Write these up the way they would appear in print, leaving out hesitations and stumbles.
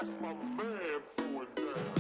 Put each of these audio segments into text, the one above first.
That's my man going down.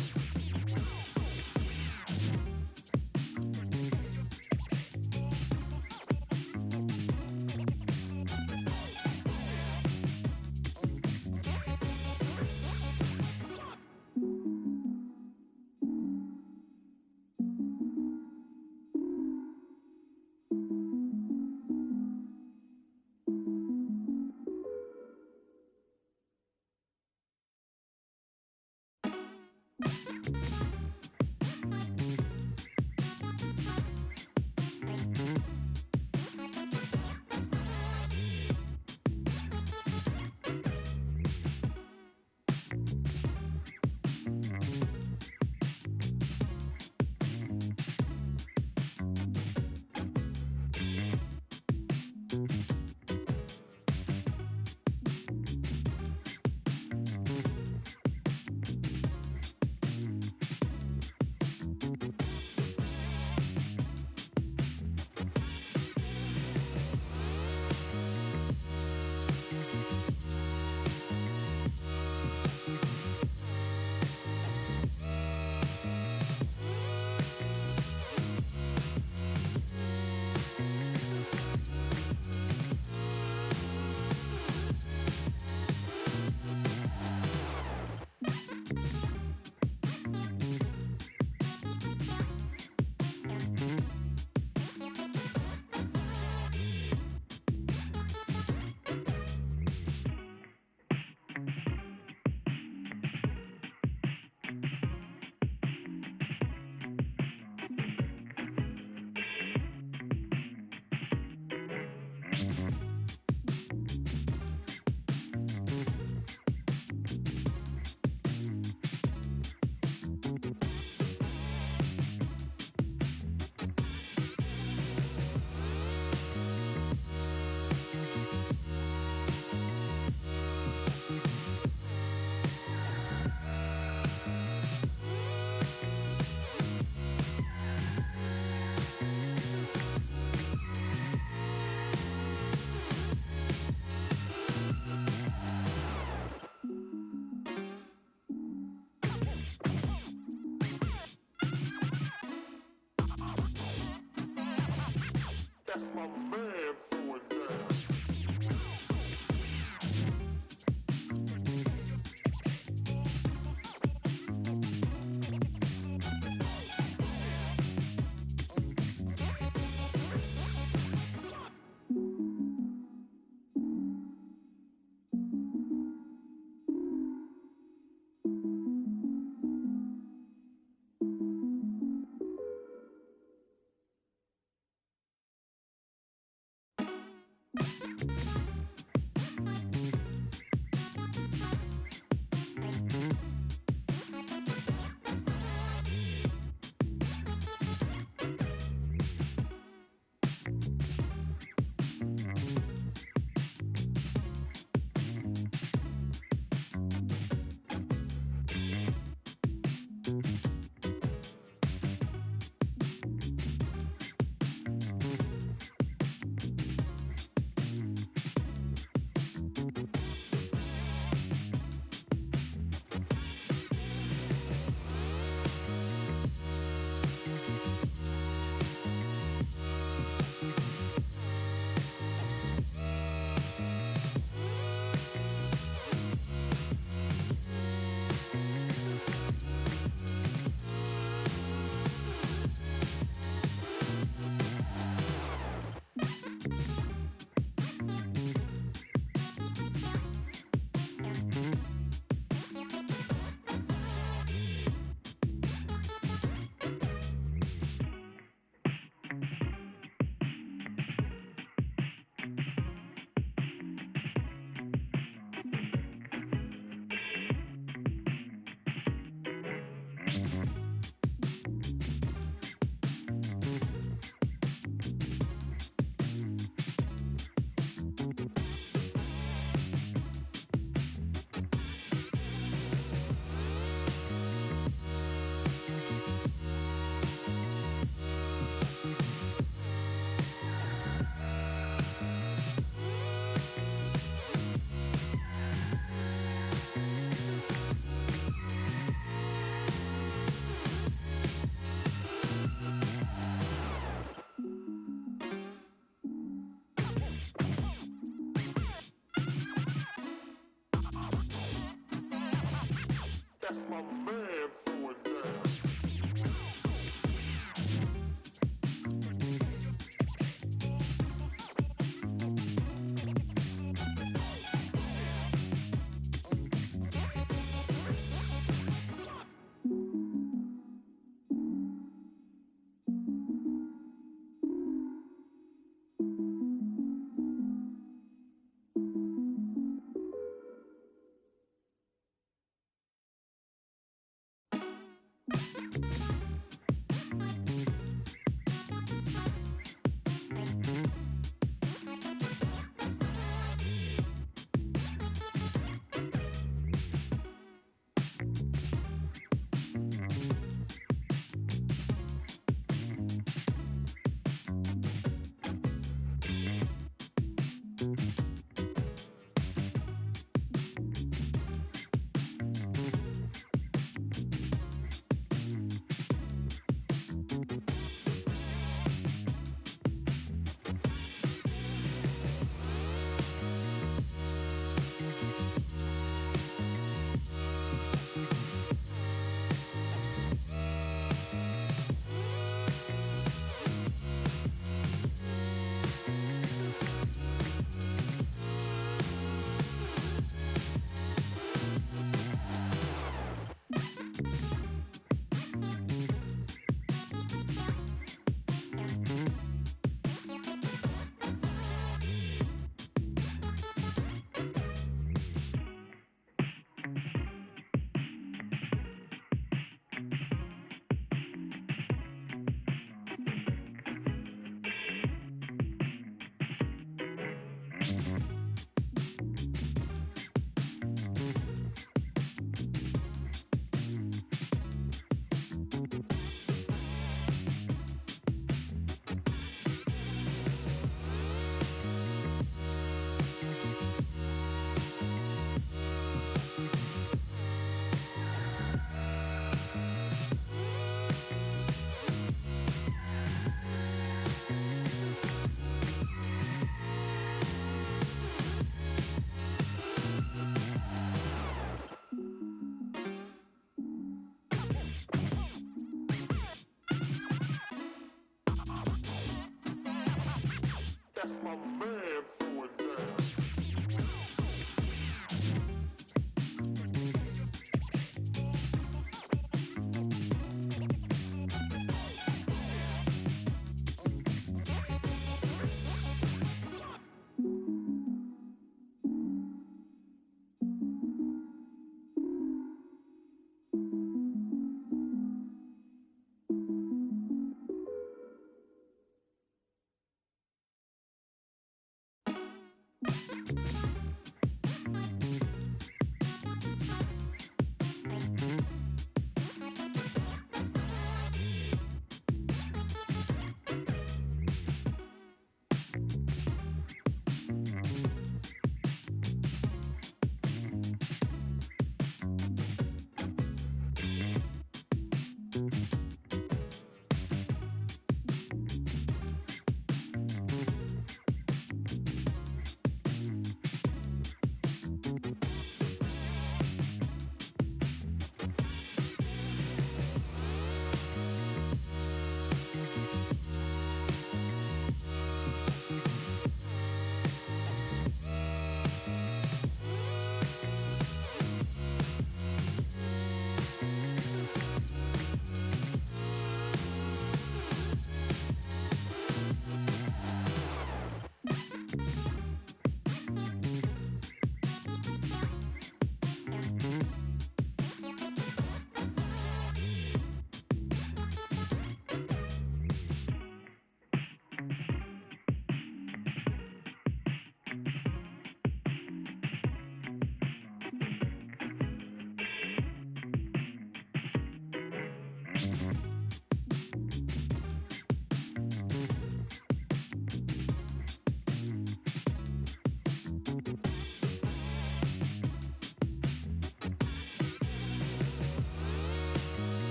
That's my man throwing down.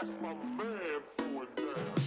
That's my man throwing down.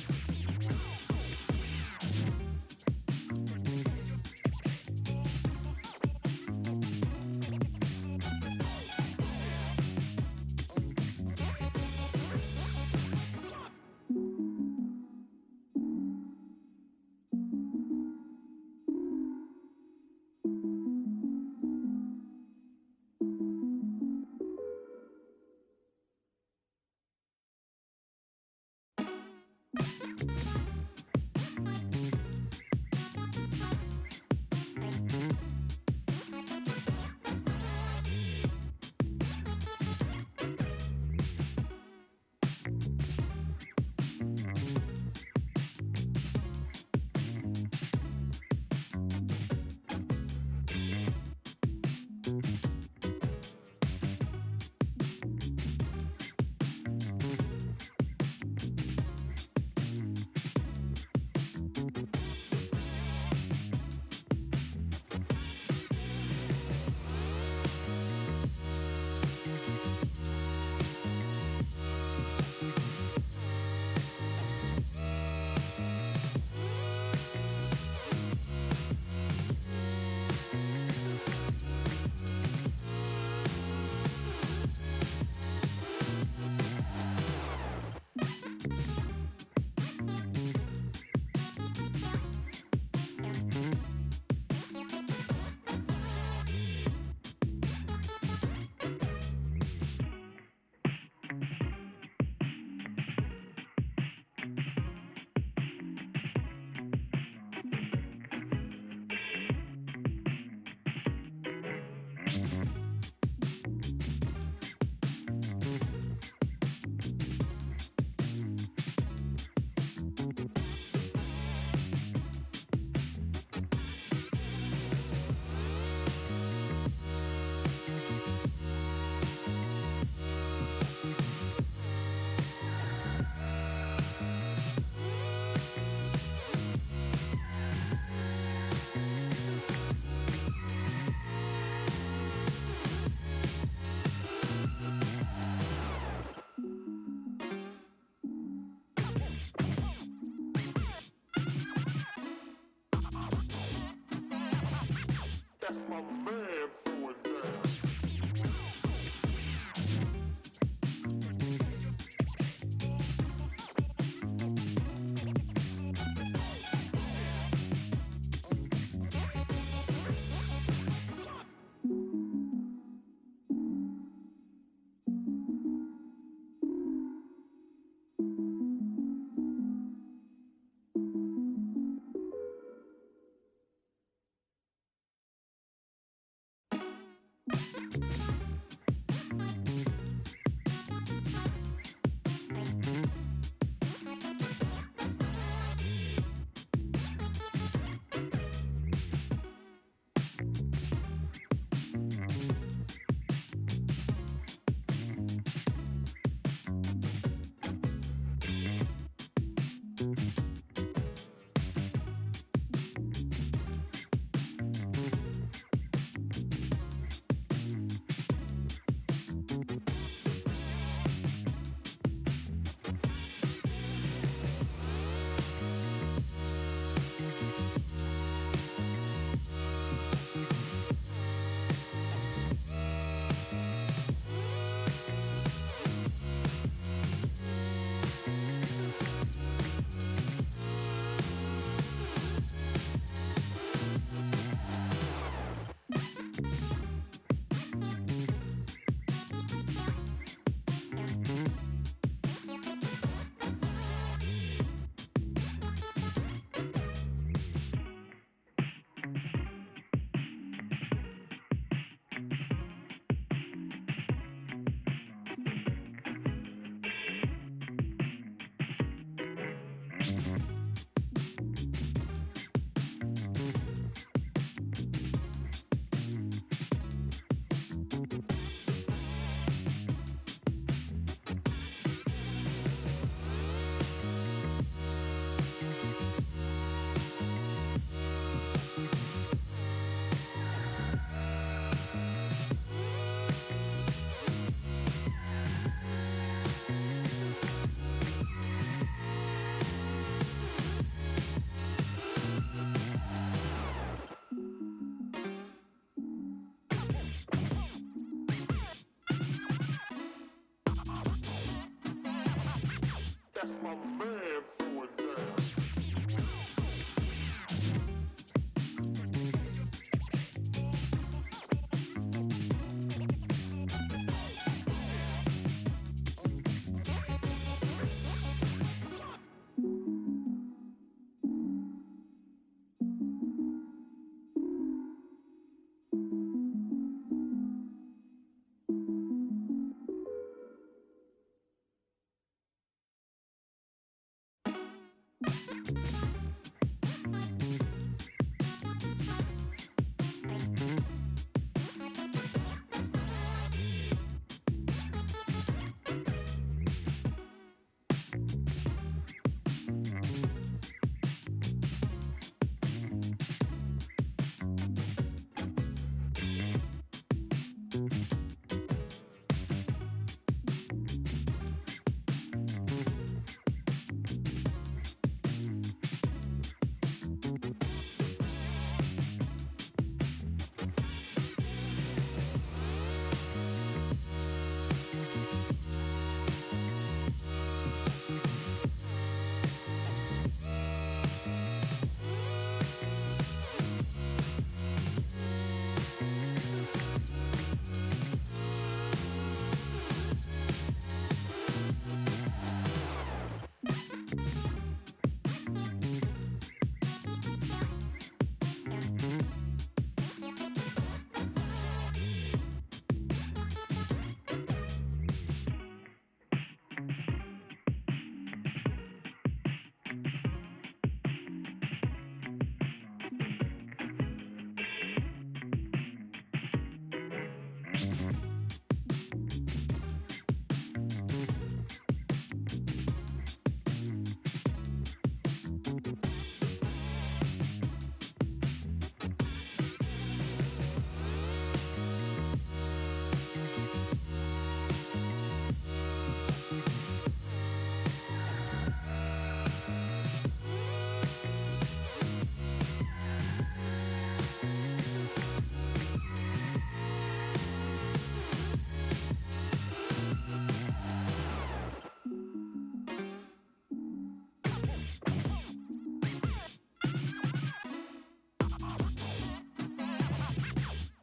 That's my man throwing down.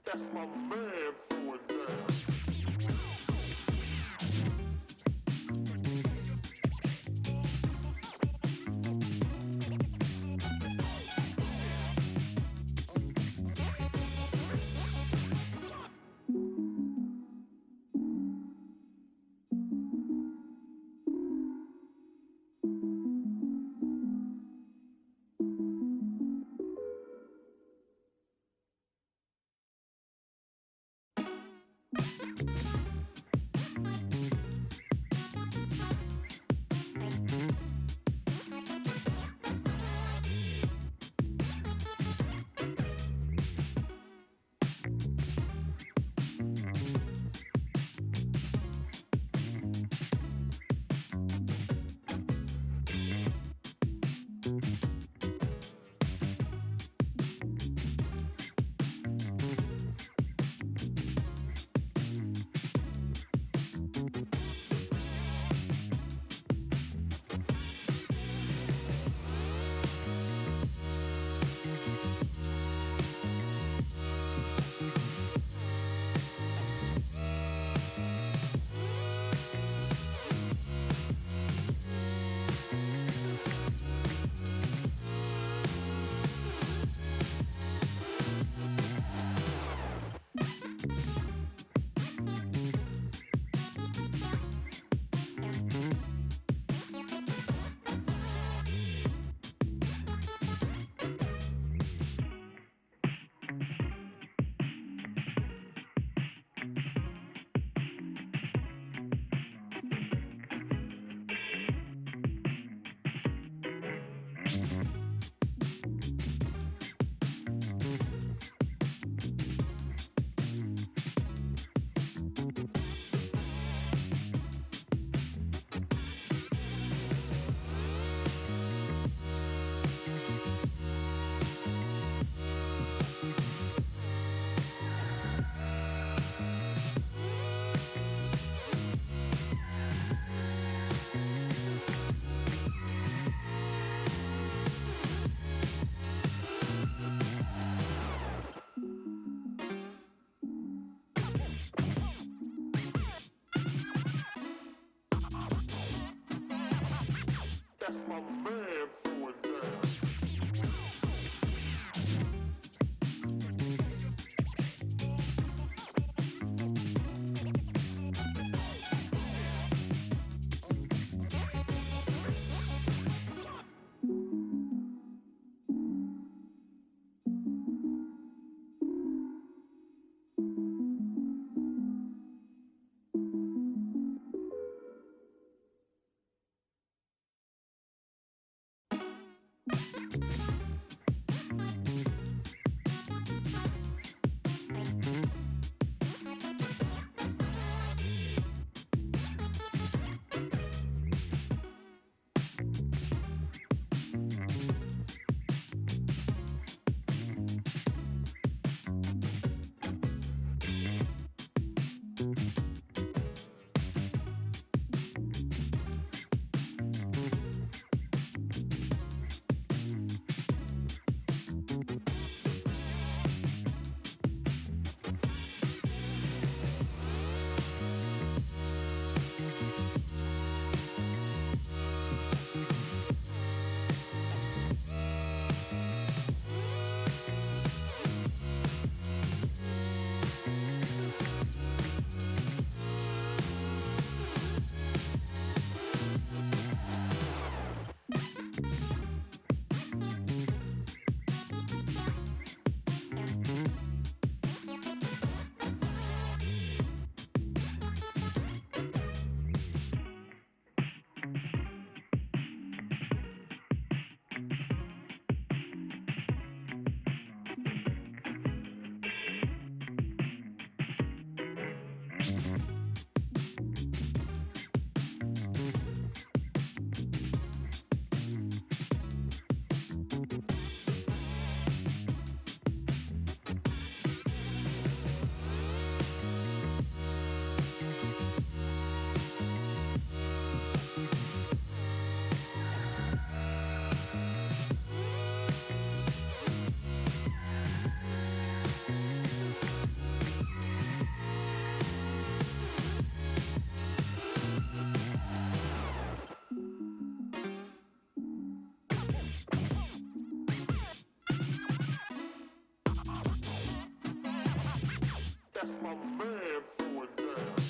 That's my man throwing down. That's my man throwing down.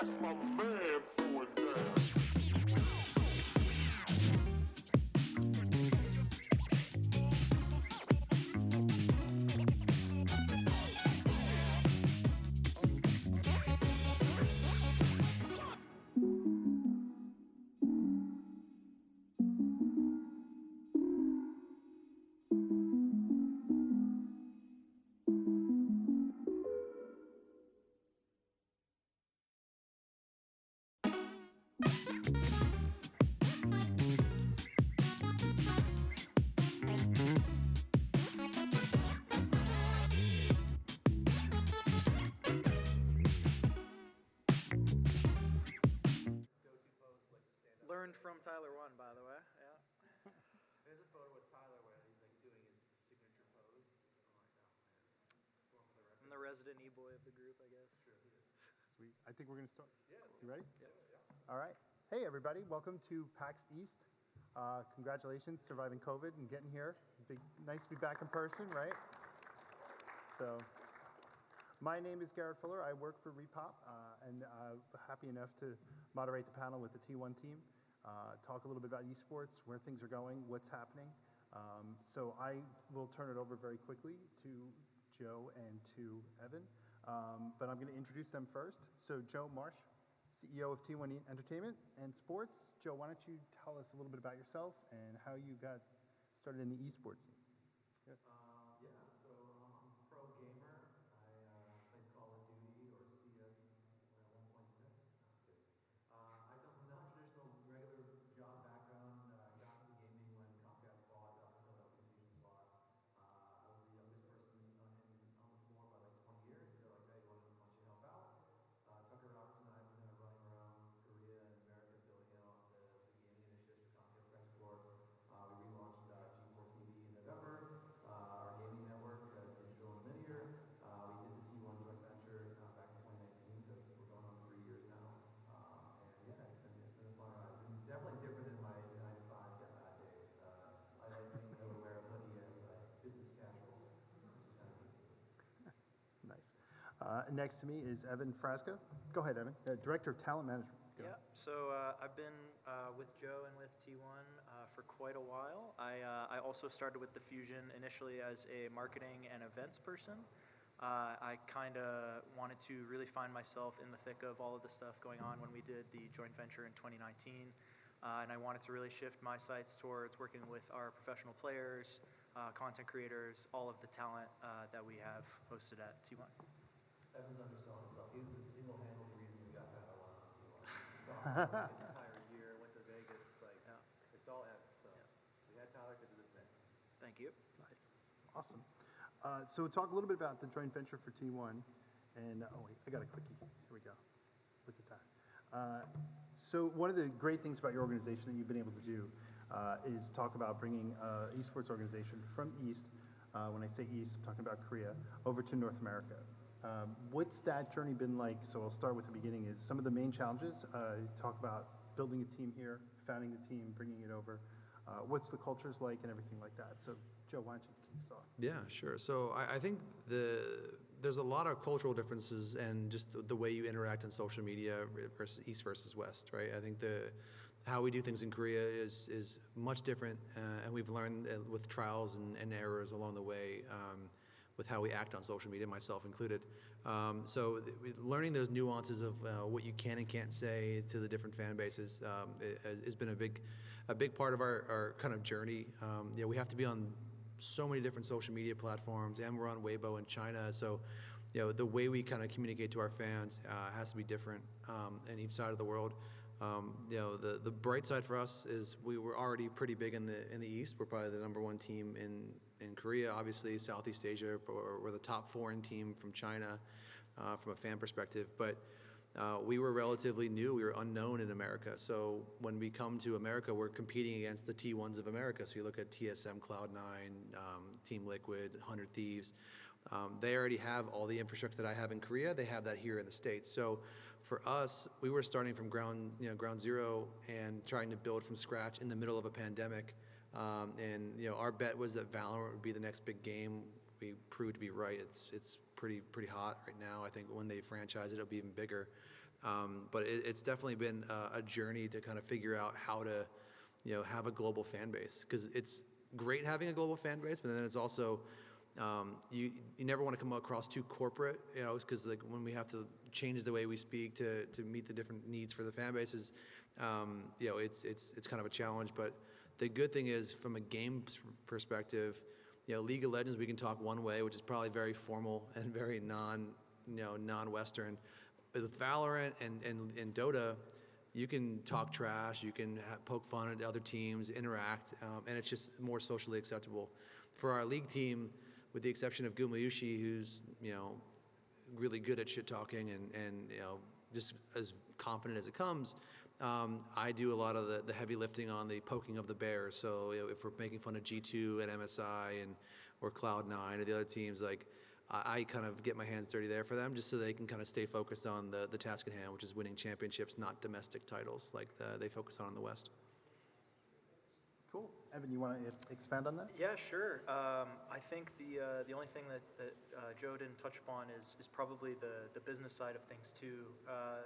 That's my man throwing down. Learned from Tyler 1, by the way. Yeah. There's a photo with Tyler where he's like doing his signature pose. I'm like, oh man, it's one for the record. I'm the resident e-boy of the group, I guess. Sure, he is. Sweet. I think we're going to start. Yeah. You ready? Yes. All right. Hey, everybody. Welcome to PAX East. Congratulations surviving COVID and getting here. Nice to be back in person, right? So, my name is Garrett Fuller. I work for Repop, and happy enough to moderate the panel with the T1 team, talk a little bit about esports, where things are going, what's happening. So I will turn it over very quickly to Joe and to Evan, but I'm going to introduce them first. So Joe Marsh, CEO of T1 Entertainment and Sports. Joe, why don't you tell us a little bit about yourself and how you got started in the esports scene? Yeah, so I'm a pro gamer. I played Call of Duty or CS 1.6. No, I'm kidding. I come from non-traditional regular job background. Got into gaming when Comcast bought the Philadelphia Fusion slot. I was the youngest person on the floor by like 20 years. They're like, hey, why don't you help out? Tucker Roberts and I have been kind of running around Korea and America building out the gaming initiatives for Comcast Spectacor. We relaunched G4 TV in November, our gaming network, digital and linear. We did the T1 joint venture back in 2019, so we're going on 3 years now. And yeah, it's been a fun ride. It's been definitely different than my 9 to 5 days. I like being able to wear a hoodie as business casual, which is kind of neat. Nice. Next to me is Evan Frasca. Go ahead, Evan. Director of Talent Management. Go. Yeah. So I've been with Joe and with T1 for quite a while. I also started with the Fusion initially as a marketing and events person. I kind of wanted to really find myself in the thick of all of the stuff going on when we did the joint venture in 2019. And I wanted to really shift my sights towards working with our professional players, content creators, all of the talent that we have hosted at T1. Evan's underselling himself. He was the single-handed reason we got Tyler One on T1. Stopped the entire year, went to Vegas. It's all Evan. So we had Tyler because of this man. Thank you. Nice. Awesome. So talk a little bit about the joint venture for T1. And, oh wait, I got a quickie. Here we go. Look at that. So one of the great things about your organization that you've been able to do is talk about bringing esports organization from the East, when I say East, I'm talking about Korea, over to North America. What's that journey been like? So I'll start with the beginning is some of the main challenges. Talk about building a team here, founding the team, bringing it over. What's the cultures like and everything like that. So Joe, why don't you kick us off? Yeah, sure. So I think there's a lot of cultural differences and just the way you interact on social media versus East versus West, right? I think how we do things in Korea is much different, and we've learned with trials and errors along the way with how we act on social media, myself included. So learning those nuances of what you can and can't say to the different fan bases has been a big part of our kind of journey. We have to be on so many different social media platforms, and we're on Weibo in China. So, the way we kind of communicate to our fans has to be different in each side of the world. The bright side for us is we were already pretty big in the East. We're probably the #1 team in Korea, obviously Southeast Asia. We're the top foreign team from China from a fan perspective. But we were relatively new. We were unknown in America. So when we come to America, we're competing against the T1s of America. So you look at TSM, Cloud9, Team Liquid, 100 Thieves. They already have all the infrastructure that I have in Korea. They have that here in the States. So for us, we were starting from ground zero and trying to build from scratch in the middle of a pandemic. And our bet was that Valorant would be the next big game. We proved to be right. It's pretty hot right now. I think when they franchise it, it'll be even bigger. But it's definitely been a journey to kind of figure out how to, have a global fan base, because it's great having a global fan base, but then it's also you never want to come across too corporate, because like when we have to change the way we speak to meet the different needs for the fan bases, it's kind of a challenge. But the good thing is, from a game perspective, League of Legends, we can talk one way, which is probably very formal and very non-Western. With Valorant and Dota, you can talk trash, you can poke fun at other teams, interact, and it's just more socially acceptable. For our league team, with the exception of Gumayushi, who's really good at shit talking and just as confident as it comes, I do a lot of the heavy lifting on the poking of the bear. So if we're making fun of G2 and MSI or Cloud9 or the other teams, like I kind of get my hands dirty there for them, just so they can kind of stay focused on the task at hand, which is winning championships, not domestic titles like they focus on in the West. Cool. Evan, you want to expand on that? Yeah, sure. I think the only thing that Joe didn't touch upon is probably the business side of things too.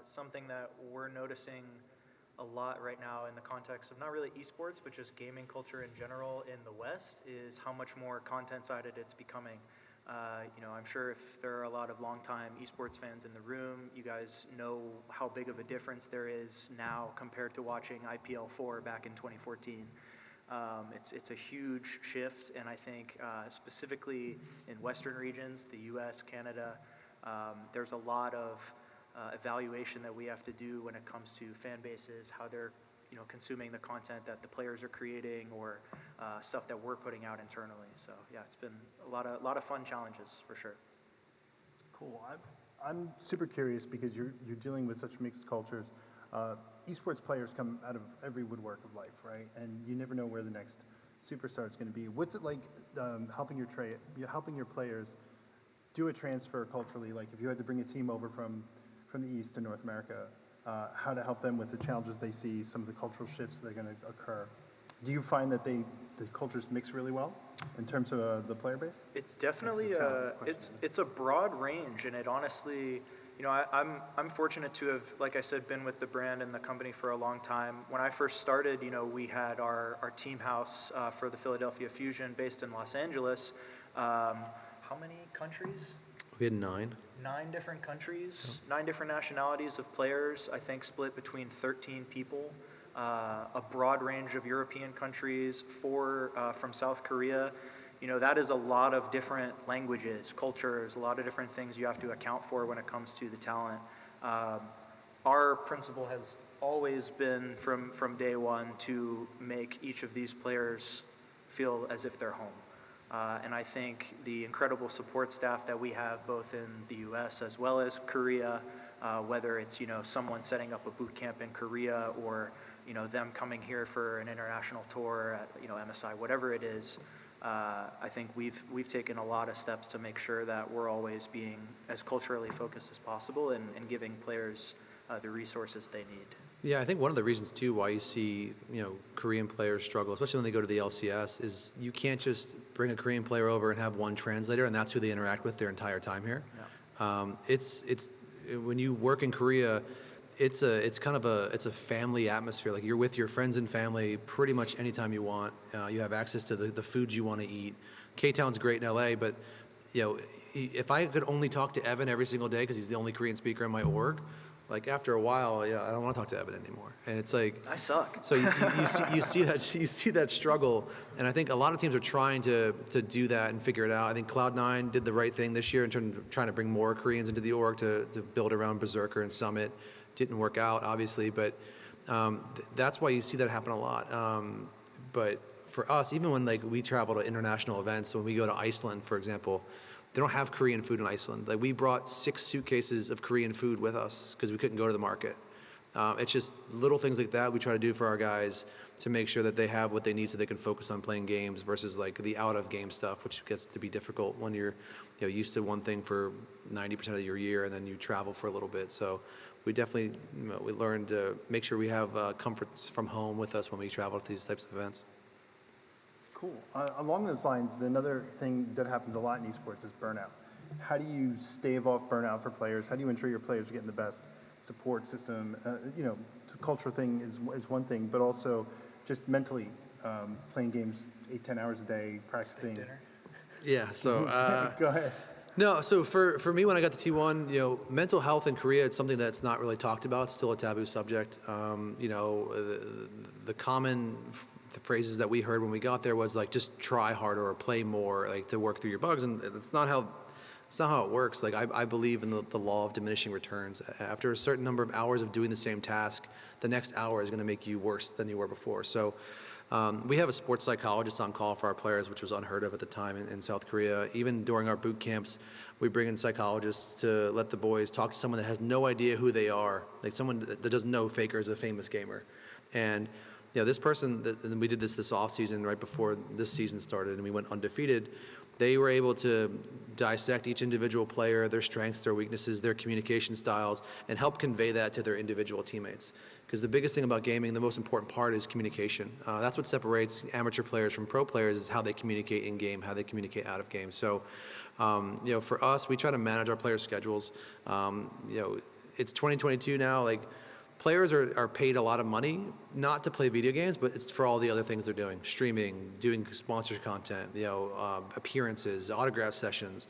Something that we're noticing a lot right now in the context of not really esports, but just gaming culture in general in the West, is how much more content-sided it's becoming. I'm sure if there are a lot of longtime esports fans in the room, you guys know how big of a difference there is now compared to watching IPL 4 back in 2014. It's a huge shift, and I think specifically in Western regions, the US, Canada, there's a lot of evaluation that we have to do when it comes to fan bases, how they're consuming the content that the players are creating, or stuff that we're putting out internally. So yeah, it's been a lot of fun challenges for sure. Cool. I'm super curious, because you're dealing with such mixed cultures. Esports players come out of every woodwork of life, right? And you never know where the next superstar is going to be. What's it like helping your players do a transfer culturally? Like if you had to bring a team over from the East to North America, how to help them with the challenges they see, some of the cultural shifts that are going to occur. Do you find that the cultures mix really well in terms of the player base? It's definitely it's a broad range, and it honestly, I'm fortunate to have, like I said, been with the brand and the company for a long time. When I first started, we had our team house for the Philadelphia Fusion based in Los Angeles. How many countries? We had 9. 9 different countries, 9 different nationalities of players, I think split between 13 people, a broad range of European countries, 4 from South Korea. That is a lot of different languages, cultures, a lot of different things you have to account for when it comes to the talent. Our principle has always been from day one to make each of these players feel as if they're home. And I think the incredible support staff that we have both in the US as well as Korea, whether it's someone setting up a boot camp in Korea, or them coming here for an international tour at MSI, whatever it is, I think we've taken a lot of steps to make sure that we're always being as culturally focused as possible and giving players the resources they need. Yeah, I think one of the reasons too why you see Korean players struggle, especially when they go to the LCS, is you can't just bring a Korean player over and have one translator and that's who they interact with their entire time here. Yeah. It's when you work in Korea, it's a family atmosphere. Like you're with your friends and family pretty much anytime you want. You have access to the foods you want to eat. K-Town's great in LA, but if I could only talk to Evan every single day because he's the only Korean speaker in my org, like after a while, I don't want to talk to Evan anymore. And it's like I suck. So you see that struggle, and I think a lot of teams are trying to do that and figure it out. I think Cloud9 did the right thing this year in terms of trying to bring more Koreans into the org to build around Berserker and Summit. Didn't work out, obviously, but that's why you see that happen a lot. But for us, even when we travel to international events, when we go to Iceland, for example, they don't have Korean food in Iceland. We brought 6 suitcases of Korean food with us because we couldn't go to the market. It's just little things like that we try to do for our guys to make sure that they have what they need so they can focus on playing games versus the out of game stuff, which gets to be difficult when you're used to one thing for 90% of your year and then you travel for a little bit. So we definitely we learned to make sure we have comforts from home with us when we travel to these types of events. Cool. Along those lines, another thing that happens a lot in esports is burnout. How do you stave off burnout for players? How do you ensure your players are getting the best support system, the cultural thing is one thing, but also just mentally playing games 8-10 hours a day, practicing. Yeah, so Go ahead. no, so for me, when I got to T1, mental health in Korea, it's something that's not really talked about. It's still a taboo subject. The common phrases that we heard when we got there was like, just try harder or play more, like to work through your bugs, and it's not how it works. Like I believe in the law of diminishing returns. After a certain number of hours of doing the same task, the next hour is going to make you worse than you were before. So we have a sports psychologist on call for our players, which was unheard of at the time in South Korea. Even during our boot camps, we bring in psychologists to let the boys talk to someone that has no idea who they are, like someone that doesn't know Faker is a famous gamer. And this person, and we did this off season right before this season started, and we went undefeated. They were able to dissect each individual player, their strengths, their weaknesses, their communication styles, and help convey that to their individual teammates. Because the biggest thing about gaming, the most important part is communication. That's what separates amateur players from pro players, is how they communicate in game, how they communicate out of game. So, for us, we try to manage our players' schedules. It's 2022 now. Like, players are paid a lot of money, not to play video games, but it's for all the other things they're doing: streaming, doing sponsored content, appearances, autograph sessions.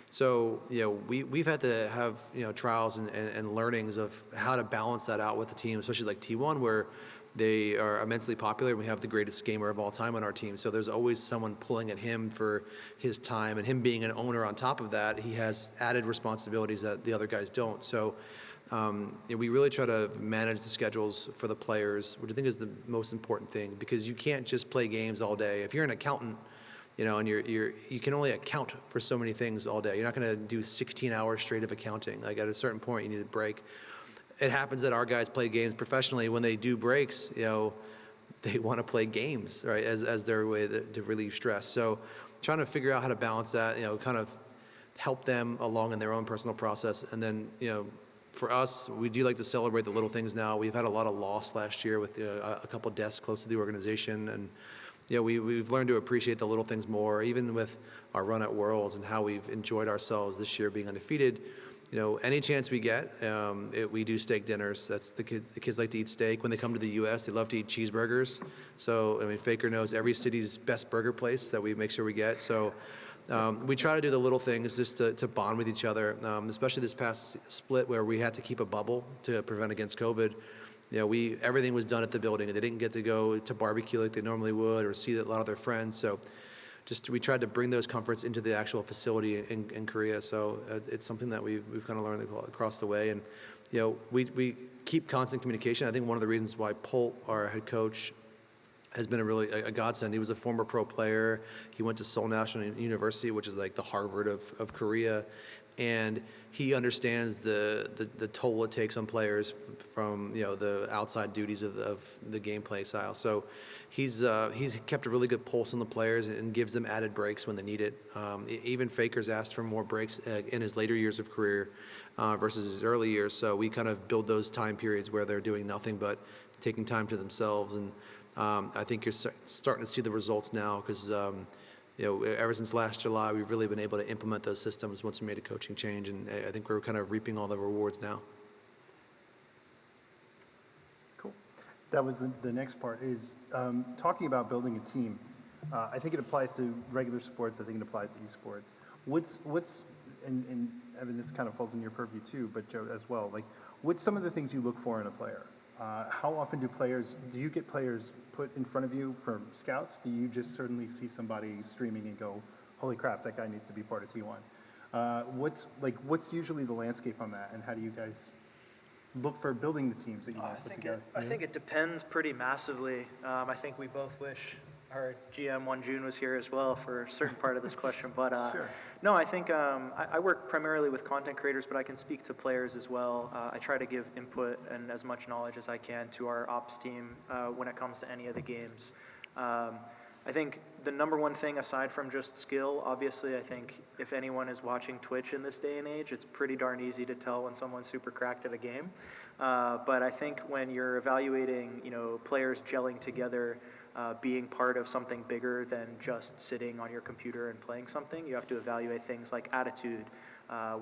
So, we've had to have, trials and learnings of how to balance that out with the team, especially like T1, where they are immensely popular. We have the greatest gamer of all time on our team. So there's always someone pulling at him for his time, and him being an owner on top of that, he has added responsibilities that the other guys don't. So we really try to manage the schedules for the players, which I think is the most important thing, because you can't just play games all day. If you're an accountant, and you can only account for so many things all day. You're not going to do 16 hours straight of accounting. Like, at a certain point, you need a break. It happens that our guys play games professionally. When they do breaks, they want to play games, right, as their way to relieve stress. So trying to figure out how to balance that, kind of help them along in their own personal process. And then, for us, we do like to celebrate the little things now. We've had a lot of loss last year with a couple deaths close to the organization, and we've learned to appreciate the little things more, even with our run at Worlds and how we've enjoyed ourselves this year being undefeated. Any chance we get, we do steak dinners. That's the kids like to eat steak. When they come to the U.S., they love to eat cheeseburgers. So, Faker knows every city's best burger place that we make sure we get. So we try to do the little things just to bond with each other, especially this past split where we had to keep a bubble to prevent against COVID. Everything was done at the building, and they didn't get to go to barbecue like they normally would or see a lot of their friends. So we tried to bring those comforts into the actual facility in Korea. So it's something that we've kind of learned across the way. And, we keep constant communication. I think one of the reasons why Polt, our head coach, has been a godsend. He was a former pro player. He went to Seoul National University, which is like the Harvard of Korea. And he understands the toll it takes on players from the outside duties of the gameplay style. So he's kept a really good pulse on the players and gives them added breaks when they need it. Even Faker's asked for more breaks in his later years of career versus his early years. So we kind of build those time periods where they're doing nothing but taking time to themselves. And I think you're starting to see the results now, because ever since last July, we've really been able to implement those systems once we made a coaching change, and I think we're kind of reaping all the rewards now. Cool. That was the next part, is talking about building a team. I think it applies to regular sports. I think it applies to esports. And Evan, this kind of falls in your purview too, but Joe as well. Like, what's some of the things you look for in a player? How often do you get players put in front of you for scouts? Do you just certainly see somebody streaming and go, holy crap, that guy needs to be part of T1? What's usually the landscape on that, and how do you guys look for building the teams that you want to put together? I think it depends pretty massively. I think we both wish our GM Won Jun was here as well for a certain part of this question, but Sure. No, I think I work primarily with content creators, but I can speak to players as well. I try to give input and as much knowledge as I can to our ops team when it comes to any of the games. I think the number one thing, aside from just skill, obviously, I think if anyone is watching Twitch in this day and age, it's pretty darn easy to tell when someone's super cracked at a game. But I think when you're evaluating, players gelling together, being part of something bigger than just sitting on your computer and playing something. You have to evaluate things like attitude,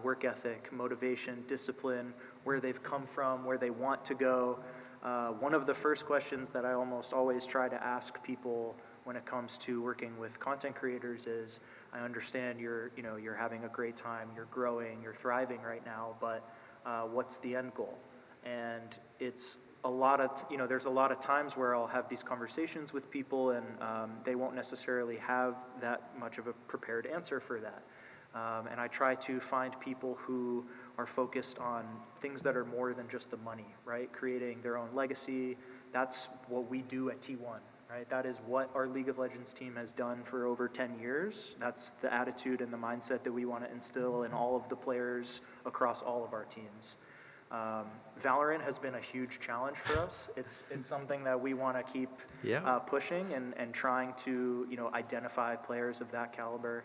work ethic, motivation, discipline, where they've come from, where they want to go. One of the first questions that I almost always try to ask people when it comes to working with content creators is, I understand you're having a great time, you're growing, you're thriving right now, but what's the end goal? And it's a lot of, there's a lot of times where I'll have these conversations with people and they won't necessarily have that much of a prepared answer for that. And I try to find people who are focused on things that are more than just the money, right? Creating their own legacy. That's what we do at T1, right? That is what our League of Legends team has done for over 10 years. That's the attitude and the mindset that we want to instill in all of the players across all of our teams. Valorant has been a huge challenge for us. It's something that we want to keep pushing and trying to identify players of that caliber.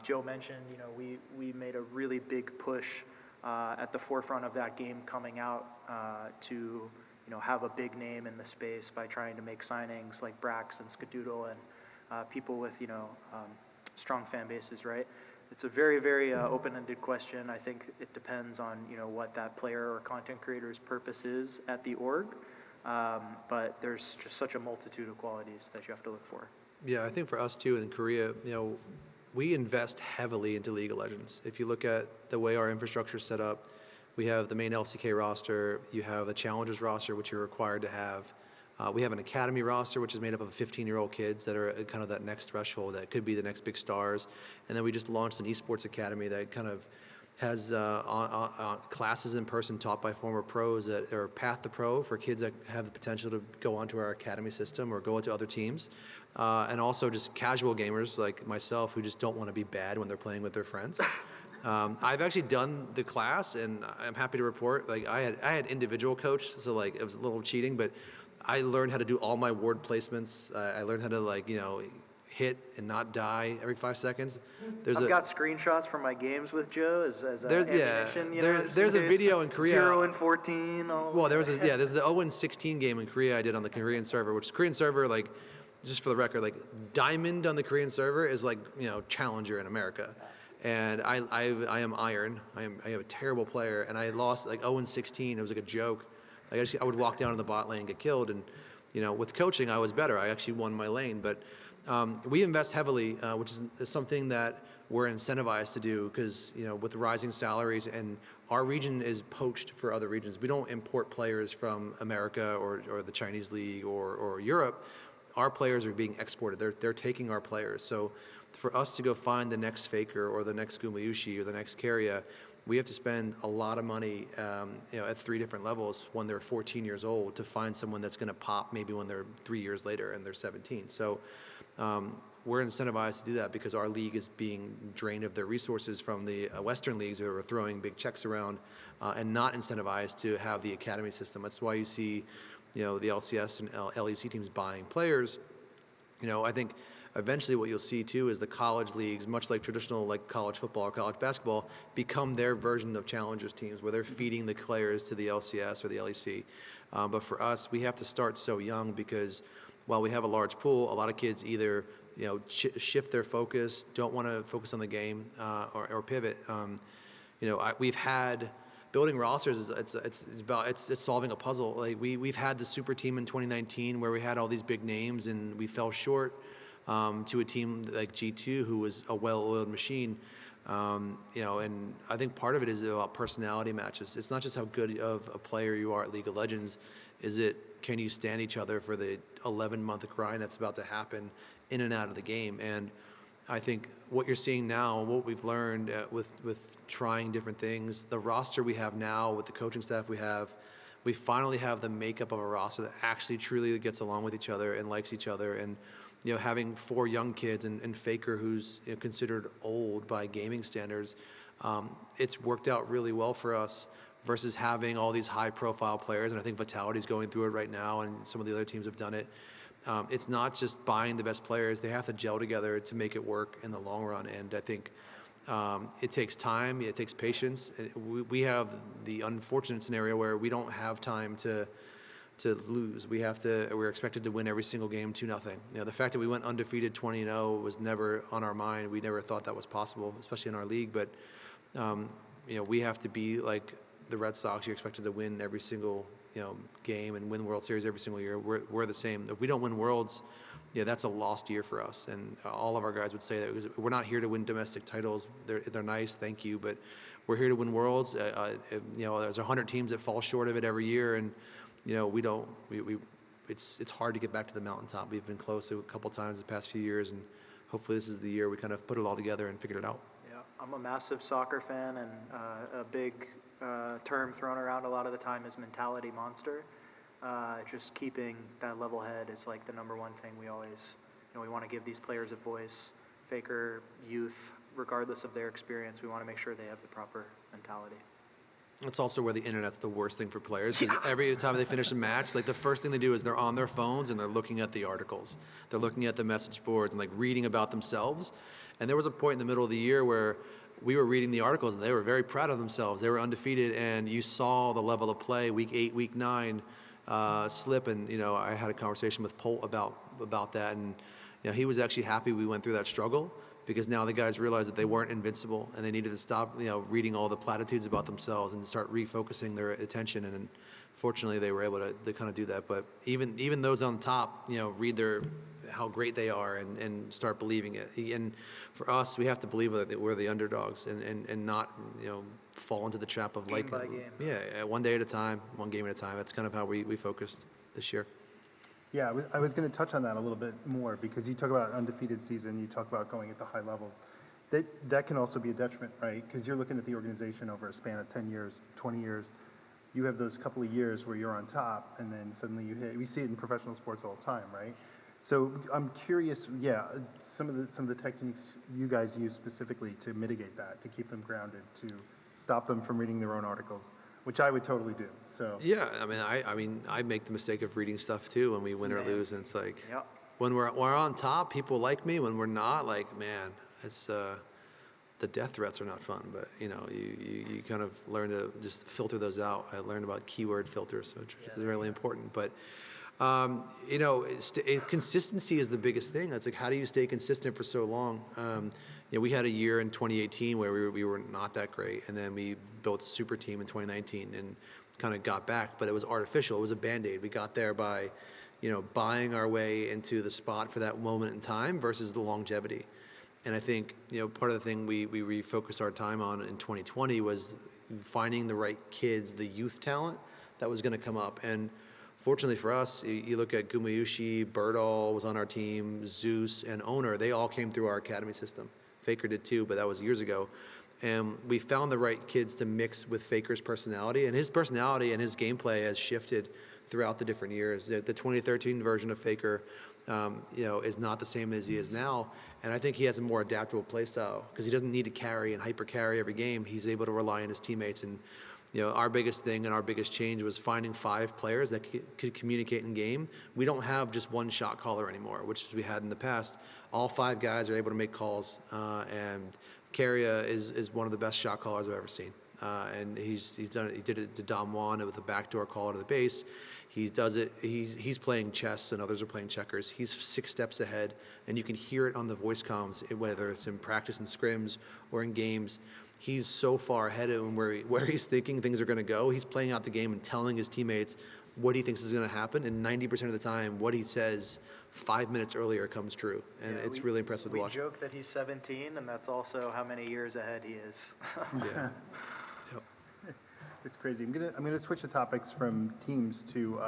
Joe mentioned we made a really big push at the forefront of that game coming out to have a big name in the space by trying to make signings like Brax and Skadoodle and people with strong fan bases, right? It's a very, very open-ended question. I think it depends on what that player or content creator's purpose is at the org, but there's just such a multitude of qualities that you have to look for. Yeah, I think for us too in Korea, we invest heavily into League of Legends. If you look at the way our infrastructure is set up, we have the main LCK roster, you have the Challengers roster, which you're required to have. We have an academy roster, which is made up of 15-year-old kids that are at kind of that next threshold that could be the next big stars. And then we just launched an esports academy that kind of has classes in person taught by former pros that are path to pro for kids that have the potential to go onto our academy system or go into other teams. And also just casual gamers like myself who just don't want to be bad when they're playing with their friends. I've actually done the class, and I'm happy to report, like I had individual coach, so like it was a little cheating, but I learned how to do all my ward placements. I learned how to hit and not die every 5 seconds. I've got screenshots from my games with Joe as ammunition. There's a video in Korea. 0-14. Well, there's the 0-16 game in Korea I did on the Korean server, which Korean server, like, just for the record, like diamond on the Korean server is like challenger in America, and I am iron. I am a terrible player, and I lost like 0-16. It was like a joke. Like I would walk down in the bot lane and get killed, and with coaching I was better. I actually won my lane, but we invest heavily, which is something that we're incentivized to do because with rising salaries and our region is poached for other regions. We don't import players from America or the Chinese league or Europe. Our players are being exported. They're taking our players. So for us to go find the next Faker or the next Gumayushi or the next Keria, we have to spend a lot of money at 3 different levels when they're 14 years old to find someone that's going to pop maybe when they're 3 years later and they're 17. So we're incentivized to do that because our league is being drained of their resources from the Western leagues who are throwing big checks around and not incentivized to have the academy system. That's why you see the LCS and LEC teams buying players. I think eventually what you'll see too is the college leagues, much like traditional like college football or college basketball, become their version of challengers teams where they're feeding the players to the LCS or the LEC. But for us, we have to start so young because while we have a large pool, a lot of kids either shift their focus, don't want to focus on the game or pivot. We've had building rosters it's solving a puzzle. Like we've had the super team in 2019 where we had all these big names and we fell short to a team like G2 who was a well-oiled machine. And I think part of it is about personality matches. It's not just how good of a player you are at League of Legends. Can you stand each other for the 11-month grind that's about to happen in and out of the game? And I think what you're seeing now, what we've learned with trying different things, the roster we have now with the coaching staff we finally have the makeup of a roster that actually truly gets along with each other and likes each other. And having 4 young kids and Faker who's considered old by gaming standards, it's worked out really well for us versus having all these high-profile players. And I think Vitality's going through it right now, and some of the other teams have done it. It's not just buying the best players. They have to gel together to make it work in the long run. And I think it takes time. It takes patience. We have the unfortunate scenario where we don't have time to lose. We're expected to win every single game 2-0. The fact that we went undefeated 20-0 was never on our mind. We never thought that was possible, especially in our league. But, we have to be like the Red Sox. You're expected to win every single, game and win World Series every single year. We're the same. If we don't win Worlds, that's a lost year for us. And all of our guys would say that we're not here to win domestic titles. They're nice, thank you, but we're here to win Worlds. There's 100 teams that fall short of it every year, and it's hard to get back to the mountaintop. We've been close a couple times the past few years, and hopefully this is the year we kind of put it all together and figured it out. Yeah, I'm a massive soccer fan, and a big term thrown around a lot of the time is mentality monster. Just keeping that level head is like the number one thing we always, we want to give these players a voice. Faker youth, regardless of their experience, we want to make sure they have the proper mentality. It's also where the internet's the worst thing for players, because every time they finish a match, like the first thing they do is they're on their phones and they're looking at the articles. They're looking at the message boards and like reading about themselves. And there was a point in the middle of the year where we were reading the articles and they were very proud of themselves. They were undefeated, and you saw the level of play week 8, week 9 slip. And I had a conversation with Polt about that, and he was actually happy we went through that struggle, because now the guys realized that they weren't invincible and they needed to stop reading all the platitudes about themselves and start refocusing their attention. And fortunately they were able to kind of do that. But even those on top read how great they are and start believing it. And for us, we have to believe that we're the underdogs and not fall into the trap of Game by game. One day at a time, one game at a time. That's kind of how we focused this year. Yeah, I was going to touch on that a little bit more, because you talk about undefeated season, you talk about going at the high levels. That can also be a detriment, right? Because you're looking at the organization over a span of 10 years, 20 years. You have those couple of years where you're on top, and then suddenly you hit. We see it in professional sports all the time, right? So I'm curious, some of the techniques you guys use specifically to mitigate that, to keep them grounded, to stop them from reading their own articles, which I would totally do. So yeah, I make the mistake of reading stuff too when we win or lose, and it's like, Yep. when we're on top, people like me. When we're not, like, man, it's the death threats are not fun. But you kind of learn to just filter those out. I learned about keyword filters, which is really important. But consistency is the biggest thing. It's like, how do you stay consistent for so long? We had a year in 2018 where we were not that great, and then we built a super team in 2019 and kind of got back, but it was artificial. It was a Band-Aid. We got there by, buying our way into the spot for that moment in time versus the longevity. And I think, part of the thing we refocused our time on in 2020 was finding the right kids, the youth talent that was going to come up. And fortunately for us, you look at Gumayushi, Birdall was on our team, Zeus, and Owner. They all came through our academy system. Faker did too, but that was years ago. And we found the right kids to mix with Faker's personality. And his personality and his gameplay has shifted throughout the different years. The 2013 version of Faker, is not the same as he is now. And I think he has a more adaptable play style, because he doesn't need to carry and hyper carry every game. He's able to rely on his teammates. And our biggest thing and our biggest change was finding 5 players that could communicate in game. We don't have just one shot caller anymore, which we had in the past. All 5 guys are able to make calls, and Carrier is one of the best shot callers I've ever seen. And he did it to Dom Juan with a backdoor call to the base. He does it. He's playing chess and others are playing checkers. He's 6 steps ahead, and you can hear it on the voice comms, whether it's in practice and scrims or in games. He's so far ahead of him where he's thinking things are going to go. He's playing out the game and telling his teammates what he thinks is going to happen, and 90% of the time, what he says 5 minutes earlier comes true, and it's really impressive to watch. We joke that he's 17, and that's also how many years ahead he is. Yeah. it's crazy. I'm gonna switch the topics from teams to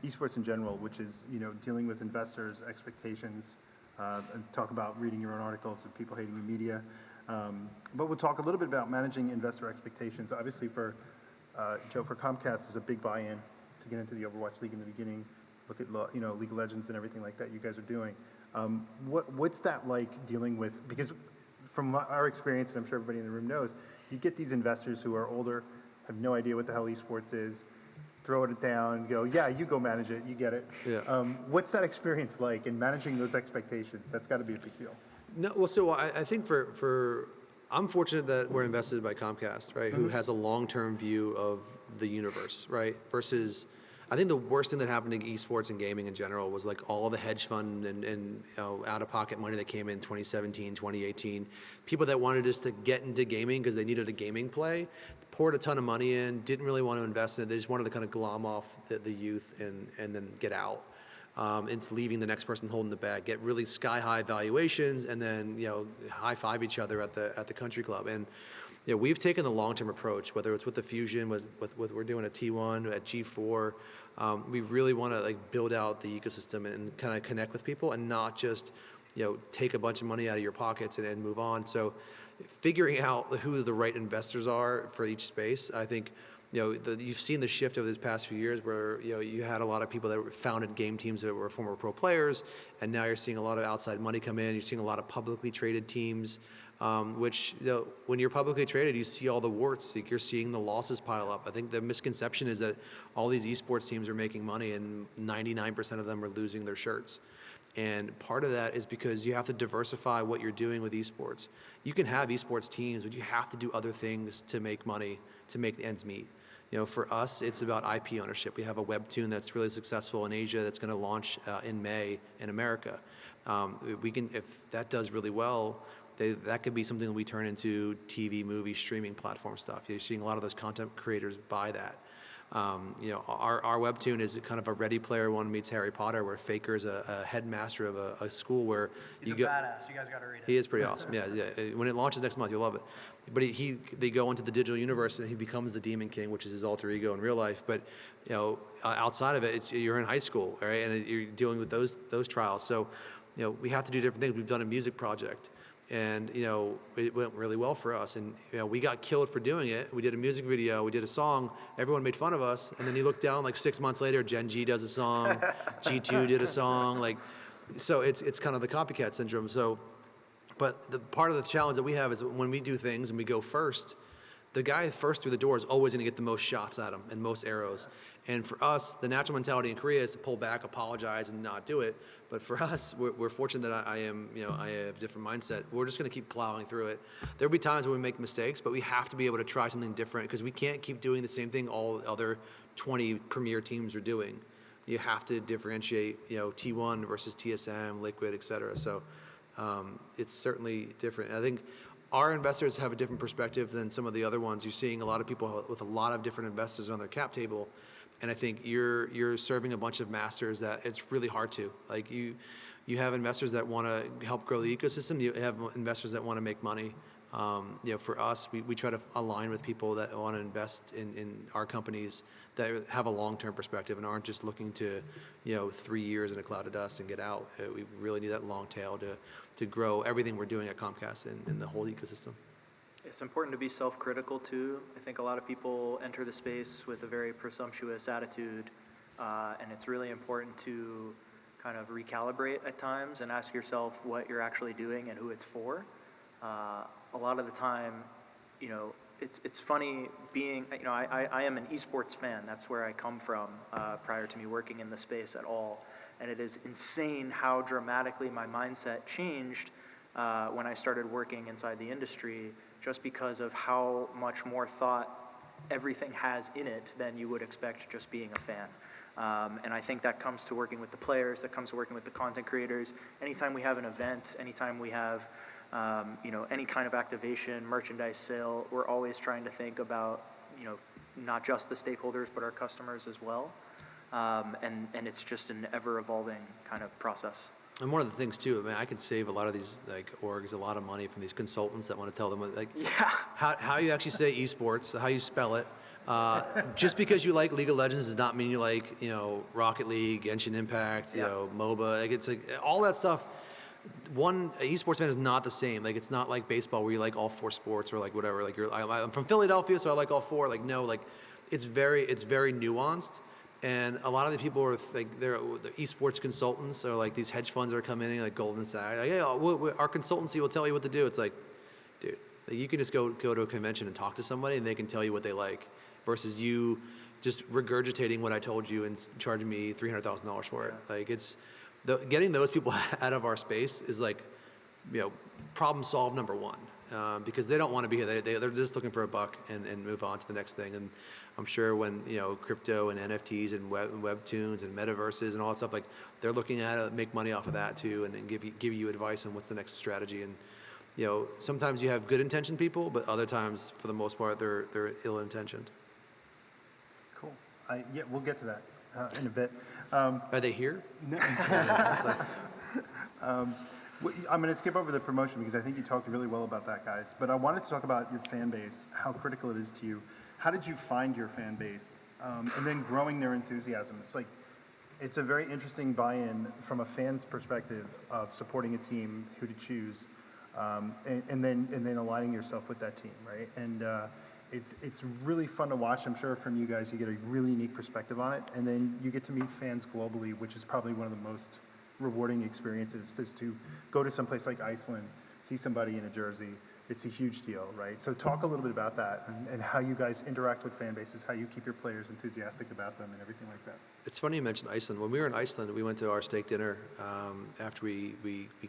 esports in general, which is dealing with investors' expectations, and talk about reading your own articles and people hating the media. But we'll talk a little bit about managing investor expectations. Obviously, for Joe, for Comcast, there's a big buy-in to get into the Overwatch League in the beginning. Look at League of Legends and everything like that you guys are doing. What's that like dealing with? Because from our experience, and I'm sure everybody in the room knows, you get these investors who are older, have no idea what the hell esports is, throw it down, and go, yeah, you go manage it, you get it. Yeah. What's that experience like in managing those expectations? That's got to be a big deal. No, well, so I think I'm fortunate that we're invested by Comcast, right, who has a long-term view of the universe, right, versus I think the worst thing that happened to esports and gaming in general was like all the hedge fund and out-of-pocket money that came in 2017, 2018. People that wanted just to get into gaming because they needed a gaming play, poured a ton of money in, didn't really want to invest in it. They just wanted to kind of glom off the youth and then get out. It's leaving the next person holding the bag, get really sky-high valuations, and then high-five each other at the country club. And we've taken the long-term approach, whether it's with the Fusion, with what we're doing at T1, at G4. We really want to like build out the ecosystem and kind of connect with people, and not just take a bunch of money out of your pockets and move on. So, figuring out who the right investors are for each space, I think. You've seen the shift over these past few years where, you had a lot of people that founded game teams that were former pro players, and now you're seeing a lot of outside money come in. You're seeing a lot of publicly traded teams, which, when you're publicly traded, you see all the warts. Like, you're seeing the losses pile up. I think the misconception is that all these esports teams are making money and 99% of them are losing their shirts. And part of that is because you have to diversify what you're doing with esports. You can have esports teams, but you have to do other things to make money, to make the ends meet. For us, it's about IP ownership. We have a webtoon that's really successful in Asia that's going to launch in May in America. If that does really well, that could be something that we turn into TV, movie, streaming platform stuff. You're seeing a lot of those content creators buy that. Our webtoon is kind of a Ready Player One meets Harry Potter, where Faker is a headmaster of a school where He's a badass. You guys got to read it. He is pretty awesome. Yeah. When it launches next month, you'll love it. But they go into the digital universe and he becomes the Demon King, which is his alter ego in real life. But outside of it, you're in high school, right? And you're dealing with those trials. So we have to do different things. We've done a music project, and it went really well for us. And we got killed for doing it. We did a music video, we did a song. Everyone made fun of us, and then you look down like 6 months later, Gen G does a song, G2 did a song, so it's kind of the copycat syndrome. So. But the part of the challenge that we have is when we do things and we go first, the guy first through the door is always going to get the most shots at him and most arrows. And for us, the natural mentality in Korea is to pull back, apologize, and not do it. But for us, we're fortunate that I have a different mindset. We're just going to keep plowing through it. There'll be times when we make mistakes, but we have to be able to try something different, because we can't keep doing the same thing all other 20 premier teams are doing. You have to differentiate, T1 versus TSM, Liquid, et cetera. So. It's certainly different. I think our investors have a different perspective than some of the other ones. You're seeing a lot of people with a lot of different investors on their cap table, and I think you're serving a bunch of masters that it's really hard to. Like you have investors that want to help grow the ecosystem. You have investors that want to make money. For us, we try to align with people that want to invest in our companies that have a long-term perspective and aren't just looking to, 3 years in a cloud of dust and get out. We really need that long tail to grow everything we're doing at Comcast and the whole ecosystem. It's important to be self-critical too. I think a lot of people enter the space with a very presumptuous attitude, and it's really important to kind of recalibrate at times and ask yourself what you're actually doing and who it's for. A lot of the time, it's funny being, I am an esports fan. That's where I come from prior to me working in the space at all. And it is insane how dramatically my mindset changed when I started working inside the industry, just because of how much more thought everything has in it than you would expect just being a fan. And I think that comes to working with the players, that comes to working with the content creators. Anytime we have an event, anytime we have any kind of activation, merchandise sale, we're always trying to think about, not just the stakeholders, but our customers as well. And it's just an ever-evolving kind of process. And one of the things too, I could save a lot of these orgs a lot of money from these consultants that want to tell them how you actually say esports, how you spell it. Just because you like League of Legends does not mean you like Rocket League, Genshin Impact, MOBA. It's all that stuff. One esports fan is not the same. It's not like baseball where you like all 4 sports or whatever. I'm from Philadelphia, so I like all 4. It's very nuanced. And a lot of the people are they're the esports consultants, or these hedge funds that are coming in, like Goldman Sachs. Our consultancy will tell you what to do. It's dude, you can just go to a convention and talk to somebody, and they can tell you what they like, versus you just regurgitating what I told you and charging me $300,000 for it. Getting those people out of our space is problem solved number one. because they don't want to be here. They're just looking for a buck and move on to the next thing. And I'm sure when, crypto and NFTs and webtoons and metaverses and all that stuff, like they're looking at it, make money off of that too, and then give you advice on what's the next strategy. And, sometimes you have good intentioned people, but other times, for the most part, they're ill-intentioned. Cool. Yeah, we'll get to that in a bit. Are they here? No. I'm going to skip over the promotion because I think you talked really well about that, guys. But I wanted to talk about your fan base, how critical it is to you. How did you find your fan base? And then growing their enthusiasm. It's a very interesting buy-in from a fan's perspective of supporting a team, who to choose, and then aligning yourself with that team, right? And it's really fun to watch. I'm sure from you guys, you get a really unique perspective on it. And then you get to meet fans globally, which is probably one of the most rewarding experiences, is to go to some place like Iceland, see somebody in a jersey. It's a huge deal, right? So talk a little bit about that and how you guys interact with fan bases, how you keep your players enthusiastic about them and everything like that. It's funny you mentioned Iceland. When we were in Iceland, we went to our steak dinner after we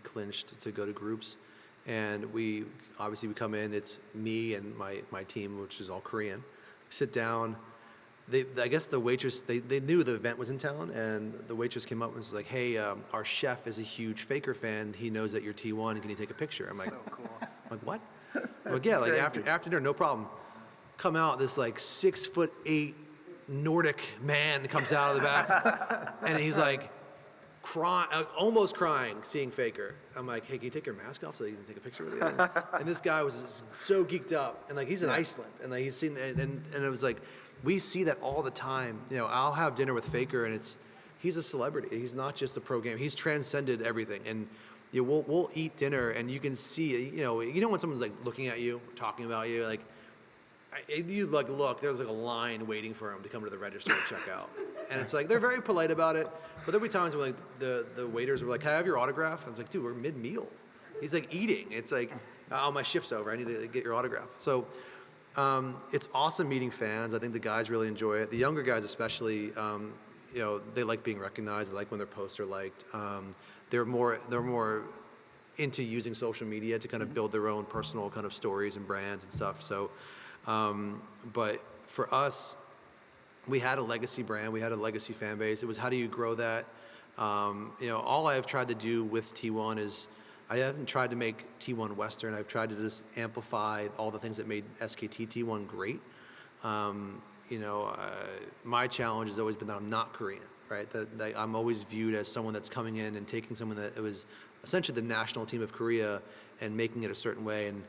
clinched to go to groups. And we come in, it's me and my team, which is all Korean. We sit down. I guess the waitress, they knew the event was in town, and the waitress came up and was like, hey, our chef is a huge Faker fan. He knows that you're T1. Can you take a picture? I'm like, So cool. I'm like, what? I'm like, yeah, like after dinner, no problem. Come out, this 6'8" Nordic man comes out of the back, and he's like, almost crying, seeing Faker. I'm like, hey, can you take your mask off so you can take a picture with you? And this guy was so geeked up, and he's in Iceland, and he's seen, and it was like, we see that all the time. I'll have dinner with Faker, and he's a celebrity. He's not just a pro gamer. He's transcended everything, and we'll eat dinner, and you can see, when someone's looking at you, talking about you, you look, there's a line waiting for him to come to the register to check out. And it's they're very polite about it, but there'll be times when the waiters were like, can I have your autograph? I was like, dude, we're mid-meal. He's eating. It's oh, my shift's over. I need to get your autograph. So it's awesome meeting fans. I think the guys really enjoy it. The younger guys especially, they like being recognized. They like when their posts are liked. They're more into using social media to kind of build their own personal kind of stories and brands and stuff. So, but for us, we had a legacy brand, we had a legacy fan base. It was, how do you grow that? All I've tried to do with T1 is, I haven't tried to make T1 Western. I've tried to just amplify all the things that made SKT T1 great. My challenge has always been that I'm not Korean, right? That I'm always viewed as someone that's coming in and taking someone that was essentially the national team of Korea and making it a certain way. And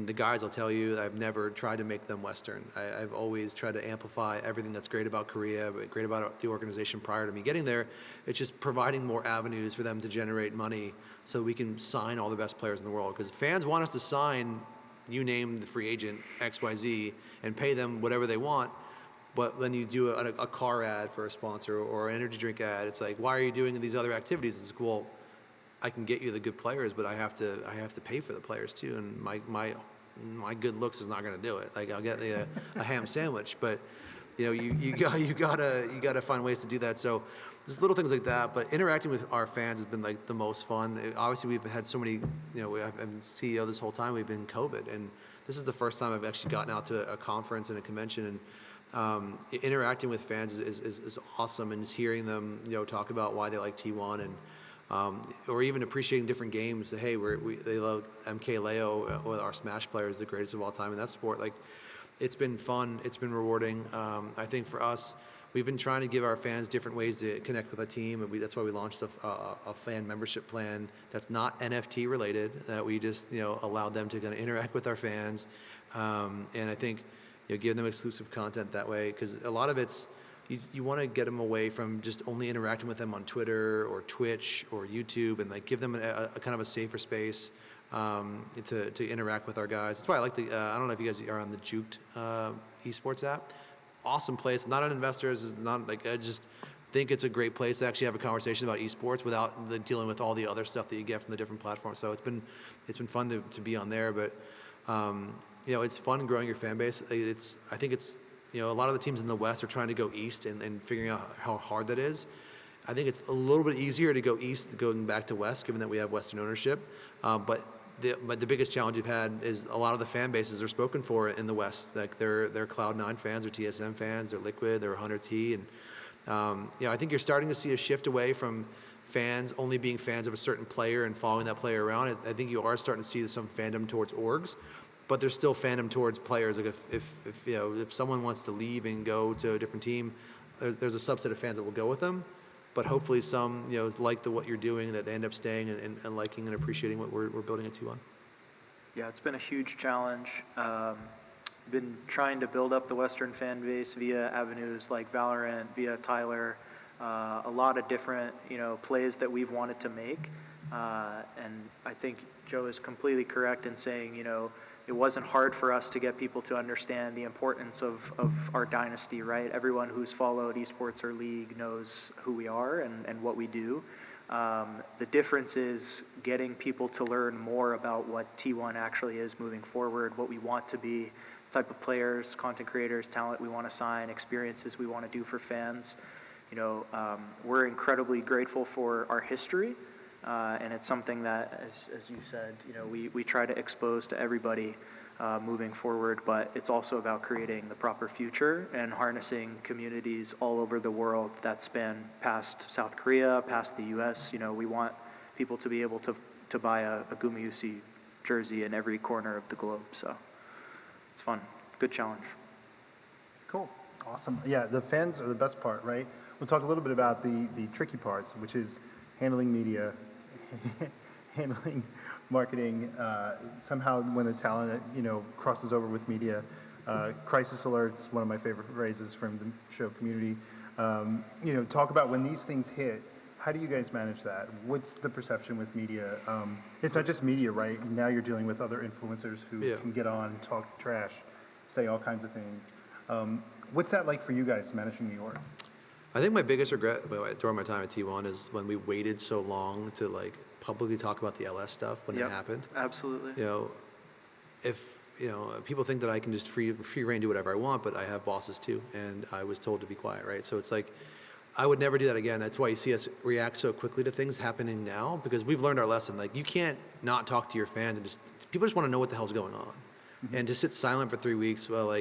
the guys will tell you, I've never tried to make them Western. I've always tried to amplify everything that's great about Korea, but great about the organization prior to me getting there. It's just providing more avenues for them to generate money so we can sign all the best players in the world. Because fans want us to sign, you name the free agent, XYZ, and pay them whatever they want. But when you do a car ad for a sponsor or an energy drink ad, it's why are you doing these other activities? It's well, I can get you the good players, but I have to pay for the players too. And my good looks is not going to do it. I'll get a ham sandwich, but you gotta find ways to do that. So there's little things like that. But interacting with our fans has been the most fun. Obviously, we've had so many. I've been CEO this whole time. We've been in COVID, and this is the first time I've actually gotten out to a conference and a convention and. Interacting with fans is awesome, and just hearing them talk about why they like T1 and or even appreciating different games. That, hey, they love MK Leo, our Smash player is the greatest of all time in that sport. It's been fun, it's been rewarding. I think for us, we've been trying to give our fans different ways to connect with our team, and that's why we launched a fan membership plan that's not NFT related. That we just allowed them to kind of interact with our fans, and I think. Give them exclusive content that way, because a lot of it's, you want to get them away from just only interacting with them on Twitter or Twitch or YouTube, and give them a kind of a safer space to interact with our guys. That's why I like I don't know if you guys are on the Juked esports app. Awesome place. I'm not an investor. It's not I just think it's a great place to actually have a conversation about esports without dealing with all the other stuff that you get from the different platforms. So it's been fun to be on there, but. It's fun growing your fan base. I think it's a lot of the teams in the West are trying to go east and figuring out how hard that is. I think it's a little bit easier to go east going back to West, given that we have Western ownership. But the biggest challenge you've had is a lot of the fan bases are spoken for in the West. Like they're Cloud9 fans, or TSM fans, they're Liquid, they're 100T, and I think you're starting to see a shift away from fans only being fans of a certain player and following that player around. I think you are starting to see some fandom towards orgs, but there's still fandom towards players. Like if someone wants to leave and go to a different team, there's a subset of fans that will go with them. But hopefully some, like what you're doing, that they end up staying and liking and appreciating what we're building at T1. Yeah, it's been a huge challenge. Been trying to build up the Western fan base via avenues like Valorant, via Tyler, a lot of different, plays that we've wanted to make. And I think Joe is completely correct in saying, it wasn't hard for us to get people to understand the importance of our dynasty, right? Everyone who's followed esports or league knows who we are and what we do. The difference is getting people to learn more about what T1 actually is moving forward, what we want to be, the type of players, content creators, talent we want to sign, experiences we want to do for fans. We're incredibly grateful for our history. And it's something that, as you said, we try to expose to everybody moving forward, but it's also about creating the proper future and harnessing communities all over the world that span past South Korea, past the US. We want people to be able to buy a Gumayusi jersey in every corner of the globe, so it's fun. Good challenge. Cool. Awesome. Yeah, the fans are the best part, right? We'll talk a little bit about the tricky parts, which is handling media, handling marketing, somehow when the talent, crosses over with media. Crisis alerts, one of my favorite phrases from the show Community. Talk about when these things hit, how do you guys manage that? What's the perception with media? It's not just media, right? Now you're dealing with other influencers who can get on, talk trash, say all kinds of things. What's that like for you guys managing New York? I think my biggest regret during my time at T1 is when we waited so long to publicly talk about the LS stuff when it happened. Absolutely. If people think that I can just free reign do whatever I want, but I have bosses too, and I was told to be quiet, right? So it's like I would never do that again. That's why you see us react so quickly to things happening now, because we've learned our lesson. Like you can't not talk to your fans, and people just want to know what the hell's going on, and to sit silent for 3 weeks while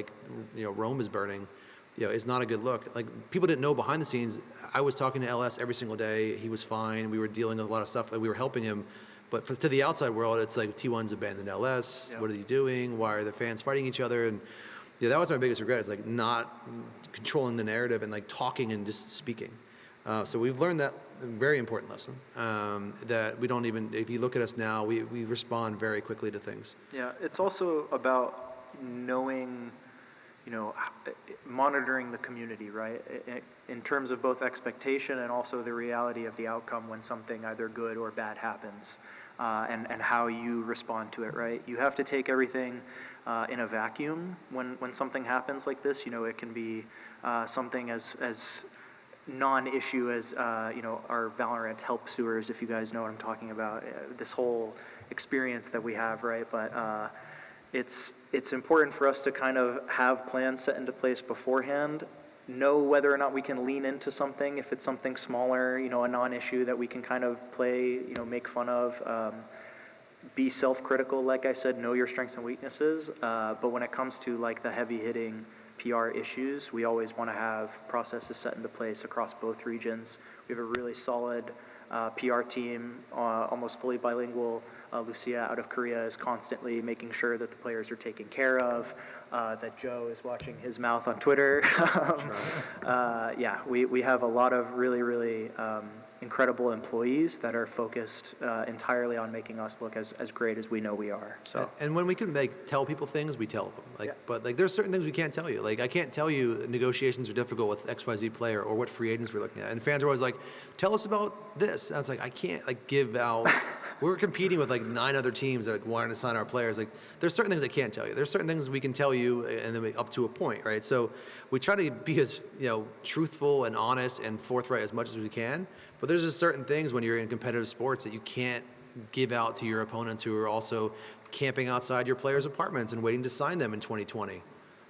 Rome is burning. It's not a good look. Like, people didn't know behind the scenes. I was talking to LS every single day. He was fine. We were dealing with a lot of stuff. We were helping him. But to the outside world, it's like, T1's abandoned LS. Yep. What are you doing? Why are the fans fighting each other? And that was my biggest regret, is not controlling the narrative and talking and just speaking. So we've learned that very important lesson, that we don't even, if you look at us now, we respond very quickly to things. Yeah, it's also about knowing, monitoring the community, right? In terms of both expectation and also the reality of the outcome when something either good or bad happens, and how you respond to it, right? You have to take everything in a vacuum when something happens like this. It can be something as non-issue as, our Valorant help sewers, if you guys know what I'm talking about, this whole experience that we have, right? But it's important for us to kind of have plans set into place beforehand, know whether or not we can lean into something, if it's something smaller, a non-issue that we can kind of play, make fun of, be self-critical, like I said, know your strengths and weaknesses, but when it comes to the heavy-hitting PR issues, we always want to have processes set into place across both regions. We have a really solid PR team, almost fully bilingual. Lucia out of Korea is constantly making sure that the players are taken care of, that Joe is watching his mouth on Twitter. We have a lot of really, really incredible employees that are focused entirely on making us look as great as we know we are. So. And when we can tell people things, we tell them. But there's certain things we can't tell you. I can't tell you negotiations are difficult with XYZ player or what free agents we're looking at. And fans are always like, tell us about this. And I was like, I can't give out. We're competing with 9 other teams that wanted to sign our players. There's certain things I can't tell you. There's certain things we can tell you, and then up to a point, right? So we try to be as truthful and honest and forthright as much as we can. But there's just certain things when you're in competitive sports that you can't give out to your opponents who are also camping outside your players' apartments and waiting to sign them in 2020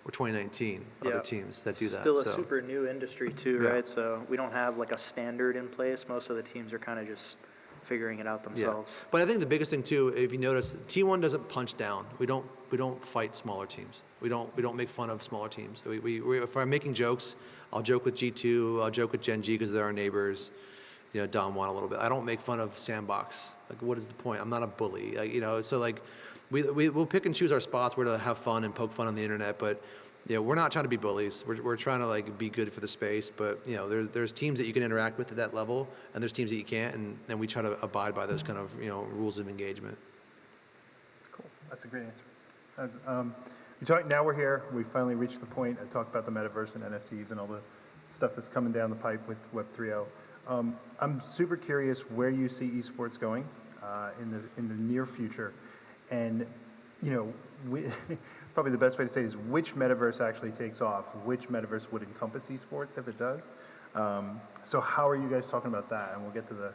or 2019. Other teams that do that. Still a super new industry too, right? So we don't have a standard in place. Most of the teams are kind of just figuring it out Yeah. themselves. But I think the biggest thing too, if you notice, T1 doesn't punch down. We don't fight smaller teams. We don't make fun of smaller teams. If I'm making jokes, I'll joke with G2, I'll joke with Gen G because they're our neighbors. You know, Dom 1 a little bit. I don't make fun of Sandbox. Like, what is the point? I'm not a bully. You know, so like, we'll pick and choose our spots where to have fun and poke fun on the internet, but you know, we're not trying to be bullies. We're trying to like be good for the space, but you know, there's teams that you can interact with at that level, and there's teams that you can't, and we try to abide by those kind of, you know, rules of engagement. Cool. That's a great answer. Now we're here. We finally reached the point. I talked about the metaverse and NFTs and all the stuff that's coming down the pipe with Web 3.0. I'm super curious where you see esports going in the near future, and you know, probably the best way to say is which metaverse actually takes off. Which metaverse would encompass esports if it does? So how are you guys talking about that? And we'll get to the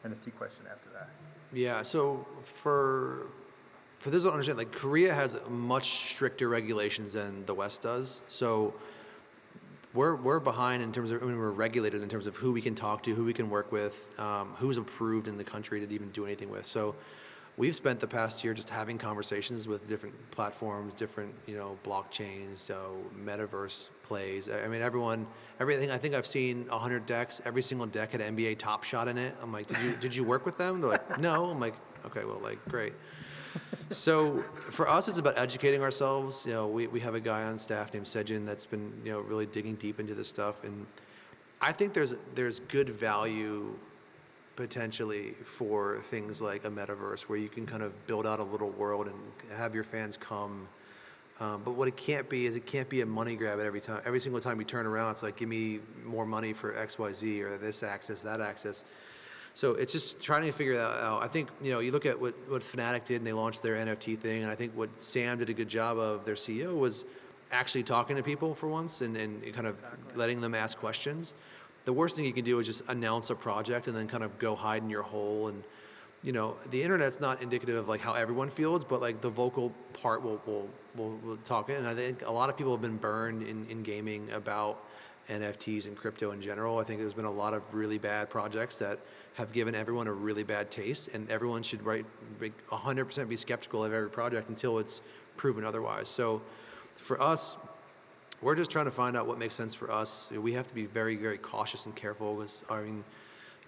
NFT question after that. Yeah. So for those who don't understand, like Korea has much stricter regulations than the West does. So we're behind in terms of, I mean, we're regulated in terms of who we can talk to, who we can work with, who's approved in the country to even do anything with. So we've spent the past year just having conversations with different platforms, different, you know, blockchains, so metaverse plays. I mean, everything. I think I've seen 100 decks. Every single deck had NBA Top Shot in it. I'm like, did you work with them? They're like, no. I'm like, okay, well, like, great. So for us, it's about educating ourselves. You know, we have a guy on staff named Sejin that's been, you know, really digging deep into this stuff, and I think there's good value potentially for things like a metaverse where you can kind of build out a little world and have your fans come. But what it can't be is it can't be a money grab at every time. Every single time you turn around, it's like, give me more money for X, Y, Z, or this access, that access. So it's just trying to figure that out. I think, you know, you look at what Fnatic did, and they launched their NFT thing, and I think what Sam did a good job of, their CEO, was actually talking to people for once and kind of letting them ask questions. The worst thing you can do is just announce a project and then kind of go hide in your hole. And, you know, the internet's not indicative of like how everyone feels, but like the vocal part will talk. And I think a lot of people have been burned in gaming about NFTs and crypto in general. I think there's been a lot of really bad projects that have given everyone a really bad taste, and everyone should 100% be skeptical of every project until it's proven otherwise. So for us, we're just trying to find out what makes sense for us. We have to be very, very cautious and careful because, I mean,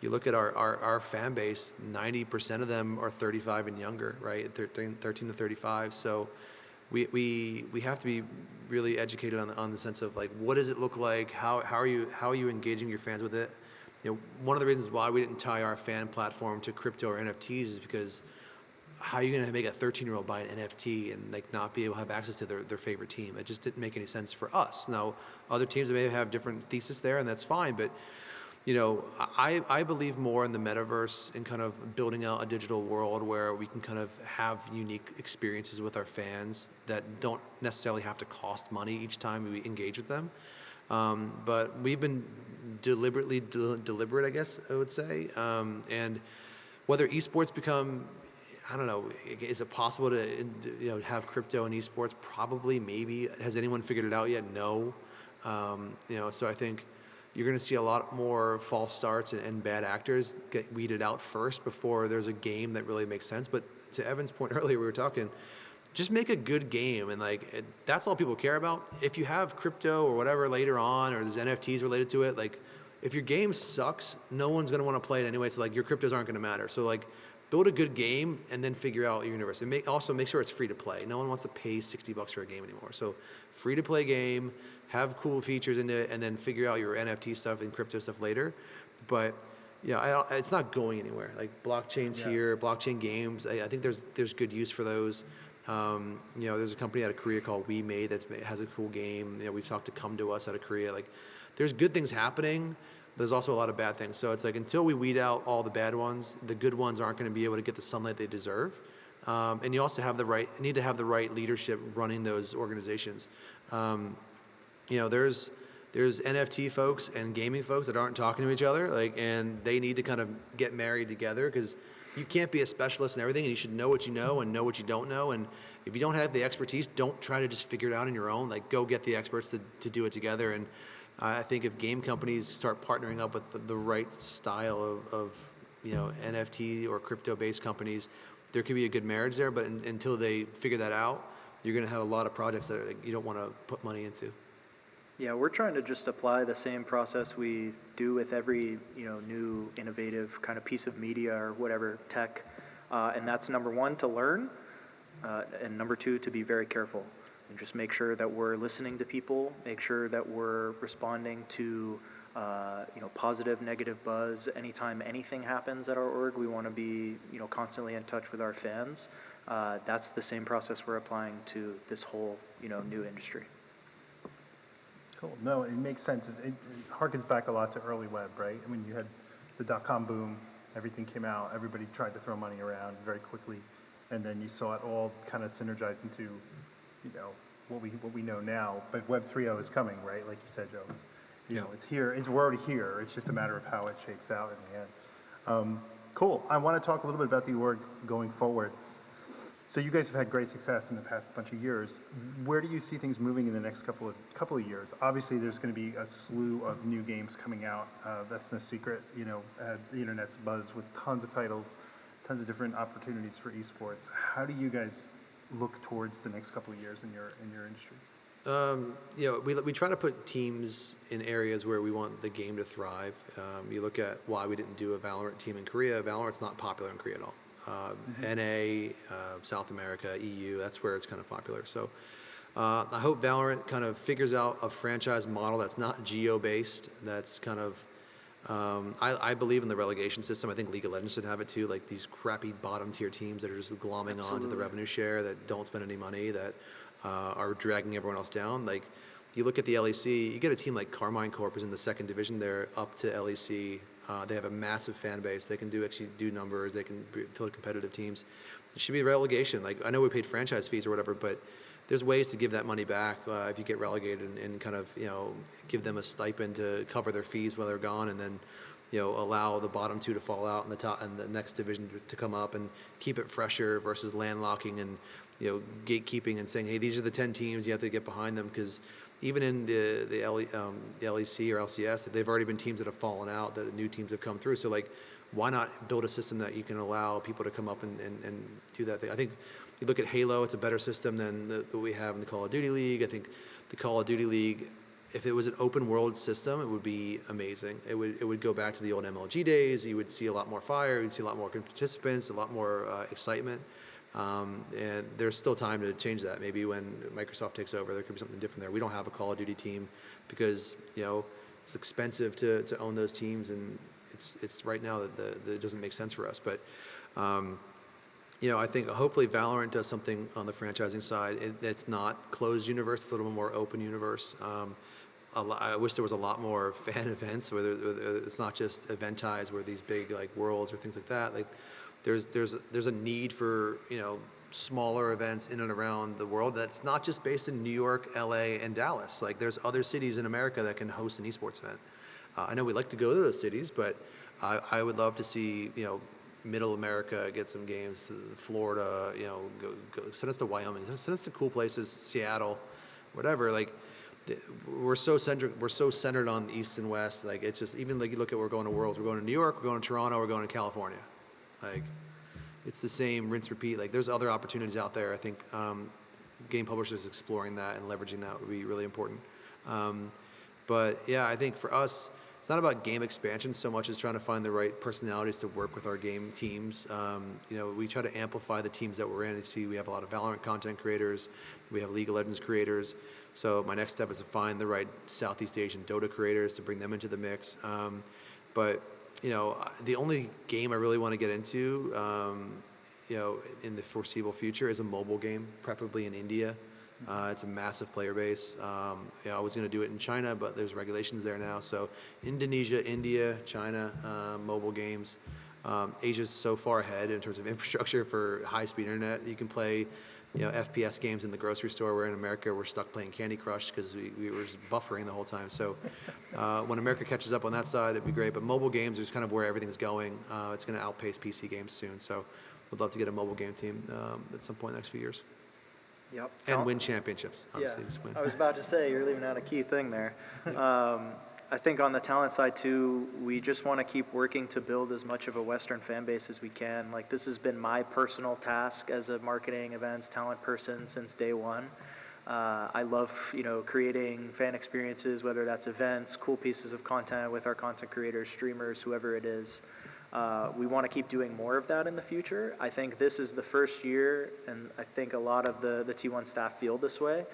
you look at our fan base, 90% of them are 35 and younger, right? 13 to 35. So we have to be really educated on the sense of like, what does it look like? How are you engaging your fans with it? You know, one of the reasons why we didn't tie our fan platform to crypto or NFTs is because how are you going to make a 13-year-old buy an NFT and like not be able to have access to their favorite team? It just didn't make any sense for us. Now, other teams may have different thesis there, and that's fine. But you know, I believe more in the metaverse and kind of building out a digital world where we can kind of have unique experiences with our fans that don't necessarily have to cost money each time we engage with them. But we've been deliberate, I guess I would say. And whether esports become, I don't know, is it possible to, you know, have crypto and esports? Probably, maybe. Has anyone figured it out yet? No. You know, so I think you're going to see a lot more false starts and bad actors get weeded out first before there's a game that really makes sense. But to Evan's point earlier, we were talking, just make a good game, and like that's all people care about. If you have crypto or whatever later on, or there's NFTs related to it, like if your game sucks, no one's going to want to play it anyway. So like your cryptos aren't going to matter. So like build a good game and then figure out your universe. And also make sure it's free to play. No one wants to pay $60 for a game anymore. So free to play game, have cool features in it, and then figure out your NFT stuff and crypto stuff later. But yeah, it's not going anywhere. Like blockchain's here, blockchain games. I think there's good use for those. You know, there's a company out of Korea called We Made that has a cool game. You know, we've talked to Come To Us out of Korea. Like, there's good things happening. There's also a lot of bad things. So it's like until we weed out all the bad ones, the good ones aren't going to be able to get the sunlight they deserve. And you also need to have the right leadership running those organizations. You know, there's NFT folks and gaming folks that aren't talking to each other, like, and they need to kind of get married together because you can't be a specialist in everything, and you should know what you know and know what you don't know. And if you don't have the expertise, don't try to just figure it out on your own. Like, go get the experts to do it together. And I think if game companies start partnering up with the right style of NFT or crypto-based companies, there could be a good marriage there, but until they figure that out, you're going to have a lot of projects that you don't want to put money into. Yeah, we're trying to just apply the same process we do with every new innovative kind of piece of media or whatever tech, and that's number one, to learn, and number two, to be very careful and just make sure that we're listening to people, make sure that we're responding to positive, negative buzz. Anytime anything happens at our org, we want to be constantly in touch with our fans. That's the same process we're applying to this whole new industry. Cool. No, it makes sense. It harkens back a lot to early web, right? I mean, you had the dot-com boom, everything came out, everybody tried to throw money around very quickly, and then you saw it all kind of synergize into, what we know now. But Web 3.0 is coming, right? Like you said, Joe. It's here. We're already here. It's just a matter of how it shakes out in the end. Cool. I want to talk a little bit about the org going forward. So you guys have had great success in the past bunch of years. Where do you see things moving in the next couple of years? Obviously, there's going to be a slew of new games coming out. That's no secret. The internet's buzzed with tons of titles, tons of different opportunities for esports. How do you guys look towards the next couple of years in your industry? We try to put teams in areas where we want the game to thrive. You look at why we didn't do a Valorant team in Korea. Valorant's not popular in Korea at all. NA, South America, EU, that's where it's kind of popular. So I hope Valorant kind of figures out a franchise model that's not geo-based, that's kind of, I believe in the relegation system. I think League of Legends should have it too, like these crappy bottom tier teams that are just glomming on to the revenue share, that don't spend any money, that are dragging everyone else down. Like, you look at the LEC, you get a team like Carmine Corp is in the second division, they're up to LEC. They have a massive fan base. They can actually do numbers. They can build competitive teams. It should be relegation. Like, I know we paid franchise fees or whatever, but there's ways to give that money back if you get relegated and kind of give them a stipend to cover their fees while they're gone, and then allow the bottom two to fall out and the top and the next division to come up, and keep it fresher versus landlocking and gatekeeping and saying, hey, these are the 10 teams, you have to get behind them, because even in the LEC or LCS, they've already been teams that have fallen out, that new teams have come through. So, like, why not build a system that you can allow people to come up and do that thing? I think you look at Halo, it's a better system than what we have in the Call of Duty League. I think the Call of Duty League, if it was an open world system, it would be amazing. It would go back to the old MLG days. You would see a lot more fire. You'd see a lot more participants, a lot more excitement. And there's still time to change that. Maybe when Microsoft takes over, there could be something different there. We don't have a Call of Duty team because it's expensive to own those teams, and it's right now that it doesn't make sense for us. But I think hopefully Valorant does something on the franchising side. It's not closed universe, a little more open universe. I wish there was a lot more fan events where it's not just eventized, where these big like worlds or things like that. Like, there's a need for smaller events in and around the world that's not just based in New York, LA, and Dallas. Like, there's other cities in America that can host an esports event. I know we like to go to those cities, but I would love to see Middle America get some games. Florida, go send us to Wyoming, send us to cool places, Seattle, whatever. Like, we're so centered on East and West. Like, it's just, even like you look at, we're going to Worlds, we're going to New York, we're going to Toronto, we're going to California. Like, it's the same rinse repeat. Like, there's other opportunities out there. I think game publishers exploring that and leveraging that would be really important. But yeah, I think for us, it's not about game expansion so much as trying to find the right personalities to work with our game teams. We try to amplify the teams that we're in. You see, we have a lot of Valorant content creators. We have League of Legends creators. So my next step is to find the right Southeast Asian Dota creators to bring them into the mix. But the only game I really want to get into, in the foreseeable future is a mobile game, preferably in India. It's a massive player base. I was going to do it in China, but there's regulations there now. So Indonesia, India, China, mobile games. Asia's so far ahead in terms of infrastructure for high-speed internet. You can play FPS games in the grocery store, where in America we're stuck playing Candy Crush because we were just buffering the whole time. So when America catches up on that side, it'd be great. But mobile games is kind of where everything's going. It's going to outpace PC games soon. So we'd love to get a mobile game team at some point in the next few years. Yep. And win championships, obviously. Yeah. Just win. I was about to say, you're leaving out a key thing there. I think on the talent side too, we just want to keep working to build as much of a Western fan base as we can. Like, this has been my personal task as a marketing events talent person since day one. I love, creating fan experiences, whether that's events, cool pieces of content with our content creators, streamers, whoever it is. We want to keep doing more of that in the future. I think this is the first year, and I think a lot of the T1 staff feel this way.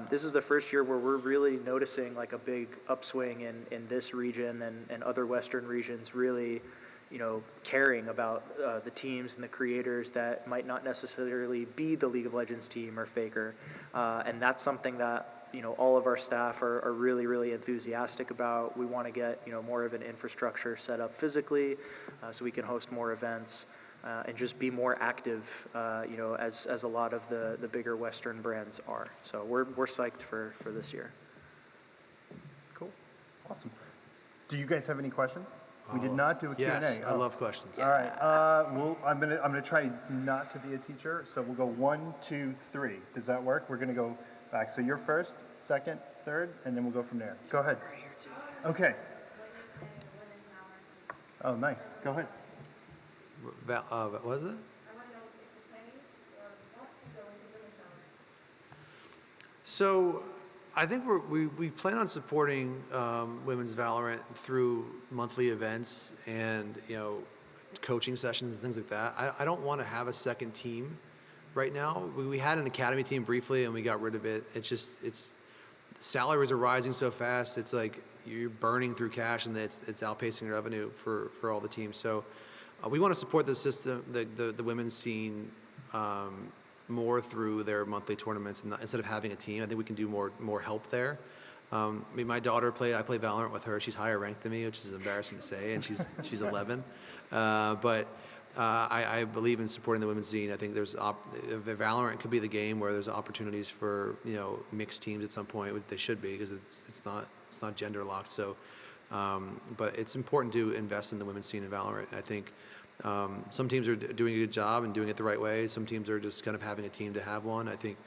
This is the first year where we're really noticing like a big upswing in this region and other Western regions really, caring about the teams and the creators that might not necessarily be the League of Legends team or Faker. And that's something that, all of our staff are really, really enthusiastic about. We want to get, more of an infrastructure set up physically so we can host more events. And just be more active, as a lot of the bigger Western brands are. So we're psyched for this year. Cool. Awesome. Do you guys have any questions? We did not do a Q&A. Yes, I love questions. All right. I'm gonna try not to be a teacher, so we'll go 1, 2, 3. Does that work? We're gonna go back. So you're first, second, third, and then we'll go from there. Go ahead. Okay. Oh, nice. Go ahead. What was it? So I think we plan on supporting women's Valorant through monthly events and coaching sessions and things like that. I don't want to have a second team right now. We had an academy team briefly and we got rid of it. It's salaries are rising so fast. It's like you're burning through cash and it's outpacing revenue for all the teams. So we want to support the system, the women's scene more through their monthly tournaments instead of having a team. I think we can do more help there. I mean, my daughter I play Valorant with her. She's higher ranked than me, which is embarrassing to say, and she's 11. But I believe in supporting the women's scene. I think Valorant could be the game where there's opportunities for mixed teams at some point. They should be because it's not gender locked. So, but it's important to invest in the women's scene in Valorant. I think some teams are doing a good job and doing it the right way. Some teams are just kind of having a team to have one. I think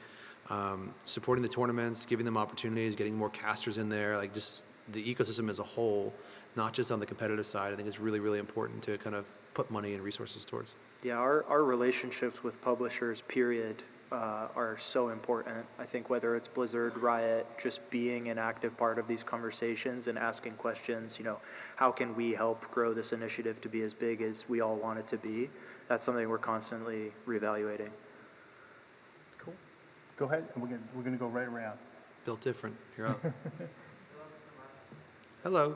supporting the tournaments, giving them opportunities, getting more casters in there, like just the ecosystem as a whole, not just on the competitive side, I think is really, really important to kind of put money and resources towards. Yeah, our relationships with publishers, period, are so important. I think whether it's Blizzard, Riot, just being an active part of these conversations and asking questions, how can we help grow this initiative to be as big as we all want it to be? That's something we're constantly reevaluating. Cool. Go ahead, and we're gonna go right around. Built different. You're up. Hello.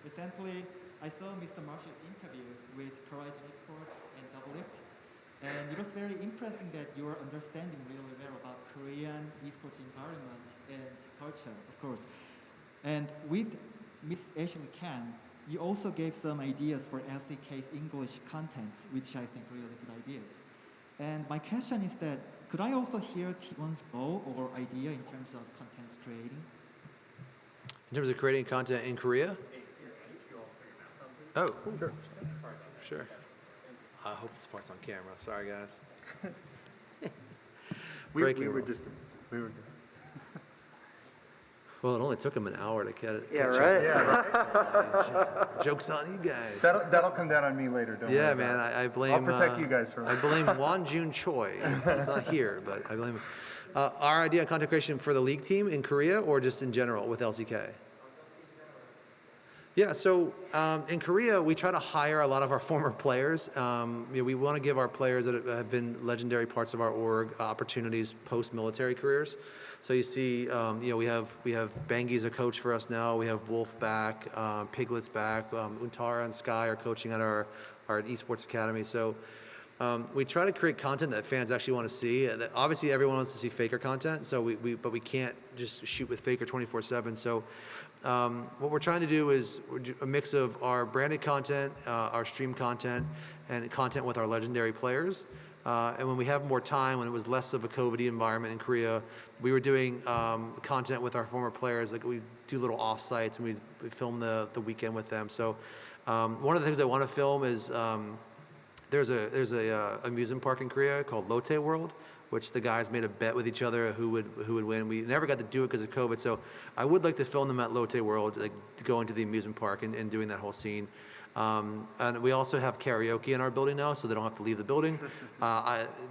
Recently, I saw Mr. Marsh's interview with Horizon Esports and Doublelift, and it was very interesting that you are understanding really well about Korean esports environment and culture, of course. And with Miss Ashley Kang, you also gave some ideas for LCK's English contents, which I think really good ideas. And my question is that, could I also hear T1's goal or idea in terms of contents creating? In terms of creating content in Korea? Oh, sure. I hope this part's on camera. Sorry, guys. We Breaking were rules. distanced. We were good. Well, it only took him an hour to catch Yeah, catch right? up. Joke's on you guys. That'll come down on me later. Don't worry Yeah, about man, it. I blame... I'll protect you guys from I blame Won Jun Choi. He's not here, but I blame him. Our idea on content creation for the league team in Korea or just in general with LCK? Yeah, so in Korea, we try to hire a lot of our former players. We want to give our players that have been legendary parts of our org opportunities post-military careers. So you see, we have Bangi's a coach for us now. We have Wolf back, Piglet's back. Untara and Sky are coaching at our esports academy. So we try to create content that fans actually want to see. Obviously, everyone wants to see Faker content. So but we can't just shoot with Faker 24/7. So what we're trying to do is a mix of our branded content, our stream content, and content with our legendary players. And when we have more time, when it was less of a COVID environment in Korea, we were doing content with our former players. Like we do little off-sites and we film the weekend with them. So One of the things I want to film is there's a amusement park in Korea called Lotte World, which the guys made a bet with each other who would win. We never got to do it because of COVID, so I would like to film them at Lotte World, like going to the amusement park and doing that whole scene. And we also have karaoke in our building now, so they don't have to leave the building.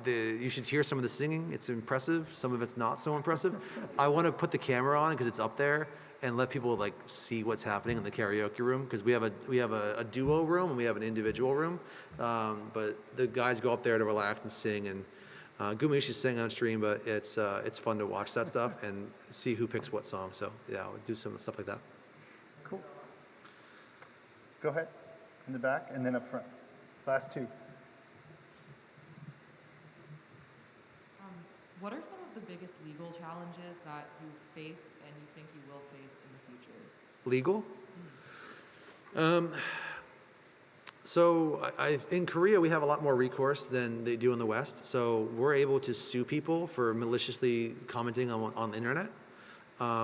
You should hear some of the singing. It's impressive. Some of it's not so impressive. I want to put the camera on because it's up there and let people like see what's happening in the karaoke room, because we have a duo room and we have an individual room. But the guys go up there to relax and sing, and Gumishi's sing on stream, but it's fun to watch that stuff and see who picks what song. So yeah, we'll do some stuff like that. Cool. Go ahead. In the back and then up front. Last two. What are some of the biggest legal challenges that you've faced and you think you will face in the future? Legal? So in Korea, we have a lot more recourse than they do in the West. So we're able to sue people for maliciously commenting on the internet.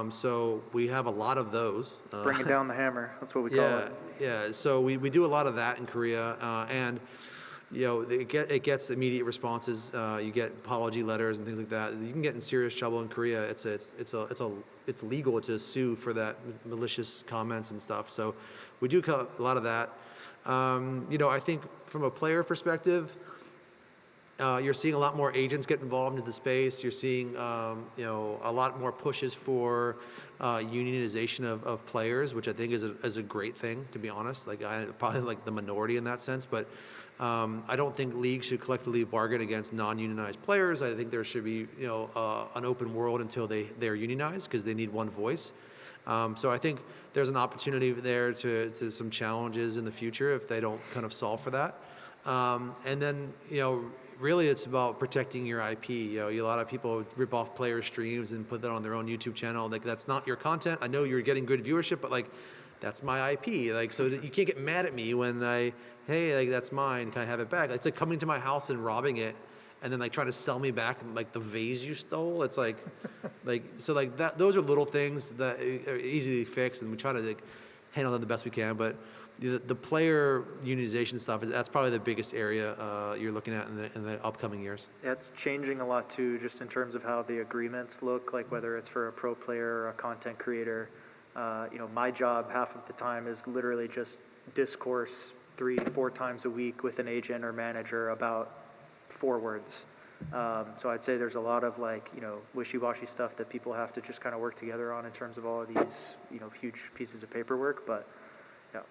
So we have a lot of those. Bringing down the hammer. That's what we call it. Yeah. So we do a lot of that in Korea, and it gets immediate responses. You get apology letters and things like that. You can get in serious trouble in Korea. It's legal to sue for that malicious comments and stuff. So we do a lot of that. I think from a player perspective, you're seeing a lot more agents get involved into the space. You're seeing, a lot more pushes for unionization of players, which I think is a great thing, to be honest. Like I probably like the minority in that sense, but I don't think leagues should collectively bargain against non-unionized players. I think there should be, an open world until they're unionized, because they need one voice. So I think there's an opportunity there to some challenges in the future if they don't kind of solve for that. And then, really it's about protecting your IP. A lot of people rip off player streams and put that on their own YouTube channel. Like, that's not your content. I know you're getting good viewership, but like, that's my IP. Like, so that you can't get mad at me when hey, that's mine, can I have it back? It's like coming to my house and robbing it and then like trying to sell me back like the vase you stole. It's like, that. Those are little things that are easily fixed, and we try to like handle them the best we can. But the player unionization stuff, that's probably the biggest area you're looking at in the upcoming years. Yeah, it's changing a lot too, just in terms of how the agreements look, like whether it's for a pro player or a content creator. My job half of the time is literally just discourse 3-4 times a week with an agent or manager about 4 words. So I'd say there's a lot of wishy-washy stuff that people have to just kind of work together on in terms of all of these, huge pieces of paperwork, but yeah.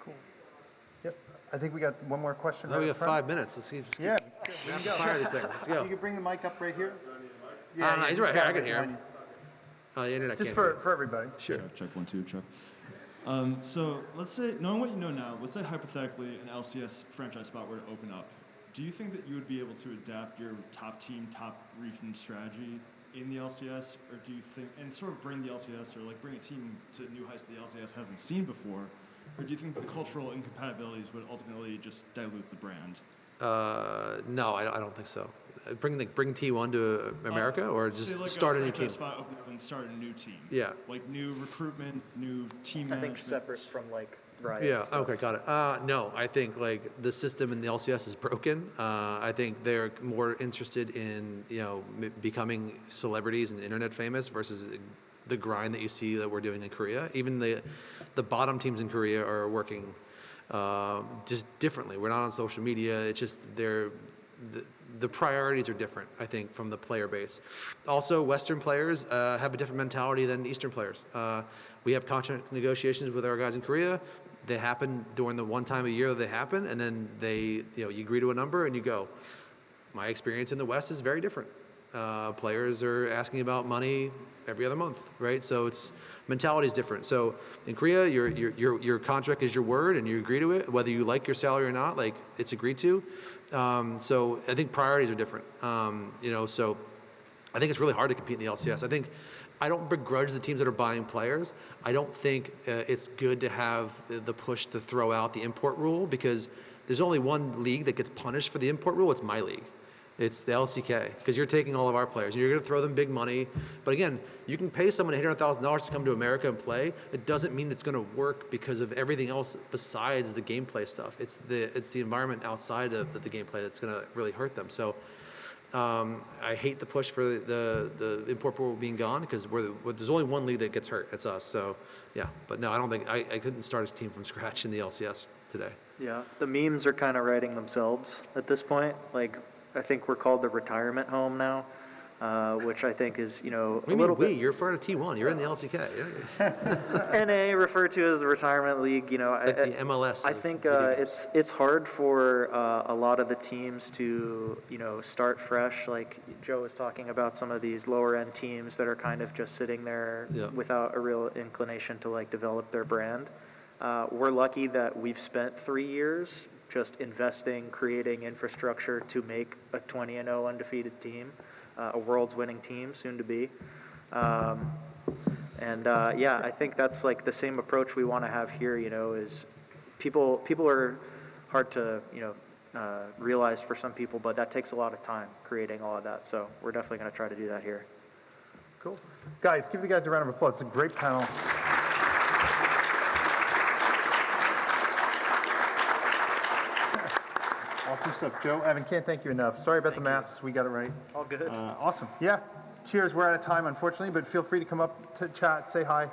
Cool. Yep. I think we got one more question. We got 5 minutes. Let's see. Yeah. Rapid fire these things. Let's go. You can bring the mic up right here. No, he's right here. I can hear him. The internet Just can't for everybody. Sure. Check 1, 2, check. So let's say, knowing what you know now, let's say hypothetically an LCS franchise spot were to open up. Do you think that you would be able to adapt your top team, top region strategy in the LCS, or do you think, and sort of bring the LCS or like bring a team to new heights that the LCS hasn't seen before, or do you think the cultural incompatibilities would ultimately just dilute the brand? No, I don't think so. Bring T1 to America, or just start a new team? Spot open up and start a new team. Yeah. Like new recruitment, new team I management. think separate from like Riot. Yeah. Stuff. Okay. Got it. No, I think like the system in the LCS is broken. I think they're more interested in becoming celebrities and internet famous versus the grind that you see that we're doing in Korea. Even the bottom teams in Korea are working just differently. We're not on social media. It's just the priorities are different, I think, from the player base. Also, Western players have a different mentality than Eastern players. We have contract negotiations with our guys in Korea. They happen during the one time a year they happen, and then you agree to a number and you go. My experience in the West is very different. Players are asking about money every other month, right? So mentality is different. So in Korea, your contract is your word, and you agree to it, whether you like your salary or not. Like, it's agreed to. So I think priorities are different. So I think it's really hard to compete in the LCS. I don't begrudge the teams that are buying players. I don't think it's good to have the push to throw out the import rule, because there's only one league that gets punished for the import rule. It's my league. It's the LCK, because you're taking all of our players, and you're going to throw them big money. But again, you can pay someone $800,000 to come to America and play. It doesn't mean it's going to work because of everything else besides the gameplay stuff. It's the environment outside of the gameplay that's going to really hurt them. So I hate the push for the import pool being gone, because there's only one league that gets hurt. It's us. So yeah, but no, I don't think I couldn't start a team from scratch in the LCS today. Yeah, the memes are kind of writing themselves at this point. Like, I think we're called the retirement home now, which I think is, What do a you mean little we? bit. You're part of T1. You're in the LCK. NA referred to as the retirement league. It's like the MLS. I of think video games. it's hard for a lot of the teams to start fresh. Like Joe was talking about some of these lower end teams that are kind of just sitting there Yeah. without a real inclination to like develop their brand. We're lucky that we've spent 3 years just investing, creating infrastructure to make a 20-0 undefeated team, a world's winning team, soon to be. Yeah, I think that's like the same approach we want to have here, is people are hard to, realize for some people, but that takes a lot of time creating all of that. So we're definitely going to try to do that here. Cool. Guys, give the guys a round of applause. It's a great panel. Awesome stuff. Joe, Evan, can't thank you enough. Sorry about the masks. We got it right. All good. Awesome. Yeah. Cheers. We're out of time, unfortunately, but feel free to come up to chat, say hi,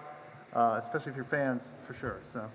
especially if you're fans, for sure. So.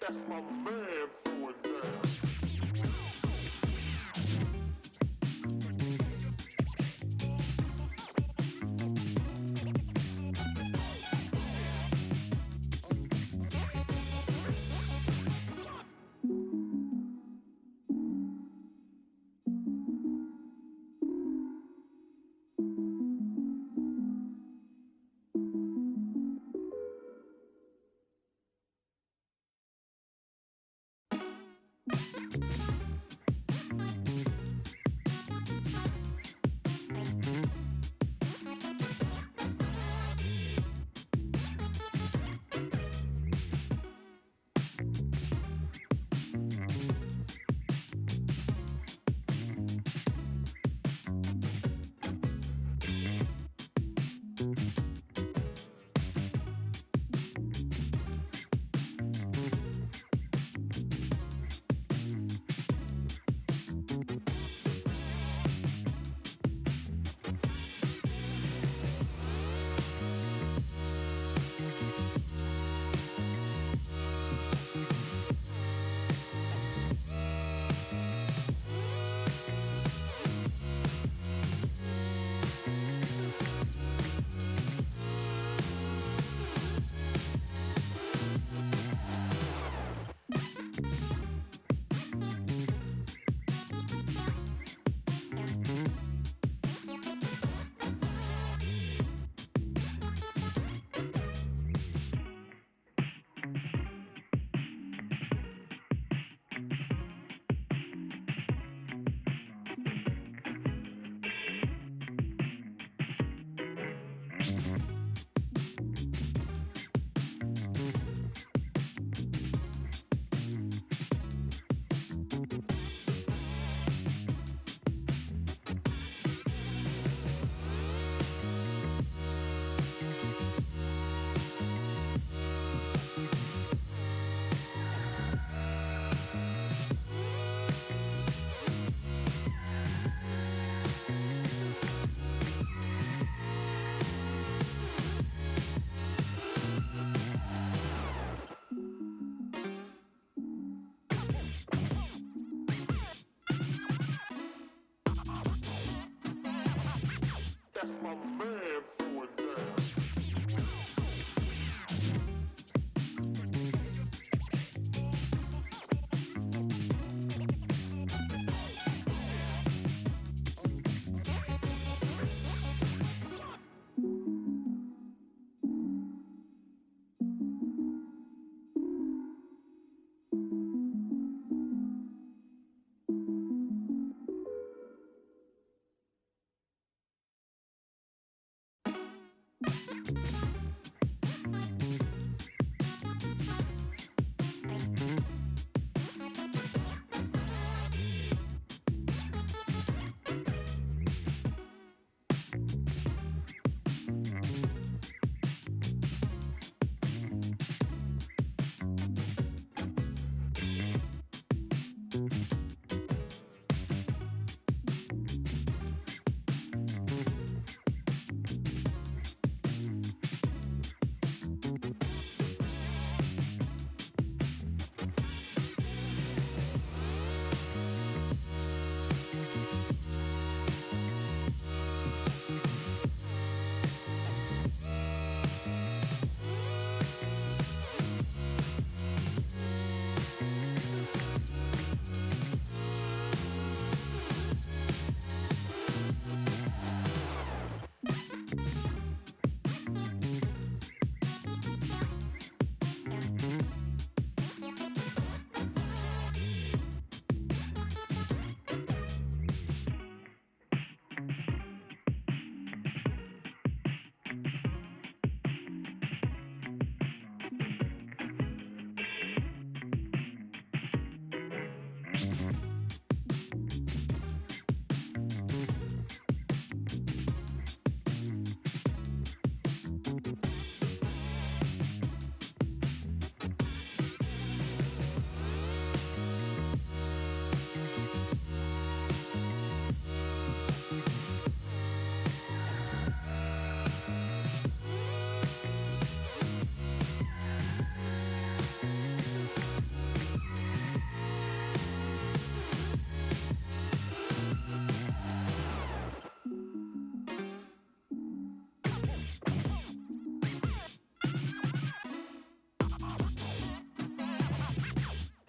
That's my man.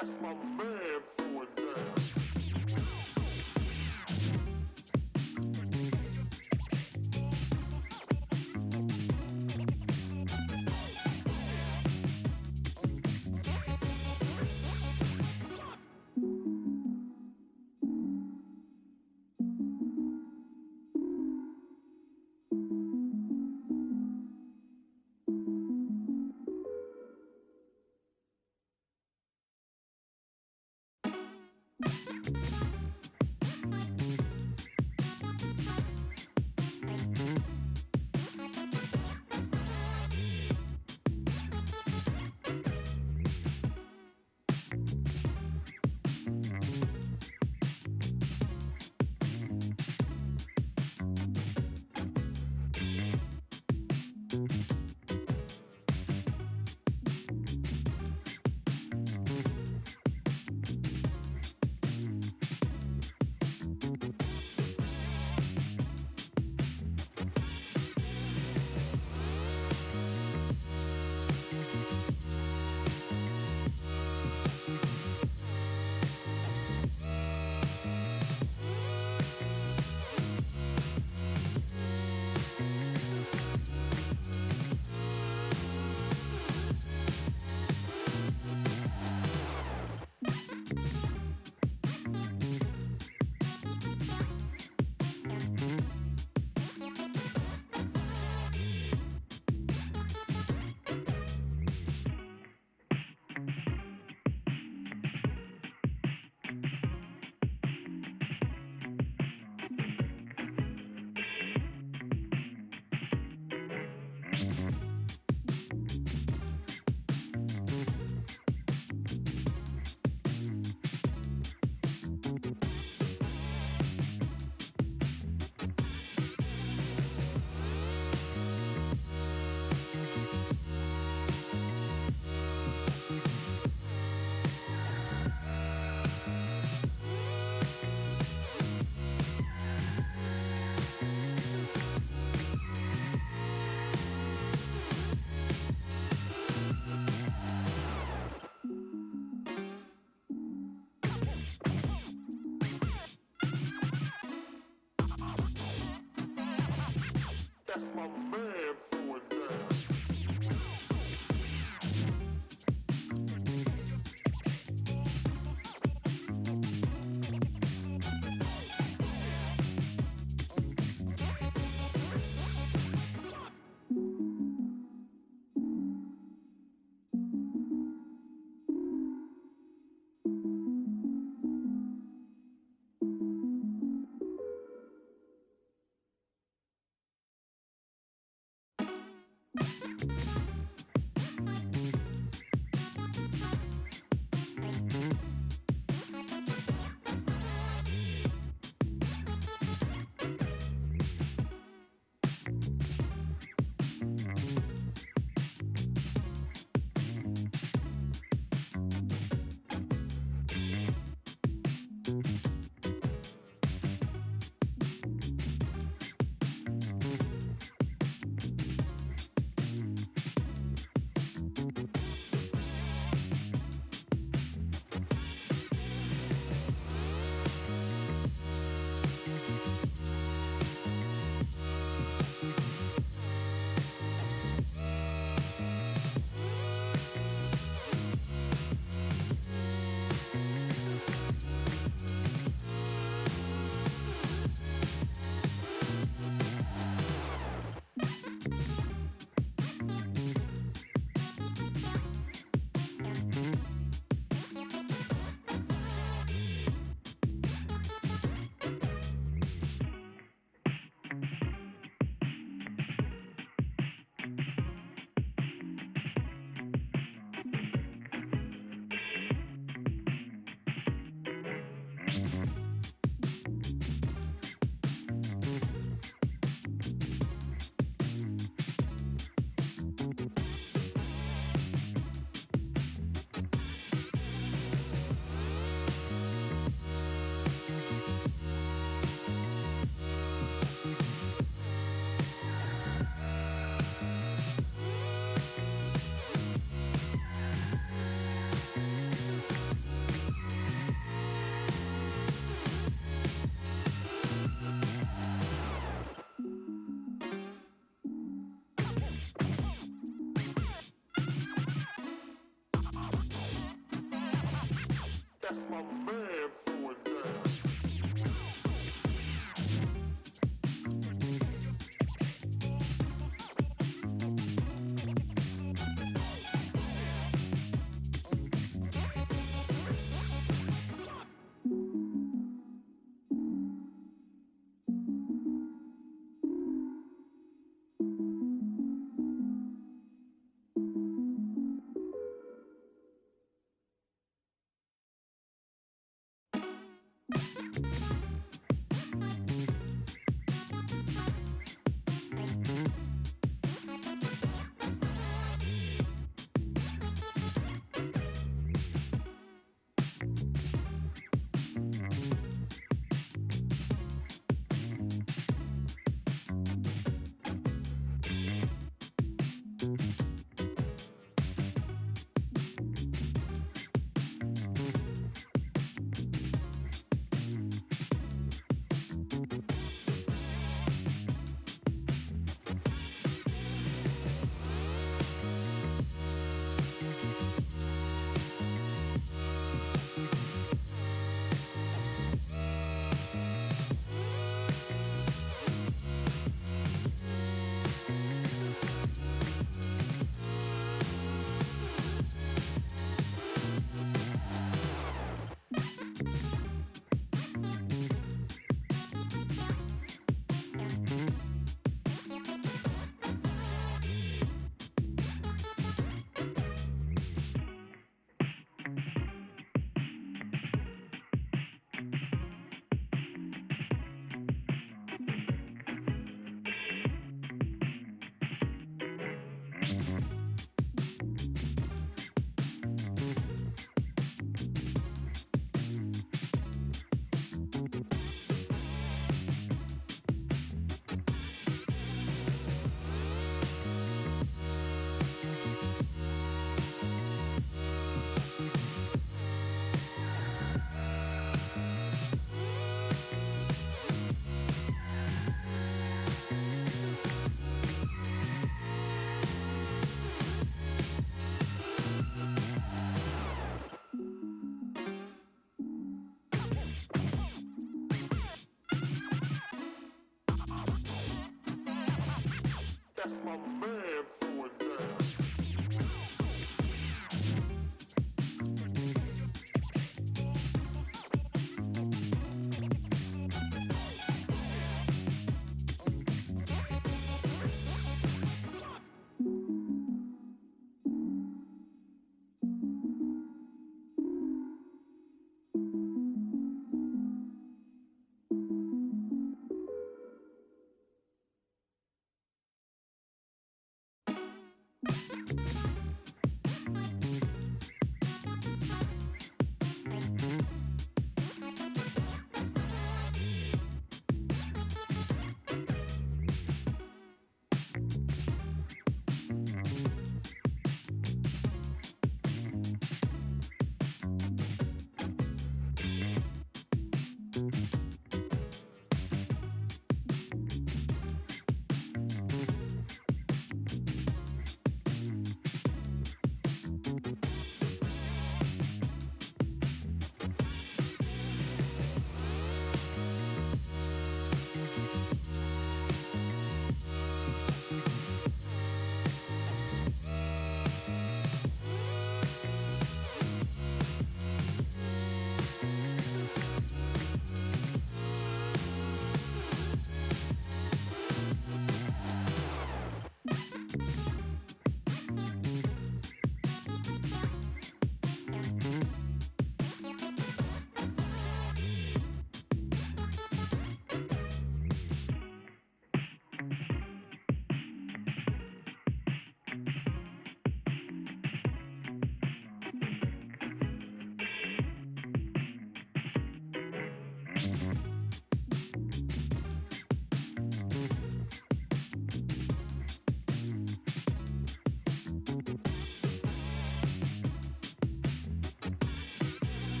That's my man for it there. That's my man for it there. That's my man.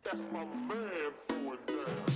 That's my man going down.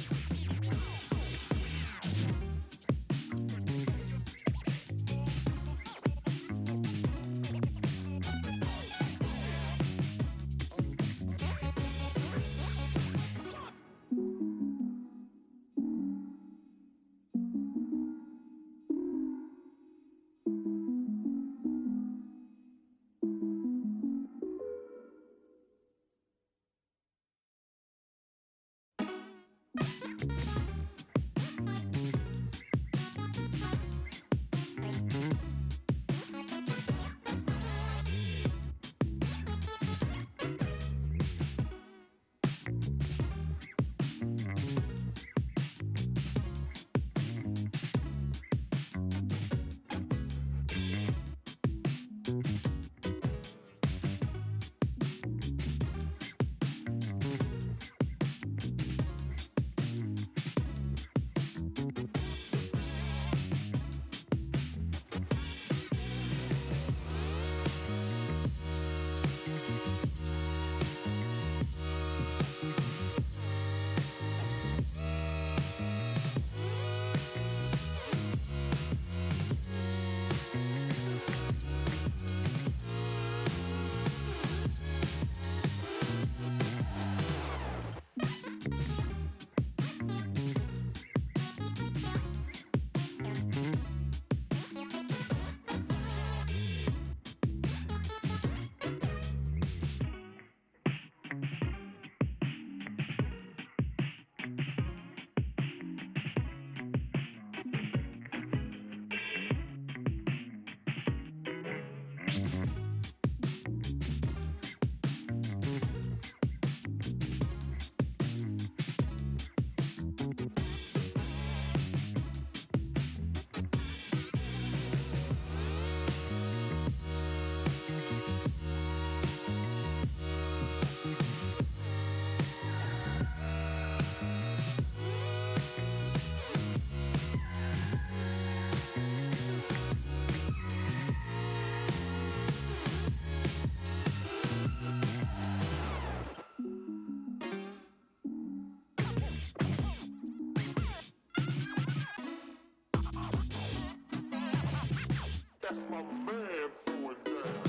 That's my man going down.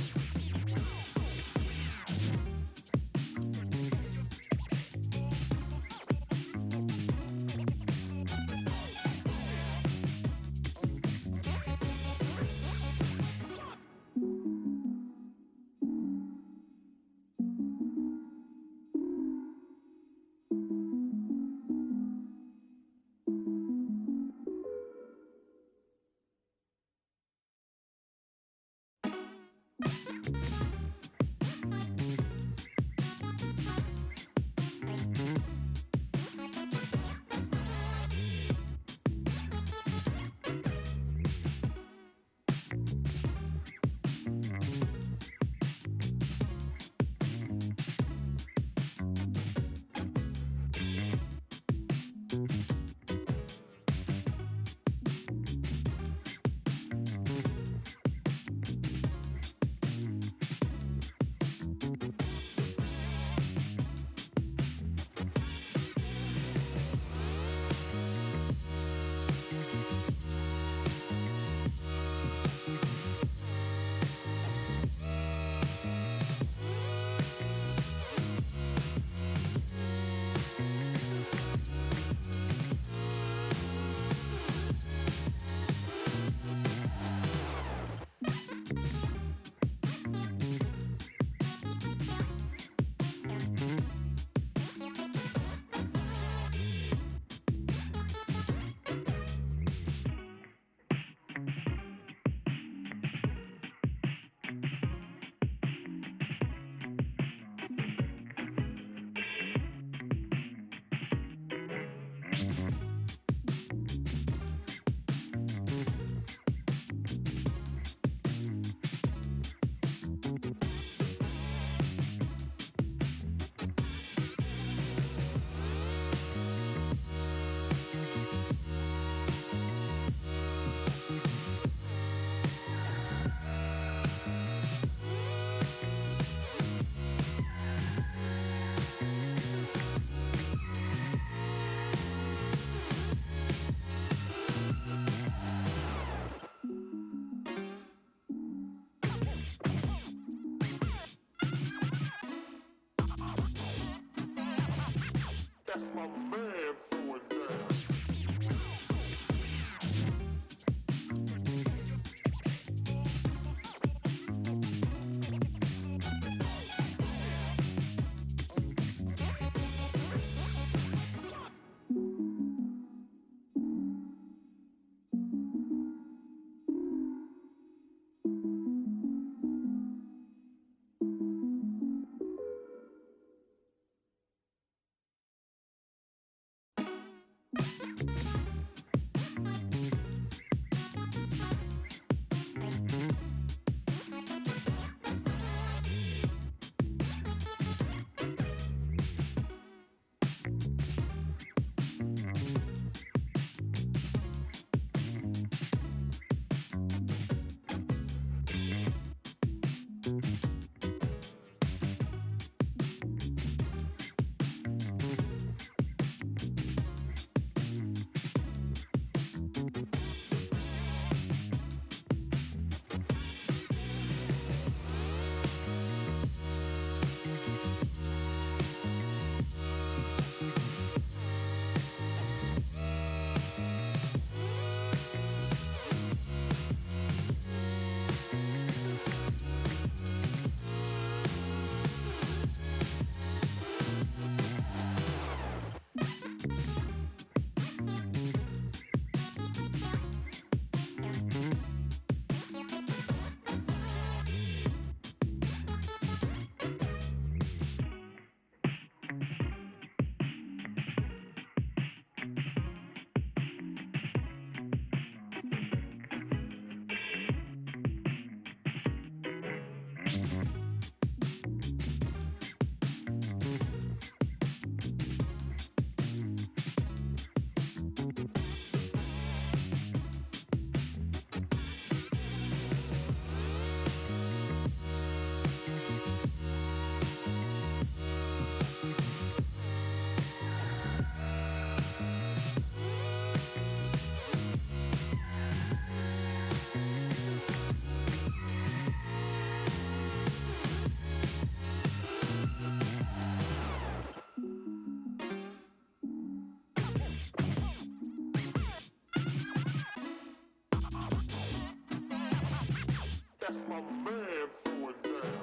That's my man going down. That's my man going down.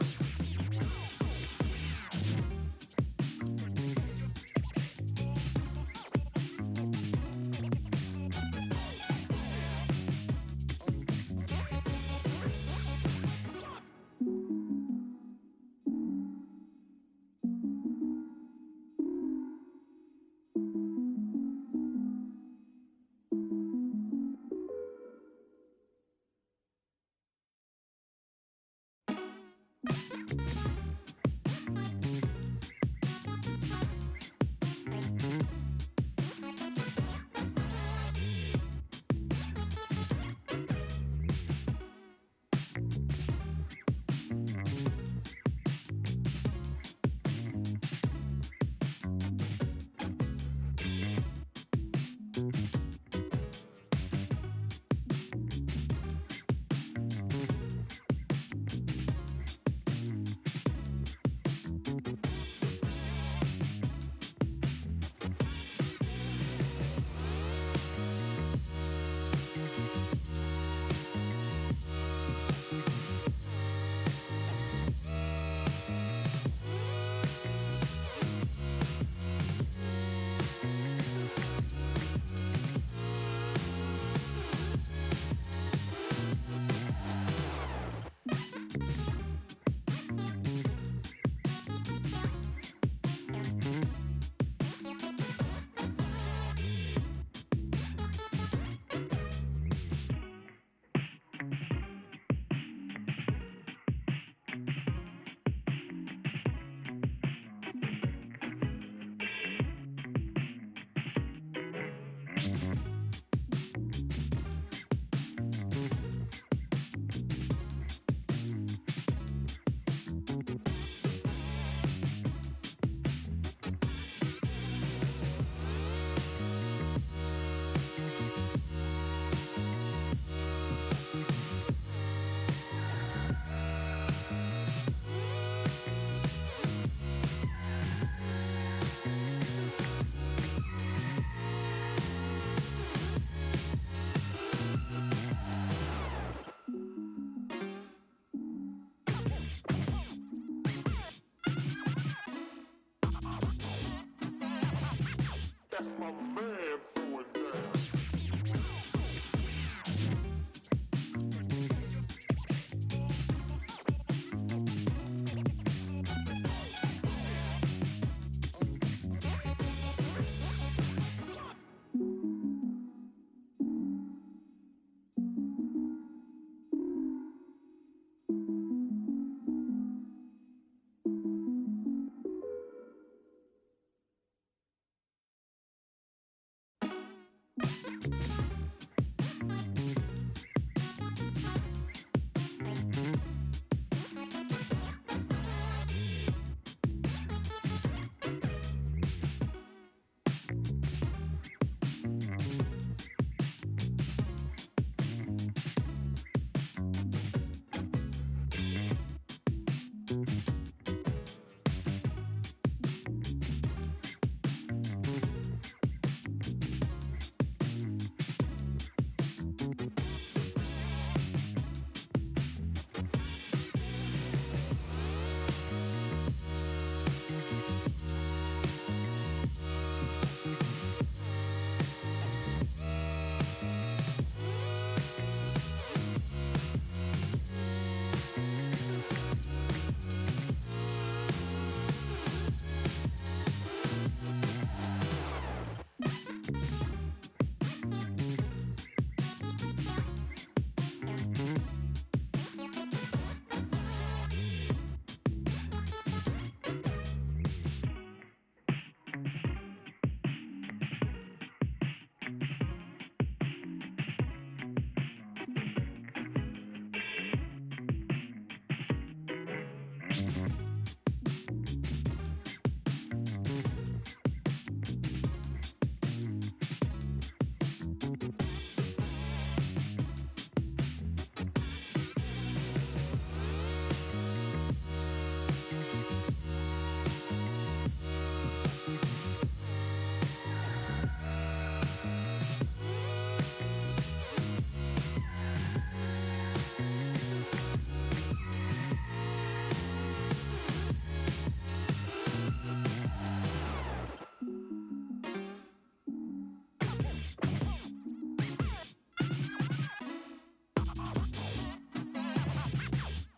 That's my man going down.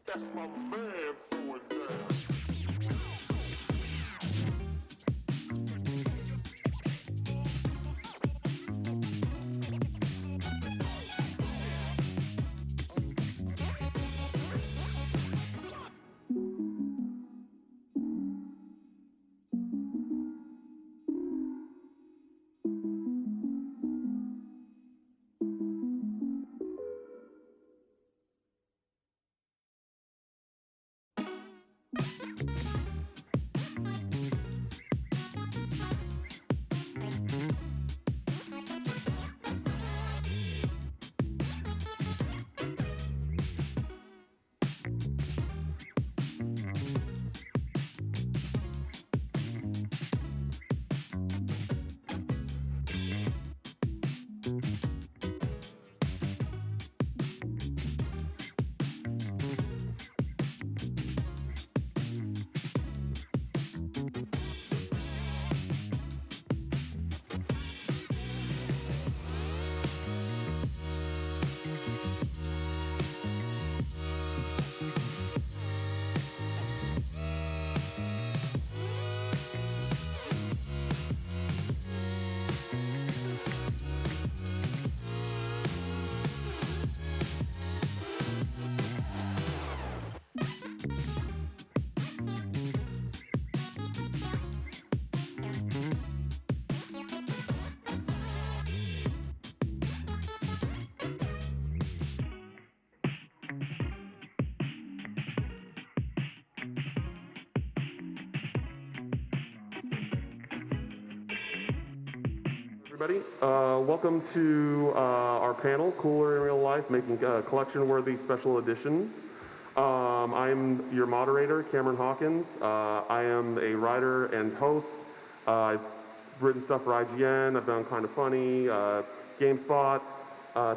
That's my man going down. Everybody, welcome to our panel, Cooler in Real Life, making collection-worthy special editions. I'm your moderator, Cameron Hawkins. I am a writer and host. I've written stuff for IGN, I've done Kind of Funny, GameSpot,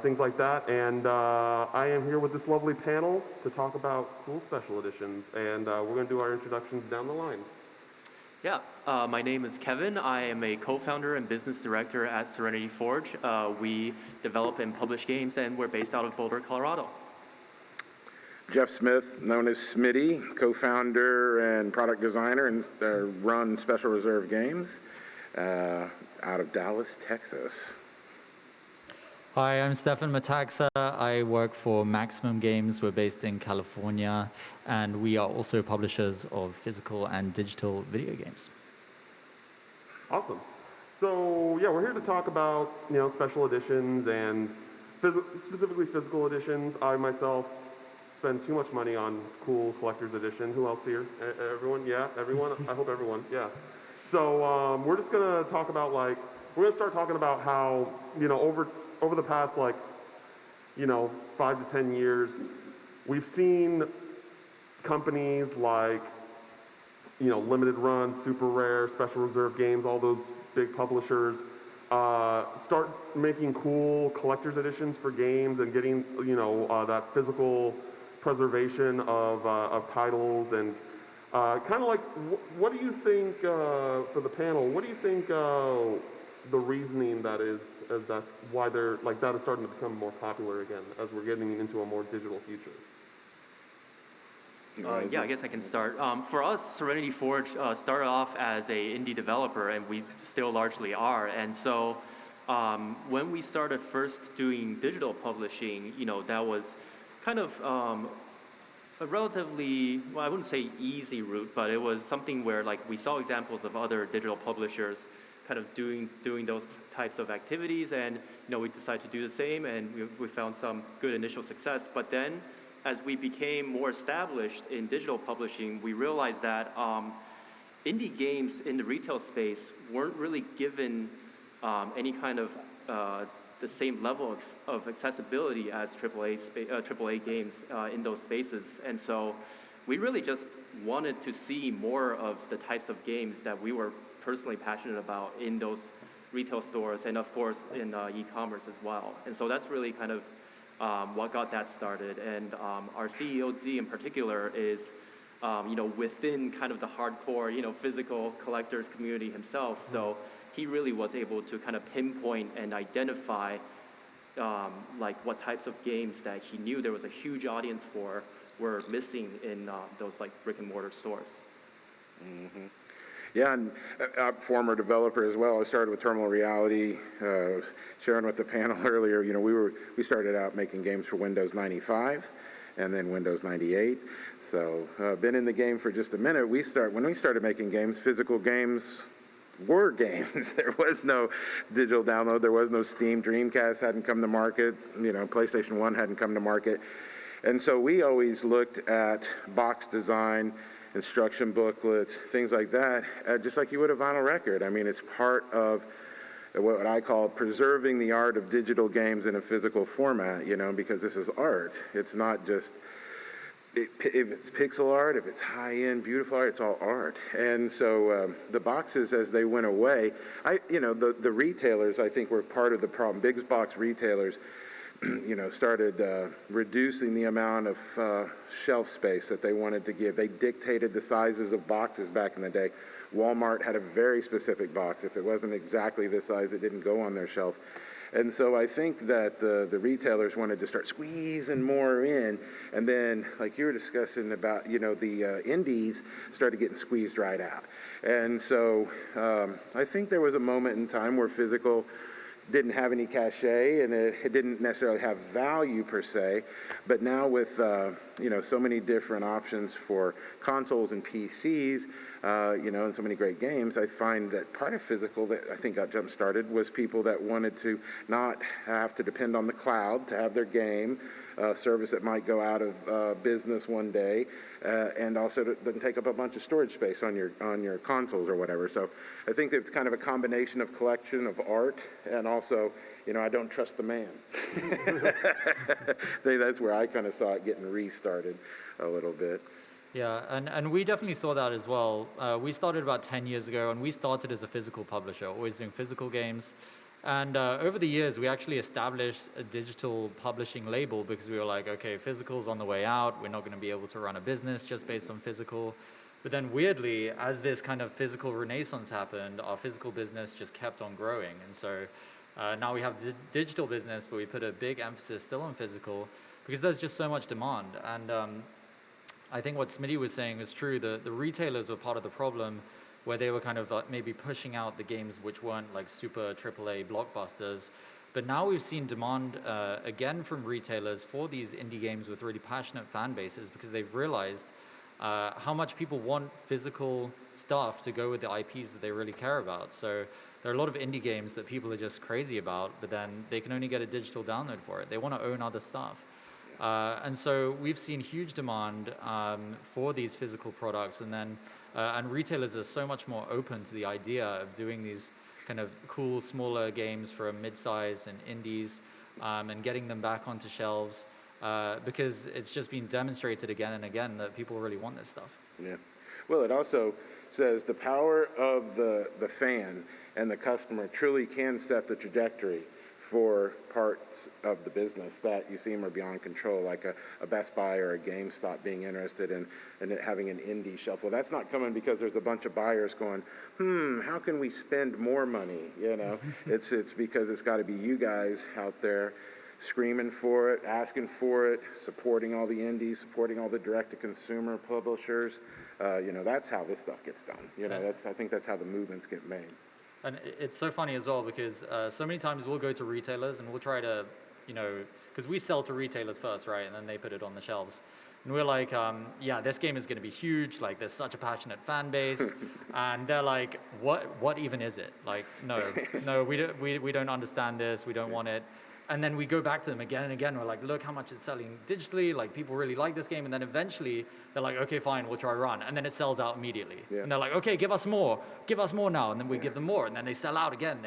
things like that. And I am here with this lovely panel to talk about cool special editions. And we're going to do our introductions down the line. Yeah, my name is Kevin. I am a co-founder and business director at Serenity Forge. We develop and publish games, and we're based out of Boulder, Colorado. Jeff Smith, known as Smitty, co-founder and product designer, and run Special Reserve Games out of Dallas, Texas. Hi, I'm Stefan Metaxa. I work for Maximum Games. We're based in California, and we are also publishers of physical and digital video games. Awesome. So yeah, we're here to talk about special editions and specifically physical editions. I myself spend too much money on cool collector's edition. Who else here? Everyone? Yeah, everyone. I hope everyone. Yeah. So we're just gonna talk about we're gonna start talking about how over the past 5 to 10 years, we've seen companies like Limited Run, Super Rare, Special Reserve Games, all those big publishers start making cool collector's editions for games and getting that physical preservation of titles and kind of what do you think for the panel? What do you think the reasoning that is that why they're that is starting to become more popular again as we're getting into a more digital future? Yeah, I guess I can start. For us, Serenity Forge started off as a indie developer, and we still largely are. And so when we started first doing digital publishing, that was kind of a relatively, well, I wouldn't say easy route, but it was something where we saw examples of other digital publishers kind of doing those types of activities, and we decided to do the same, and we found some good initial success. But then as we became more established in digital publishing, we realized that indie games in the retail space weren't really given any kind of the same level of accessibility as AAA games in those spaces. And so we really just wanted to see more of the types of games that we were personally passionate about in those retail stores, and of course in e-commerce as well. And so that's really kind of what got that started. And our CEO Z in particular is within kind of the hardcore physical collectors community himself. So he really was able to kind of pinpoint and identify what types of games that he knew there was a huge audience for were missing in those brick and mortar stores. Mm-hmm. Yeah, and former developer as well. I started with Terminal Reality. I was sharing with the panel earlier. We started out making games for Windows 95, and then Windows 98. So been in the game for just a minute. When we started making games, physical games were games. There was no digital download. There was no Steam. Dreamcast hadn't come to market. PlayStation 1 hadn't come to market. And so we always looked at box design, instruction booklets, things like that, just like you would a vinyl record. I mean, it's part of what I call preserving the art of digital games in a physical format, because this is art. It's not just, if it's pixel art, if it's high-end, beautiful art, it's all art. And so the boxes, as they went away, the retailers, I think, were part of the problem. Big box retailers started reducing the amount of shelf space that they wanted to give. They dictated the sizes of boxes back in the day. Walmart had a very specific box. If it wasn't exactly this size, it didn't go on their shelf. And so I think that the retailers wanted to start squeezing more in, and then, like you were discussing about, the indies started getting squeezed right out. And so I think there was a moment in time where physical didn't have any cachet, and it didn't necessarily have value per se. But now with so many different options for consoles and PCs, and so many great games, I find that part of physical that I think got jump-started was people that wanted to not have to depend on the cloud to have their game, service that might go out of business one day, and also doesn't take up a bunch of storage space on your consoles or whatever. So I think it's kind of a combination of collection of art and also, I don't trust the man. I think that's where I kind of saw it getting restarted a little bit. Yeah, and we definitely saw that as well. We started about 10 years ago, and we started as a physical publisher, always doing physical games. And over the years, we actually established a digital publishing label because we were like, okay, physical's on the way out. We're not going to be able to run a business just based on physical. But then weirdly, as this kind of physical renaissance happened, our physical business just kept on growing. And so now we have the digital business, but we put a big emphasis still on physical because there's just so much demand. And I think what Smitty was saying is true. The retailers were part of the problem where they were kind of maybe pushing out the games which weren't like super AAA blockbusters. But now we've seen demand again from retailers for these indie games with really passionate fan bases because they've realized how much people want physical stuff to go with the IPs that they really care about. So there are a lot of indie games that people are just crazy about, but then they can only get a digital download for it. They want to own other stuff. And so we've seen huge demand for these physical products, and then and retailers are so much more open to the idea of doing these kind of cool, smaller games for mid-size and indies, and getting them back onto shelves. Because it's just been demonstrated again and again that people really want this stuff. Yeah. Well, it also says the power of the fan and the customer truly can set the trajectory for parts of the business that you seem are beyond control, like a Best Buy or a GameStop being interested in it having an indie shelf. Well, that's not coming because there's a bunch of buyers going, how can we spend more money? You know, it's because it's got to be you guys out there screaming for it, asking for it, supporting all the indies, supporting all the direct-to-consumer publishers. You know, that's how this stuff gets done. You know, I think that's how the movements get made. And it's so funny as well because so many times we'll go to retailers and we'll try to, you know, because we sell to retailers first, right? And then they put it on the shelves. And we're like, yeah, this game is going to be huge. Like, there's such a passionate fan base. And they're like, what even is it? Like, no, we don't understand this. We don't want it. And then we go back to them again and again. We're like, look how much it's selling digitally. Like, people really like this game. And then eventually they're like, okay, fine, we'll try run. And then it sells out immediately. Yeah. And they're like, okay, give us more now. And then we give them more. And then they sell out again.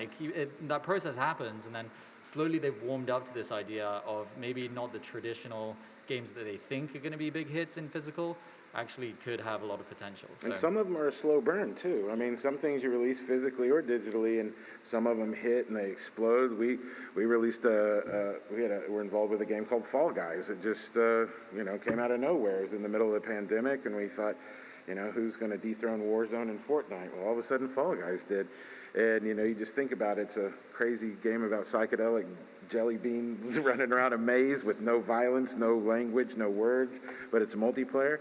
That process happens. And then slowly they've warmed up to this idea of maybe not the traditional games that they think are going to be big hits in physical actually could have a lot of potential. So. And some of them are a slow burn too. I mean, some things you release physically or digitally, and some of them hit and they explode. We released we're involved with a game called Fall Guys. It just came out of nowhere. It was in the middle of the pandemic, and we thought, who's going to dethrone Warzone and Fortnite? Well, all of a sudden Fall Guys did. And you just think about it, it's a crazy game about psychedelic jelly beans running around a maze with no violence, no language, no words, but it's multiplayer.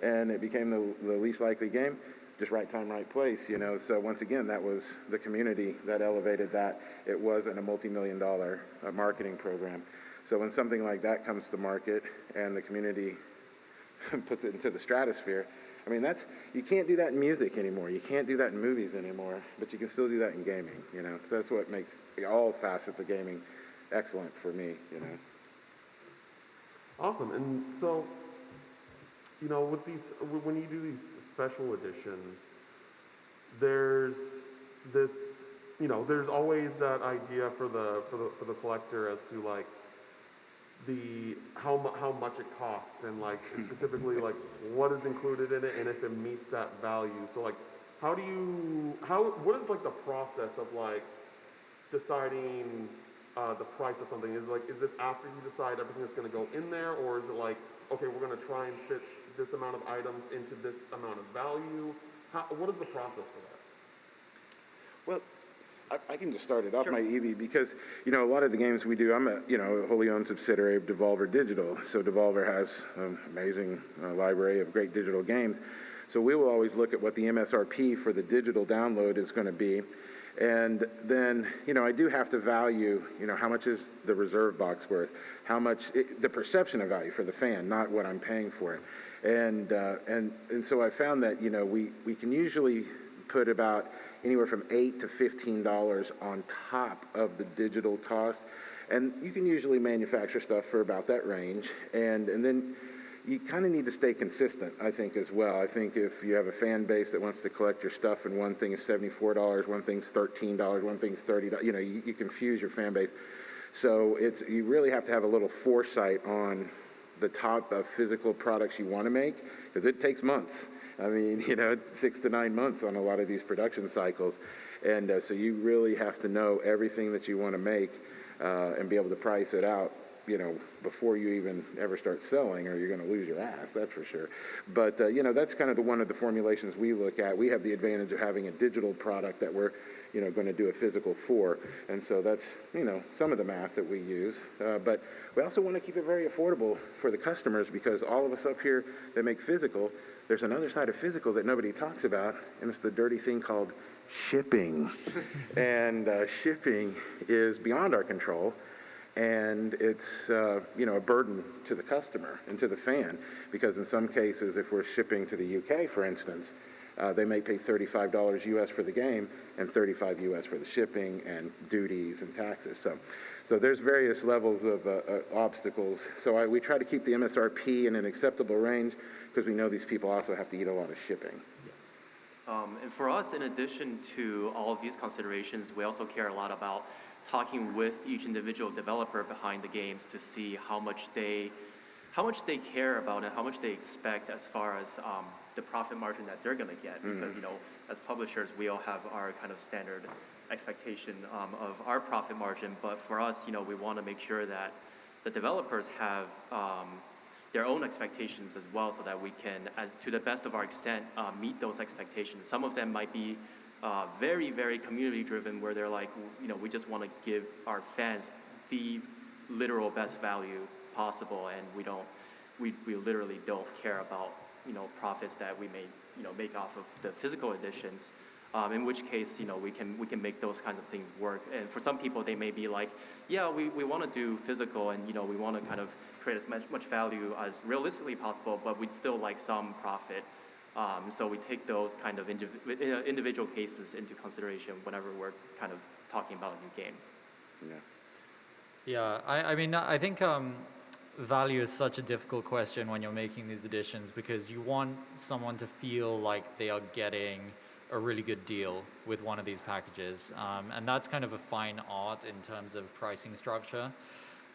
And it became the least likely game, just right time, right place, So once again, that was the community that elevated that. It wasn't a multi-million-dollar marketing program. So when something like that comes to market and the community puts it into the stratosphere, I mean, you can't do that in music anymore. You can't do that in movies anymore, but you can still do that in gaming, So that's what makes all facets of gaming excellent for me, Awesome. And so, with when you do these special editions, there's this, there's always that idea for the collector as to like how much it costs and like specifically like what is included in it and if it meets that value. So like, what is like the process of like deciding the price of something? Is this after you decide everything that's going to go in there, or is it like, okay, we're going to try and fit this amount of items into this amount of value? What is the process for that? Well, I can just start it off, my Evie, because, a lot of the games we do, I'm a wholly owned subsidiary of Devolver Digital. So Devolver has an amazing library of great digital games. So we will always look at what the MSRP for the digital download is going to be. And then, I do have to value, how much is the reserve box worth? How much, the perception of value for the fan, not what I'm paying for it. And so I found that, we can usually put about anywhere from $8 to $15 on top of the digital cost. And you can usually manufacture stuff for about that range. And then you kind of need to stay consistent, I think, as well. I think if you have a fan base that wants to collect your stuff and one thing is $74, one thing's $13, one thing's $30, you confuse your fan base. So you really have to have a little foresight on the top of physical products you want to make, because it takes months. I mean, 6 to 9 months on a lot of these production cycles. And so you really have to know everything that you want to make and be able to price it out you know, before you even ever start selling, or you're going to lose your ass, that's for sure. But, you know, that's kind of one of the formulations we look at. We have the advantage of having a digital product that we're, you know, going to do a physical for. And so that's, you know, some of the math that we use. But we also want to keep it very affordable for the customers, because all of us up here that make physical, there's another side of physical that nobody talks about, and it's the dirty thing called shipping. And shipping is beyond our control. And it's, you know, a burden to the customer and to the fan, because in some cases, if we're shipping to the UK, for instance, they may pay $35 US for the game and $35 US for the shipping and duties and taxes. So there's various levels of obstacles. So we try to keep the MSRP in an acceptable range, because we know these people also have to eat a lot of shipping. And for us, in addition to all of these considerations, we also care a lot about talking with each individual developer behind the games to see how much they care about it, how much they expect as far as the profit margin that they're going to get. Because, you know, as publishers, we all have our kind of standard expectation of our profit margin. But for us, you know, we want to make sure that the developers have their own expectations as well, so that we can, to the best of our extent, meet those expectations. Some of them might be very, very community-driven, where they're like, you know, we just want to give our fans the literal best value possible, and we literally don't care about, you know, profits that we may, you know, make off of the physical editions. In which case, you know, we can make those kinds of things work. And for some people, they may be like, yeah, we want to do physical, and, you know, we want to kind of create as much value as realistically possible, but we'd still like some profit. So we take those kind of individual cases into consideration whenever we're kind of talking about a new game. Yeah, I mean, I think value is such a difficult question when you're making these editions, because you want someone to feel like they are getting a really good deal with one of these packages. And that's kind of a fine art in terms of pricing structure.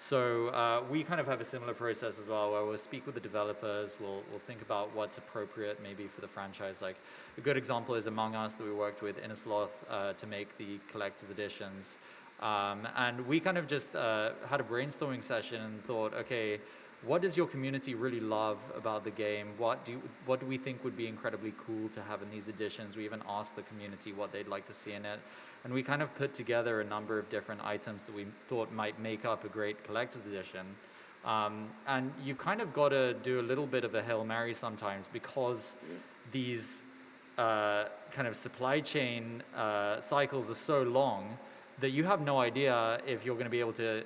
So we kind of have a similar process as well, where we'll speak with the developers, we'll think about what's appropriate maybe for the franchise. Like a good example is Among Us, that we worked with Innisloth to make the collector's editions. And we kind of just had a brainstorming session and thought, okay, what does your community really love about the game? What do we think would be incredibly cool to have in these editions? We even asked the community what they'd like to see in it. And we kind of put together a number of different items that we thought might make up a great collector's edition. And you've kind of got to do a little bit of a Hail Mary sometimes, because these kind of supply chain cycles are so long that you have no idea if you're going to be able to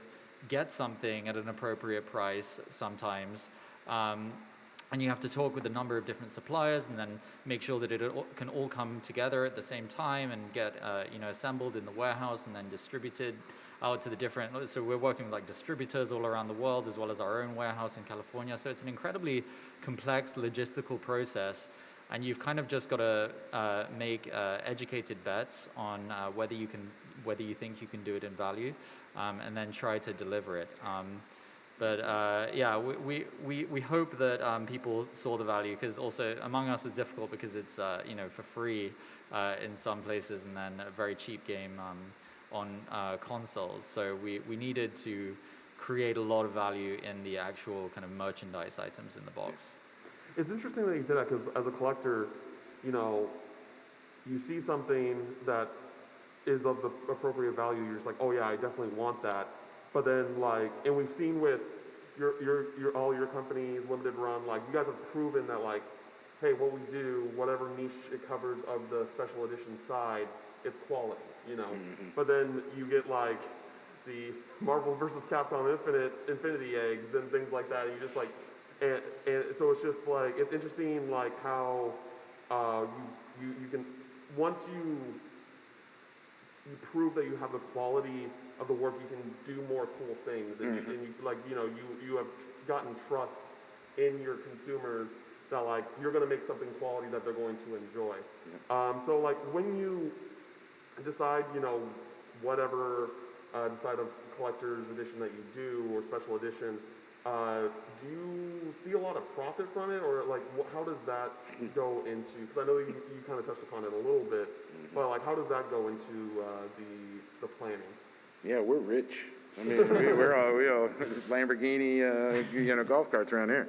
get something at an appropriate price sometimes. And you have to talk with a number of different suppliers and then make sure that it can all come together at the same time and get you know, assembled in the warehouse and then distributed out to the different, so we're working with like distributors all around the world, as well as our own warehouse in California. So it's an incredibly complex logistical process, and you've kind of just got to make educated bets on whether you think you can do it in value, and then try to deliver it. But yeah, we hope that people saw the value, because also Among Us was difficult because it's you know, for free in some places, and then a very cheap game on consoles. So we needed to create a lot of value in the actual kind of merchandise items in the box. It's interesting that you say that, because as a collector, you know, you see something that is of the appropriate value, you're just like, oh yeah, I definitely want that. But then, like, and we've seen with all your companies, limited run, like, you guys have proven that, like, hey, what we do, whatever niche it covers of the special edition side, it's quality, you know. But then you get, like, the Marvel versus Capcom Infinity Eggs and things like that, and you just, like, and so it's just, like, it's interesting, like, how you can, once you prove that you have the quality of the work, you can do more cool things, and, you, like, you know, you have gotten trust in your consumers that, like, you're going to make something quality that they're going to enjoy. So, like, when you decide, you know, whatever decide of collector's edition that you do, or special edition, do you see a lot of profit from it, or, like, how does that go into, because I know you kind of touched upon it a little bit, but, like, how does that go into the planning? Yeah, we're rich I mean, we all Lamborghini, golf carts around here.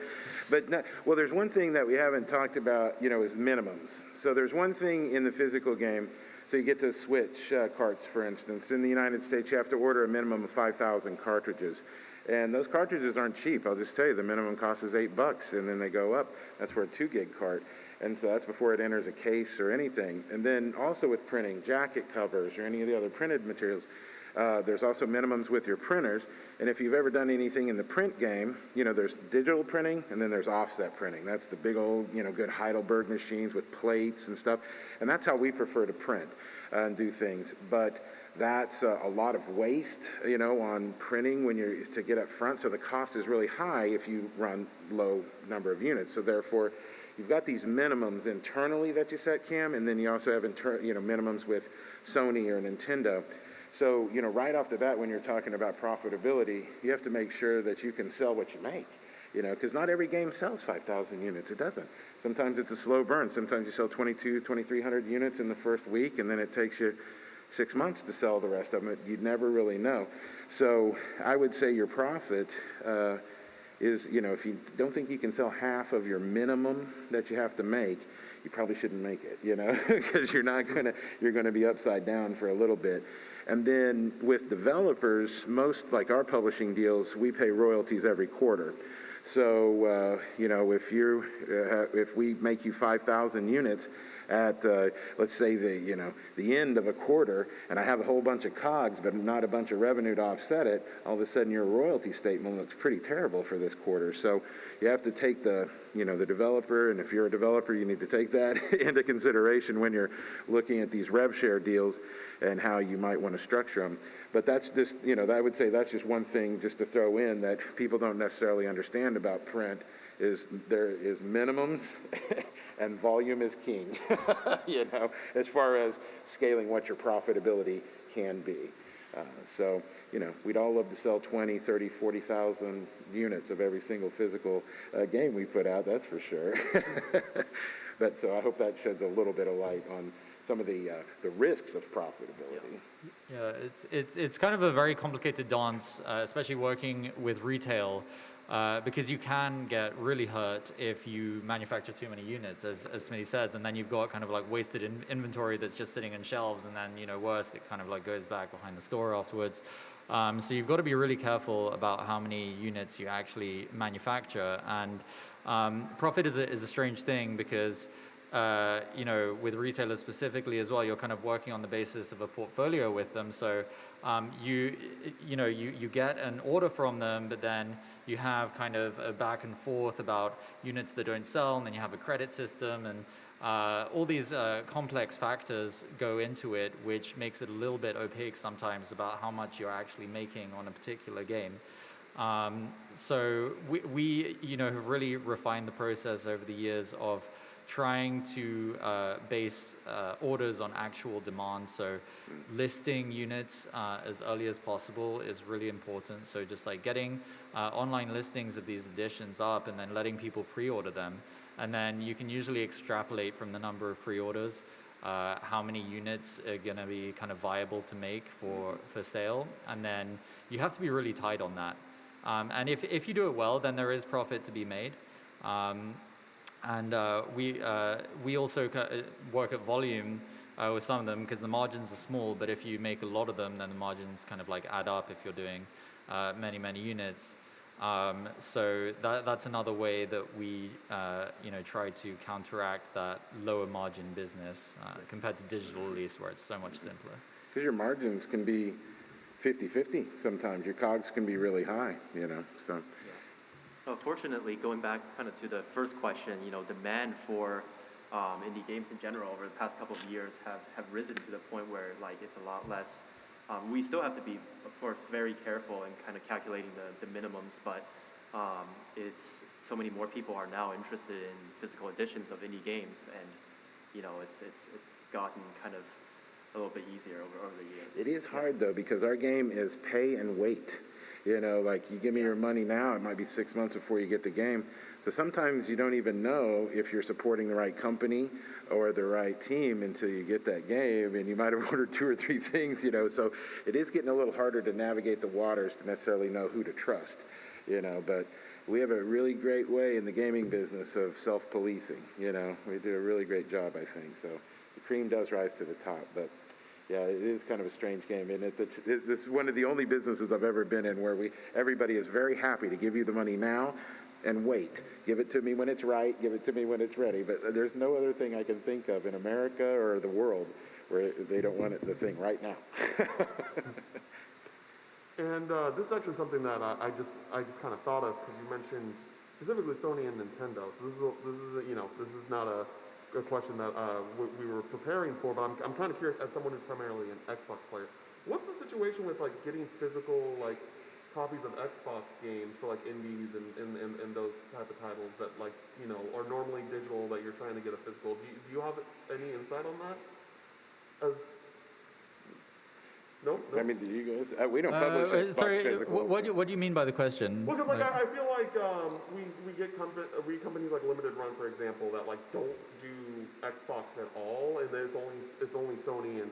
But well, there's one thing that we haven't talked about, is minimums. So there's one thing in the physical game. So you get to switch carts, for instance. In the United States, you have to order a minimum of 5,000 cartridges. And those cartridges aren't cheap. I'll just tell you, the minimum cost is $8, and then they go up. That's for a 2 gig cart. And so that's before it enters a case or anything. And then also with printing, jacket covers or any of the other printed materials, there's also minimums with your printers. And if you've ever done anything in the print game, there's digital printing and then there's offset printing. That's the big old, good Heidelberg machines with plates and stuff. And that's how we prefer to print and do things. But that's a lot of waste, on printing to get up front. So the cost is really high if you run low number of units. So therefore, you've got these minimums internally that you set, Cam, and then you also have minimums with Sony or Nintendo. So, right off the bat, when you're talking about profitability, you have to make sure that you can sell what you make, because not every game sells 5,000 units. It doesn't. Sometimes it's a slow burn. Sometimes you sell 2,300 units in the first week, and then it takes you 6 months to sell the rest of them. You'd never really know. So I would say your profit is, if you don't think you can sell half of your minimum that you have to make, you probably shouldn't make it, because you're going to be upside down for a little bit. And then with developers, most like our publishing deals, we pay royalties every quarter. So, if we make you 5,000 units at, let's say the end of a quarter, and I have a whole bunch of COGS, but not a bunch of revenue to offset it, all of a sudden your royalty statement looks pretty terrible for this quarter. So you have to take the developer, and if you're a developer, you need to take that into consideration when you're looking at these rev share deals and how you might want to structure them. But that's just, I would say that's just one thing just to throw in that people don't necessarily understand about print is there is minimums and volume is king, as far as scaling what your profitability can be. So, we'd all love to sell 20, 30, 40,000 units of every single physical game we put out, that's for sure. But so I hope that sheds a little bit of light on some of the risks of profitability. Yeah, it's kind of a very complicated dance, especially working with retail, because you can get really hurt if you manufacture too many units, as Smitty says, and then you've got kind of like wasted inventory that's just sitting in shelves, and then worse, it kind of like goes back behind the store afterwards. So you've got to be really careful about how many units you actually manufacture, and profit is a strange thing because with retailers specifically as well, you're kind of working on the basis of a portfolio with them. So you get an order from them, but then you have kind of a back and forth about units that don't sell, and then you have a credit system, and all these complex factors go into it, which makes it a little bit opaque sometimes about how much you're actually making on a particular game. So we have really refined the process over the years of trying to base orders on actual demand. So listing units as early as possible is really important. So just like getting online listings of these editions up and then letting people pre-order them. And then you can usually extrapolate from the number of pre-orders how many units are going to be kind of viable to make for sale. And then you have to be really tight on that. And if you do it well, then there is profit to be made. And we also work at volume with some of them because the margins are small, but if you make a lot of them, then the margins kind of like add up if you're doing many units. So that's another way that we try to counteract that lower margin business compared to digital, at least, where it's so much simpler. Because your margins can be 50-50 sometimes. Your COGS can be really high, so. Fortunately, going back kind of to the first question, demand for indie games in general over the past couple of years have risen to the point where like it's a lot less. We still have to be, of course, very careful in kind of calculating the minimums, but it's so many more people are now interested in physical editions of indie games, and it's gotten kind of a little bit easier over the years. It is hard though because our game is pay and wait. You know, like you give me your money now, it might be 6 months before you get the game. So sometimes you don't even know if you're supporting the right company or the right team until you get that game, and you might have ordered 2 or 3 things, you know. So it is getting a little harder to navigate the waters to necessarily know who to trust, you know. But we have a really great way in the gaming business of self-policing, you know. We do a really great job, I think. So the cream does rise to the top, but yeah, it is kind of a strange game, and it's one of the only businesses I've ever been in where everybody is very happy to give you the money now and wait. Give it to me when it's right, give it to me when it's ready. But there's no other thing I can think of in America or the world where they don't want the thing right now. And this is actually something that I just kind of thought of because you mentioned specifically Sony and Nintendo. So this is not a question that we were preparing for, but I'm kind of curious as someone who's primarily an Xbox player. What's the situation with like getting physical like copies of Xbox games for like indies and those type of titles that like are normally digital that you're trying to get a physical? Do you have any insight on that? No. I mean, do you guys? We don't publish Xbox sorry, physical. what do you mean by the question? Well, because I feel like we get companies like Limited Run, for example, that like don't do Xbox at all, and then it's only Sony and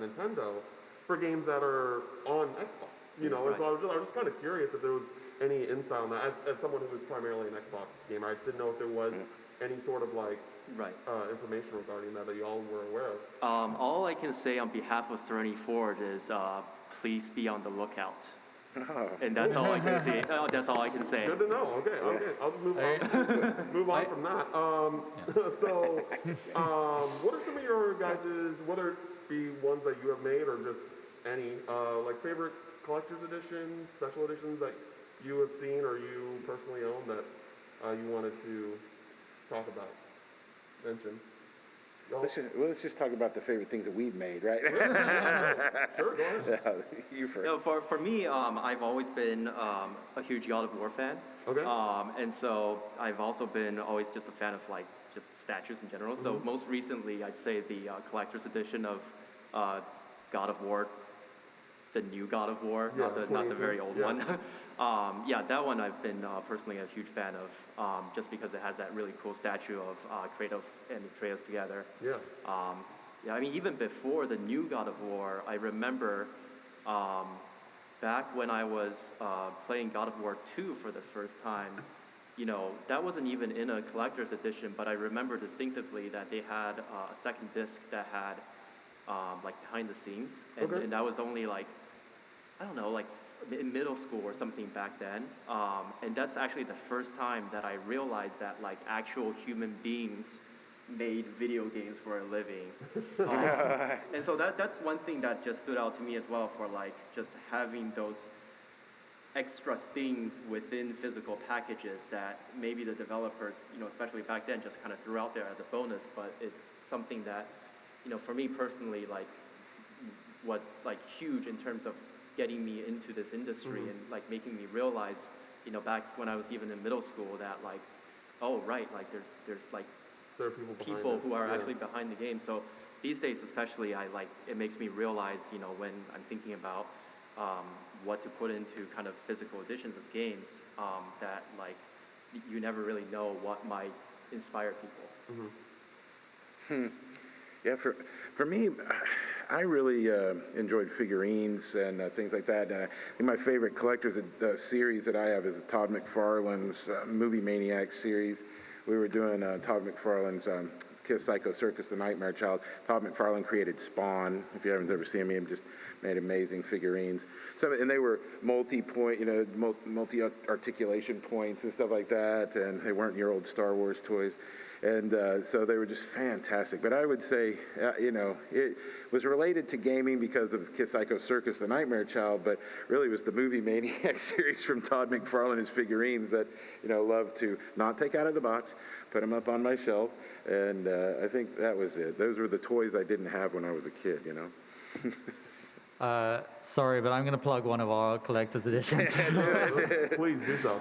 Nintendo for games that are on Xbox. You know, right. So I was just kind of curious if there was any insight on that. As someone who was primarily an Xbox gamer, I just didn't know if there was any sort of like information regarding that y'all were aware of. All I can say on behalf of Serenity Forge is please be on the lookout. Oh. And that's all I can say. That's all I can say. Good to know. Okay. I'll just move on from that. So, what are some of your guys's, whether it be ones that you have made or just any, like favorite collector's editions, special editions that you have seen or you personally own that you wanted to talk about, mention? Let's just talk about the favorite things that we've made, right? Sure, go ahead. Yeah, you first. No, for me, I've always been a huge God of War fan. Okay. And so I've also been always just a fan of like just statues in general. So most recently, I'd say the collector's edition of God of War, the new God of War, not the very old one. That one I've been personally a huge fan of, just because it has that really cool statue of Kratos and Atreus together. I mean, even before the new God of War, I remember back when I was playing God of War 2 for the first time, that wasn't even in a collector's edition, but I remember distinctively that they had a second disc that had like behind the scenes, and that was only like, I don't know, like in middle school or something back then, and that's actually the first time that I realized that like actual human beings made video games for a living. And so that's one thing that just stood out to me as well, for like just having those extra things within physical packages that maybe the developers, especially back then, just kind of threw out there as a bonus, but it's something that, for me personally, like was like huge in terms of getting me into this industry and like making me realize, back when I was even in middle school, that like, oh right, like there's like there are people who are actually behind the game. So these days especially, it makes me realize, when I'm thinking about what to put into kind of physical editions of games, that like you never really know what might inspire people. Yeah, for me, I really enjoyed figurines and things like that. I think my favorite collector's series that I have is Todd McFarlane's Movie Maniacs series. We were doing Todd McFarlane's Kiss Psycho Circus, The Nightmare Child. Todd McFarlane created Spawn. If you haven't ever seen him, he just made amazing figurines. And they were multi-point, multi-articulation points and stuff like that, and they weren't your old Star Wars toys. And so they were just fantastic. But I would say, it was related to gaming because of Kiss Psycho Circus, The Nightmare Child, but really was the Movie Maniac series from Todd McFarlane, his figurines that, love to not take out of the box, put them up on my shelf, and I think that was it. Those were the toys I didn't have when I was a kid, Sorry, but I'm going to plug one of our collector's editions. Please do so.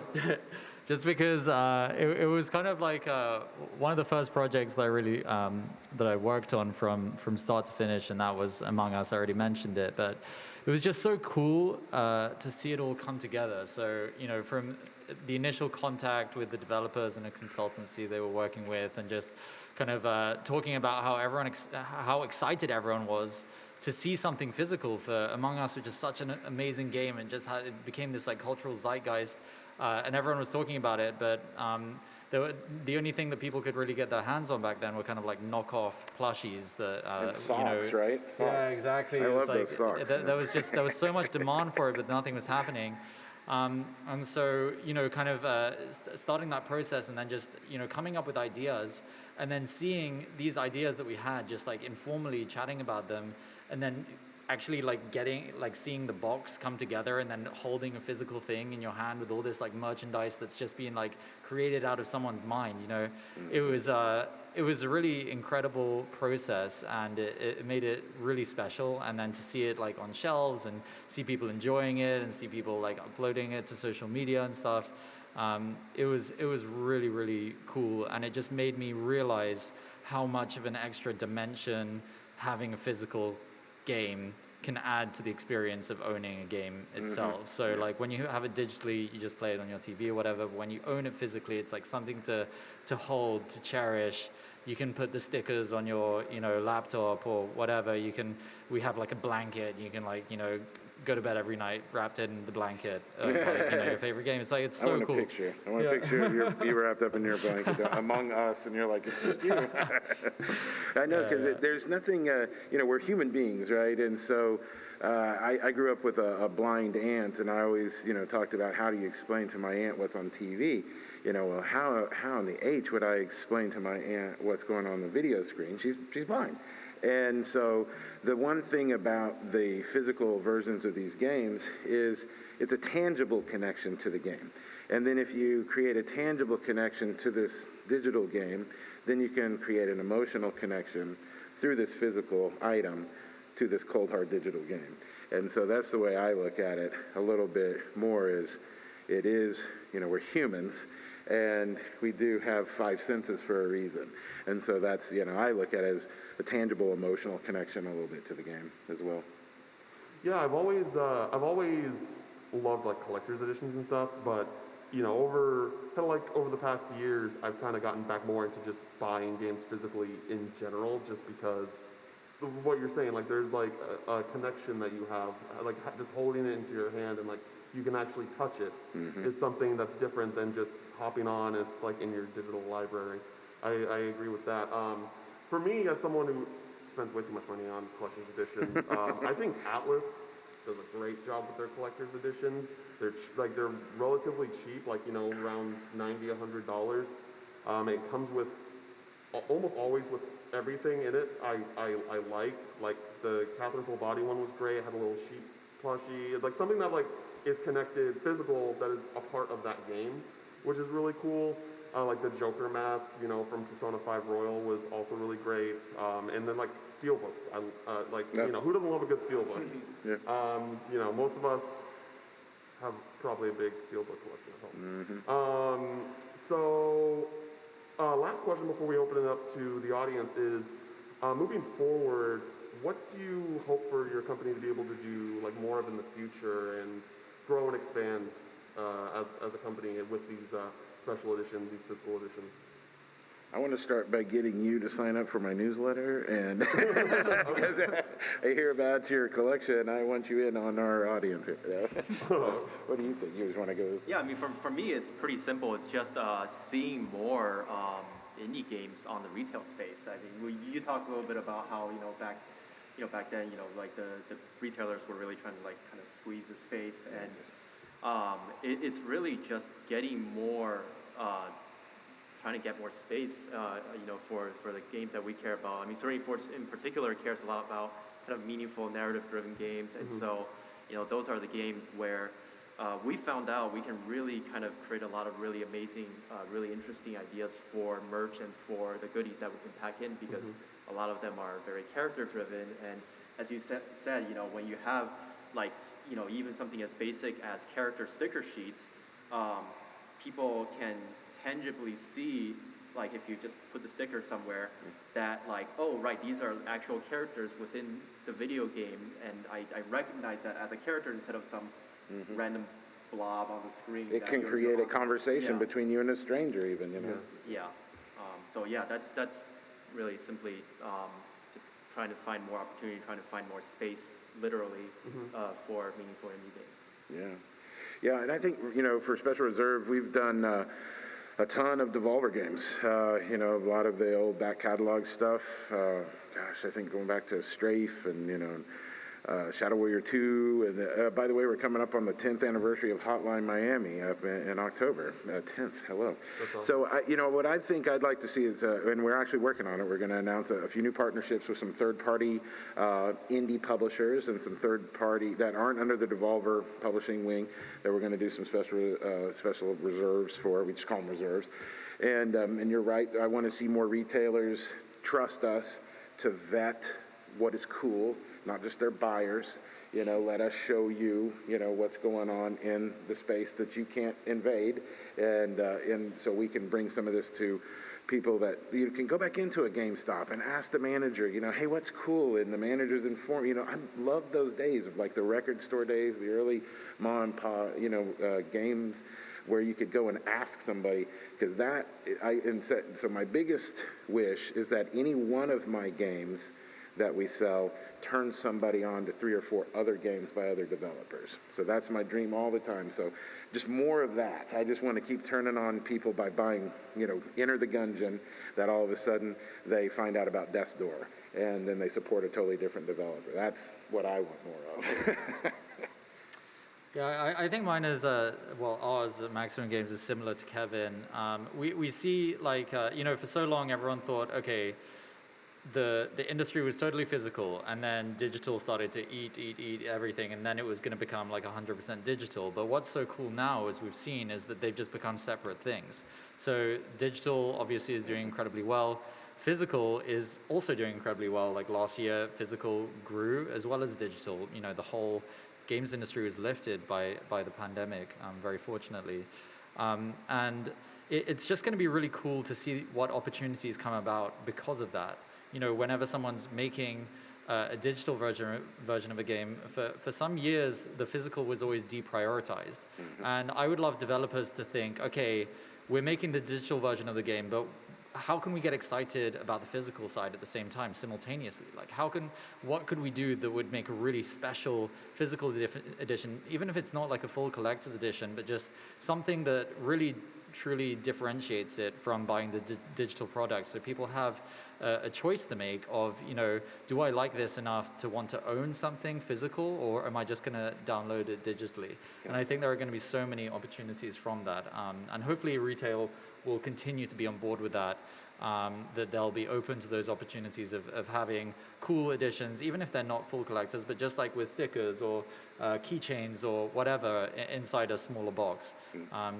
Just because it was kind of like one of the first projects that I really that I worked on from start to finish, and that was Among Us. I already mentioned it, but it was just so cool to see it all come together. So, from the initial contact with the developers and the consultancy they were working with, and just kind of talking about how excited everyone was to see something physical for Among Us, which is such an amazing game, and just how it became this like cultural zeitgeist, and everyone was talking about it. But the only thing that people could really get their hands on back then were kind of like knockoff plushies that And socks, right? Socks. Yeah, exactly. I It was love those socks. there was so much demand for it, but nothing was happening. And so, kind of starting that process, and then just, coming up with ideas, and then seeing these ideas that we had, just like informally chatting about them, and then actually seeing the box come together, and then holding a physical thing in your hand with all this like merchandise that's just being like created out of someone's mind. It was a really incredible process, and it made it really special. And then to see it like on shelves, and see people enjoying it, and see people like uploading it to social media and stuff, it was really, really cool. And it just made me realize how much of an extra dimension having a physical game can add to the experience of owning a game itself. So like when you have it digitally, you just play it on your TV or whatever, but when you own it physically, it's like something to hold, to cherish. You can put the stickers on your laptop or whatever. We have like a blanket, you can go to bed every night wrapped in the blanket of your favorite game. It's so cool. I want a picture of you wrapped up in your blanket Among Us, and you're like, it's just you. I know, because there's nothing, we're human beings, right? And so I grew up with a blind aunt, and I always, talked about how do you explain to my aunt what's on TV? Well, how in the H would I explain to my aunt what's going on the video screen? She's blind. And so the one thing about the physical versions of these games is it's a tangible connection to the game. And then if you create a tangible connection to this digital game, then you can create an emotional connection through this physical item to this cold hard digital game. And so that's the way I look at it a little bit more, is it is, we're humans, and we do have 5 senses for a reason. And so that's, I look at it as a tangible emotional connection a little bit to the game as well. Yeah, I've always loved like collector's editions and stuff, but over the past years, I've kind of gotten back more into just buying games physically in general, just because of what you're saying, like there's like a connection that you have, like just holding it into your hand and like you can actually touch it is something that's different than just hopping on. It's like in your digital library. I agree with that. For me, as someone who spends way too much money on collector's editions, I think Atlas does a great job with their collector's editions. They're relatively cheap, around $90, $100. It comes with almost always with everything in it. I like the Catherine Full Body one was great. It had a little sheep plushie, like something that is connected, physical, that is a part of that game, which is really cool. Like the Joker mask, from Persona 5 Royal was also really great. And then steelbooks. Who doesn't love a good steelbook? Yeah. Most of us have probably a big steelbook collection at home. Last question before we open it up to the audience is, moving forward, what do you hope for your company to be able to do more of in the future and grow and expand as a company with these special editions, these physical editions? I want to start by getting you to sign up for my newsletter, and because I hear about your collection, I want you in on our audience here. What do you think? You just want to go? Yeah, I mean, for me, it's pretty simple. It's just seeing more indie games on the retail space. I think you talked a little bit about how back then, the retailers were really trying to kind of squeeze the space, and it's really just getting more. Trying to get more space, for the games that we care about. I mean, Serenity Forge in particular cares a lot about kind of meaningful narrative-driven games, and so, those are the games where we found out we can really kind of create a lot of really amazing, really interesting ideas for merch and for the goodies that we can pack in, because a lot of them are very character-driven, and as you said, when you have even something as basic as character sticker sheets, people can tangibly see like if you just put the sticker somewhere, that like, oh, right, these are actual characters within the video game, and I recognize that as a character instead of some random blob on the screen. It can create a conversation Yeah. between you and a stranger even, you know? Yeah. So yeah, that's really simply just trying to find more opportunity, trying to find more space, literally, for meaningful indie games. Yeah. Yeah, and I think, you know, for Special Reserve, we've done a ton of Devolver games. You know, a lot of the old back catalog stuff. Gosh, I think going back to Strafe and, you know, Shadow Warrior 2. And by the way, we're coming up on the 10th anniversary of Hotline Miami up in October. 10th, hello. So, you know, what I think I'd like to see is, and we're actually working on it, we're going to announce a few new partnerships with some third-party indie publishers and some third-party that aren't under the Devolver publishing wing that we're going to do some special reserves for. We just call them reserves. And you're right, I want to see more retailers trust us to vet what is cool, not just their buyers. You know, let us show you, you know, what's going on in the space that you can't invade, and so we can bring some of this to people that you can go back into a GameStop and ask the manager, you know, hey, what's cool? And the manager's informed. You know, I love those days of like the record store days, the early mom and pop, you know, games where you could go and ask somebody, because so my biggest wish is that any one of my games that we sell turn somebody on to 3 or 4 other games by other developers. So that's my dream all the time. So just more of that. I just want to keep turning on people by buying, you know, Enter the Gungeon, that all of a sudden they find out about Death's Door, and then they support a totally different developer. That's what I want more of. Yeah, I think mine is, well, ours at Maximum Games is similar to Kevin. We see, like, you know, for so long everyone thought, okay, the industry was totally physical, and then digital started to eat everything, and then it was going to become like 100% digital. But what's so cool now, as we've seen, is that they've just become separate things. So digital obviously is doing incredibly well. Physical is also doing incredibly well. Like last year, physical grew as well as digital. You know, the whole games industry was lifted by the pandemic, very fortunately. And it's just going to be really cool to see what opportunities come about because of that. You know, whenever someone's making a digital version of a game, for some years, the physical was always deprioritized. And I would love developers to think, okay, we're making the digital version of the game, but how can we get excited about the physical side at the same time, simultaneously? Like, what could we do that would make a really special physical edition, even if it's not like a full collector's edition, but just something that really truly differentiates it from buying the digital product, so people have a choice to make of, you know, do I like this enough to want to own something physical, or am I just going to download it digitally? And I think there are going to be so many opportunities from that, and hopefully retail will continue to be on board with that, that they'll be open to those opportunities of having cool editions, even if they're not full collectors, but just like with stickers or keychains or whatever inside a smaller box.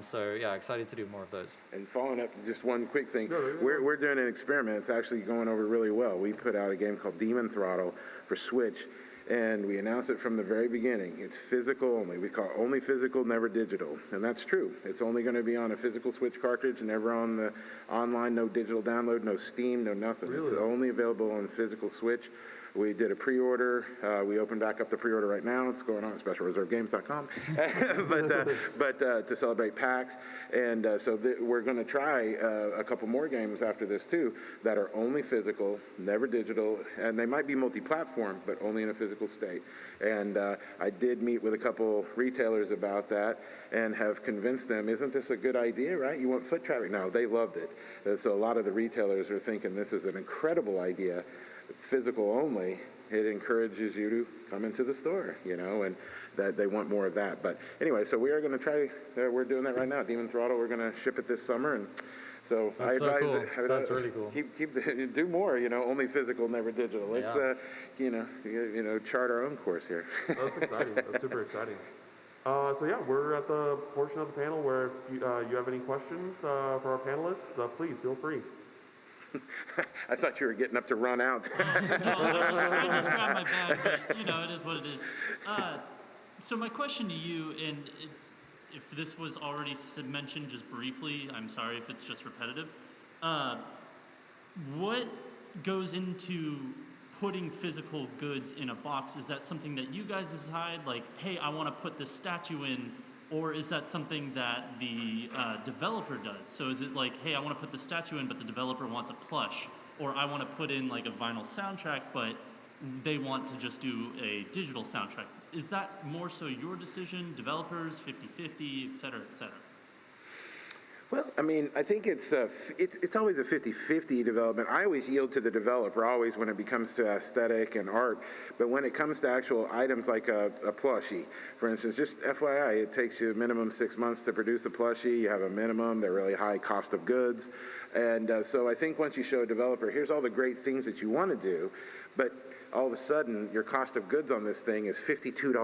So yeah, excited to do more of those. And following up, just one quick thing. We're doing an experiment. It's actually going over really well. We put out a game called Demon Throttle for Switch, and we announced it from the very beginning. It's physical only. We call it only physical, never digital. And that's true. It's only going to be on a physical Switch cartridge, never on the online, no digital download, no Steam, no nothing. Really? It's only available on physical Switch. We did a pre-order. We opened back up the pre-order right now. It's going on at specialreservegames.com, but to celebrate PAX. And so we're going to try a couple more games after this too that are only physical, never digital, and they might be multi-platform, but only in a physical state. And I did meet with a couple retailers about that and have convinced them, isn't this a good idea, right? You want foot traffic? No, they loved it. So a lot of the retailers are thinking this is an incredible idea. Physical only, it encourages you to come into the store, you know, and that they want more of that. But anyway, so we are going to try, we're doing that right now. Demon Throttle, we're going to ship it this summer, and so I advise cool. That's really cool. Do more, you know, only physical, never digital. Let's, you know, chart our own course here. That's exciting. That's super exciting. So yeah, we're at the portion of the panel where if you have any questions for our panelists, please feel free. I thought you were getting up to run out. No, I just grabbed my bag, but, you know, it is what it is. So my question to you, and if this was already mentioned just briefly, I'm sorry if it's just repetitive, What goes into putting physical goods in a box? Is that something that you guys decide, like, hey, I want to put this statue in, or is that something that the developer does? So is it like, hey, I want to put the statue in, but the developer wants a plush, or I want to put in like a vinyl soundtrack, but they want to just do a digital soundtrack? Is that more so your decision, developers, 50-50, et cetera, et cetera? Well, I mean, I think it's always a 50-50 development. I always yield to the developer, always when it becomes to aesthetic and art. But when it comes to actual items like a plushie, for instance, just FYI, it takes you a minimum 6 months to produce a plushie. You have a minimum. They're really high cost of goods. And so I think once you show a developer, here's all the great things that you want to do, but all of a sudden, your cost of goods on this thing is $52.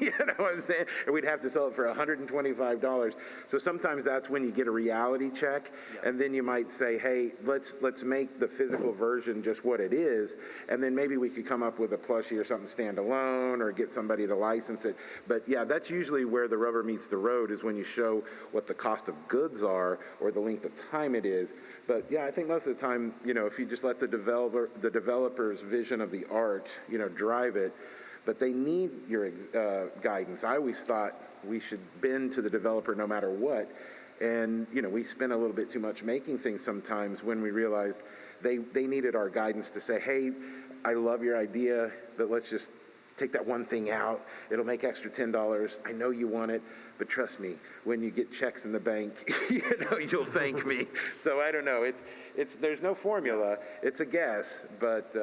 You know what I'm saying? And we'd have to sell it for $125. So sometimes that's when you get a reality check, and then you might say, hey, let's make the physical version just what it is, and then maybe we could come up with a plushie or something standalone, or get somebody to license it. But yeah, that's usually where the rubber meets the road, is when you show what the cost of goods are, or the length of time it is. But yeah, I think most of the time, you know, if you just let the developer's vision of the art, you know, drive it, but they need your guidance. I always thought we should bend to the developer no matter what. And, you know, we spent a little bit too much making things sometimes when we realized they needed our guidance to say, hey, I love your idea, but let's just take that one thing out. It'll make extra $10. I know you want it, but trust me, when you get checks in the bank, you know, you'll thank me. So I don't know. There's no formula. It's a guess, but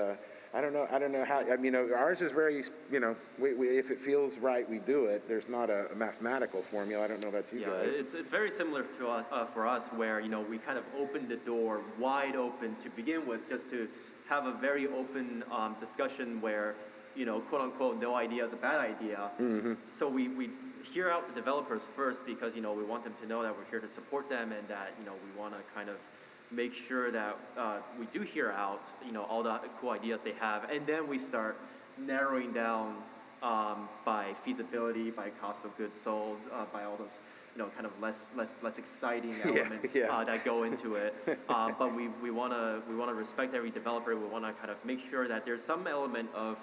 I don't know how. I mean, ours is very, you know, if it feels right, we do it. There's not a mathematical formula. I don't know about you guys. It's very similar to for us, where, you know, we kind of opened the door wide open to begin with, just to have a very open discussion where, you know, quote unquote, no idea is a bad idea. Mm-hmm. So we hear out the developers first, because, you know, we want them to know that we're here to support them, and that, you know, we want to kind of make sure that we do hear out, you know, all the cool ideas they have, and then we start narrowing down by feasibility, by cost of goods sold, by all those, you know, kind of less exciting elements that go into it. But we want to respect every developer. We want to kind of make sure that there's some element of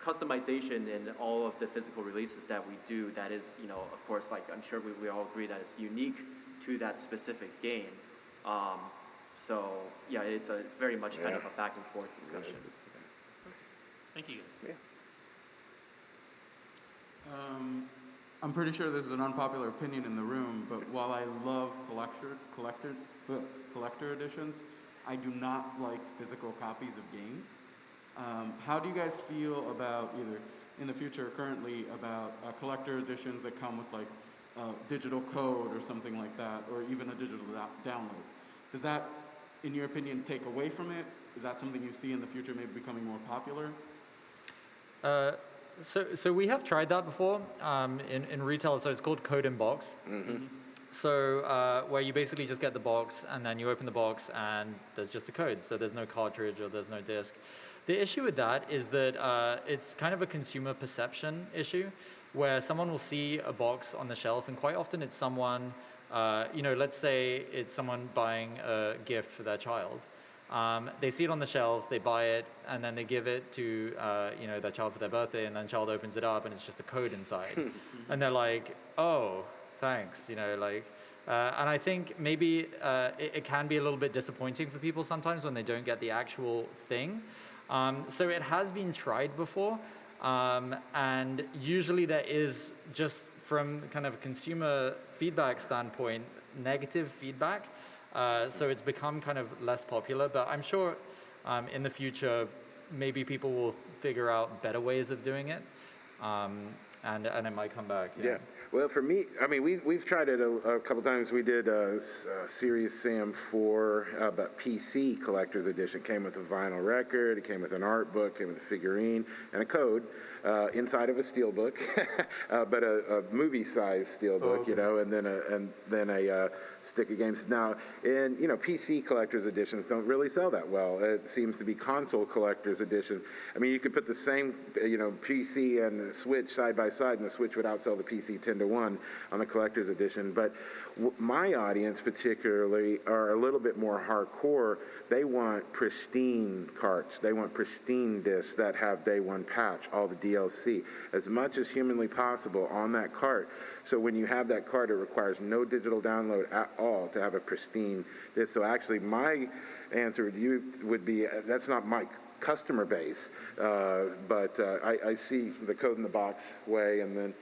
customization in all of the physical releases that we do. That is, you know, of course, like I'm sure we all agree that it's unique to that specific game. So yeah, it's very much kind of a back and forth discussion. Thank you guys. I'm pretty sure this is an unpopular opinion in the room, but while I love collector editions, I do not like physical copies of games. How do you guys feel about, either in the future or currently, about collector editions that come with like digital code or something like that, or even a digital download? Does that, in your opinion, take away from it? Is that something you see in the future maybe becoming more popular? So we have tried that before in retail. So it's called Code in Box. Mm-hmm. So where you basically just get the box, and then you open the box and there's just a code. So there's no cartridge or there's no disc. The issue with that is that it's kind of a consumer perception issue, where someone will see a box on the shelf, and quite often it's someone, you know, let's say it's someone buying a gift for their child. They see it on the shelf, they buy it, and then they give it to, you know, their child for their birthday, and then child opens it up and it's just a code inside. And they're like, oh, thanks, you know, like, and I think maybe it can be a little bit disappointing for people sometimes when they don't get the actual thing. So it has been tried before, and usually there is, just from kind of a consumer feedback standpoint, negative feedback. So it's become kind of less popular, but I'm sure in the future maybe people will figure out better ways of doing it, and it might come back. Yeah. Well, for me, I mean, we've tried it a couple times. We did Serious Sam 4, but PC Collector's Edition. It came with a vinyl record, it came with an art book, came with a figurine, and a code inside of a steelbook, but a movie-sized steelbook, you know, and then a stick of games. Now, in, you know, PC Collector's Editions don't really sell that well. It seems to be console Collector's Edition. I mean, you could put the same, you know, PC and the Switch side by side, and the Switch would outsell the PC 10-1 on the Collector's Edition. But My audience particularly are a little bit more hardcore. They want pristine carts. They want pristine discs that have day one patch, all the DLC, as much as humanly possible on that cart. So when you have that cart, it requires no digital download at all to have a pristine disc. So actually my answer to you would be, that's not my customer base, but I see the code in the box way, and then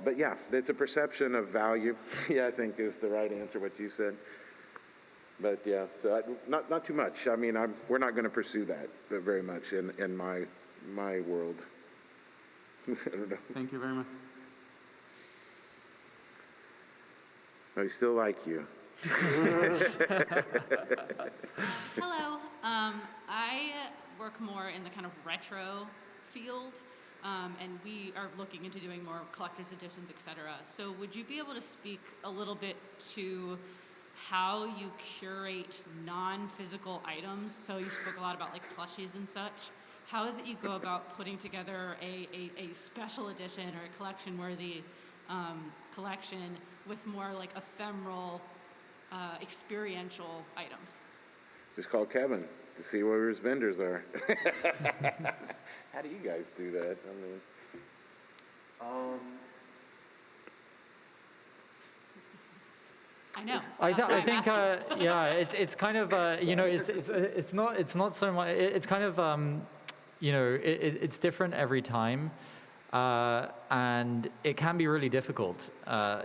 but yeah, it's a perception of value. Yeah, I think is the right answer, what you said. But yeah, so not too much. I mean, we're not going to pursue that very much in my world. I don't know. Thank you very much. I still like you. Hello. I work more in the kind of retro field. And we are looking into doing more collector's editions, etc. So would you be able to speak a little bit to how you curate non-physical items? So you spoke a lot about like plushies and such. How is it you go about putting together a special edition or a collection-worthy collection with more like ephemeral, experiential items? Just call Kevin to see where his vendors are. How do you guys do that? I know. I think yeah, it's kind of you know, it's not so much. It's kind of you know, it's different every time, and it can be really difficult.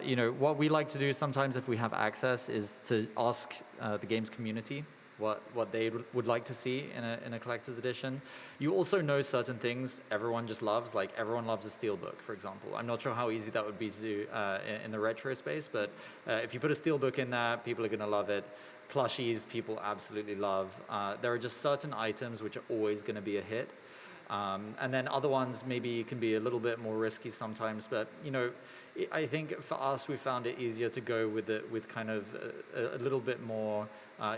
You know, what we like to do sometimes if we have access is to ask the games community what they would like to see in a collector's edition. You also know certain things everyone just loves, like everyone loves a steelbook, for example. I'm not sure how easy that would be to do in the retro space, but if you put a steelbook in there, people are going to love it. Plushies, people absolutely love. There are just certain items which are always going to be a hit. And then other ones maybe can be a little bit more risky sometimes, but you know, I think for us, we found it easier to go with kind of a little bit more,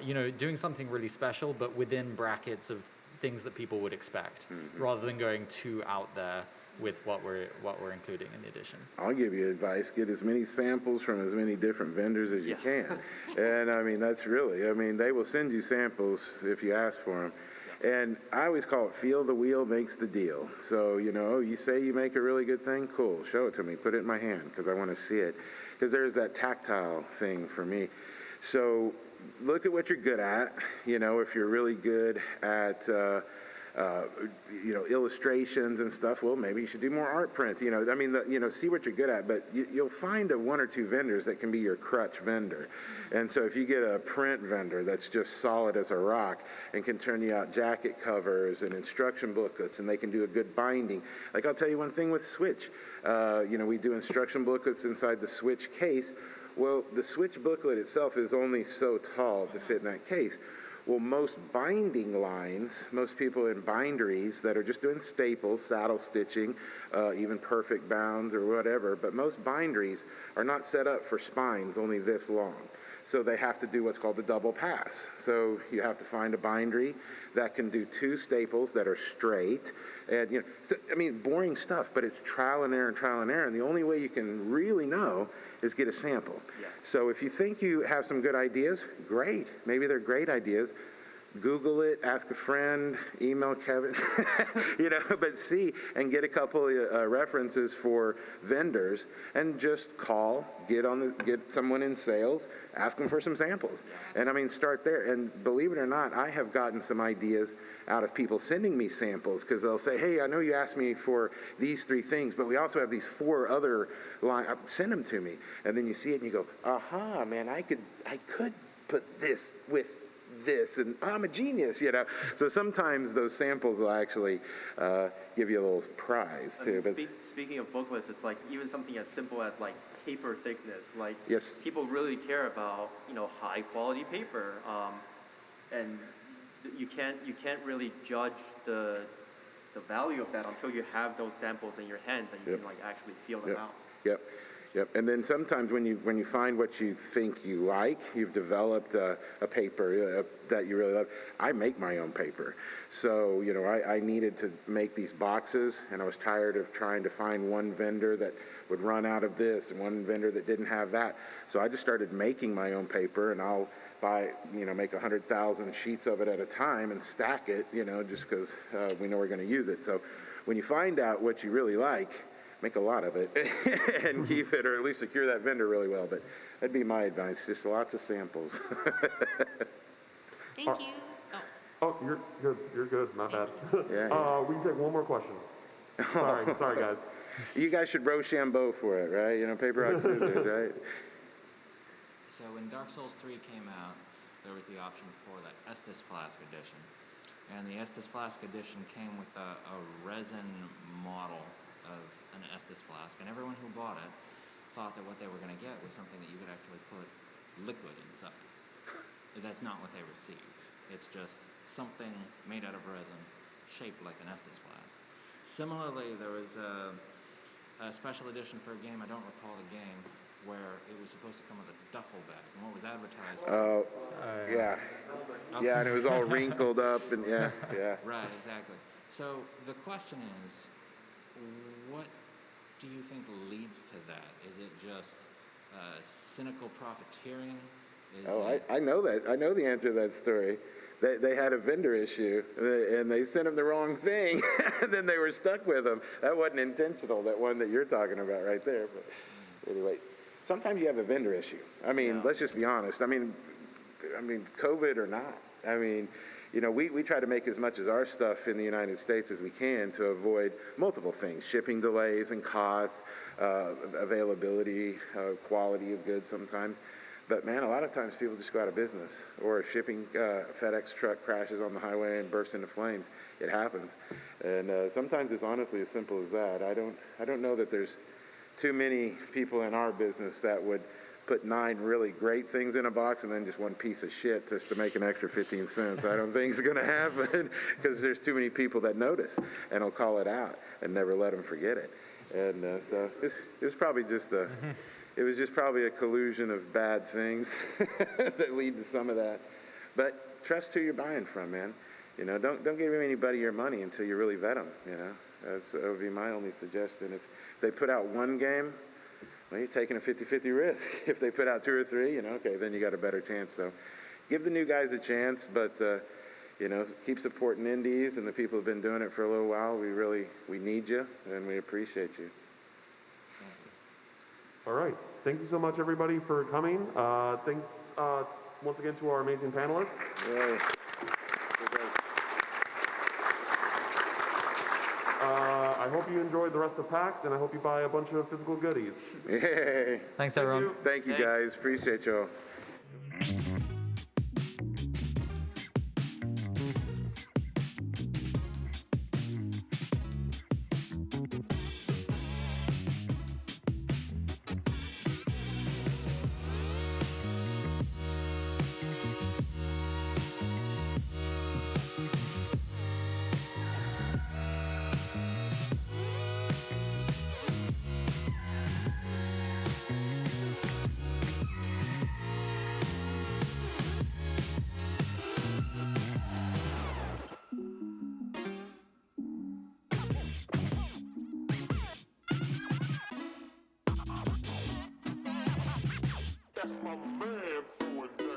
you know, doing something really special, but within brackets of things that people would expect, rather than going too out there with what we're including in the edition. I'll give you advice: get as many samples from as many different vendors as you can. And I mean, that's really, I mean, they will send you samples if you ask for them. And I always call it feel the wheel makes the deal. So, you know, you say you make a really good thing, cool, show it to me, put it in my hand, because I want to see it. Because there's that tactile thing for me. So look at what you're good at. You know, if you're really good at, you know, illustrations and stuff, well, maybe you should do more art prints. You know, I mean, you know, see what you're good at, but you'll find one or two vendors that can be your crutch vendor. And so if you get a print vendor that's just solid as a rock and can turn you out jacket covers and instruction booklets, and they can do a good binding. Like, I'll tell you one thing with Switch. You know, we do instruction booklets inside the Switch case. Well, the Switch booklet itself is only so tall to fit in that case. Well, most binding lines, most people in binderies that are just doing staples, saddle stitching, even perfect bounds or whatever, but most binderies are not set up for spines only this long. So they have to do what's called a double pass. So you have to find a bindery that can do two staples that are straight. And, you know, so, I mean, boring stuff, but it's trial and error and trial and error. And the only way you can really know is get a sample. Yeah. So if you think you have some good ideas, great. Maybe they're great ideas. Google it, ask a friend, email Kevin, you know, but see and get a couple of references for vendors, and just call, get someone in sales, ask them for some samples. And I mean, start there. And believe it or not, I have gotten some ideas out of people sending me samples, because they'll say, hey, I know you asked me for these 3 things, but we also have these 4 other lines. Send them to me. And then you see it and you go, aha, man, I could put this with this, and I'm a genius, you know. So sometimes those samples will actually give you a little prize too. But speaking of booklets, it's like even something as simple as like paper thickness. Like, yes, people really care about, you know, high quality paper, and you can't really judge the value of that until you have those samples in your hands and you can like actually feel them out. Yep. And then sometimes when you find what you think you like, you've developed a paper that you really love. I make my own paper. So, you know, I needed to make these boxes, and I was tired of trying to find one vendor that would run out of this, and one vendor that didn't have that. So I just started making my own paper, and I'll buy, make 100,000 sheets of it at a time and stack it, just because we know we're going to use it. So when you find out what you really like, make a lot of it and keep it, or at least secure that vendor really well. But that'd be my advice, just lots of samples. Thank you. Oh, you're good. You're good. My bad. Yeah. We can take one more question. Sorry, guys. You guys should Rochambeau for it, right? Paper, rock, scissors, right? So when Dark Souls 3 came out, there was the option for the Estus Flask Edition. And the Estus Flask Edition came with a resin model of an Estus Flask. And everyone who bought it thought that what they were going to get was something that you could actually put liquid inside. That's not what they received. It's just something made out of resin, shaped like an Estus Flask. Similarly, there was a special edition for a game, I don't recall the game, where it was supposed to come with a duffel bag. And what was advertised was... Oh, yeah. Okay. Yeah, and it was all wrinkled up, and yeah. Right, exactly. So the question is, what do you think leads to that? Is it just cynical profiteering? I know that. I know the answer to that story. They had a vendor issue, and they sent them the wrong thing, and then they were stuck with them. That wasn't intentional, that one that you're talking about right there. But anyway, sometimes you have a vendor issue. Let's just be honest. COVID or not. We try to make as much as our stuff in the United States as we can to avoid multiple things, shipping delays and costs, availability, quality of goods sometimes. But man, a lot of times people just go out of business, or a shipping FedEx truck crashes on the highway and bursts into flames. It happens, and sometimes it's honestly as simple as that. I don't know that there's too many people in our business that would put 9 really great things in a box and then just one piece of shit just to make an extra 15 cents. I don't think it's going to happen because there's too many people that notice and will call it out and never let them forget it. And so it was probably just it was just probably a collusion of bad things that lead to some of that. But trust who you're buying from, man. Don't give anybody your money until you really vet them. That would be my only suggestion. If they put out one game, well, you're taking a 50-50 risk. If they put out 2 or 3, okay, then you got a better chance. So give the new guys a chance, but keep supporting indies and the people who've been doing it for a little while. We need you, and we appreciate you. All right. Thank you so much, everybody, for coming. Thanks once again to our amazing panelists. Yay. I hope you enjoyed the rest of PAX, and I hope you buy a bunch of physical goodies. Yay. Thanks, everyone. Thank you, guys. Appreciate y'all. That's my man going down.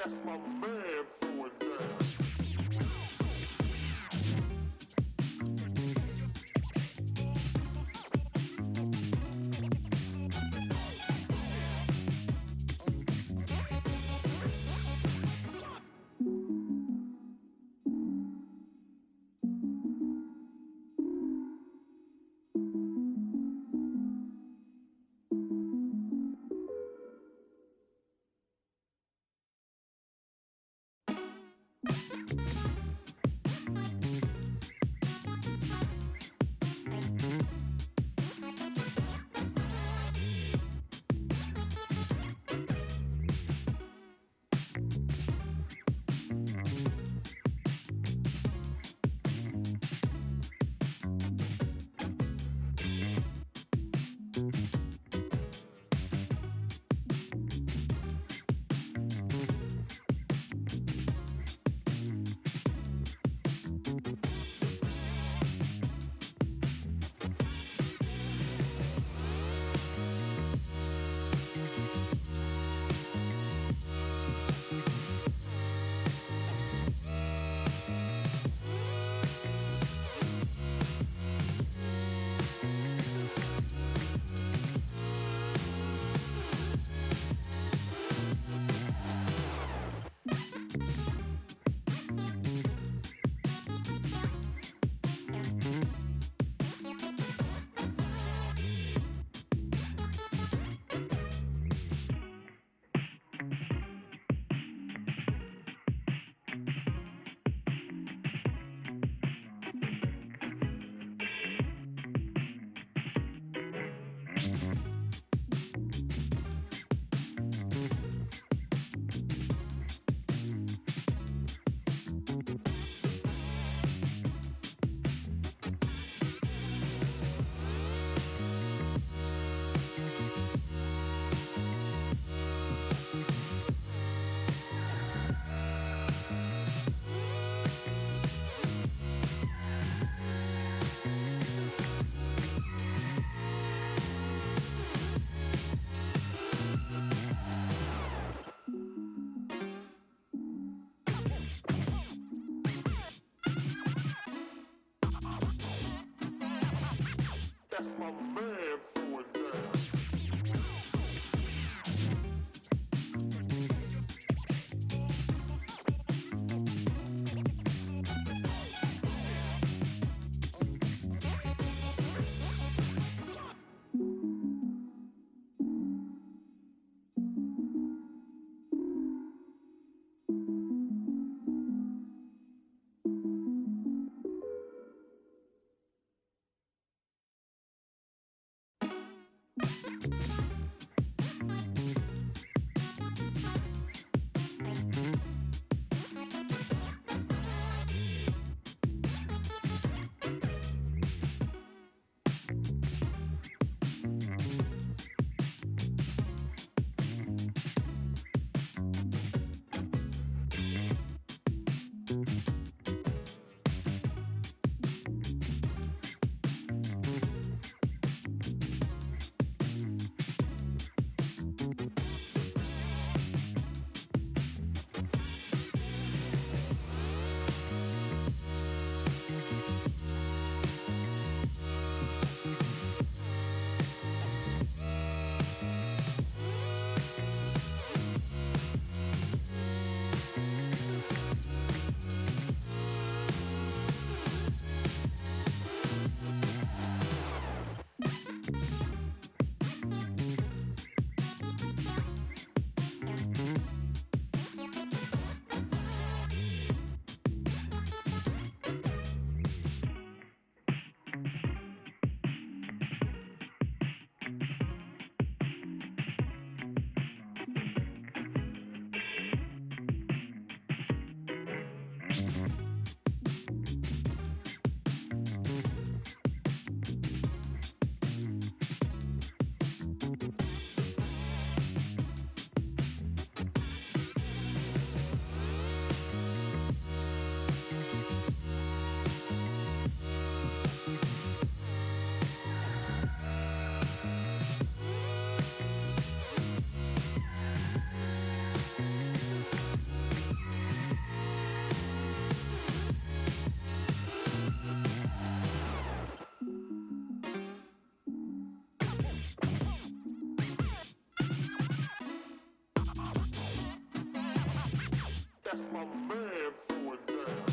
That's my man going down. That's my man going down. That's my man throwing down.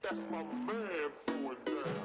That's my man throwing down.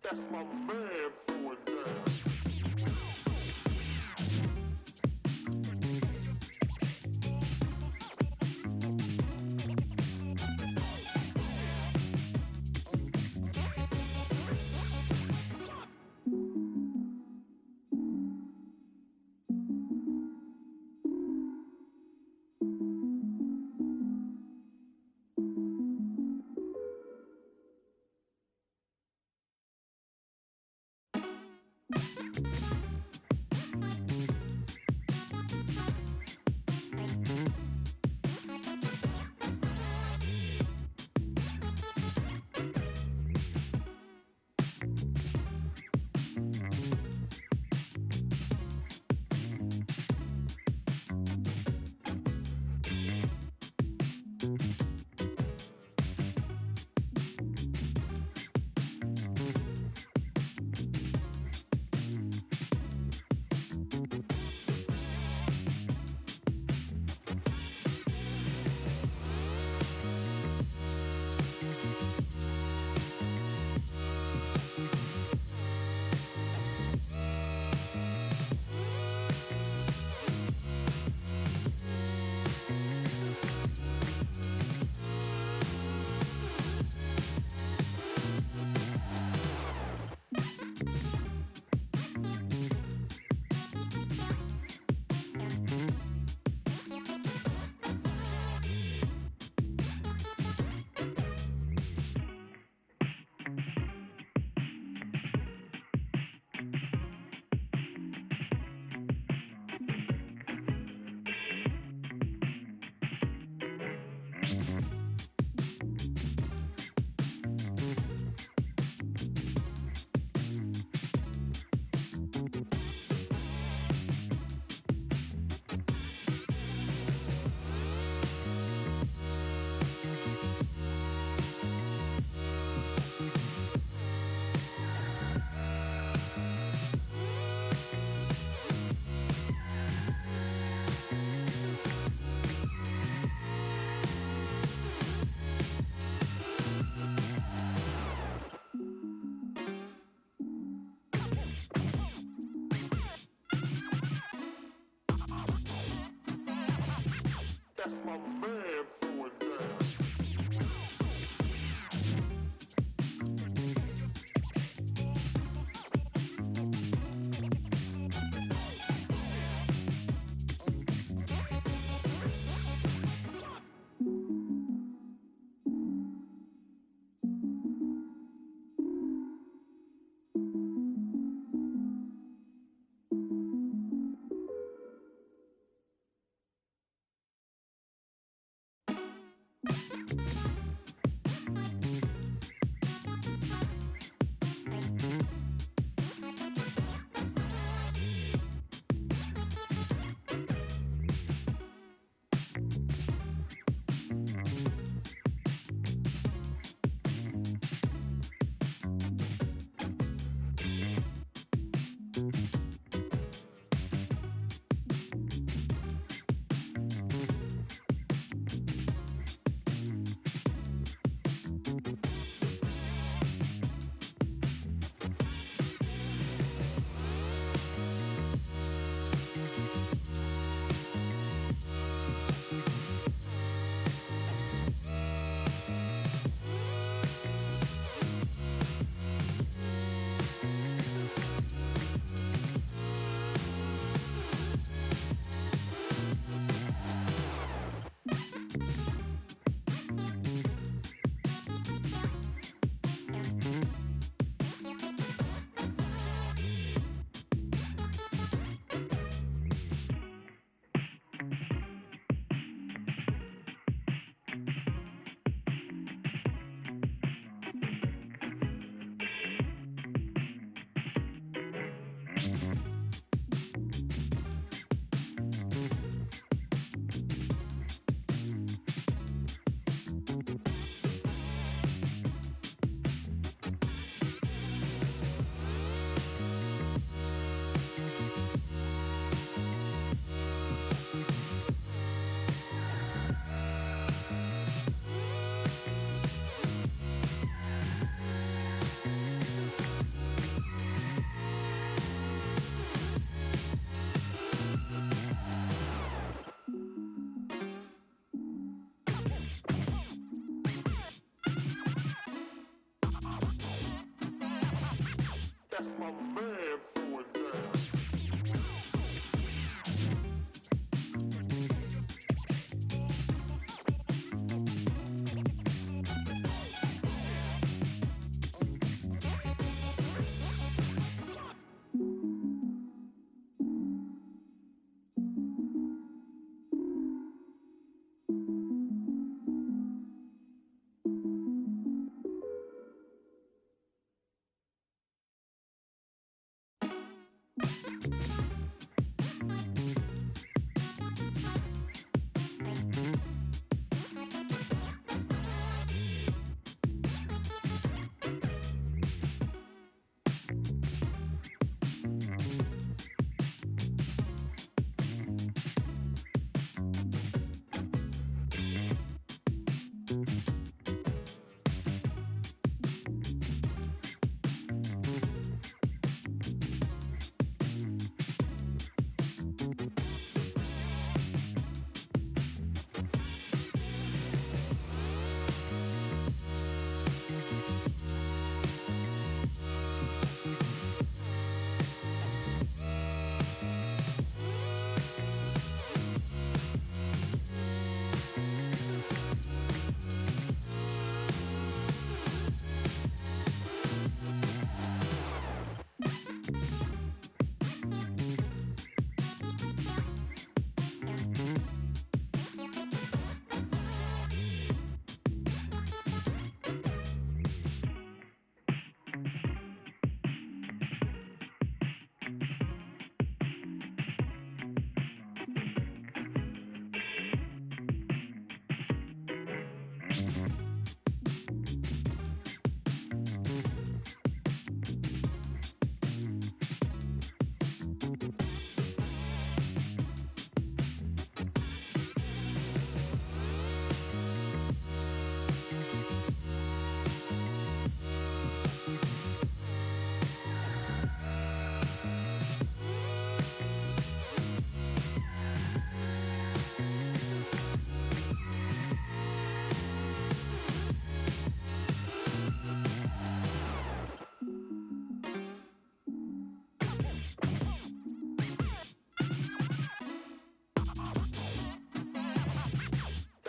That's my man going down. That's my man going down.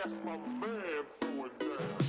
That's my man going down.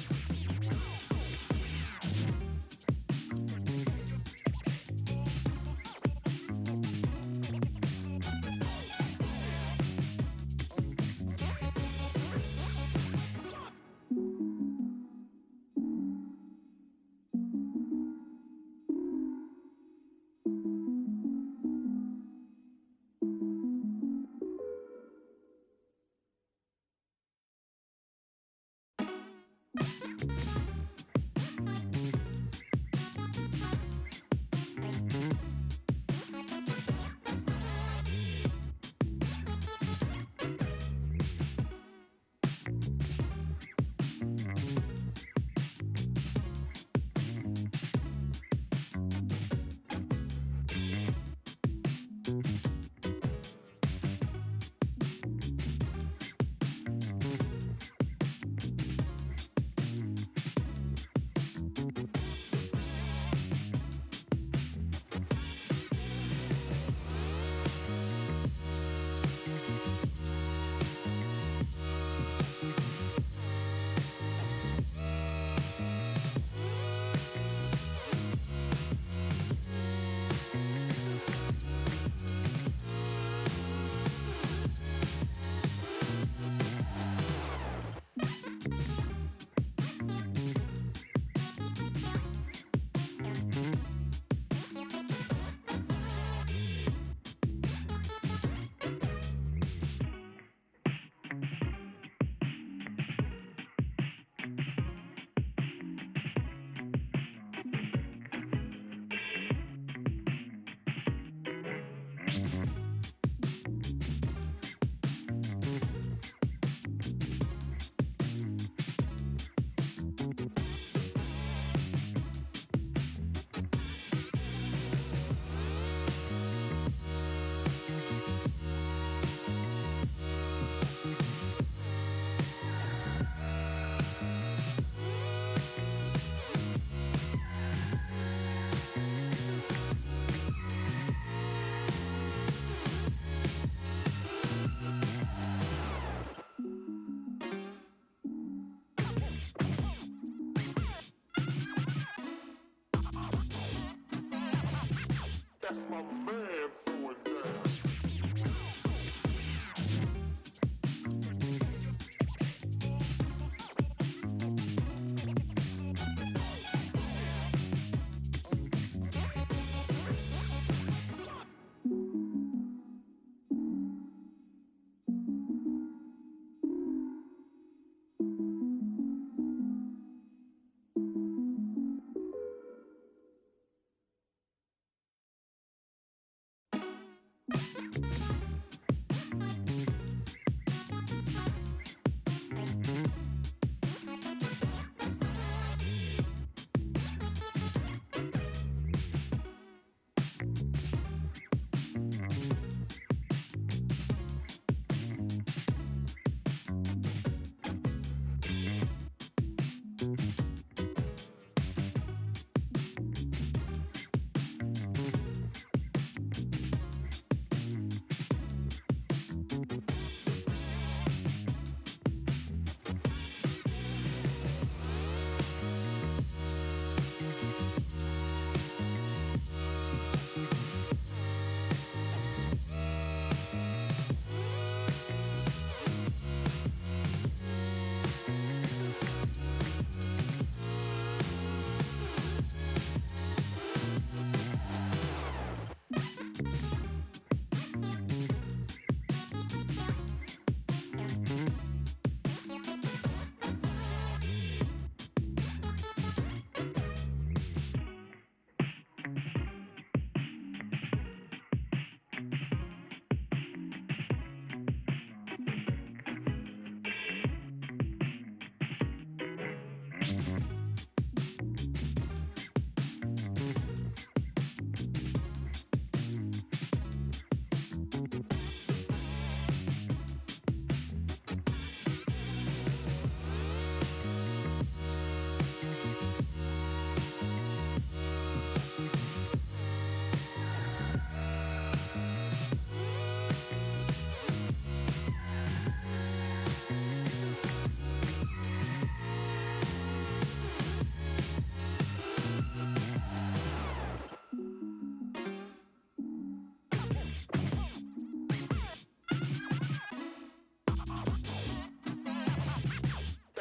That's my man going down.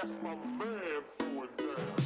That's my man going down.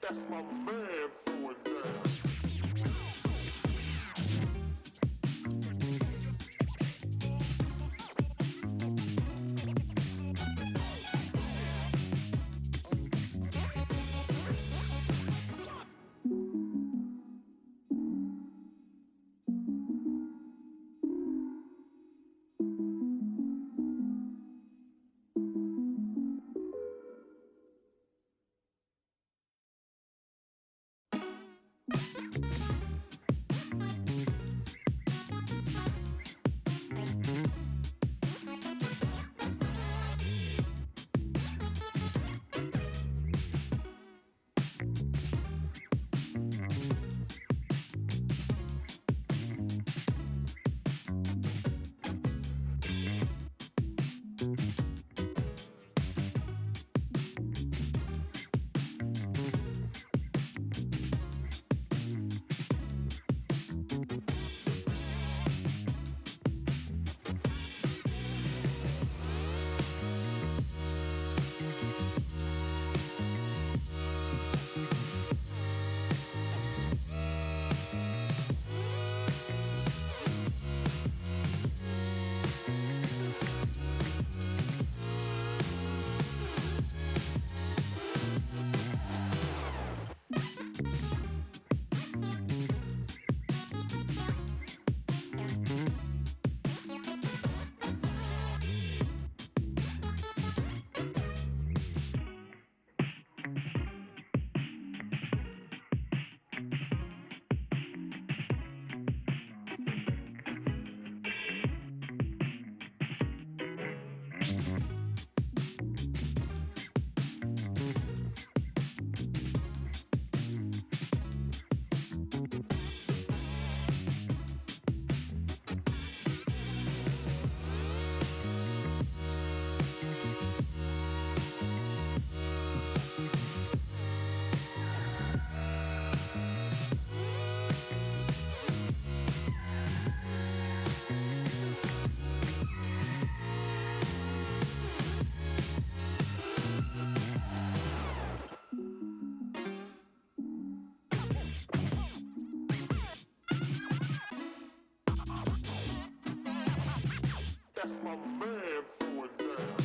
That's my man going down. That's my man throwing down.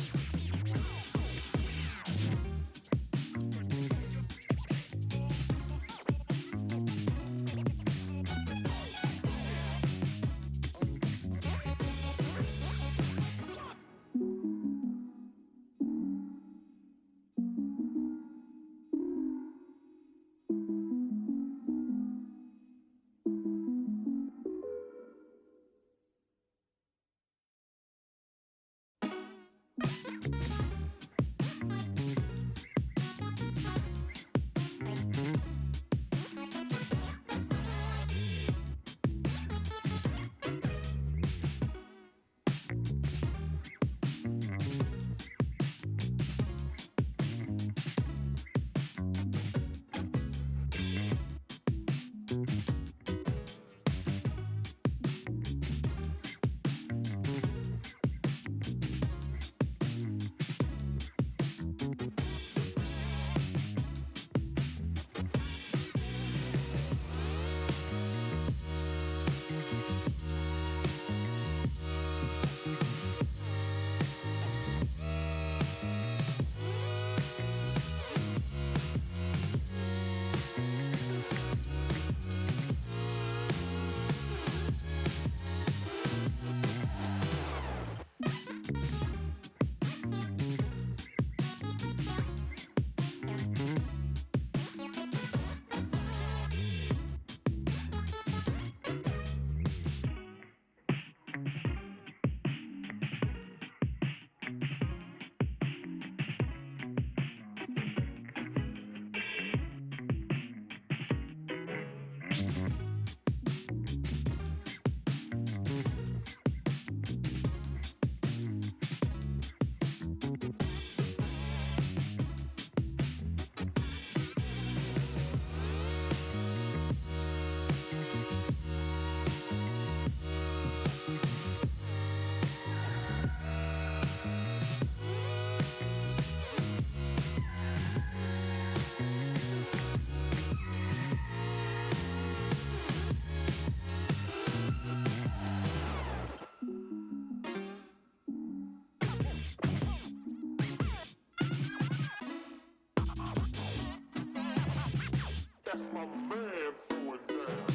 That's my man throwing down.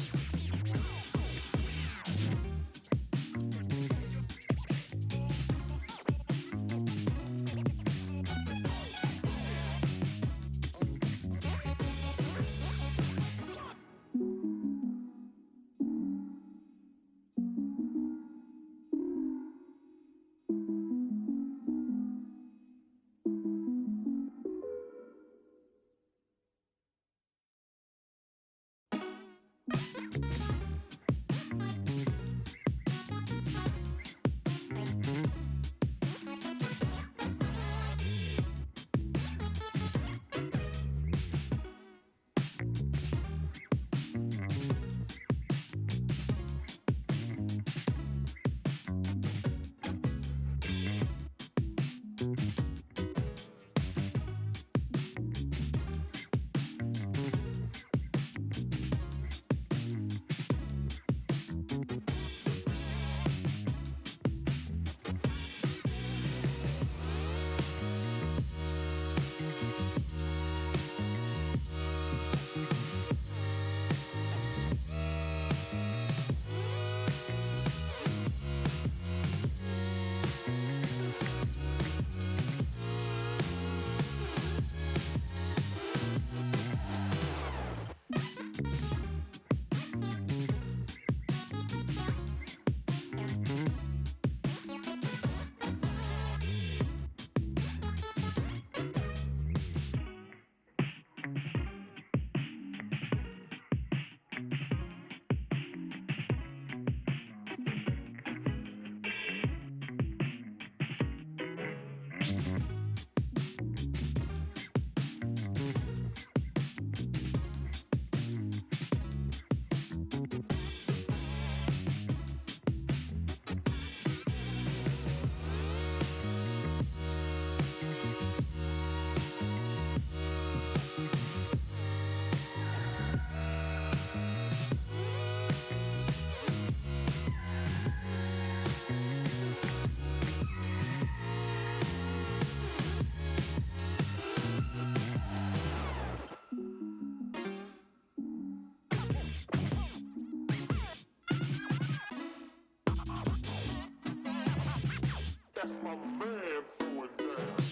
That's my man throwing down.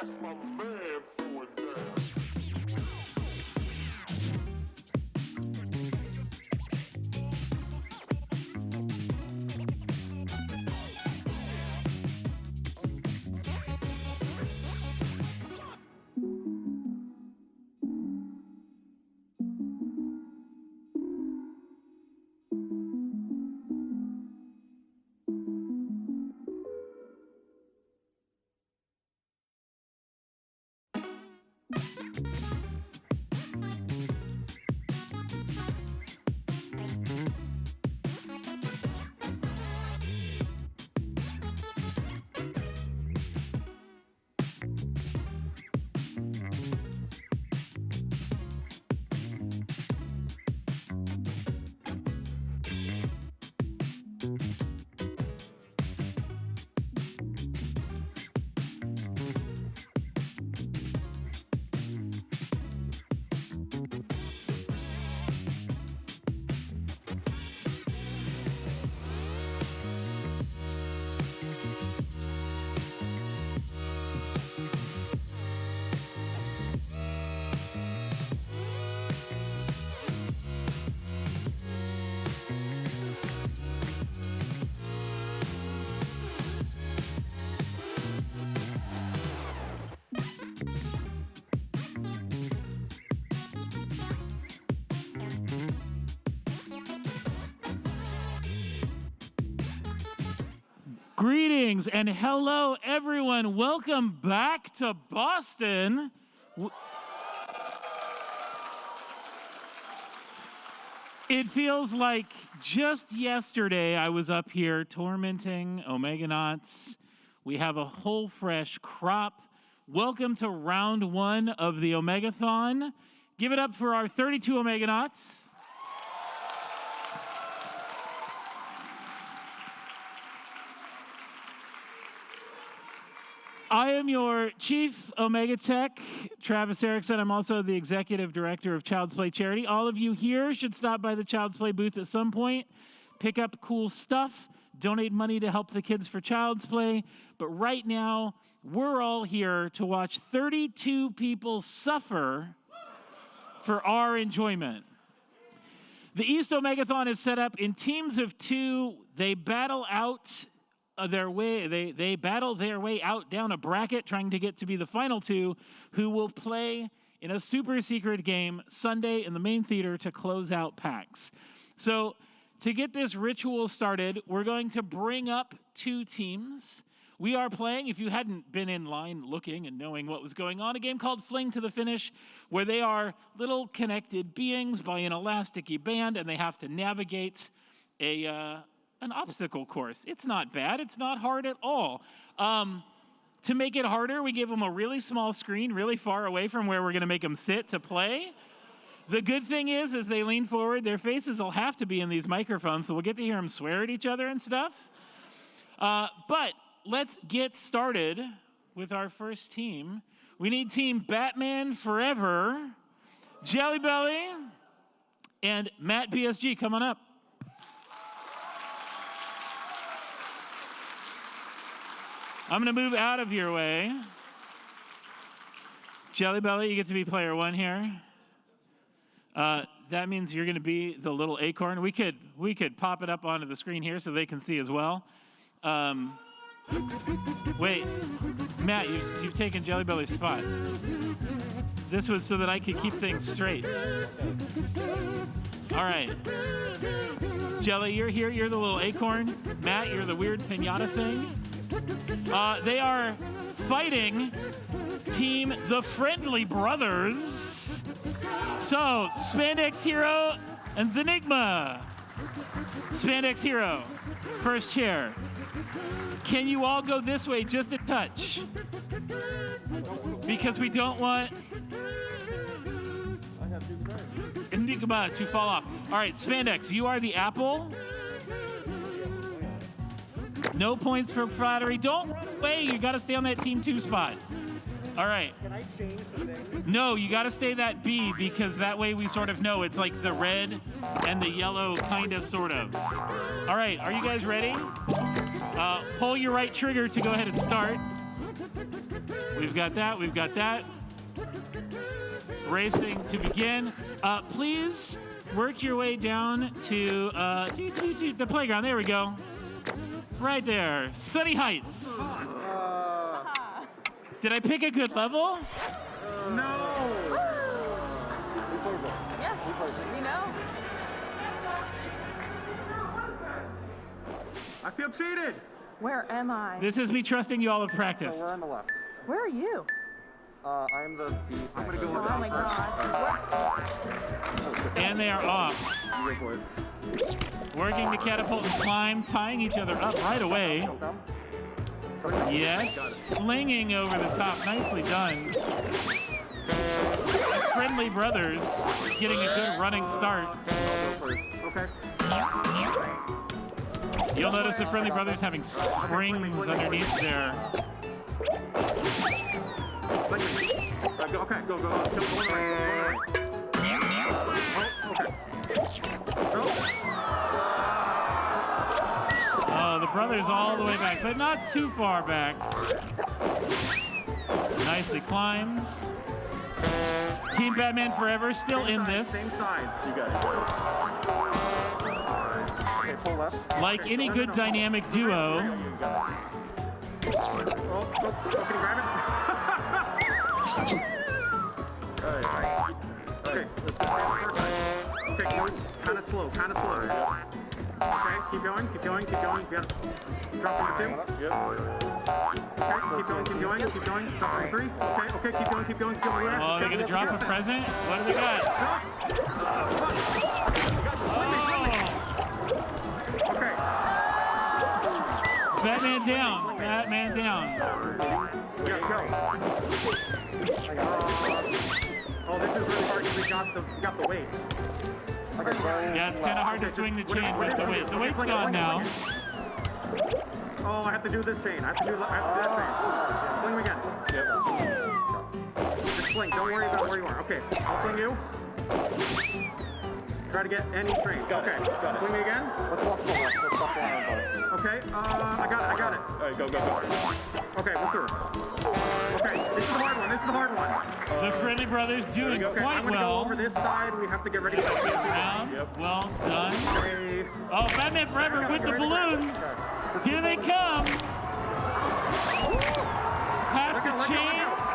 That's my man throwing down. Greetings and hello, everyone. Welcome back to Boston. It feels like just yesterday I was up here tormenting Omeganauts. We have a whole fresh crop. Welcome to round one of the Omegathon. Give it up for our 32 Omeganauts. I am your Chief Omega Tech, Travis Erickson. I'm also the Executive Director of Child's Play Charity. All of you here should stop by the Child's Play booth at some point, pick up cool stuff, donate money to help the kids for Child's Play. But right now, we're all here to watch 32 people suffer for our enjoyment. The East Omegathon is set up in teams of 2. They battle out their way. They battle their way out down a bracket, trying to get to be the final 2, who will play in a super secret game Sunday in the main theater to close out PAX. So to get this ritual started, we're going to bring up 2 teams. We are playing, if you hadn't been in line looking and knowing what was going on, a game called Fling to the Finish, where they are little connected beings by an elasticy band, and they have to navigate an obstacle course. It's not bad. It's not hard at all. To make it harder, we gave them a really small screen, really far away from where we're going to make them sit to play. The good thing is, as they lean forward, their faces will have to be in these microphones, so we'll get to hear them swear at each other and stuff. But let's get started with our first team. We need Team Batman Forever, Jelly Belly, and Matt BSG. Come on up. I'm going to move out of your way. Jelly Belly, you get to be player 1 here. That means you're going to be the little acorn. We could pop it up onto the screen here so they can see as well. Wait, Matt, you've taken Jelly Belly's spot. This was so that I could keep things straight. All right. Jelly, you're here. You're the little acorn. Matt, you're the weird pinata thing. They are fighting Team The Friendly Brothers. So, Spandex Hero and Zenigma. Spandex Hero, first chair. Can you all go this way just a touch? Because we don't want Enigma to fall off. All right, Spandex, you are the apple. No points for flattery. Don't run away. You got to stay on that Team 2 spot. All right. Can I change the thing? No, you got to stay that B, because that way we sort of know it's like the red and the yellow kind of sort of. All right, are you guys ready? Pull your right trigger to go ahead and start. We've got that. We've got that. Racing to begin. Please work your way down to the playground. There we go. Right there. Sunny Heights. Did I pick a good level? No. Yes, we know. I feel cheated. Where am I? This is me trusting you all have practiced. So we're on the left. Where are you? I'm the B. I'm gonna go. Oh my God. And they are off. Working to catapult and climb, tying each other up right away. Yes, flinging over the top. Nicely done. The Friendly Brothers getting a good running start. Okay. You'll notice the Friendly Brothers having springs underneath there. Okay, go on the right. Oh, the brothers all the way back, but not too far back. Nicely climbs. Team Batman Forever still in this. Same sides. You got it. Okay, pull left. Like any good dynamic duo. Can you grab it? Okay, let's go on the first side. Okay, close. Kind of slow. Okay, keep going. Yeah. Drop number 2. Yep. Okay, keep going. Drop number 3. Okay, keep going. Oh, they're gonna drop a present? What do they got? Okay. Batman down. Yeah, go. Oh, this is really hard because we got the weights. Yeah, it's kind of hard to swing the chain with the weight. The weight's gone now. Oh, I have to do this chain. I have to do that chain. Fling me you are. Okay, I'll fling you. Try to get any train. Okay, fling me again. Let's walk forward. Let's walk forward. Okay, I got it. All right, go. Okay, we're through. Okay, this is the hard one. The Friendly Brothers doing Okay, quite I'm gonna well. go over this side. We have to get ready for the Round. Well done. Okay. Oh, Batman Forever with the balloons. Here they come. Past the chains.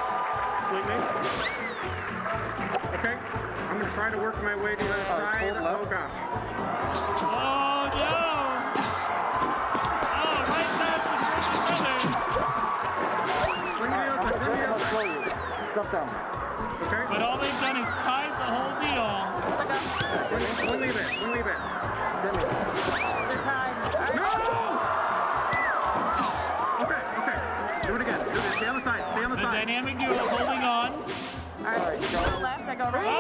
Okay, I'm gonna try to work my way to the other side. Oh gosh. Oh no. Oh, right past the Friendly Brothers. Fling me the other side. Drop down. Okay. But all they've done is tied the whole deal. Fling me a bit. They're tied. No! Okay. Do it again. Stay on the side. The dynamic duo holding on. All right, go to the left, I go to the right. Oh!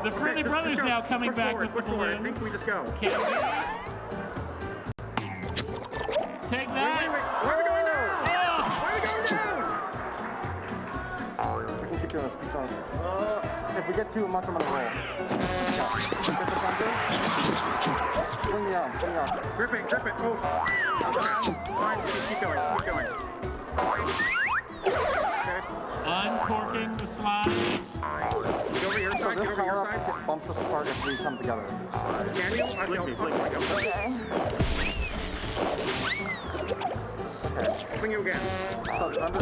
Go. The Friendly Brothers now coming back with the balloons. I think we just go. Take that. Wait. Where are we going now? Oh! Where are we going now? We can keep doing this. If we get too much, I'm gonna roll. Get the center. Swing the arm. Grip it. Oh. Fine. Just keep going. Okay. Uncorking the slide. Get over your side. Get over your side. Bumps us apart if we come together. Can you? Flick me. Okay. I'll fling you again. So remember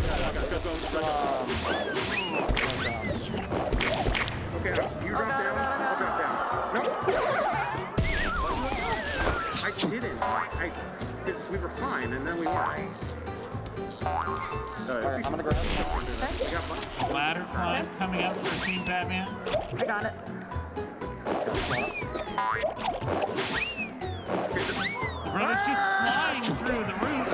Okay, you drop down. I'll drop down. No. I didn't. Because we were fine, and then we weren't. All right, I'm gonna grab. Ladder climb coming up for Team Batman. I got it. The brothers just flying through the roof.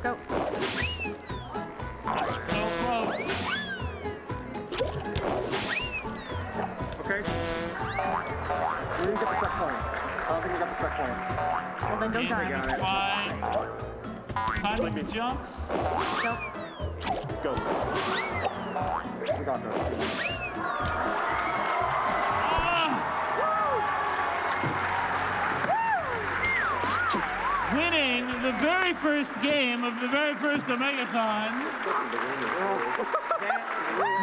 Go. So close. Okay. We didn't get the checkpoint. I don't think we got the checkpoint. Well, then don't die. Slide. Timing the jumps. Go. Go. We got this. Winning the very first game of the very first Omegathon.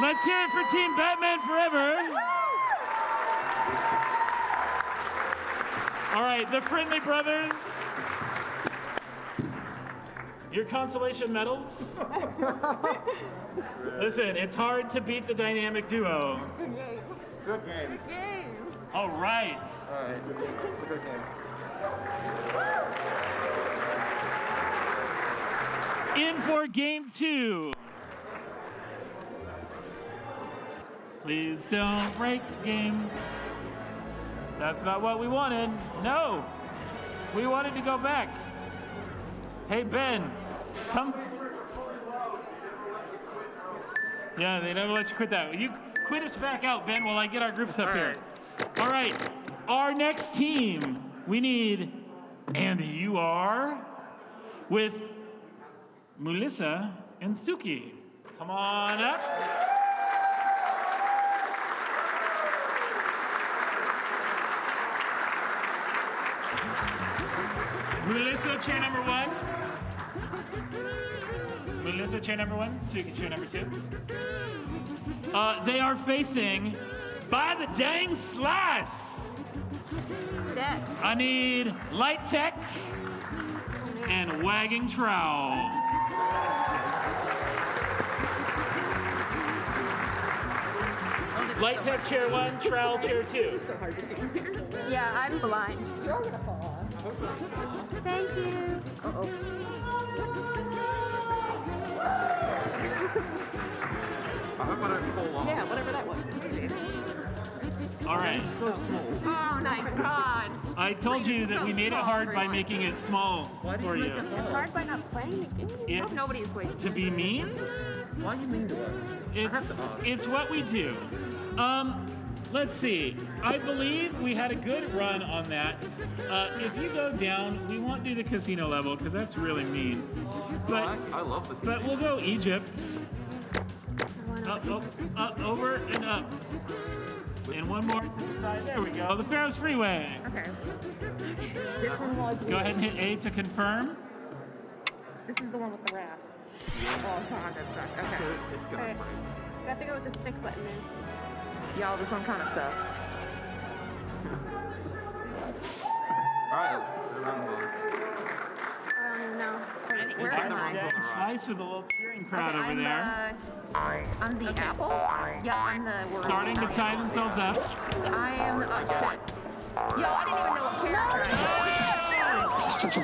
Let's hear it for Team Batman Forever. All right, the Friendly Brothers. Your consolation medals. Listen, it's hard to beat the dynamic duo. Good game. All right. All right. Good game. In for game 2. Please don't break the game. That's not what we wanted. No. We wanted to go back. Hey, Ben, come. Yeah, they never let you quit that. You quit us back out, Ben, while I get our groups up here. All right. Our next team, we need Andy, you are with Melissa and Suki. Come on up. Melissa, chair number 1. Melissa, chair number 1. Suki, chair number 2. They are facing By the Dang Slice. Dead. I need Light Tech and Wagging Trowel. Light Tech chair 1, Trowel chair 2. So hard to see. Yeah, I'm blind. You're gonna fall off. Thank you. Uh-oh. I hope I don't fall off. Yeah, whatever that was. All right. So small. Oh my God. I told you that we made it hard by making it small for you. It's hard by not playing the game. It's Nobody's waiting. to be mean. Why are you mean to us? It's what we do. let's see. I believe we had a good run on that. If you go down, we won't do the casino level because that's really mean. But I love the But we'll go Egypt. Up, over and up. And one more to the side. There we go. The Pharaoh's Freeway. Okay. This one was Go ahead and hit A to confirm. This is the one with the rafts. Oh, come on, that's not. Okay. It's gonna Okay. break. I gotta figure out what the stick button is. Y'all, this one kind of sucks. Alright, No. Wait, where am I? Slice with a little cheering crowd Okay, over there. I'm the apple? Yeah, I'm the word. Starting to tie themselves up. I am the, oh shit. Yo, I didn't even know what character I was.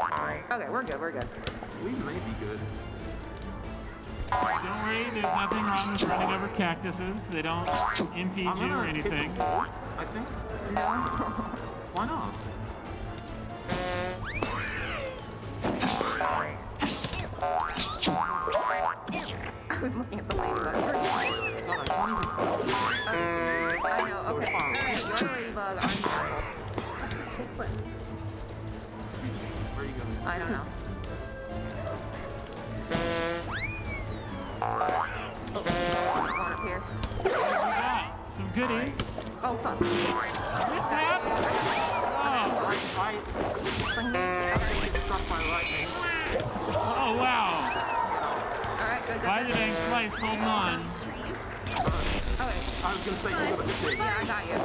Alright. Okay, we're good, we're good. We may be good. Don't worry, there's nothing wrong with running over cactuses. They don't impede you or anything. I think. No. Why not? I was looking at the ladybug first. I know, okay. Alright, you're the ladybug, I'm the apple. What's the stick button? Where are you going? I don't know. Oh, going up here. We got some goodies. Oh, fuck. What's that? Oh, wow. Alright, good, By the dang slice, hold on. Okay. I was gonna say you got a stick. Yeah, I got you.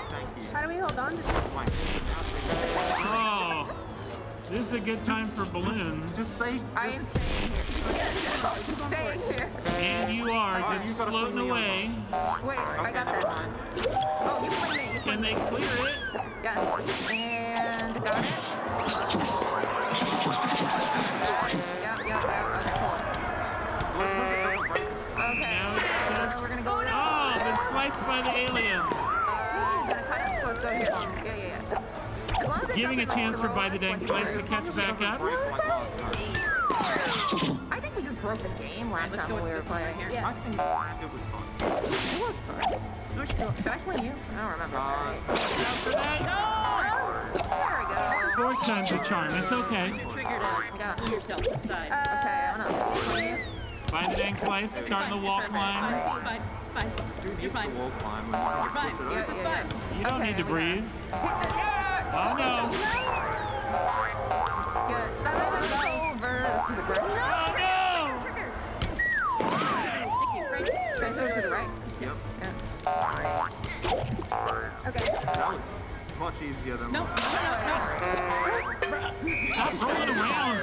Thank you. How do we hold on to this? Oh, this is a good time for balloons. Just stay. I am staying here. Staying here. And you are just floating away. Wait, I got this. Oh, you fling it. Can they clear it? Yes. And got it. Yep. Okay, cool. Okay. We're gonna go this way. Oh, been sliced by the aliens. Gonna cut it, so let's go here. Yeah. As long as it Giving a doesn't, chance like, for By the Dang Slice to catch back up. I think we just broke the game last time when we were playing. Yeah. I think it was fun. It was fun. Did I play you? I don't remember. There we go. Fourth time's a charm. It's okay. Trigger to pull yourself to the side. Okay, I'm gonna. By the Dang Slice, starting the wall climb. It's fine. It's fine. You're fine. Wall climb. You're fine. This is fine. You don't need to breathe. Oh no. Good. That was over. To the right. Oh Transfer to the right. Yep. Yeah. Okay. That was much easier than No. Stop rolling around.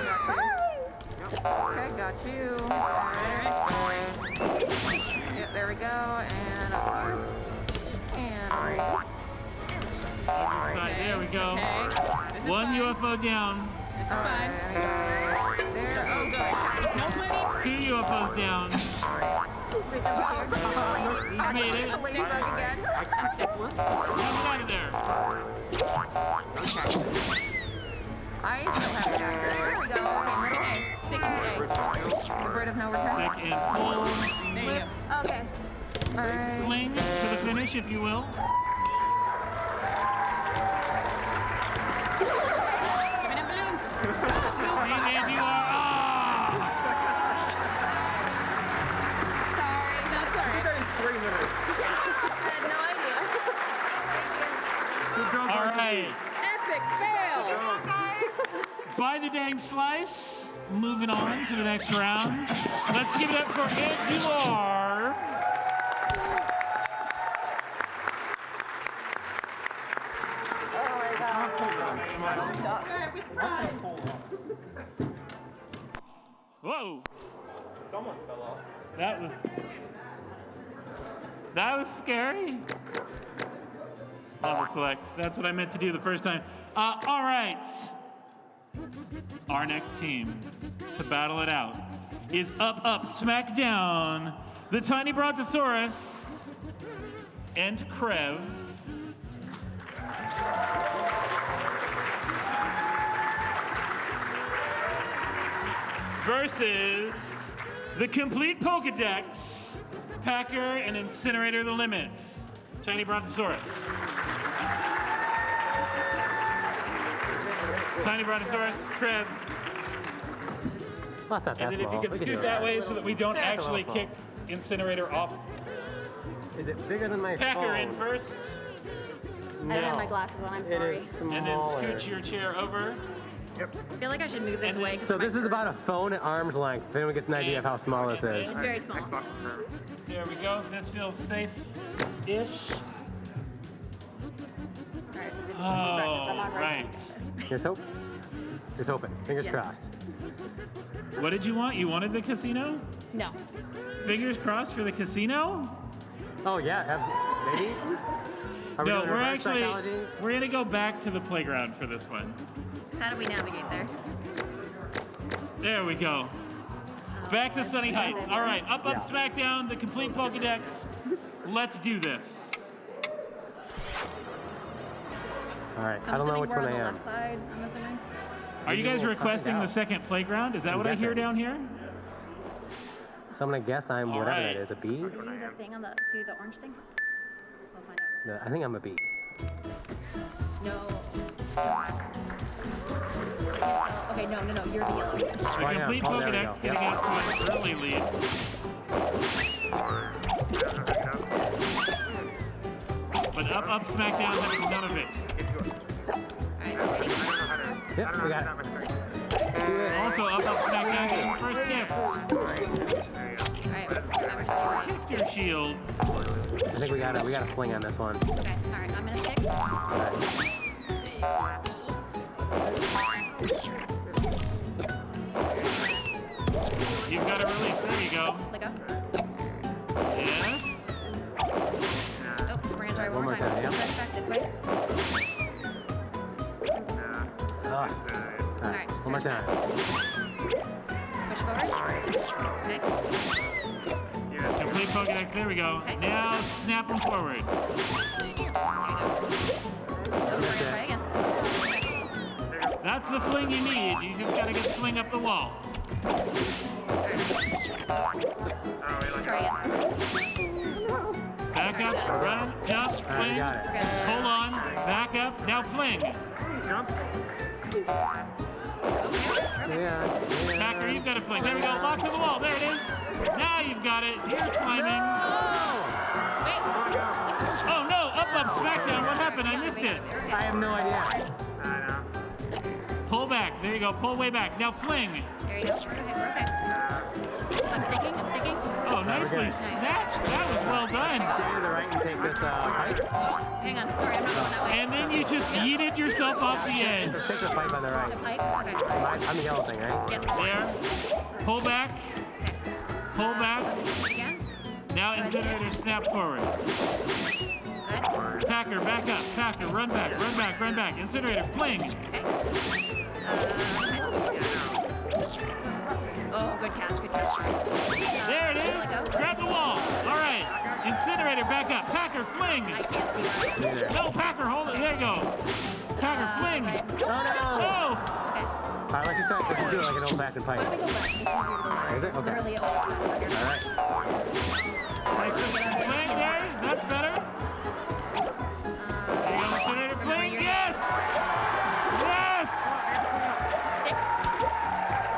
Okay, got you. Alright. Yep, there we go. And up here. And Other side. There we go. One UFO down. This is fine. there. Oh, good. No winning. 2 UFOs down. You made it. The ladybug again. I cactus list. Get out of there. I still have it after. There we go. Okay, Stick is A. the bird of no return. Stick and pull. There you go. Okay. Alright. Fling to the finish, if you will. Give me them balloons. See, and you are. Sorry. That's all right. 3 minutes. I had no idea. Thank you. Good job, All right. Epic fail. By the Dang Slice. Moving on to the next round. Let's give it up for Ed Duar. Oh my god. I'm smiling. Alright, we tried. Whoa. Someone fell off. That was scary. Level select. That's what I meant to do the first time. All right. Our next team to battle it out is up, smack down, the Tiny Brontosaurus and Krev. Versus the complete Pokedex, Packer, and Incinerator the limits. Tiny Brontosaurus. Tiny Brontosaurus, Krev. Well, that's not that And then if small. you can We scoot do that way so that we don't That's a little actually kick Incinerator off. Is it bigger than my Packer phone? in first. I don't have my glasses on, I'm sorry. It is smaller. And then scoot your chair over. I feel like I should move this way. 'cause So of my this is about a phone at arm's length. If anyone gets an idea of how small this is. It's very small. There we go. This feels safe-ish. Oh, right. Here's hope. Here's hoping. Fingers Yeah. crossed. What did you want? You wanted the casino? No. Fingers crossed for the casino? Oh yeah, maybe. Are we No, doing we're reverse actually psychology? we're gonna go back to the playground for this one. How do we navigate there? There we go. Back to Sunny Heights. All right, up, smack down, the complete Pokedex. Let's do this. All right, So I I'm don't know assuming which we're one on I the am. left side, I'm assuming? Are you guys We'll find requesting the out. second playground? Is that I'm what I hear guessing. down here? So I'm gonna guess I'm All whatever right. that is, a B? Are you the thing on the, see the orange thing? We'll find out. No, I think I'm a B. No. Okay, no, you're the yellow. The I am. complete Oh, there we Pokedex go. getting Yep. out to an early lead. But up, smack down, having none of it. Yep, we got it. Also up, smack down, getting the first gift. Protect your shields. I think we got a fling on this one. Okay, alright, I'm gonna stick. You've got to release. There you go. Let go. Yes. Oh, we're gonna try one more time. yeah. Stretch back this way. All Alright, one more time. push forward. Okay. Complete Pokedex. There we go. Now snap them forward. Oh, we're gonna try again. That's the fling you need. You just got to get the fling up the wall. Try again. Back up, run, jump, fling. got it. Hold on, back up, now fling. Jump. Yeah. Packer, you've got a fling. There we go, lock to the wall. There it is. Now you've got it. You're climbing. Oh no, up, smackdown. What happened? I missed it. I have no idea. I know. Pull back. There you go, pull way back. Now fling. There you go. We're okay. I'm sticking. Oh, nicely good. snatched. That was well done. Stay to the right and take this pipe. Oh, hang on. Sorry, I'm not going that way. And then you just yeeted yourself off the edge. Just take the pipe on the right. The pipe? Okay. I'm the yellow thing, right? Yes. There. Pull back. Pull back. Again? Now Incinerator snap forward. Packer, back up. Packer, run back, run back, run back. Incinerator, fling. Oh, good catch, good catch. There it is. Grab the wall. All right. Incinerator, back up. Packer, fling. I can't see right. No, Packer, hold it. There you go. Packer, fling. Oh, no. Oh. All right, let's just do it like an old-fashioned pipe. Why don't we go back? It's easier to go back. Is it? Okay. Literally all stuff over here. All right. Nice little fling there. That's better. There you go, Incinerator, fling. Yes. Yes.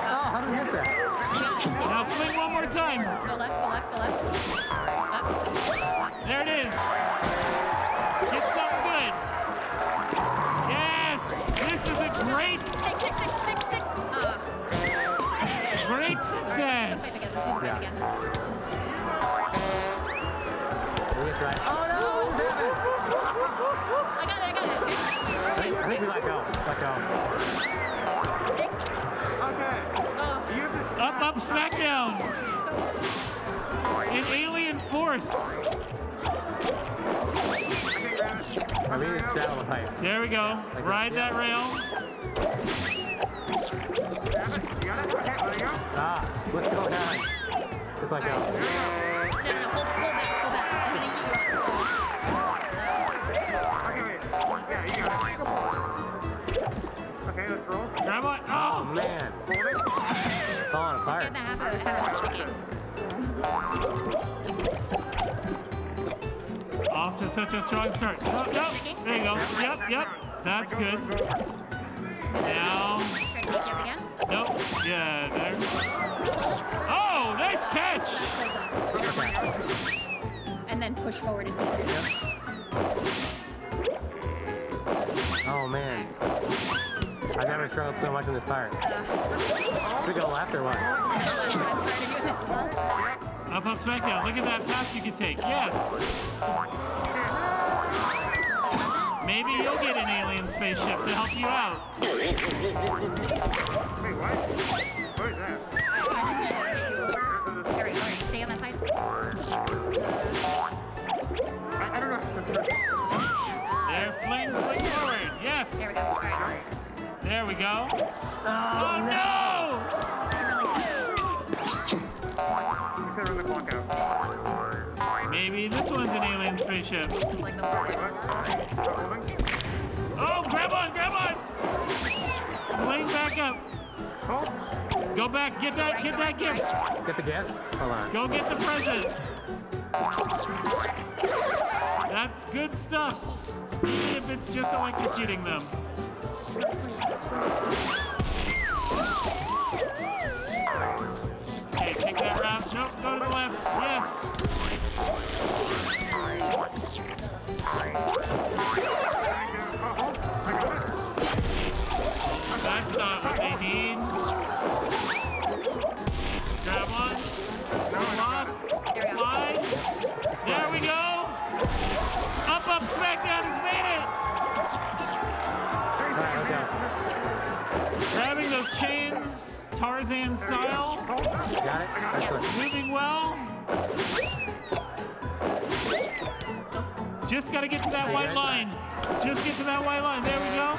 Oh, how did we miss that? Now fling one more time. Go left, go left, go left. Up. There it is. Get something good. Yes. This is a great, Stick. great success. Fight again. That's right. Oh, no. What's happened? I got it. Okay. I think we let go. Let go. Okay. You have to Up, smackdown. An alien force. I mean, it's straddle the pipe. There we go. Ride that rail. Ah, what's going on? Just let go. No, pull back. I'm gonna eat you up. Okay, let's roll. Grab it. Oh, man. Falling apart. Just get the half of it sticking. to such a strong start. Oh, no. There you go. Yep. That's good. Now. Nope. Yeah, there. Oh, nice catch. And then push forward as you can. Oh man. I've never struggled so much in this part. Should we go left or what? Up, smack down. Look at that path you can take. Yes. Maybe you'll get an alien spaceship to help you out. Wait, what? What is that? Stay on that side. I don't know if this works. There, fling forward. Yes. There we go. All right. There we go. Oh, no! You said we're in the clock out. Maybe this one's an alien spaceship. Oh, grab on! Fling back up. Go back, get that gift. Get the gift? Hold on. Go get the present. That's good stuff, even if it's just electrocuting them. Okay, take that route. Nope, go to the left. Yes. That's not what they need. Grab on. Pull off. Slide. There we go. Up, Smackdown has made it. Grabbing those chains, Tarzan style. Got it? Excellent. Moving well. Just got to get to that white line. Just get to that white line. There we go.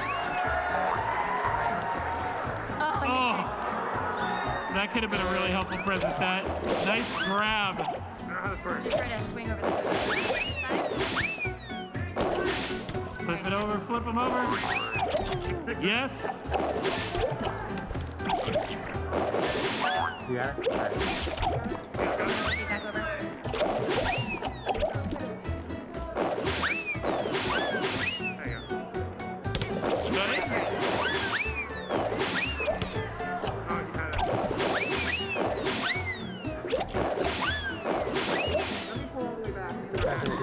Oh. That could have been a really helpful present. That nice grab. I don't know how this works. Try to swing over the side. Flip it over, flip them over. Yes. You got it? All right. Back over.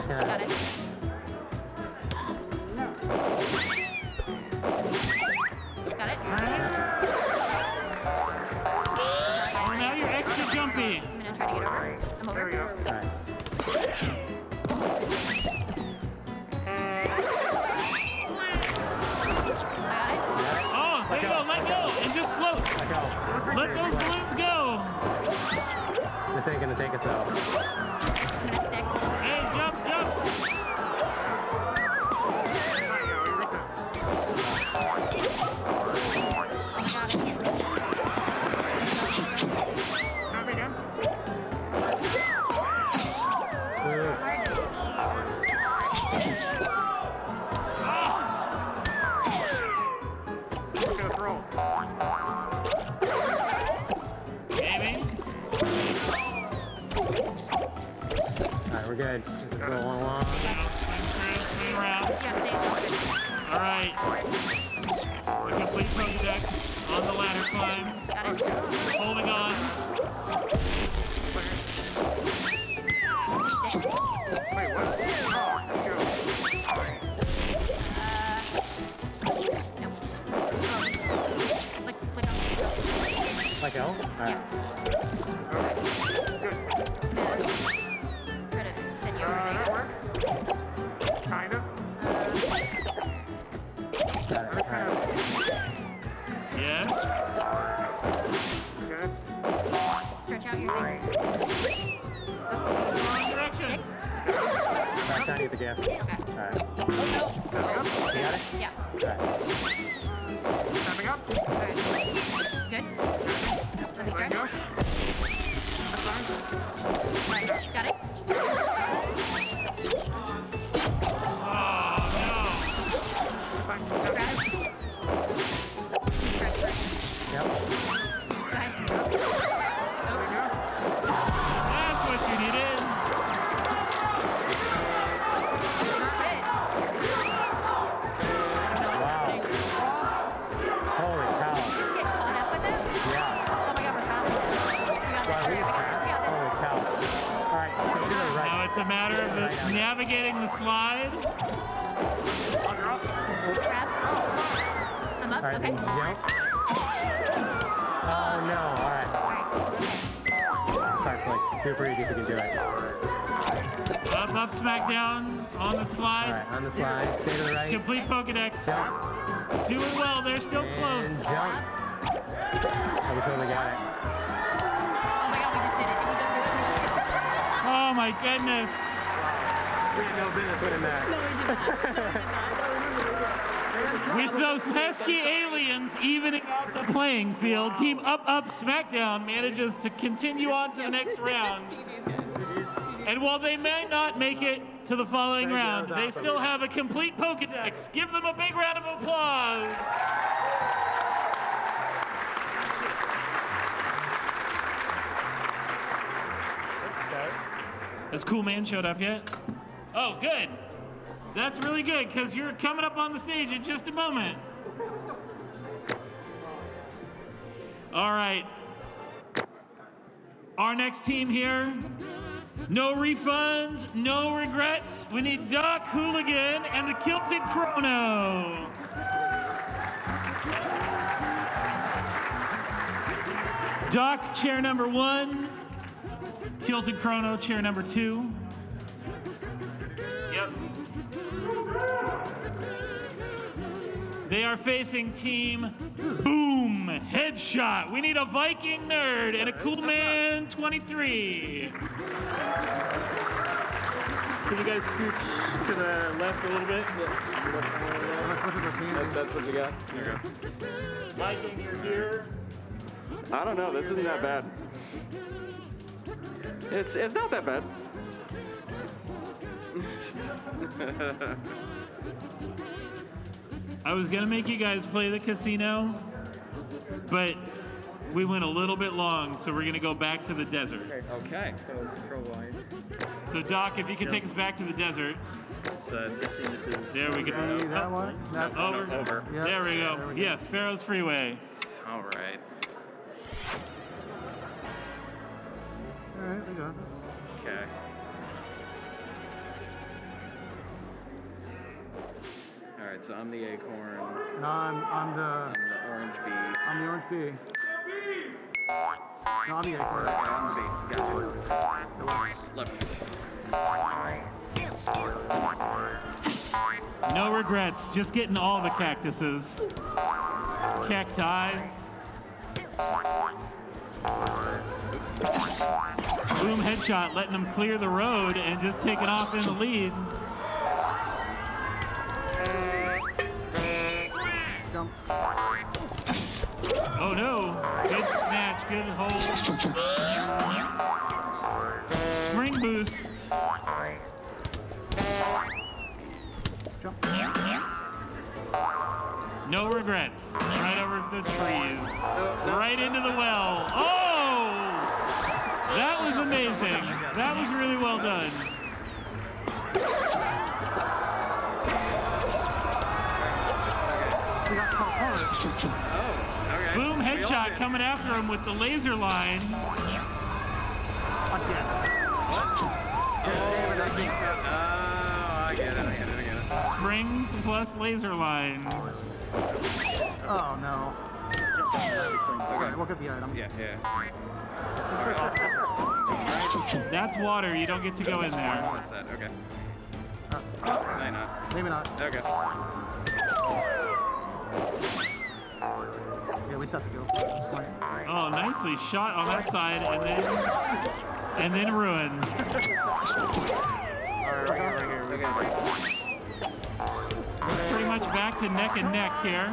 Got it. Got it? Oh, now you're extra jumpy. I'm gonna try to get over. I'm over. There we go. All right. Oh, there you go. Let go and just float. Let go. Let those balloons go. This ain't gonna take us out. I'm gonna stick. Hey, jump. Stop me again. Look at us roll. Maybe. All right, we're good. Just roll along. Swing around. All right. The complete Pokedex on the ladder climb. Holding on. Wait, what? Oh, Let go. All right. Try to send you over there. that works. Kind of. Got it. All right. Yes. Okay. Stretch out your fingers. Wrong direction. Try to get the gift. All right. You got it? Yeah. All right. Stepping up. Good. Let me stretch. There you go. That's fine. All right, got it. Oh, no. Fine. Grab it. Stretch. Yep. Go ahead. There you go. That's what you needed. navigating the slide. Grab. I'm up. All right, Okay. then jump. Oh no! All right. This part's like super easy if you can do it. Up, smack down on the slide. All right, on the slide, stay to the right. Complete Pokedex. Jump. Doing well. They're still And close. jump. Oh, we totally got it. Oh my god, we just did it. Oh my goodness. We had no business winning that. With those pesky aliens evening out the playing field, Team Up Smackdown manages to continue on to the next round. And while they may not make it to the following round, they still have a complete Pokedex. Give them a big round of applause. Has Cool Man showed up yet? Oh, good. That's really good, because you're coming up on the stage in just a moment. All right. Our next team here, no refunds, no regrets. We need Doc Hooligan and the Kilted Chrono. Doc, chair number 1. Kilted Chrono, chair number 2. Yep. They are facing Team Boom Headshot. We need a Viking nerd and a Cool Man 23. Can you guys scooch to the left a little bit? As much as I can. That's what you got? There you go. Viking, you're here. I don't know. This isn't that bad. It's not that bad. I was gonna make you guys play the casino, but we went a little bit long, so we're gonna go back to the desert. Okay. So control-wise. So Doc, if you could take us back to the desert. So I'm guessing this is. There we go. Hey, that one? That's Over. Over. Yep. There we go. Yes, Pharaoh's Freeway. All right. All right, we got this. Okay. All right. So I'm the acorn. No, I'm the orange bee. I'm the orange bee. No, I'm the acorn. Okay, I'm the bee. Gotcha. Left. No regrets, just getting all the cactuses. Cacti. Boom Headshot letting them clear the road and just taking off in the lead. Jump. Oh no, good snatch, good hold. Spring boost. Jump. No regrets. Right over the trees. Right into the well. Oh! That was amazing. That was really well done. We got caught hard. Okay. Boom Headshot coming after him with the laser line. Again. I get it. Springs plus laser line. Oh no. Sorry, we'll get the item. Yeah. That's water. You don't get to go in there. What's that? Okay. Maybe not. Maybe not. Okay. Yeah, we just have to go for it at this point. Oh, nicely shot on that side, and then ruins. Pretty much back to neck and neck here.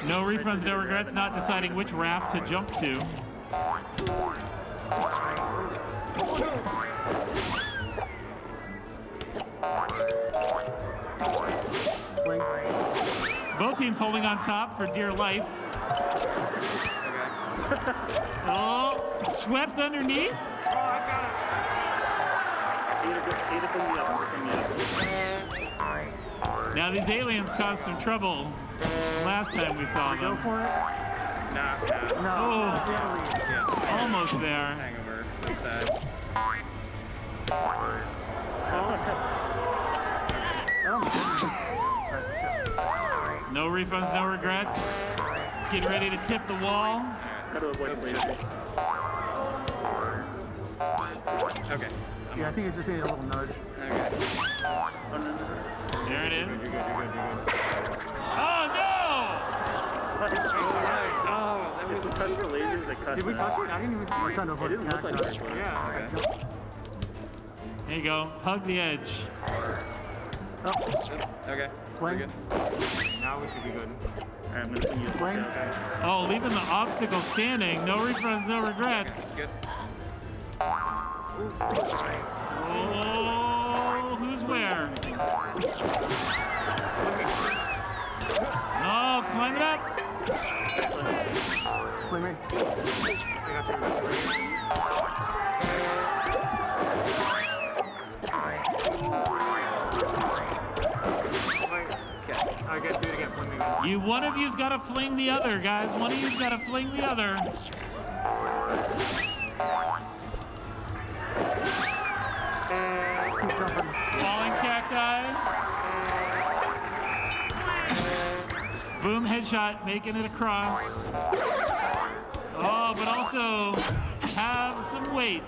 No refunds, no regrets, not deciding which raft to jump to. Both teams holding on top for dear life. Oh, swept underneath. Oh, I got it. Now these aliens caused some trouble last time we saw them. Go for it. Nah. Oh, almost there. Hangover. That's sad. No refunds, no regrets. Get ready to tip the wall. How to avoid lasers. Okay. Yeah, I think it just needed a little nudge. Okay. There it is. You're good. Oh no! Oh, that was the touch the lasers that cut. Did we touch it? I didn't even see it. We're trying to avoid It didn't look like cacti. that. Yeah. Okay. There you go. Hug the edge. Okay. We're good. Now we should be good. Alright, I'm gonna see you. Plane? Okay. Oh, leaving the obstacle standing. No refunds, no regrets. Good. Oh, who's where? Oh, climb it up. Play me. I gotta do it again. Fling me again. One of you's got to fling the other, guys. One of you's got to fling the other. Let's keep jumping. Falling cacti. Boom, headshot, making it across. Oh, but also have some weight.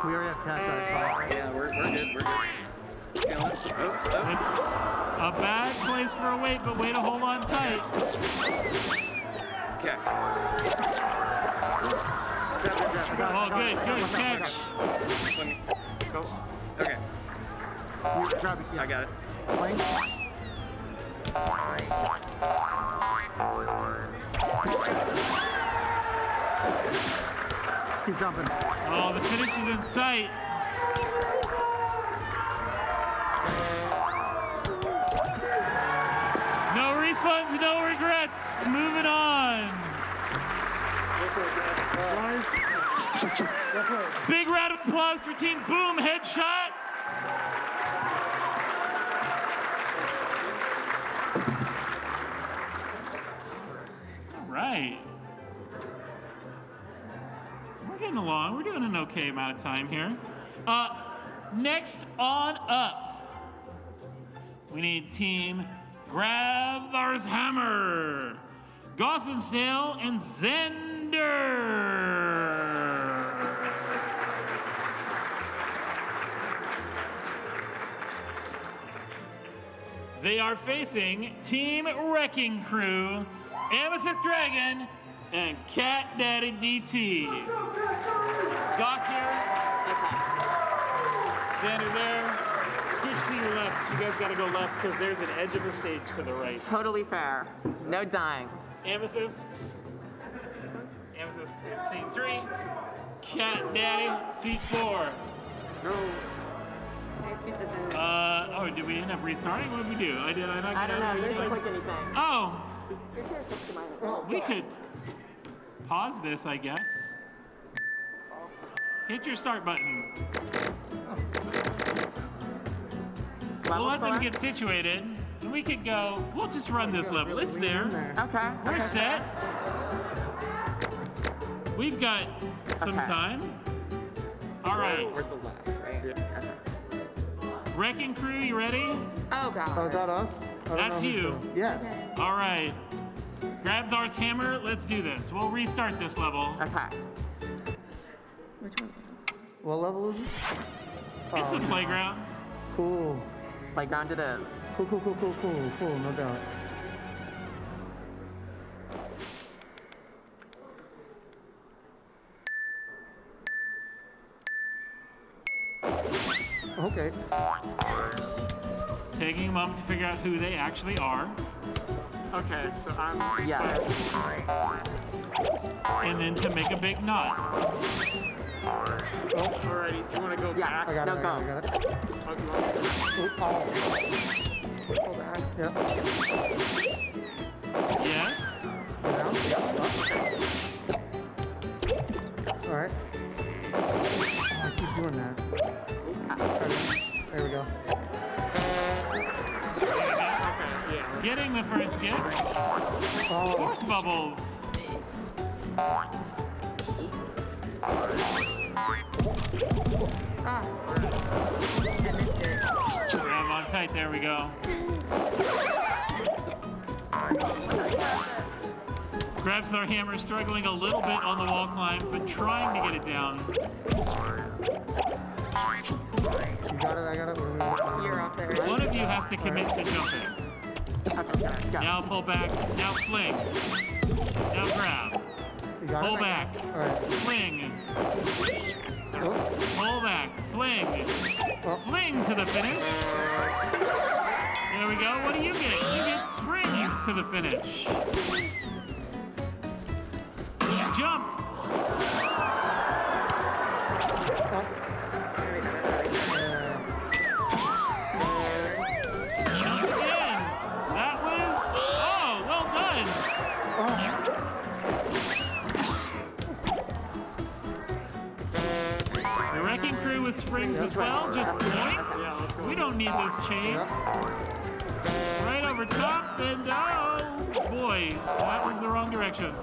We already have cacti. It's fine. Yeah, we're good. We're good. Feeling it. Oh. It's a bad place for a weight, but way to hold on tight. Okay. Oh, good catch. Fling me. Go. Okay. Grab it. Yeah. I got it. Plane. Let's keep jumping. Oh, the finish is in sight. No refunds, no regrets. Moving on. Big round of applause for Team Boom Headshot. All right. We're getting along. We're doing an okay amount of time here. Next on up, we need Team Grabthar's Hammer, Gothensail, and Zender. They are facing Team Wrecking Crew, Amethyst Dragon, and Cat Daddy DT. Doc here. Xander there. Switch to your left. You guys gotta go left because there's an edge of the stage to the right. Totally fair. No dying. Amethyst. Amethyst is seat 3. Cat Daddy, seat 4. No. Oh, did we end up restarting? What did we do? I not get I don't know. out of You the didn't system? click anything. Oh, Your chair's next to mine. we could pause this, I guess. Hit your start button. We'll let them get situated, and we could go. We'll just run this level. It's there. Okay. We're set. We've got some time. All right. We're the left, right? Yeah. Okay. Wrecking Crew, you ready? Oh, God. Oh, is that us? I don't That's know who's you. the- Yes. All right. Grabthar's Hammer, let's do this. We'll restart this level. Okay. Which one's it? What level is it? It's the playground. Cool. Playground it is. Cool, no doubt. Okay. Taking a moment to figure out who they actually are. Okay, so I'm. Yes. And then to make a big knot. Oh, alrighty. You want to go Yeah. back? I got No, it. go. I got it. Oh, you want Pull back. Yeah. Yes. Down. All right. Oh, I keep doing that. There we go. Getting the first gift. Oh. Force bubbles. Ah. I missed it. Grab on tight. There we go. Grabs their hammer, struggling a little bit on the wall climb, but trying to get it down. You got it, I got it. You're off there. One of you has to commit to jumping. Okay, Now pull back. Now fling. Now grab. You got Pull it? back. All right. Fling. Pull back. Fling. Fling to the finish. There we go. What do you get? You get springs to the finish. You jump. Jump again. That was, oh, well done. The Wrecking Crew with springs as well, just point. We don't need this chain. Right over top, and oh boy, that was the wrong direction.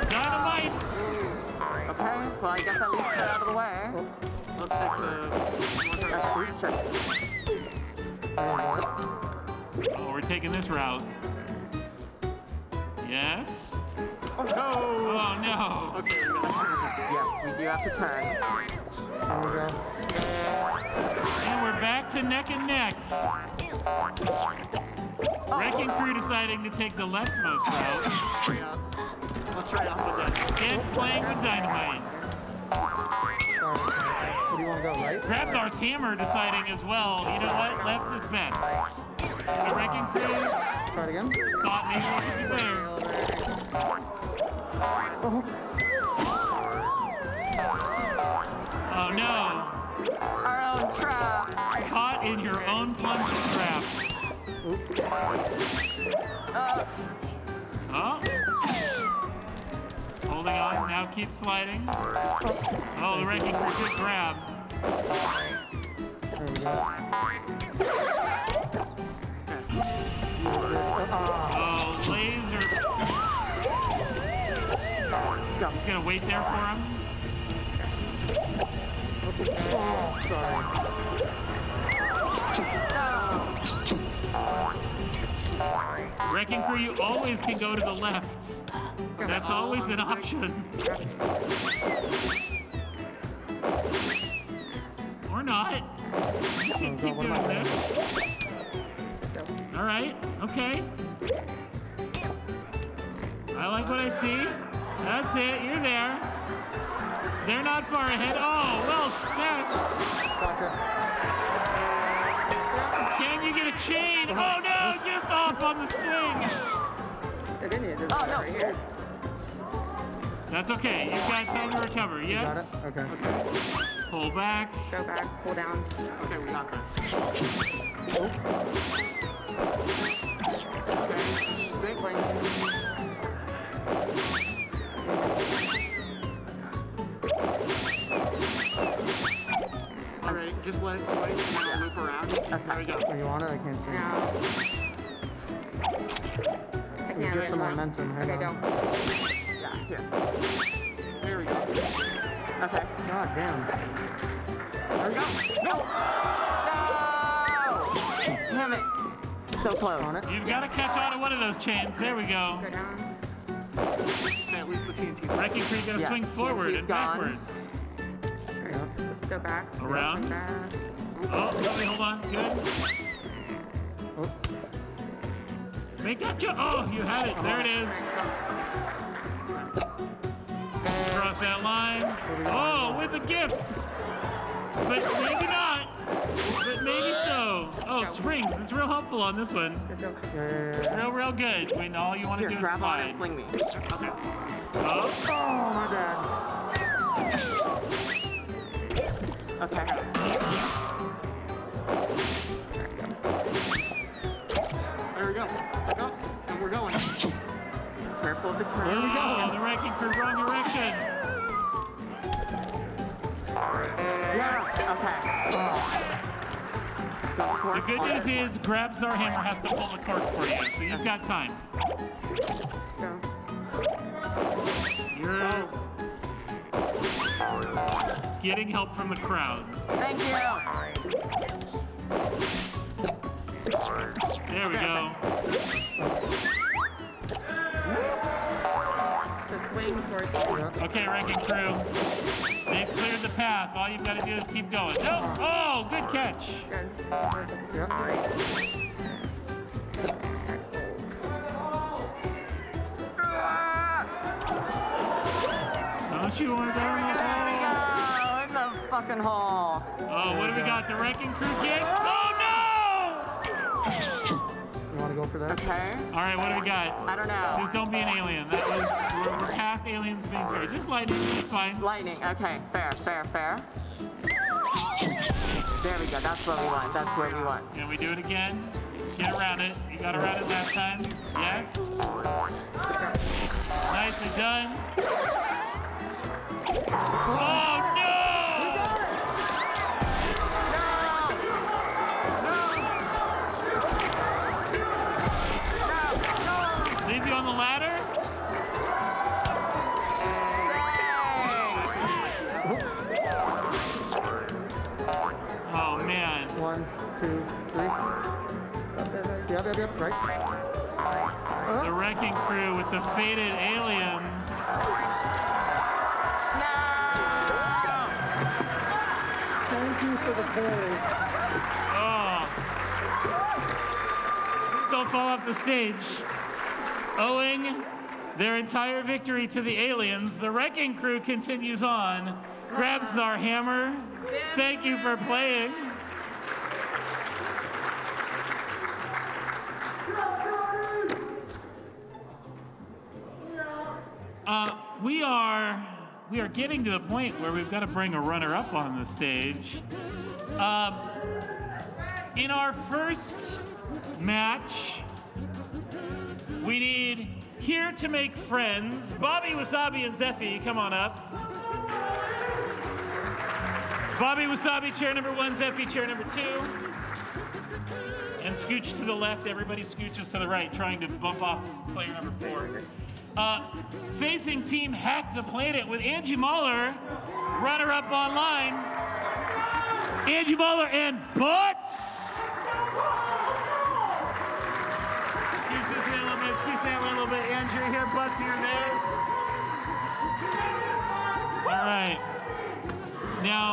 Dynamite! Okay, well, I guess at least get out of the way. Let's take the... Oh, we're taking this route. Yes? Oh, no! Oh, no. Okay, Yes, we do have to turn. There we go. And we're back to neck and neck. Wrecking Crew deciding to take the leftmost route. Yeah. Let's try off with that. Again, playing with dynamite. Where do you want to go, right? Grabthar's hammer deciding as well, you know what, left is best. The Wrecking Crew Try it again. thought maybe we could do better. Oh no. Our own trap. Caught in your own plunger trap. Oh. Holding on, now keep sliding. Oh, the Wrecking Crew, good grab. There we go. Oh, laser. Just gonna wait there for him. Oh, sorry. Wrecking Crew, you always can go to the left. That's always an option. Or not. You can keep doing this. All right, okay. I like what I see. That's it, you're there. They're not far ahead. Oh, well snatched. Can you get a chain? Oh no, just off on the swing. The good news is Oh, no. right here. That's okay, you've got time to recover, yes? You got it? Okay. Pull back. Go back, pull down. Okay, we got this. Okay, stick. All right, just let it swing and then I'll loop around. Okay. There we go. Oh, you want it? I can't see. Now. I Let me can't get some anymore. momentum. Hang Okay, on. go. Yeah, here. There we go. Okay. God damn. There we go. No! No! Damn it. So close. On it. You've got to catch on to one of those chains. There we go. Go down. Okay, at least the TNT. Wrecking Crew gonna Yes, swing forward TNT's and gone. backwards. All right, let's go back. Around. Swing back. Oh, somebody hold on. Good. Oh. They got you. Oh, you had it. There it is. Cross that line. Oh, with the gifts. But maybe not. But maybe so. Oh, springs. It's real helpful on this one. Just go. Yeah. Real good. When all you want to Here, do is grab on slide. and fling me. Okay. Oh, Oh, my bad. Okay. There we go. Back up. And we're going. Careful of the turn. there we go. The Wrecking Crew, wrong direction. Yes. Okay. The good news is Grabstar Hammer has to pull the cork for you, so you've got time. Go. You're getting help from the crowd. Thank you. There we go. To swing towards you. Okay, Wrecking Crew. They've cleared the path. All you've got to do is keep going. No! Oh, good catch. Don't you want to go in the hole? Oh, in the fucking hole. Oh, what do we got? The Wrecking Crew kicks? Oh, no! You want to go for that? Okay. All right, what do we got? I don't know. Just don't be an alien. That was, we're past aliens being fair. Just lightning, it's fine. Lightning. Okay. Fair. There we go. That's what we want. That's what we want. Can we do it again? Get around it. You got around it last time? Yes? Nicely done. Oh, no! Leave you on the ladder? Oh, man. 1, 2, 3. Yep, right. The Wrecking Crew with the faded aliens. Thank you for the play. Oh. Don't fall off the stage. Owing their entire victory to the aliens, the Wrecking Crew continues on, grabs their hammer. Thank you for playing. We are getting to the point where we've got to bring a runner-up on the stage. In our first match, we need Here to Make Friends. Bobby, Wasabi, and Zeffy, come on up. Bobby, Wasabi, chair number 1, Zeffy, chair number 2. And scooch to the left, everybody scooches to the right, trying to bump off player number 4. Facing Team Hack the Planet with Angie Mahler, runner-up online. Angie Mahler and Butts. Excuse me a little bit. Angie, you're here. Butts, you're there. All right. Now,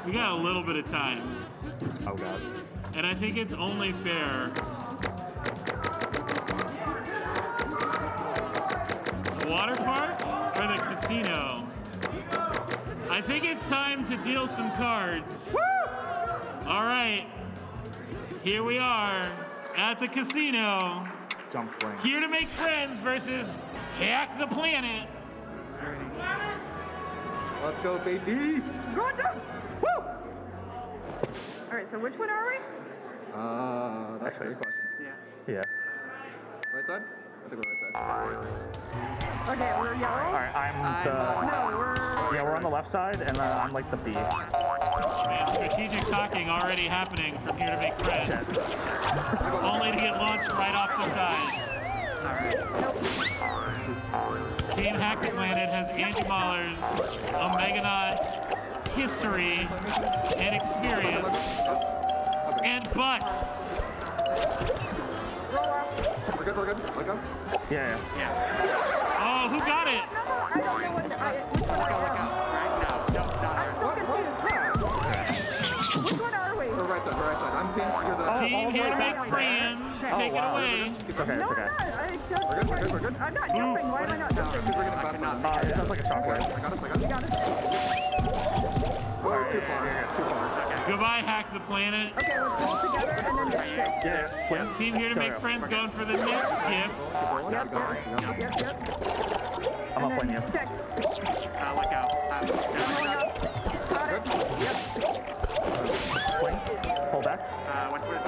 we got a little bit of time. Oh, God. And I think it's only fair. The water park or the casino? I think it's time to deal some cards. Woo! All right. Here we are at the casino. Jump frame. Here to Make Friends versus Hack the Planet. Let's go, baby. Going down. Woo! All right, so which one are we? That's a great question. Yeah. Right side? I think we're right side. Okay, we're yellow. All right, I'm the. No, Yeah, we're on the left side, and I'm like the B. Man, strategic talking already happening from Here to Make Friends. Only to get launched right off the side. Team Hack the Planet has Angie Mahler's Omegonaut history and experience and butts. We're good. Yeah. Oh, who got it? I don't know which one I'm so confused. Which one are we? We're right side. I'm pink. You're the Team Here to Make Friends. Take it away. It's okay. No, I'm not. We're good. I'm not jumping. Why am I not jumping? We're gonna bump now. It sounds like a shockwave. I got us. You got us? Oh, too far. Goodbye, Hack the Planet. Okay, let's go together and then just stick. Yeah. Team Here to Make Friends going for the next gift. Yep. I'm not playing you. Stick. Look out. Got it. Yep. Fling. Hold back. What's with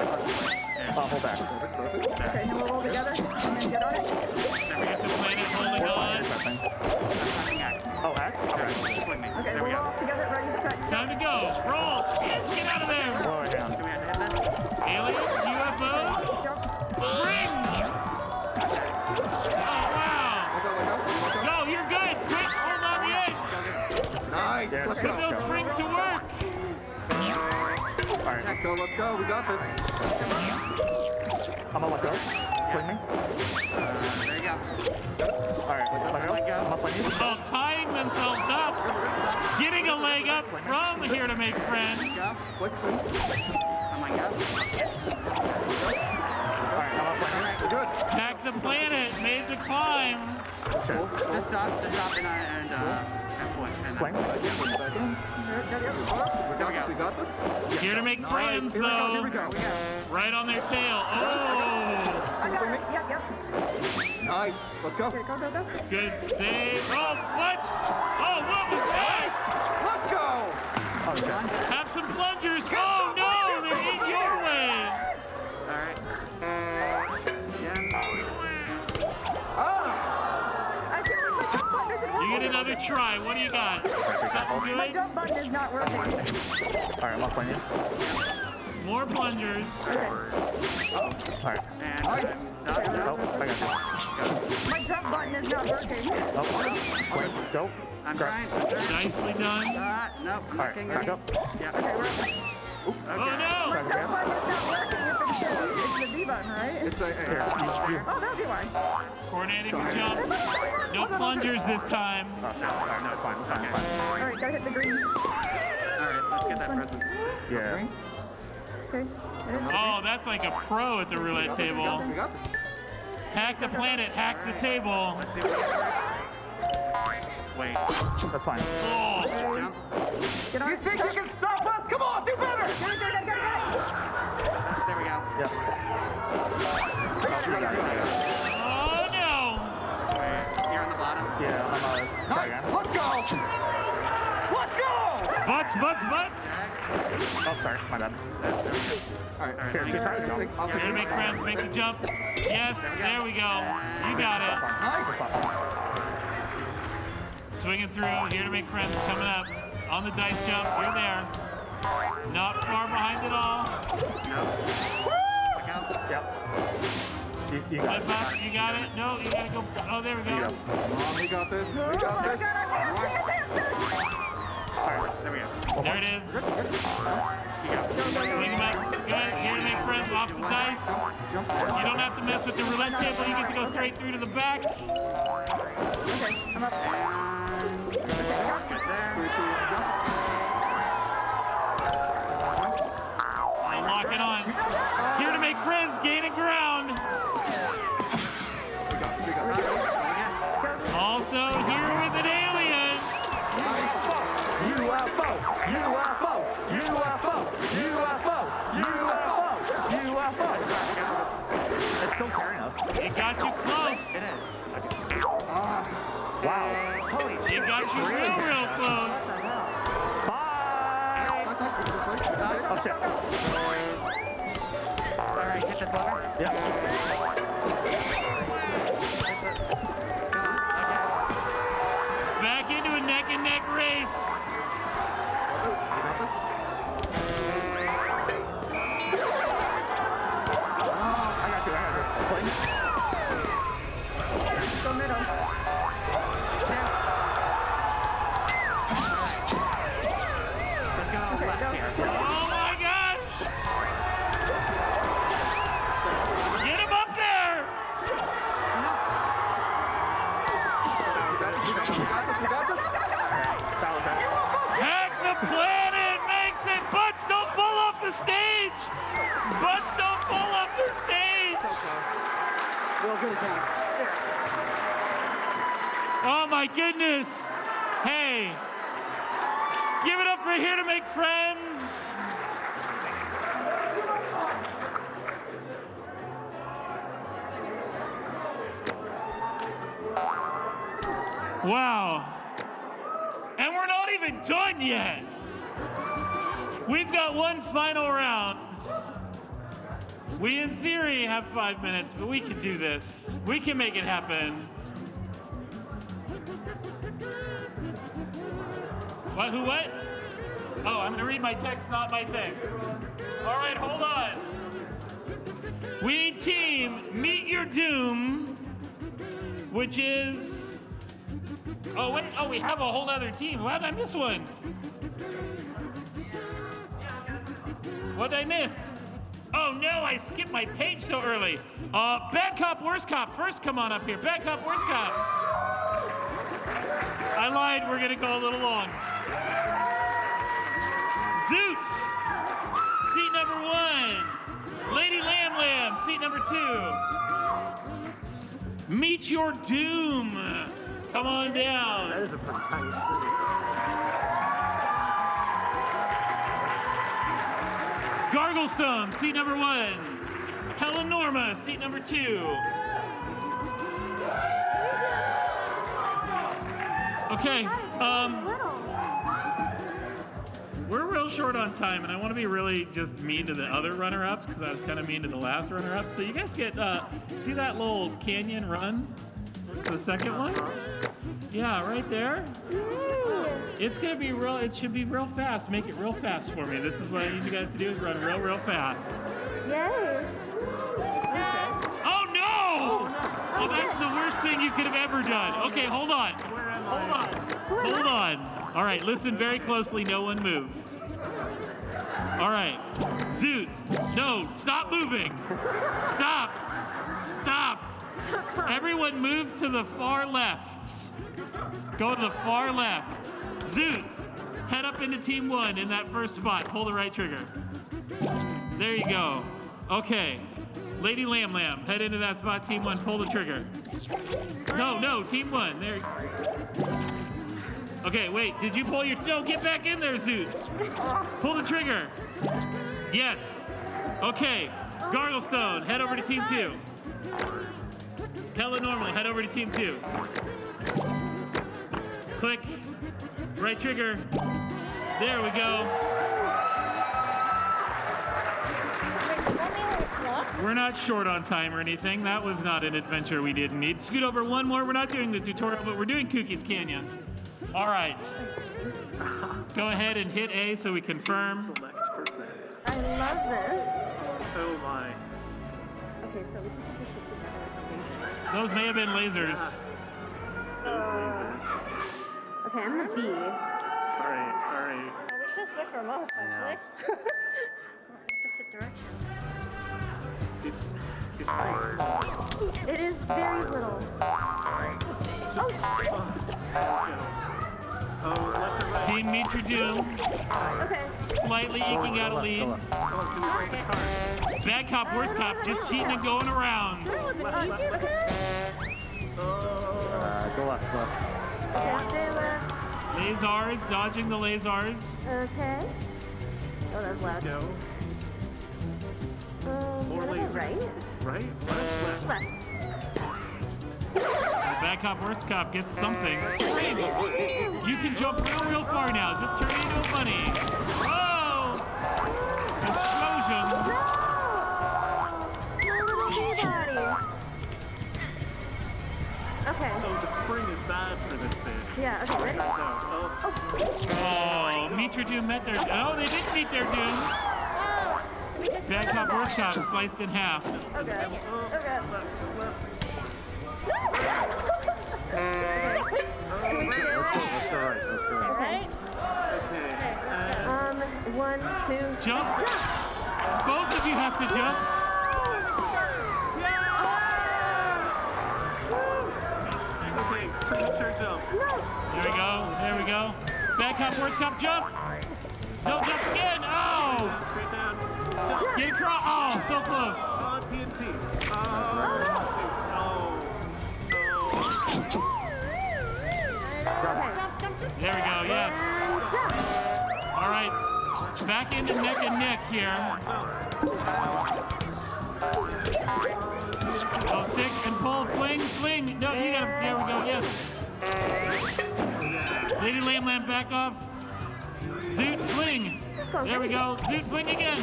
Hold back. Okay, now we'll roll together and then get on it. Hack the Planet holding on. Oh, X? Okay. Okay, we'll roll off together, ready, set. Time to go. Roll. Get out of there. Blow it down. Aliens, UFOs, spring. Oh, wow. Go, you're good. Quick, hold on the edge. go, let's go. We got this. I'm gonna let go. Fling me. There you go. All right, let go. I'm gonna fling you. Oh, tying themselves up. Getting a leg up from Here to Make Friends. Flick, fling. Oh my god. All right, I'm gonna fling you. We're good. Pack the Planet made the climb. Just stop and fling. Fling. We got this. Here to Make Friends, Here though. we go. Right on their tail. Oh! I got it. Yep. Nice. Let's go. Go. Good save. Oh, what? Oh, what was that? Let's go. Have some plungers. Oh, no, they're in your way. All right. I feel like my jump button isn't working. You get another try. What do you got? Something good? My jump button is not working. All right, I'm gonna fling you. More plungers. All right. Nice. Oh, I got you. My jump button is not working. Oh, fling. Go. I'm trying. Nicely done. Nope. All right, back up. Yeah. Okay, we're Oh, no. My jump button is not working if it's the B button, right? It's a here. Oh, that'll be why. Coordinating the jump. No plungers this time. Oh, shit. All right, no, it's fine. It's fine. It's fine. All right, gotta hit the green. All right, let's get that present. Yeah. Okay. Oh, that's like a pro at the roulette table. We got this. Hack the planet, hack the table. Let's see what we get first. Wait. That's fine. Oh. Jump. Get on. You think you can stop us? Come on, do better. Get it. There we go. Yeah. Oh, no. Wait, you're on the bottom. Yeah, I'm try Nice. again. Let's go. Let's go. Butts. Oh, sorry, my bad. All right, here, just try to jump. Here to Make Friends, make the jump. Yes, there we go. You got it. Swinging through. Here to Make Friends coming up. On the dice jump. You're there. Not far behind at all. Yep. You got Flip up. You got it. No, you gotta go. Oh, there we go. Come on, we got this. We got this. All right, there we go. There it is. You got it. Swing him up. Good. Here to Make Friends off the dice. You don't have to mess with the roulette table. You get to go straight through to the back. Okay, I'm up. Lock it on. Here to Make Friends, gaining ground. Also here with an alien. UFO. It's still carrying us. It got you close. It is. Wow. It got you real close. Bye. Oh, shit. All right, hit the floor. Yeah. Back into a neck and neck race. I got you. Fling. Go middle. Let's go left here. Oh my gosh! Get him up there! Hack the planet makes it! Butts don't fall off the stage! Butts don't fall off the stage! Well, good attempt. Oh my goodness! Hey! Give it up for Here to Make Friends! Wow. And we're not even done yet. We've got one final round. We, in theory, have 5 minutes, but we can do this. We can make it happen. What, who, what? Oh, I'm gonna read my text, not my thing. All right, hold on. We need team Meet Your Doom, which is, oh wait, oh, we have a whole other team. Why did I miss one? What did I miss? Oh no, I skipped my page so early. Bad cop, worst cop. First, come on up here. Bad cop, worst cop. I lied, we're gonna go a little long. Zoot, seat number 1. Lady Lamb Lamb, seat number 2. Meet your doom. Come on down. That is a pretty tiny screen. Garglestone, seat number 1. Helen Norma, seat number 2. Okay, we're real short on time, and I want to be really just mean to the other runner-ups because I was kind of mean to the last runner-ups. So you guys get, see that little canyon run? The second one? Yeah, right there. It's gonna be real, it should be real fast. Make it real fast for me. This is what I need you guys to do is run real fast. Yay. Oh no! Oh, that's the worst thing you could have ever done. Okay, hold on. Hold on. All right, listen very closely. No one move. All right. Zoot. No, stop moving. Stop. Stop. Everyone move to the far left. Go to the far left. Zoot. Head up into team 1 in that first spot. Pull the right trigger. There you go. Okay. Lady Lamb Lamb, head into that spot. Team 1, pull the trigger. No, team 1. There. Okay, wait. Did you pull your? No, get back in there, Zoot. Pull the trigger. Yes. Okay. Garglestone, head over to team 2. Hella Normal, head over to team 2. Click. Right trigger. There we go. We're not short on time or anything. That was not an adventure we didn't need. Scoot over one more. We're not doing the tutorial, but we're doing Cookies Canyon. All right. Go ahead and hit A so we confirm. Select percent. I love this. Oh my. Okay, so we can put this together with the lasers. Those may have been lasers. Those lasers. Okay, I'm gonna B. All right. We should switch remotes, actually. Opposite direction. It's so small. It is very little. Oh, shit. Oh, left and right. Team Meet Your Doom. Okay. Slightly eking out a lead. Oh, do we roll the card? Bad cop, worst cop, just cheating and going around. Go left. Okay, stay left. Lasers, dodging the lasers. Okay. Oh, that was loud. Go. More Right? lasers. Right? Left. Left. Bad cop, worst cop gets something. Springs. You can jump real far now. Just turn into a bunny. Whoa! Explosions. My little bee body. Okay. Oh, the spring is bad for this thing. Yeah, okay, ready? Oh, Meet Your Doom met their... Oh, they did meet their doom. Bad cop, worst cop, sliced in half. Okay. Okay. Can we stay Let's go right. right? Okay. 1, 2. Jump. Both of you have to jump. Okay, premature jump. There we go. There we go. Bad cop, worst cop, jump. No, jump again. Oh. Straight down. Get across. Oh, so close. Oh, TNT. Oh, There we go. Yes. All right. Back into neck and neck here. Oh, stick and pull. Fling. No, you gotta. There we go. Yes. Lady Lamb Lamb, back off. Zoot, fling. There we go. Zoot, fling again.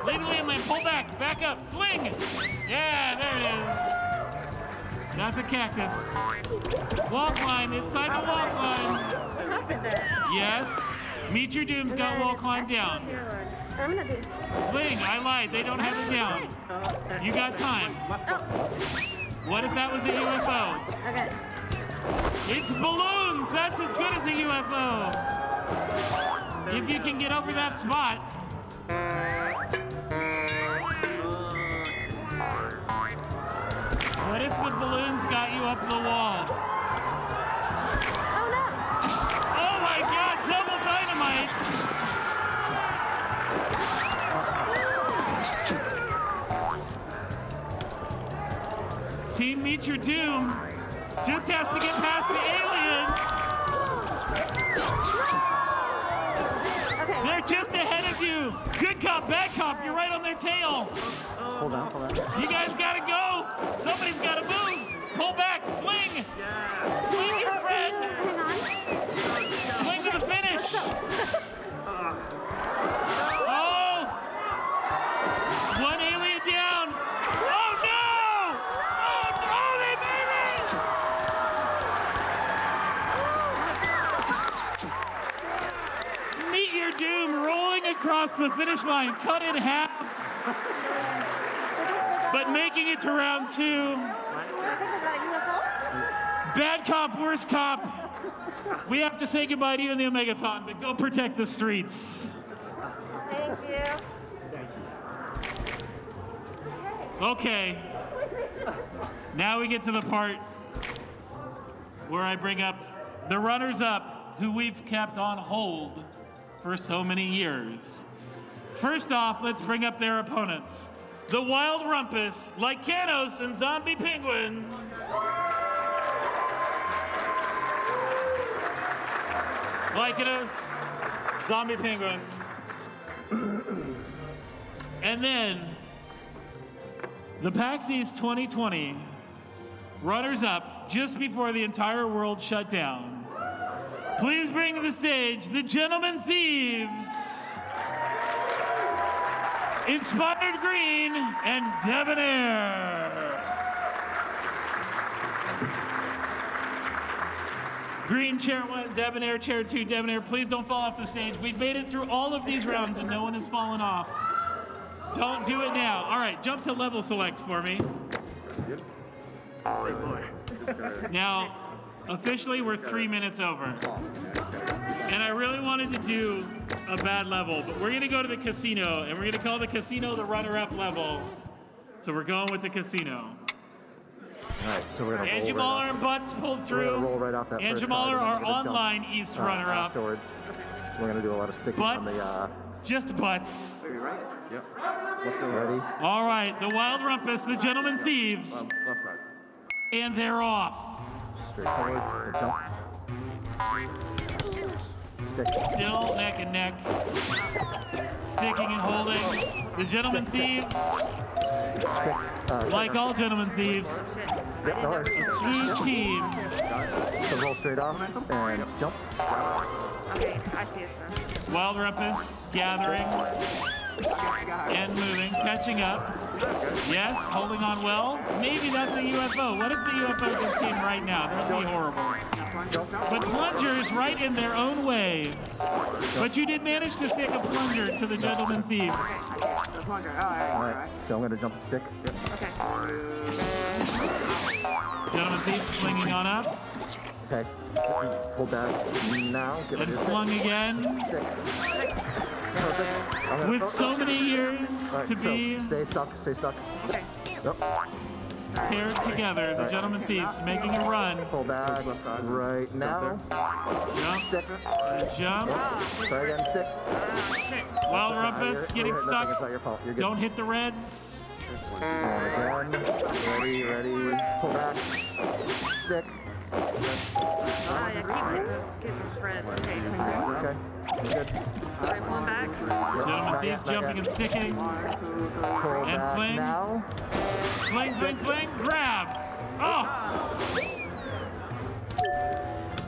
Lady Lamb Lamb, pull back. Back up. Fling. Yeah, there it is. That's a cactus. Wall climb. It's time to wall climb. What happened there? Yes. Meet Your Doom's got wall climb down. I'm gonna do. Fling. I lied. They don't have it down. You got time. What if that was a UFO? Okay. It's balloons. That's as good as a UFO. If you can get over that spot. What if the balloons got you up the wall? Oh no! Oh my God, double dynamite! Team Meet Your Doom just has to get past the alien. They're just ahead of you. Good cop, bad cop, you're right on their tail. Hold on, hold on. You guys gotta go. Somebody's gotta move. Pull back, fling. Fling your friend. Fling to the finish. Oh! One alien down. Oh no! Oh no, they made it! Meet Your Doom rolling across the finish line, cut in half, but making it to round 2. Bad cop, worst cop. We have to say goodbye to you in the Omegathon, but go protect the streets. Thank you. Okay. Now we get to the part where I bring up the runners-up who we've kept on hold for so many years. First off, let's bring up their opponents. The Wild Rumpus, Lycanos and Zombie Penguin. Lycanos, Zombie Penguin. And then, the PAX East 2020 runners-up just before the entire world shut down. Please bring to the stage the Gentlemen Thieves, Inspired Green, and Debonair. Green, chair 1, Debonair, chair 2, Debonair. Please don't fall off the stage. We've made it through all of these rounds and no one has fallen off. Don't do it now. All right, jump to level select for me. Now, officially, we're 3 minutes over. And I really wanted to do a bad level, but we're gonna go to the casino, and we're gonna call the casino the runner-up level. So we're going with the casino. All right, so we're gonna Angie roll Mahler right and Butts pulled off. through. We're gonna roll right off that Angie first Mahler, card, and our then we're gonna jump, online East runner-up. Afterwards, we're gonna do a lot of sticking on Butts, the. just Butts. Right? Yep. Let's go. Ready? All right, the Wild Rumpus, the Gentlemen Thieves, Left side. and they're off. Straight forward. We'll jump. Stick. Still neck and neck. Sticking and holding. The Gentlemen Thieves, Stick. like all Gentlemen Thieves, Yep, no worries. a smooth team. So roll straight off and jump. Okay, I see it. Wild Rumpus gathering and moving, catching up. Yes, holding on well. Maybe that's a UFO. What if the UFO just came right now? That would be horrible. But plungers right in their own way. But you did manage to stick a plunger to the Gentlemen Thieves. All right, so I'm gonna jump and stick. Okay. Gentlemen Thieves swinging on up. Okay. Pull back now. Get And ready to flung stick. again. Stick. Perfect. I'm gonna With throw- so many years All right, to so be stay stuck. Stay stuck. Okay. Yep. paired together, the Gentlemen Thieves making a run. Pull back right now. Jump. Stick. Jump. Try again. Stick. Wild Rumpus getting Nothing. stuck. It's not your fault. You're good. Don't hit the reds. And again. Ready. Pull back. Stick. Keep those friends. Okay. Okay. You're good. Alright, pulling back. Gentlemen Not Thieves yet, not jumping yet. and sticking. Pull And back fling. now. Fling, fling, fling. Grab. Oh!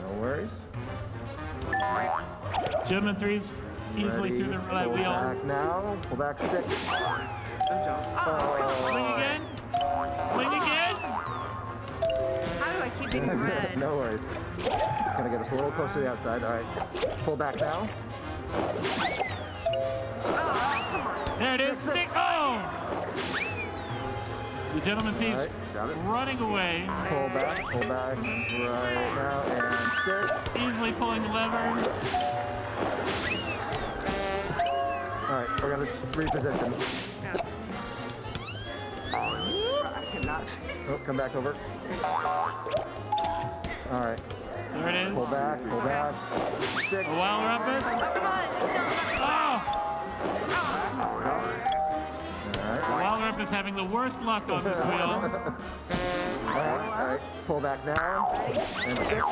No worries. Gentlemen Thieves easily Ready. through the roulette Pull wheel. back now. Pull back. Stick. Fling again. Fling again. How do I keep getting red? No worries. Gonna get us a little closer to the outside. All right. Pull back now. There it is. Stick. Oh! The Gentlemen Thieves All right, got it. running away. Pull back right now, and stick. Easily pulling the lever. All right, we're gonna reposition. Oh, come back over. All right. There it is. Pull back, pull back. Stick. A wild rumpus. Oh! The wild rumpus having the worst luck on this wheel. All right. Pull back now. And stick.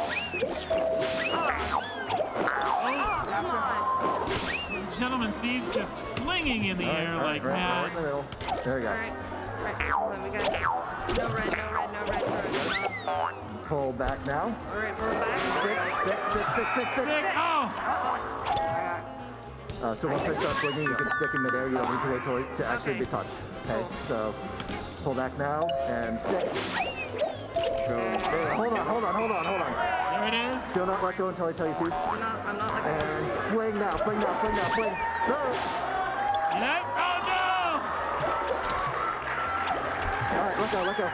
Gentleman Thieves just flinging in the air like mad. Right in the middle. There we go. Right, hold on, we got no red. Pull back now. All right, we're back. Stick. So once I start flinging, you can stick in midair. You don't need to wait till to actually be touched. Okay, so pull back now and stick. Hold on. There it is. Do not let go until I tell you to. I'm not letting go. And fling now. Go! Yep. Oh no! All right, let go.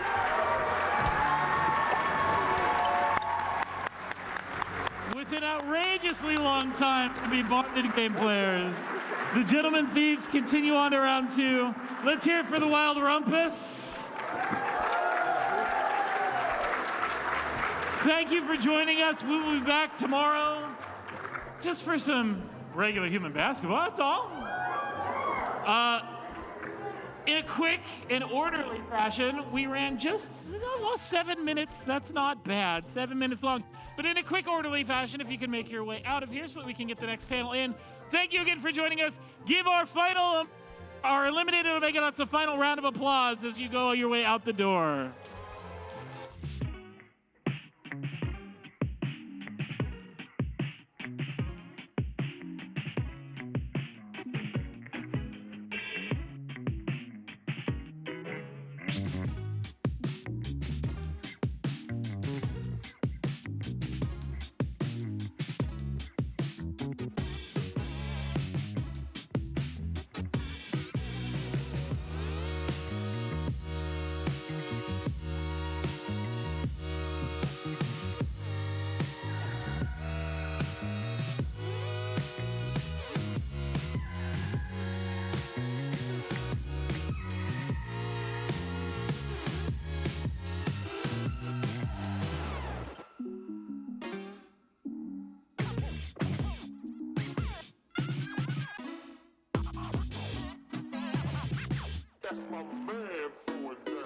With an outrageously long time to be bonded game players, the Gentleman Thieves continue on to round 2. Let's hear it for the Wild Rumpus. Thank you for joining us. We will be back tomorrow just for some regular human basketball, that's all. In a quick and orderly fashion, we ran just 7 minutes. That's not bad, 7 minutes long. But in a quick, orderly fashion, if you can make your way out of here so that we can get the next panel in. Thank you again for joining us. Give our eliminated Omeganauts a final round of applause as you go your way out the door. That's my man going down.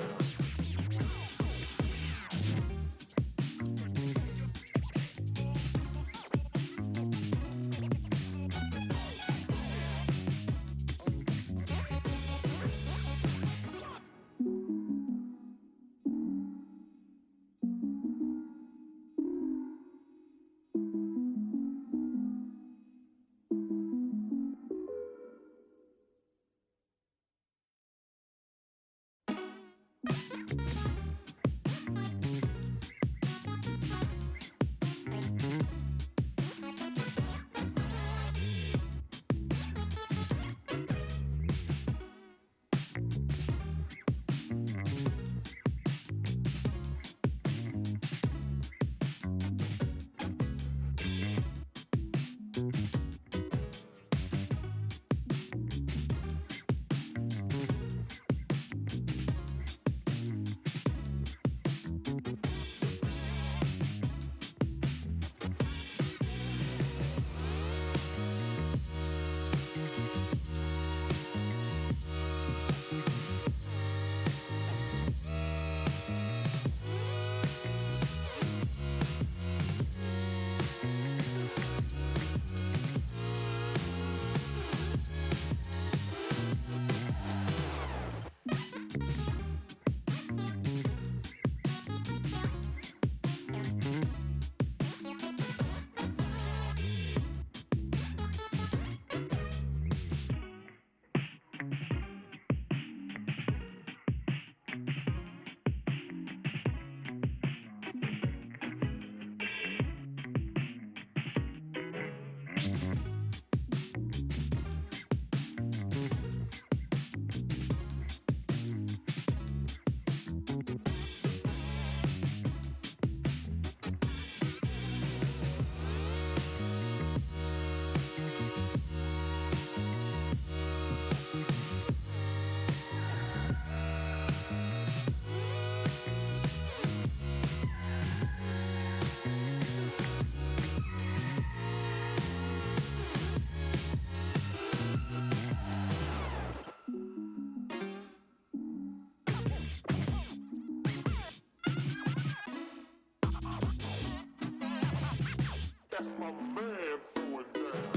That's my man going down.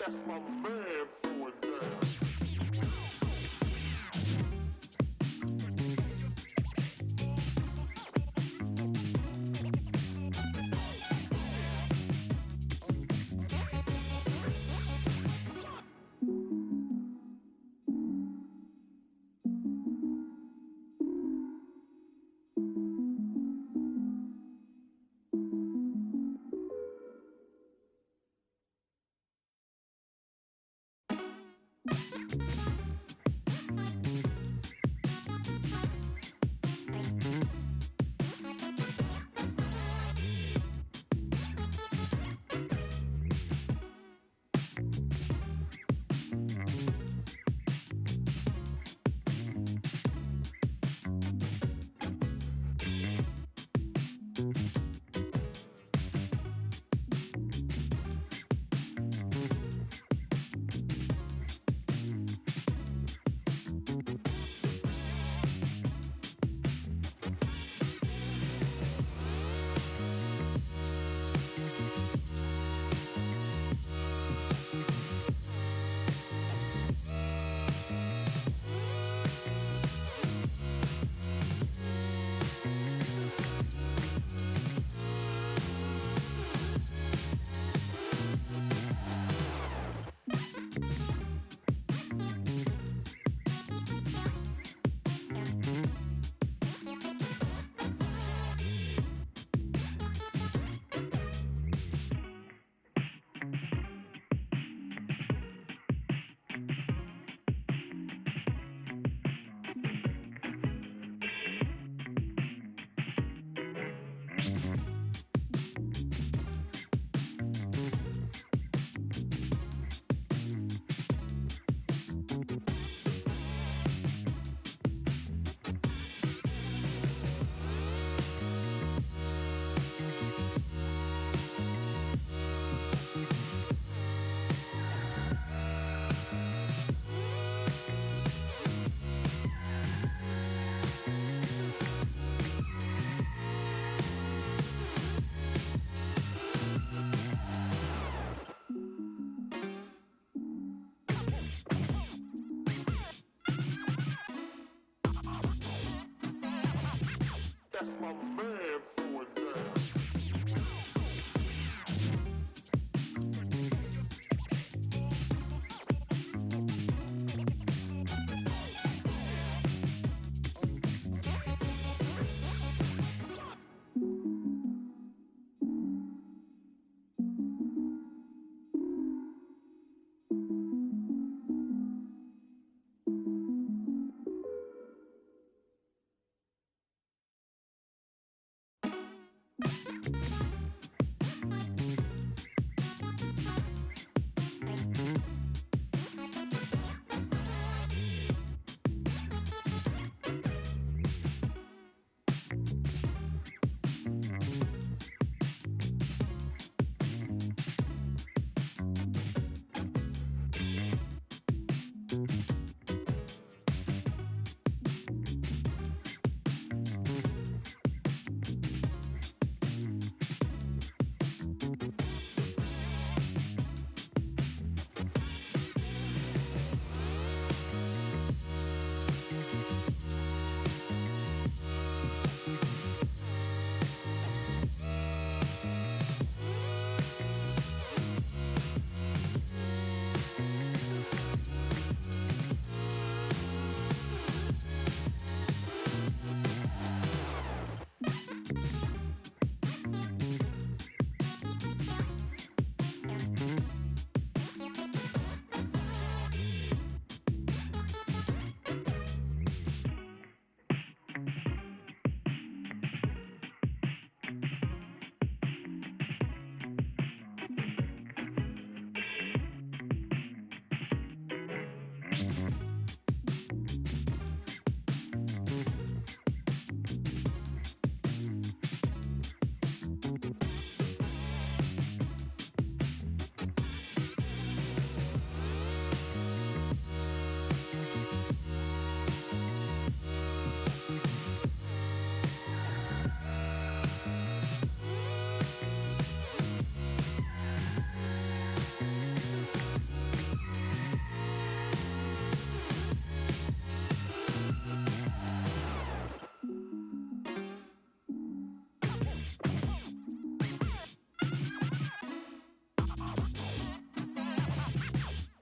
That's my man going down. That's my man going down.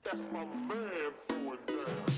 That's my man going down.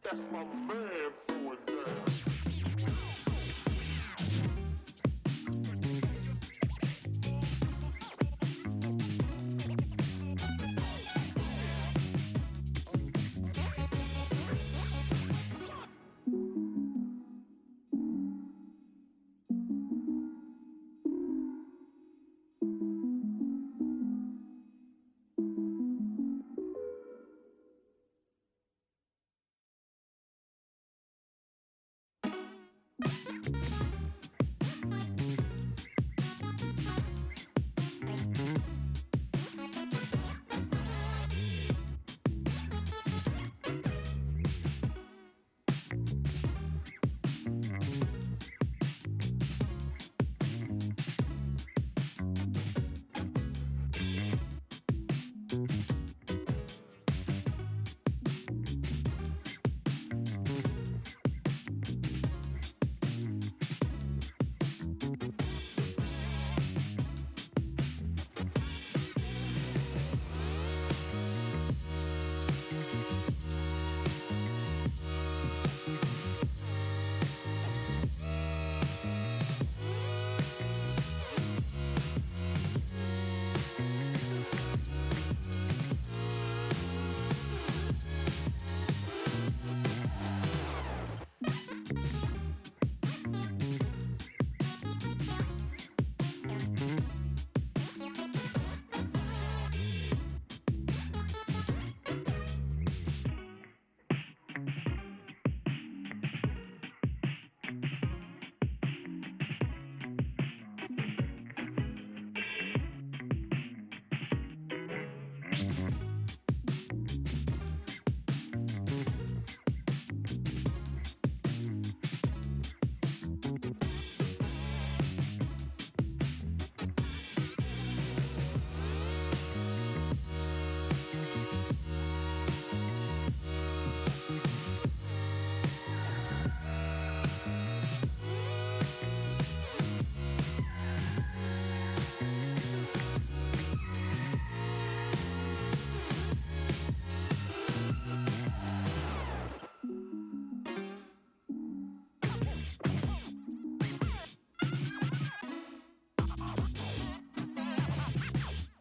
That's my man for it there.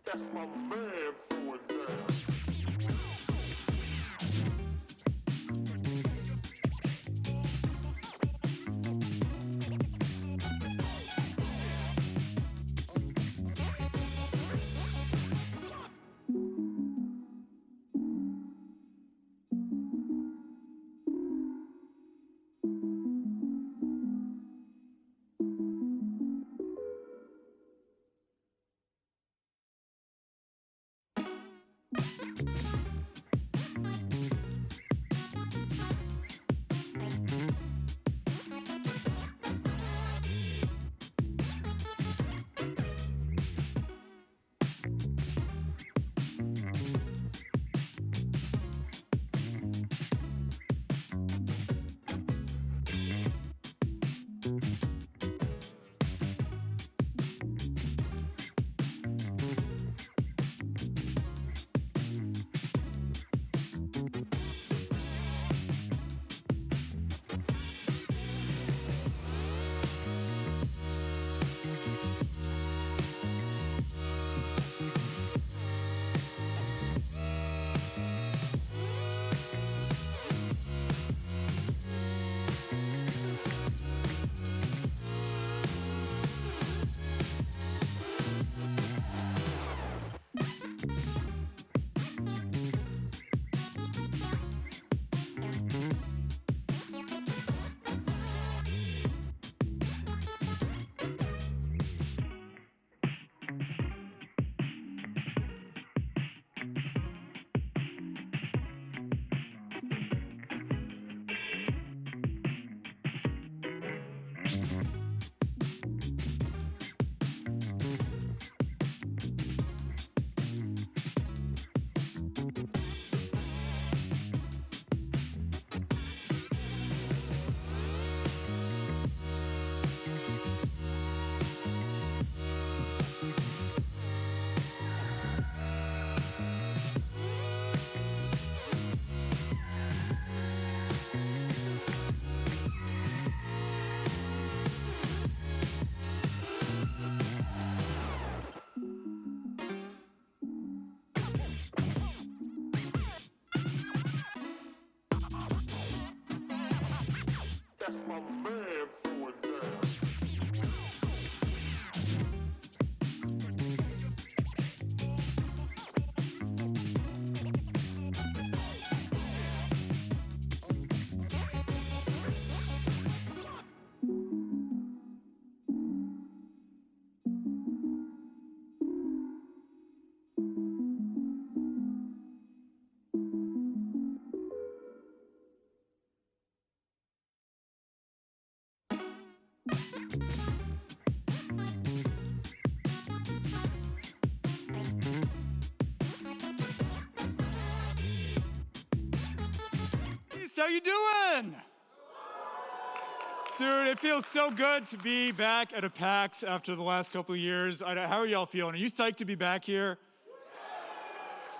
That's my man for it there. How you doing? Dude, it feels so good to be back at a PAX after the last couple of years. How are y'all feeling? Are you psyched to be back here?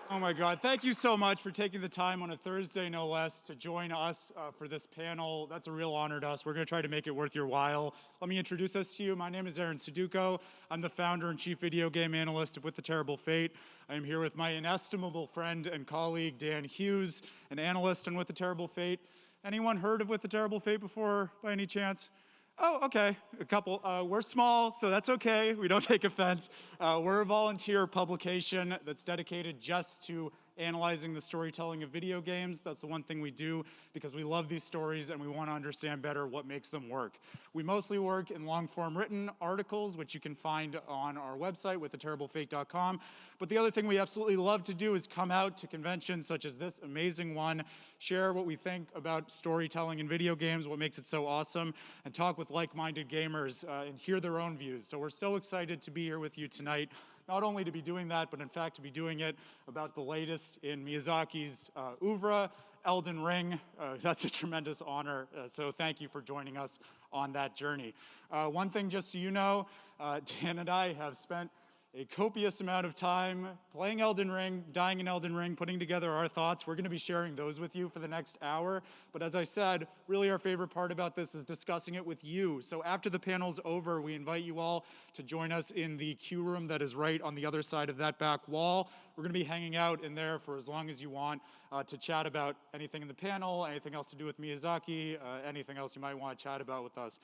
Oh my God, thank you so much for taking the time on a Thursday, no less, to join us for this panel. That's a real honor to us. We're gonna try to make it worth your while. Let me introduce us to you. My name is Aaron Suduko. I'm the founder and chief video game analyst of With the Terrible Fate. I am here with my inestimable friend and colleague, Dan Hughes, an analyst on With the Terrible Fate. Anyone heard of With the Terrible Fate before, by any chance? Oh, okay, a couple. We're small, so that's okay. We don't take offense. We're a volunteer publication that's dedicated just to analyzing the storytelling of video games. That's the one thing we do because we love these stories and we want to understand better what makes them work. We mostly work in long-form written articles, which you can find on our website, withtheterriblefate.com. But the other thing we absolutely love to do is come out to conventions such as this amazing one, share what we think about storytelling in video games, what makes it so awesome, and talk with like-minded gamers and hear their own views. So we're so excited to be here with you tonight. Not only to be doing that, but in fact to be doing it about the latest in Miyazaki's oeuvre, Elden Ring. That's a tremendous honor, so thank you for joining us on that journey. One thing just so you know, Dan and I have spent a copious amount of time playing Elden Ring, dying in Elden Ring, putting together our thoughts. We're going to be sharing those with you for the next hour. But as I said, really our favorite part about this is discussing it with you. So after the panel's over, we invite you all to join us in the queue room that is right on the other side of that back wall. We're going to be hanging out in there for as long as you want to chat about anything in the panel, anything else to do with Miyazaki, anything else you might want to chat about with us.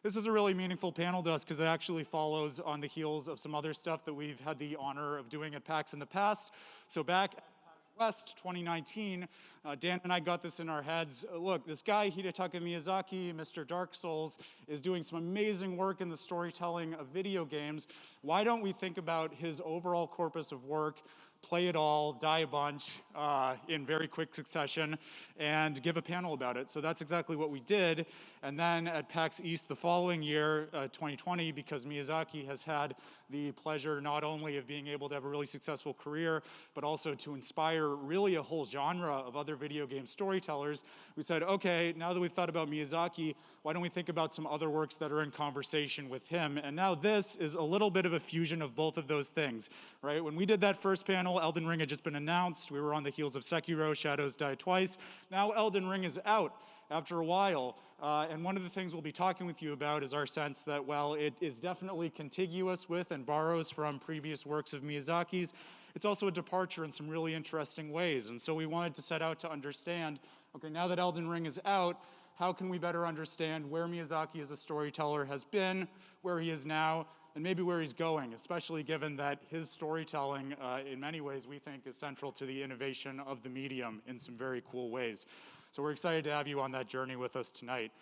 This is a really meaningful panel to us because it actually follows on the heels of some other stuff that we've had the honor of doing at PAX in the past. So back at PAX West 2019, Dan and I got this in our heads. Look, this guy, Hidetaka Miyazaki, Mr. Dark Souls, is doing some amazing work in the storytelling of video games. Why don't we think about his overall corpus of work, play it all, die a bunch in very quick succession, and give a panel about it. So that's exactly what we did. And then at PAX East the following year, 2020, because Miyazaki has had the pleasure not only of being able to have a really successful career, but also to inspire really a whole genre of other video game storytellers, we said, okay, now that we've thought about Miyazaki, why don't we think about some other works that are in conversation with him? And now this is a little bit of a fusion of both of those things, right? When we did that first panel, Elden Ring had just been announced. We were on the heels of Sekiro, Shadows Die Twice. Now Elden Ring is out after a while. And one of the things we'll be talking with you about is our sense that, well, it is definitely contiguous with and borrows from previous works of Miyazaki's. It's also a departure in some really interesting ways. And so we wanted to set out to understand, okay, now that Elden Ring is out, how can we better understand where Miyazaki as a storyteller has been, where he is now, and maybe where he's going, especially given that his storytelling, in many ways, we think is central to the innovation of the medium in some very cool ways. So we're excited to have you on that journey with us tonight.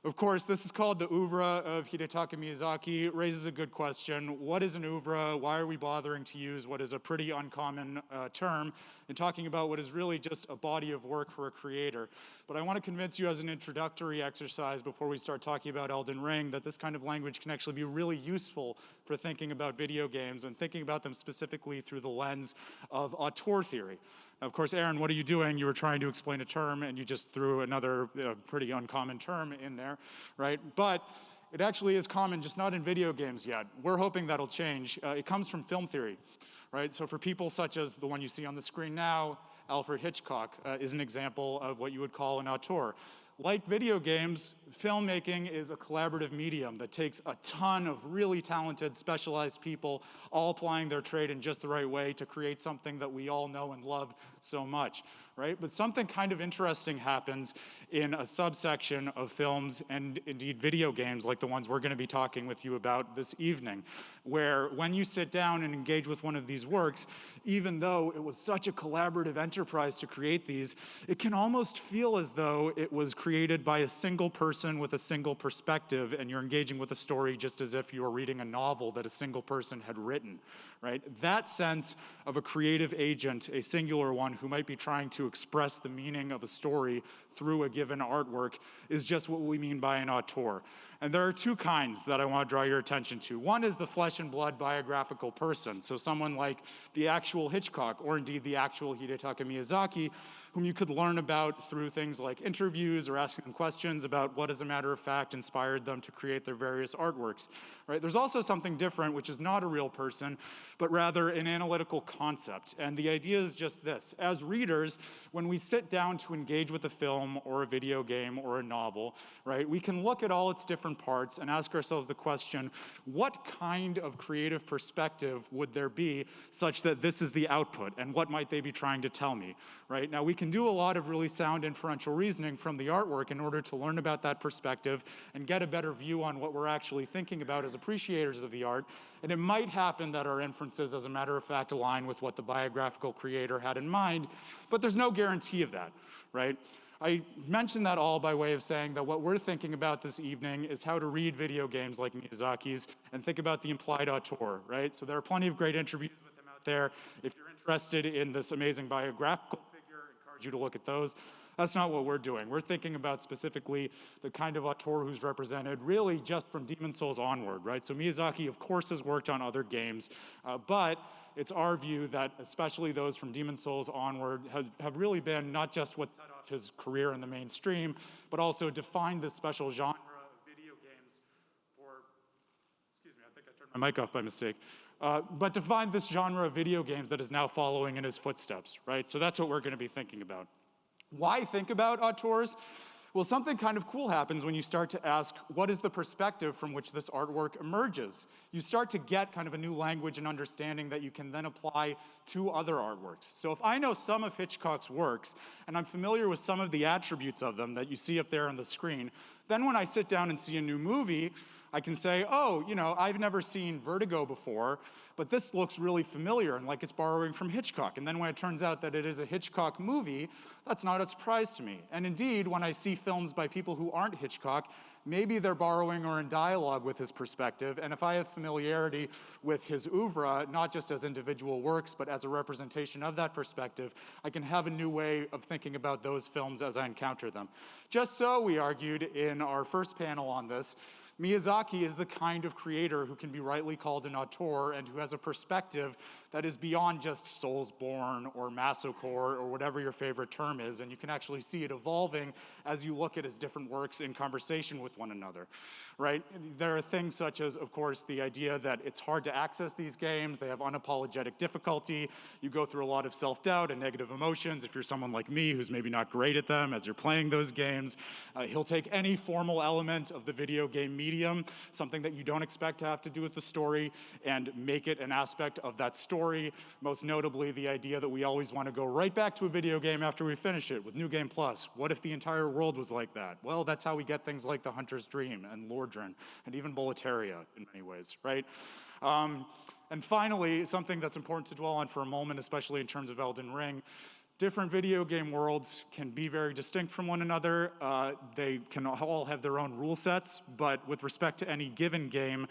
Of course, this is called the oeuvre of Hidetaka Miyazaki. It raises a good question. What is an oeuvre? Why are we bothering to use what is a pretty uncommon term in talking about what is really just a body of work for a creator? But I want to convince you as an introductory exercise before we start talking about Elden Ring that this kind of language can actually be really useful for thinking about video games and thinking about them specifically through the lens of auteur theory. Of course, Aaron, what are you doing? You were trying to explain a term, and you just threw another pretty uncommon term in there, right? But it actually is common, just not in video games yet. We're hoping that'll change. It comes from film theory, right? So for people such as the one you see on the screen now, Alfred Hitchcock is an example of what you would call an auteur. Like video games, filmmaking is a collaborative medium that takes a ton of really talented, specialized people all applying their trade in just the right way to create something that we all know and love so much, right? But something kind of interesting happens in a subsection of films and indeed video games like the ones we're going to be talking with you about this evening, where when you sit down and engage with one of these works, even though it was such a collaborative enterprise to create these, it can almost feel as though it was created by a single person with a single perspective, and you're engaging with a story just as if you were reading a novel that a single person had written, right? That sense of a creative agent, a singular one who might be trying to express the meaning of a story through a given artwork is just what we mean by an auteur. And there are two kinds that I want to draw your attention to. One is the flesh and blood biographical person, so someone like the actual Hitchcock, or indeed the actual Hidetaka Miyazaki, whom you could learn about through things like interviews or asking them questions about what, as a matter of fact, inspired them to create their various artworks. Right? There's also something different, which is not a real person, but rather an analytical concept. And the idea is just this. As readers, when we sit down to engage with a film or a video game or a novel, right, we can look at all its different parts and ask ourselves the question, what kind of creative perspective would there be such that this is the output, and what might they be trying to tell me? Right? Now, we can do a lot of really sound inferential reasoning from the artwork in order to learn about that perspective and get a better view on what we're actually thinking about as appreciators of the art. And it might happen that our inferences, as a matter of fact, align with what the biographical creator had in mind, but there's no guarantee of that, right? I mention that all by way of saying that what we're thinking about this evening is how to read video games like Miyazaki's and think about the implied auteur, right? So there are plenty of great interviews with him out there. If you're interested in this amazing biographical figure, I encourage you to look at those. That's not what we're doing. We're thinking about specifically the kind of auteur who's represented really just from Demon's Souls onward, right? So Miyazaki, of course, has worked on other games, but it's our view that especially those from Demon's Souls onward have really been not just what set off his career in the mainstream, but also defined this special genre of video games for, excuse me, I think I turned my mic off by mistake, but defined this genre of video games that is now following in his footsteps, right? So that's what we're gonna be thinking about. Why think about auteurs? Well, something kind of cool happens when you start to ask, what is the perspective from which this artwork emerges? You start to get kind of a new language and understanding that you can then apply to other artworks. So if I know some of Hitchcock's works, and I'm familiar with some of the attributes of them that you see up there on the screen, then when I sit down and see a new movie, I can say, oh, you know, I've never seen Vertigo before, but this looks really familiar and like it's borrowing from Hitchcock. And then when it turns out that it is a Hitchcock movie, that's not a surprise to me. And indeed, when I see films by people who aren't Hitchcock, maybe they're borrowing or in dialogue with his perspective. And if I have familiarity with his oeuvre, not just as individual works, but as a representation of that perspective, I can have a new way of thinking about those films as I encounter them. Just so, we argued in our first panel on this, Miyazaki is the kind of creator who can be rightly called an auteur and who has a perspective that is beyond just Soulsborne or Masocore or whatever your favorite term is, and you can actually see it evolving as you look at his different works in conversation with one another, right? There are things such as, of course, the idea that it's hard to access these games, they have unapologetic difficulty, you go through a lot of self-doubt and negative emotions if you're someone like me who's maybe not great at them as you're playing those games. He'll take any formal element of the video game medium, something that you don't expect to have to do with the story, and make it an aspect of that story, most notably the idea that we always want to go right back to a video game after we finish it with New Game Plus. What if the entire world was like that? Well, that's how we get things like The Hunter's Dream and Lordran and even Boletaria in many ways, right? And finally, something that's important to dwell on for a moment, especially in terms of Elden Ring, different video game worlds can be very distinct from one another. They can all have their own rule sets, but with respect to any given game,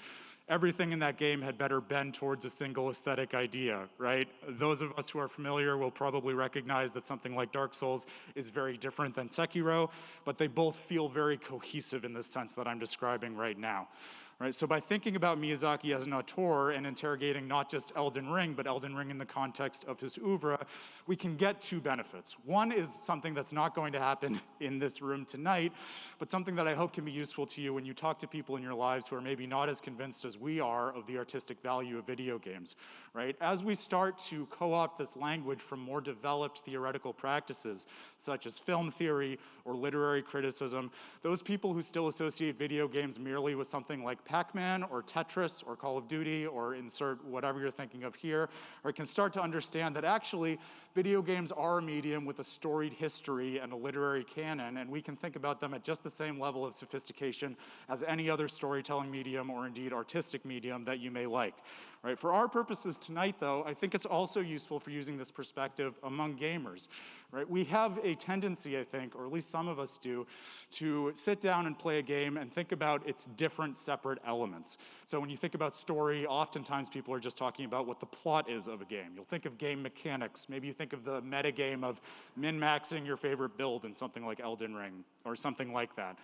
everything in that game had better bend towards a single aesthetic idea, right? Those of us who are familiar will probably recognize that something like Dark Souls is very different than Sekiro, but they both feel very cohesive in the sense that I'm describing right now. Right, so by thinking about Miyazaki as an auteur and interrogating not just Elden Ring, but Elden Ring in the context of his oeuvre, we can get two benefits. One is something that's not going to happen in this room tonight, but something that I hope can be useful to you when you talk to people in your lives who are maybe not as convinced as we are of the artistic value of video games, right? As we start to co-opt this language from more developed theoretical practices, such as film theory or literary criticism, those people who still associate video games merely with something like Pac-Man or Tetris or Call of Duty or insert whatever you're thinking of here, or can start to understand that actually video games are a medium with a storied history and a literary canon, and we can think about them at just the same level of sophistication as any other storytelling medium or indeed artistic medium that you may like. right? For our purposes tonight, though, I think it's also useful for using this perspective among gamers, right? We have a tendency, I think, or at least some of us do, to sit down and play a game and think about its different separate elements. So when you think about story, oftentimes people are just talking about what the plot is of a game. You'll think of game mechanics. Maybe you think of the meta game of min-maxing your favorite build in something like Elden Ring or something like that.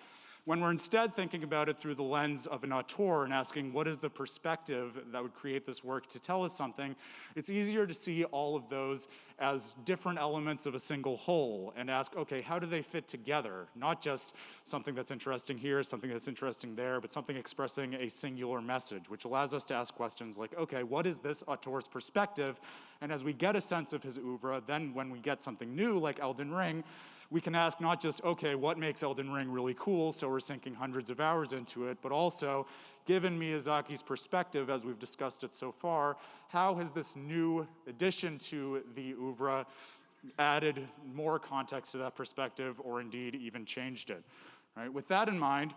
When we're instead thinking about it through the lens of an auteur and asking what is the perspective that would create this work to tell us something, it's easier to see all of those as different elements of a single whole and ask, okay, how do they fit together? Not just something that's interesting here, something that's interesting there, but something expressing a singular message, which allows us to ask questions like, okay, what is this auteur's perspective? And as we get a sense of his oeuvre, then when we get something new like Elden Ring, we can ask not just, okay, what makes Elden Ring really cool, so we're sinking hundreds of hours into it, but also, given Miyazaki's perspective, as we've discussed it so far, how has this new addition to the oeuvre added more context to that perspective, or indeed even changed it? Right? With that in mind,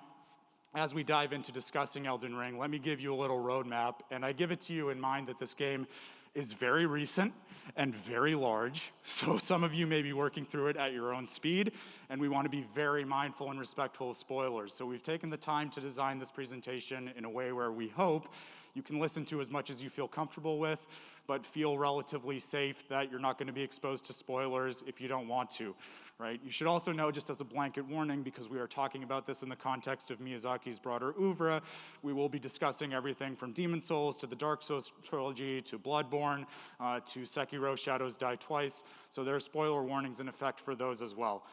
as we dive into discussing Elden Ring, let me give you a little roadmap, and I give it to you in mind that this game is very recent and very large, so some of you may be working through it at your own speed, and we want to be very mindful and respectful of spoilers. So we've taken the time to design this presentation in a way where we hope you can listen to as much as you feel comfortable with, but feel relatively safe that you're not going to be exposed to spoilers if you don't want to. Right? You should also know, just as a blanket warning, because we are talking about this in the context of Miyazaki's broader oeuvre, we will be discussing everything from Demon's Souls to the Dark Souls trilogy to Bloodborne to Sekiro Shadows Die Twice, so there are spoiler warnings in effect for those as well.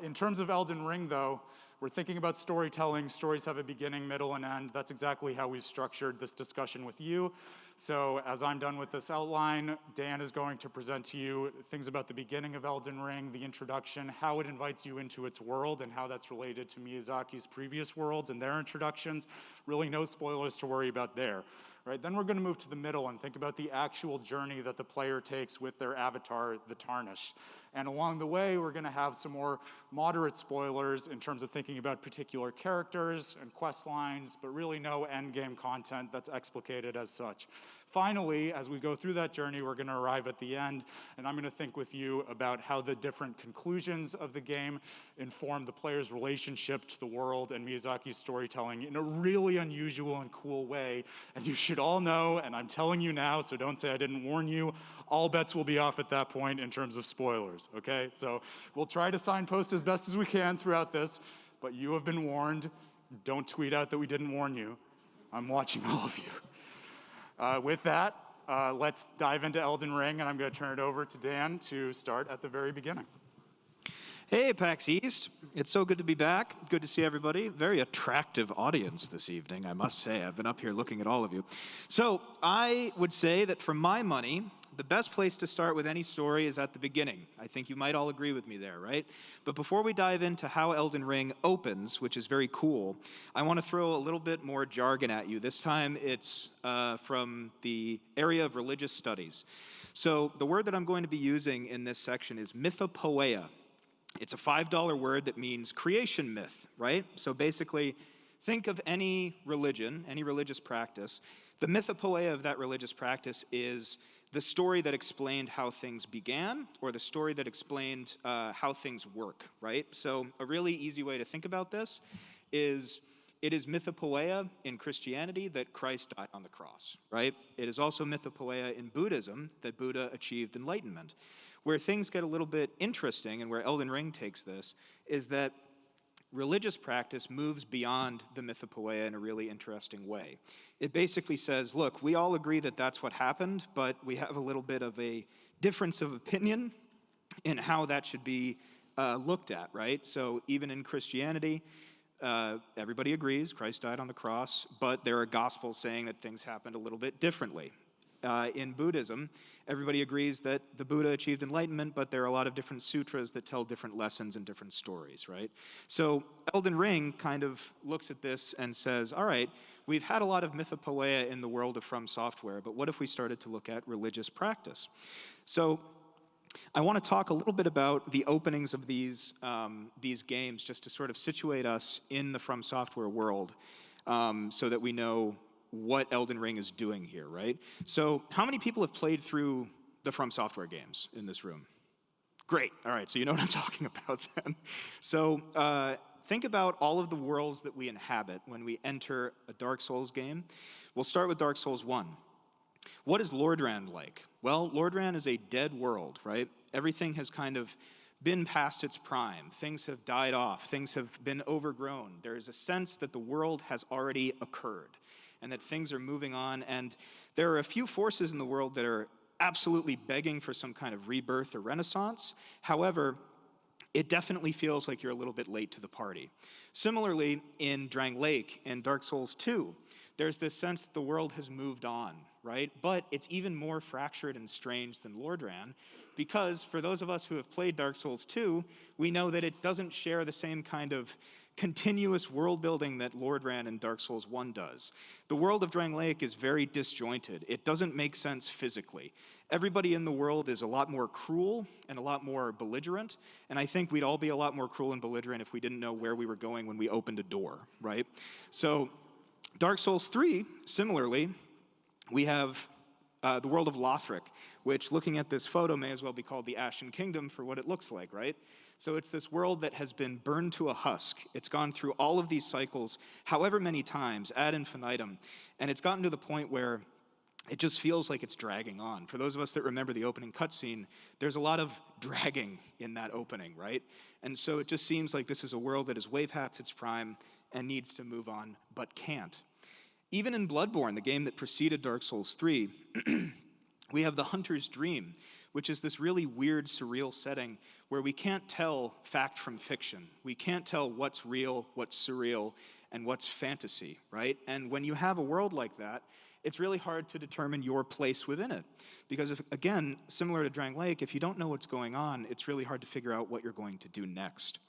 In terms of Elden Ring, though, we're thinking about storytelling. Stories have a beginning, middle, and end. That's exactly how we've structured this discussion with you. So as I'm done with this outline, Dan is going to present to you things about the beginning of Elden Ring, the introduction, how it invites you into its world, and how that's related to Miyazaki's previous worlds and their introductions. Really no spoilers to worry about there. Right? Then we're going to move to the middle and think about the actual journey that the player takes with their avatar, the Tarnished. And along the way, we're going to have some more moderate spoilers in terms of thinking about particular characters and quest lines, but really no endgame content that's explicated as such. Finally, as we go through that journey, we're going to arrive at the end, and I'm going to think with you about how the different conclusions of the game inform the player's relationship to the world and Miyazaki's storytelling in a really unusual and cool way. And you should all know, and I'm telling you now, so don't say I didn't warn you, all bets will be off at that point in terms of spoilers, okay? So we'll try to signpost as best as we can throughout this, but you have been warned. Don't tweet out that we didn't warn you. I'm watching all of you. With that, let's dive into Elden Ring, and I'm going to turn it over to Dan to start at the very beginning. Hey, PAX East. It's so good to be back. Good to see everybody. Very attractive audience this evening, I must say. I've been up here looking at all of you. So I would say that for my money, the best place to start with any story is at the beginning. I think you might all agree with me there, right? But before we dive into how Elden Ring opens, which is very cool, I want to throw a little bit more jargon at you. This time it's from the area of religious studies. So the word that I'm going to be using in this section is mythopoeia. It's a $5 word that means creation myth, right? So basically, think of any religion, any religious practice. The mythopoeia of that religious practice is the story that explained how things began, or the story that explained how things work, right? So a really easy way to think about this is it is mythopoeia in Christianity that Christ died on the cross, right? It is also mythopoeia in Buddhism that Buddha achieved enlightenment. Where things get a little bit interesting, and where Elden Ring takes this, is that religious practice moves beyond the mythopoeia in a really interesting way. It basically says, look, we all agree that that's what happened, but we have a little bit of a difference of opinion in how that should be looked at, right? So even in Christianity, everybody agrees Christ died on the cross, but there are gospels saying that things happened a little bit differently. In Buddhism, everybody agrees that the Buddha achieved enlightenment, but there are a lot of different sutras that tell different lessons and different stories, right? So Elden Ring kind of looks at this and says, all right, we've had a lot of mythopoeia in the world of From Software, but what if we started to look at religious practice? So I want to talk a little bit about the openings of these games, just to sort of situate us in the From Software world, so that we know what Elden Ring is doing here, right? So how many people have played through the From Software games in this room? Great. All right, so you know what I'm talking about then. So think about all of the worlds that we inhabit when we enter a Dark Souls game. We'll start with Dark Souls 1. What is Lordran like? Well, Lordran is a dead world, right? Everything has kind of been past its prime. Things have died off. Things have been overgrown. There is a sense that the world has already occurred and that things are moving on. And there are a few forces in the world that are absolutely begging for some kind of rebirth or renaissance. However, it definitely feels like you're a little bit late to the party. Similarly, in Drang Lake in Dark Souls 2, there's this sense that the world has moved on, right? But it's even more fractured and strange than Lordran, because for those of us who have played Dark Souls 2, we know that it doesn't share the same kind of continuous world building that Lordran and Dark Souls 1 does. The world of Drang Lake is very disjointed. It doesn't make sense physically. Everybody in the world is a lot more cruel and a lot more belligerent, and I think we'd all be a lot more cruel and belligerent if we didn't know where we were going when we opened a door, right? So Dark Souls 3, similarly, we have the world of Lothric, which, looking at this photo, may as well be called the Ashen Kingdom for what it looks like, right? So it's this world that has been burned to a husk. It's gone through all of these cycles, however many times, ad infinitum, and it's gotten to the point where it just feels like it's dragging on. For those of us that remember the opening cutscene, there's a lot of dragging in that opening, right? And so it just seems like this is a world that is way past its prime and needs to move on, but can't. Even in Bloodborne, the game that preceded Dark Souls 3, we have the Hunter's Dream, which is this really weird, surreal setting where we can't tell fact from fiction. We can't tell what's real, what's surreal, and what's fantasy, right? And when you have a world like that, it's really hard to determine your place within it. Because, again, similar to Drang Lake, if you don't know what's going on, it's really hard to figure out what you're going to do next.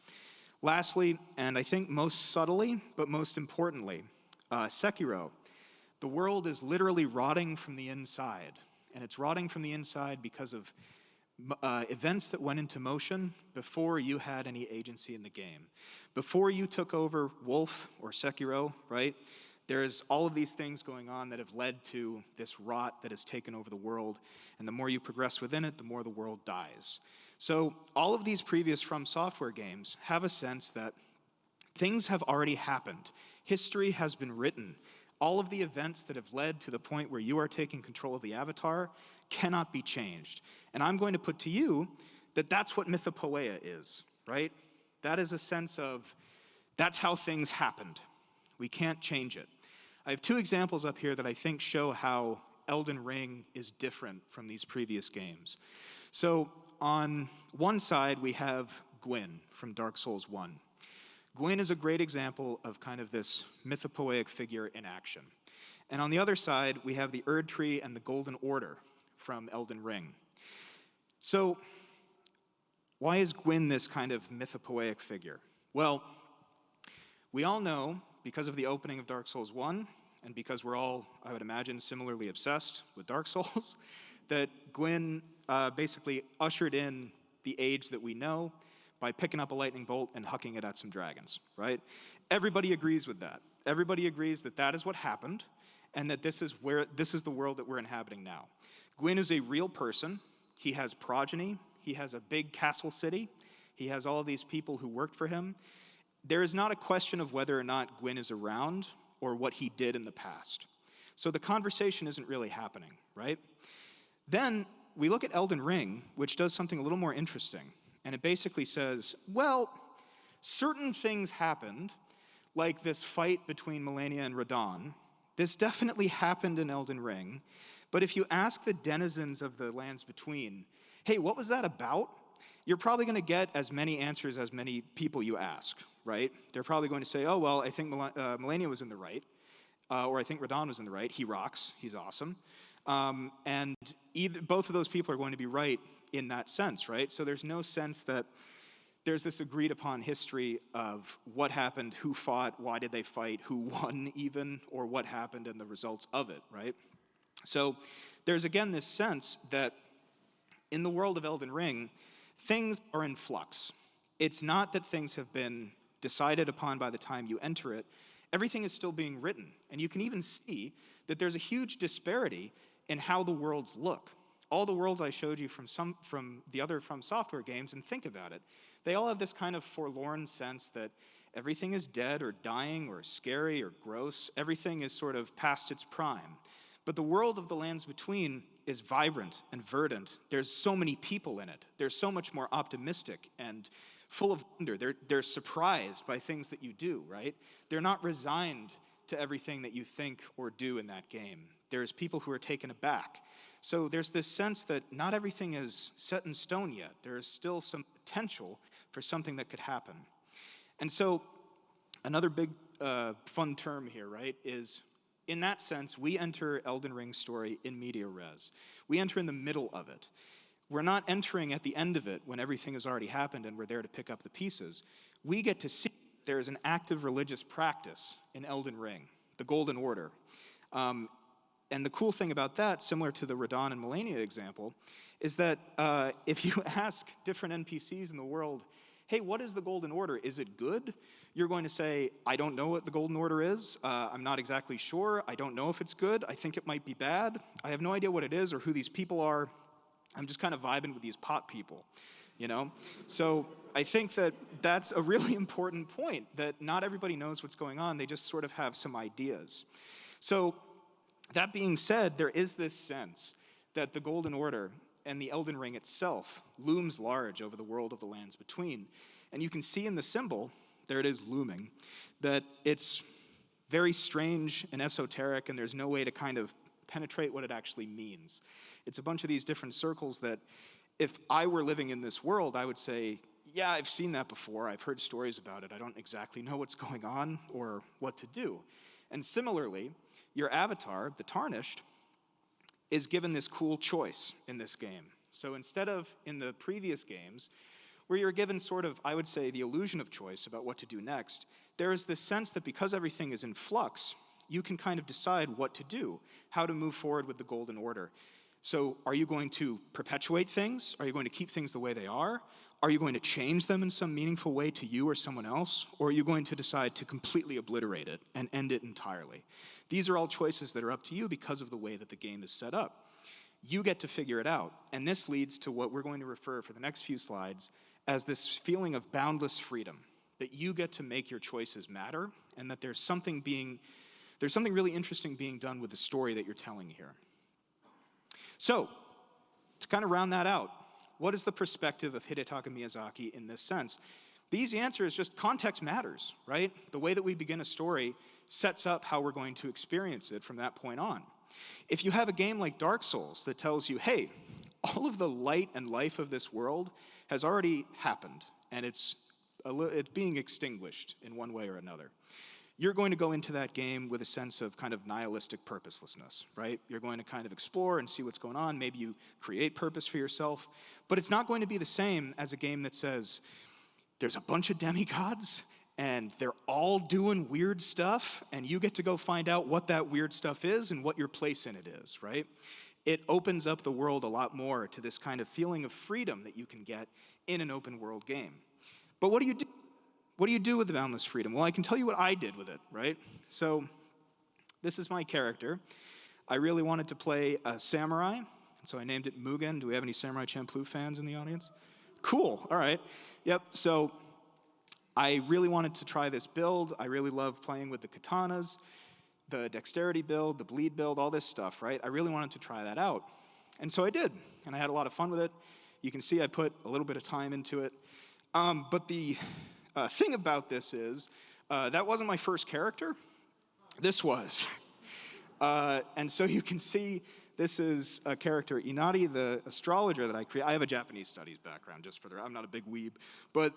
Lastly, and I think most subtly, but most importantly, Sekiro. The world is literally rotting from the inside. And it's rotting from the inside because of events that went into motion before you had any agency in the game. Before you took over Wolf or Sekiro, right, there's all of these things going on that have led to this rot that has taken over the world. And the more you progress within it, the more the world dies. So all of these previous From Software games have a sense that things have already happened. History has been written. All of the events that have led to the point where you are taking control of the avatar cannot be changed. And I'm going to put to you that that's what mythopoeia is, right? That is a sense of, that's how things happened. We can't change it. I have two examples up here that I think show how Elden Ring is different from these previous games. So on one side, we have Gwyn from Dark Souls 1. Gwyn is a great example of kind of this mythopoeic figure in action. And on the other side, we have the Erd Tree and the Golden Order from Elden Ring. So why is Gwyn this kind of mythopoeic figure? Well, we all know, because of the opening of Dark Souls 1, and because we're all, I would imagine, similarly obsessed with Dark Souls, that Gwyn basically ushered in the age that we know by picking up a lightning bolt and hucking it at some dragons, right? Everybody agrees with that. Everybody agrees that that is what happened, and that this is the world that we're inhabiting now. Gwyn is a real person. He has progeny. He has a big castle city. He has all of these people who worked for him. There is not a question of whether or not Gwyn is around or what he did in the past. So the conversation isn't really happening, right? Then we look at Elden Ring, which does something a little more interesting. And it basically says, well, certain things happened, like this fight between Melania and Radahn. This definitely happened in Elden Ring. But if you ask the denizens of the lands between, hey, what was that about? You're probably going to get as many answers as many people you ask, right? They're probably going to say, oh, well, I think Melania was in the right, or I think Radahn was in the right. He rocks. He's awesome. And both of those people are going to be right in that sense, right? So there's no sense that there's this agreed upon history of what happened, who fought, why did they fight, who won even, or what happened and the results of it, right? So there's again this sense that in the world of Elden Ring, things are in flux. It's not that things have been decided upon by the time you enter it. everything is still being written. And you can even see that there's a huge disparity in how the worlds look. All the worlds I showed you from the other From Software games, and think about it, they all have this kind of forlorn sense that everything is dead or dying or scary or gross. Everything is sort of past its prime. But the world of the Lands Between is vibrant and verdant. There's so many people in it. They're so much more optimistic and full of wonder. They're surprised by things that you do, right? They're not resigned to everything that you think or do in that game. There's people who are taken aback. So there's this sense that not everything is set in stone yet. There is still some potential for something that could happen. And so another big fun term here, right, is in that sense, we enter Elden Ring's story in media res. We enter in the middle of it. We're not entering at the end of it when everything has already happened and we're there to pick up the pieces. We get to see there is an active religious practice in Elden Ring, the Golden Order. And the cool thing about that, similar to the Radon and Melania example, is that if you ask different NPCs in the world, hey, what is the Golden Order? Is it good? You're going to say, I don't know what the Golden Order is. I'm not exactly sure. I don't know if it's good. I think it might be bad. I have no idea what it is or who these people are. I'm just kind of vibing with these pot people, you know? So I think that that's a really important point, that not everybody knows what's going on. They just sort of have some ideas. So that being said, there is this sense that the Golden Order and the Elden Ring itself looms large over the world of the Lands Between. And you can see in the symbol, there it is looming, that it's very strange and esoteric, and there's no way to kind of penetrate what it actually means. It's a bunch of these different circles that if I were living in this world, I would say, yeah, I've seen that before. I've heard stories about it. I don't exactly know what's going on or what to do. And similarly, your avatar, the Tarnished, is given this cool choice in this game. So instead of in the previous games, where you're given sort of, I would say, the illusion of choice about what to do next, there is this sense that because everything is in flux, you can kind of decide what to do, how to move forward with the Golden Order. So are you going to perpetuate things? Are you going to keep things the way they are? Are you going to change them in some meaningful way to you or someone else? Or are you going to decide to completely obliterate it and end it entirely? These are all choices that are up to you because of the way that the game is set up. You get to figure it out. And this leads to what we're going to refer for the next few slides as this feeling of boundless freedom, that you get to make your choices matter, and that there's something really interesting being done with the story that you're telling here. So, to kind of round that out, what is the perspective of Hidetaka Miyazaki in this sense? The easy answer is just context matters, right? The way that we begin a story sets up how we're going to experience it from that point on. If you have a game like Dark Souls that tells you, hey, all of the light and life of this world has already happened, and it's being extinguished in one way or another, you're going to go into that game with a sense of kind of nihilistic purposelessness, right? You're going to kind of explore and see what's going on. Maybe you create purpose for yourself, but it's not going to be the same as a game that says, there's a bunch of demigods, and they're all doing weird stuff, and you get to go find out what that weird stuff is and what your place in it is, right? It opens up the world a lot more to this kind of feeling of freedom that you can get in an open world game. But what do you do? What do you do with the boundless freedom? Well, I can tell you what I did with it, right? So this is my character. I really wanted to play a samurai, so I named it Mugen. Do we have any Samurai Champloo fans in the audience? Cool, all right. Yep, so I really wanted to try this build. I really love playing with the katanas, the dexterity build, the bleed build, all this stuff, right? I really wanted to try that out. And so I did, and I had a lot of fun with it. You can see I put a little bit of time into it. But the thing about this is, that wasn't my first character. This was. And so you can see this is a character, Inari, the astrologer that I created. I have a Japanese studies background, just for the, I'm not a big weeb. But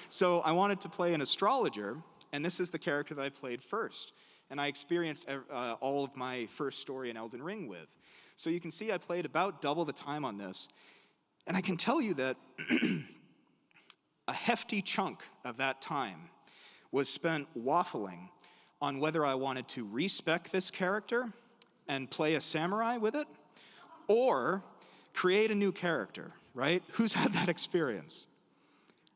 so I wanted to play an astrologer, and this is the character that I played first. And I experienced all of my first story in Elden Ring with. So you can see I played about double the time on this. And I can tell you that a hefty chunk of that time was spent waffling on whether I wanted to respec this character and play a samurai with it, or create a new character, right? Who's had that experience?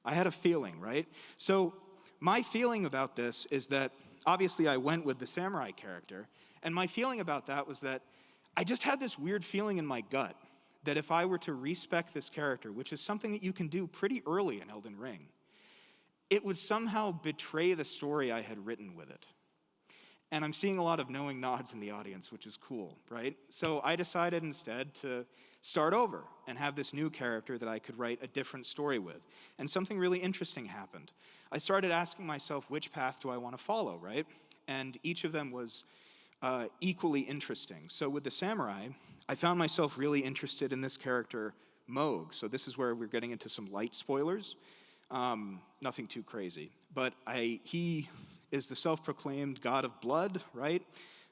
I had a feeling, right? So my feeling about this is that, obviously I went with the samurai character, and my feeling about that was that I just had this weird feeling in my gut that if I were to respec this character, which is something that you can do pretty early in Elden Ring, it would somehow betray the story I had written with it. And I'm seeing a lot of knowing nods in the audience, which is cool, right? So I decided instead to start over and have this new character that I could write a different story with. And something really interesting happened. I started asking myself, which path do I want to follow, right? And each of them was equally interesting. So with the samurai, I found myself really interested in this character, Moog. So this is where we're getting into some light spoilers. Nothing too crazy. But he is the self-proclaimed god of blood, right?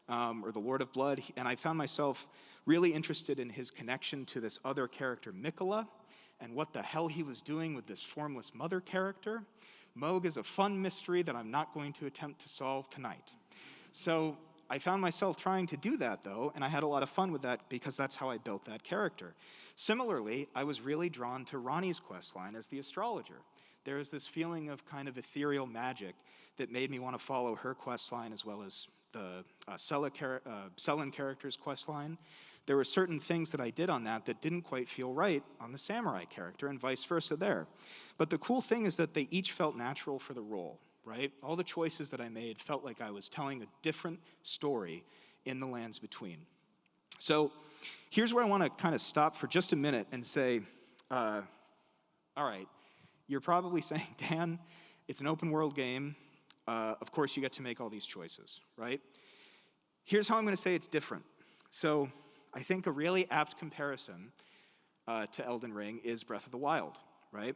Or the Lord of Blood. And I found myself really interested in his connection to this other character, Mikola, and what the hell he was doing with this formless mother character. Moog is a fun mystery that I'm not going to attempt to solve tonight. So I found myself trying to do that, though, and I had a lot of fun with that because that's how I built that character. Similarly, I was really drawn to Ronnie's questline as the astrologer. There was this feeling of kind of ethereal magic that made me want to follow her questline as well as the Sellen character's questline. There were certain things that I did on that didn't quite feel right on the samurai character, and vice versa there. But the cool thing is that they each felt natural for the role, right? All the choices that I made felt like I was telling a different story in the lands between. So here's where I want to kind of stop for just a minute and say, all right, you're probably saying, Dan, it's an open world game. Of course, you get to make all these choices, right? Here's how I'm going to say it's different. So I think a really apt comparison to Elden Ring is Breath of the Wild, right?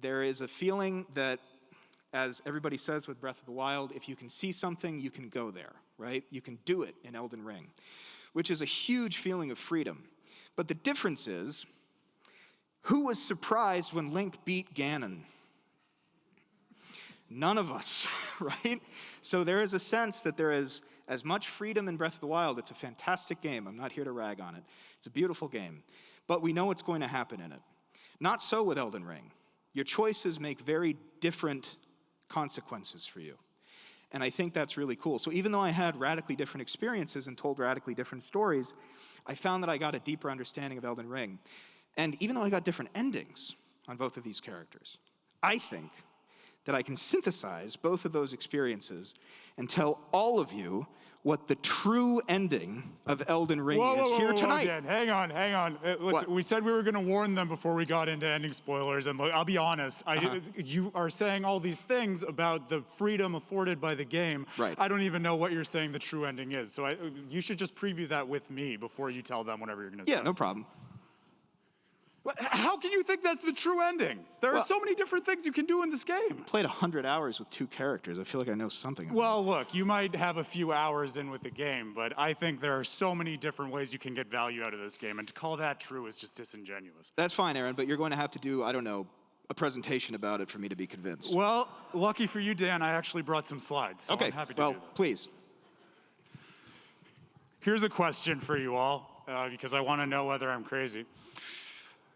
There is a feeling that, as everybody says with Breath of the Wild, if you can see something, you can go there, right? You can do it in Elden Ring, which is a huge feeling of freedom. But the difference is, who was surprised when Link beat Ganon? None of us, right? So there is a sense that there is as much freedom in Breath of the Wild. It's a fantastic game. I'm not here to rag on it. It's a beautiful game. But we know what's going to happen in it. Not so with Elden Ring. Your choices make very different consequences for you. And I think that's really cool. So even though I had radically different experiences and told radically different stories, I found that I got a deeper understanding of Elden Ring. And even though I got different endings on both of these characters, I think that I can synthesize both of those experiences and tell all of you what the true ending of Elden Ring is here tonight. Dan, hang on. We said we were going to warn them before we got into ending spoilers, and look, I'll be honest, you are saying all these things about the freedom afforded by the game. Right. I don't even know what you're saying the true ending is, so you should just preview that with me before you tell them whatever you're going to say. Yeah, no problem. How can you think that's the true ending? There are so many different things you can do in this game. Played 100 hours with 2 characters. I feel like I know something. Well, look, you might have a few hours in with the game, but I think there are so many different ways you can get value out of this game, and to call that true is just disingenuous. That's fine, Aaron, but you're going to have to do, I don't know, a presentation about it for me to be convinced. Well, lucky for you, Dan, I actually brought some slides, so okay, I'm happy to do that. Please. Here's a question for you all, because I want to know whether I'm crazy.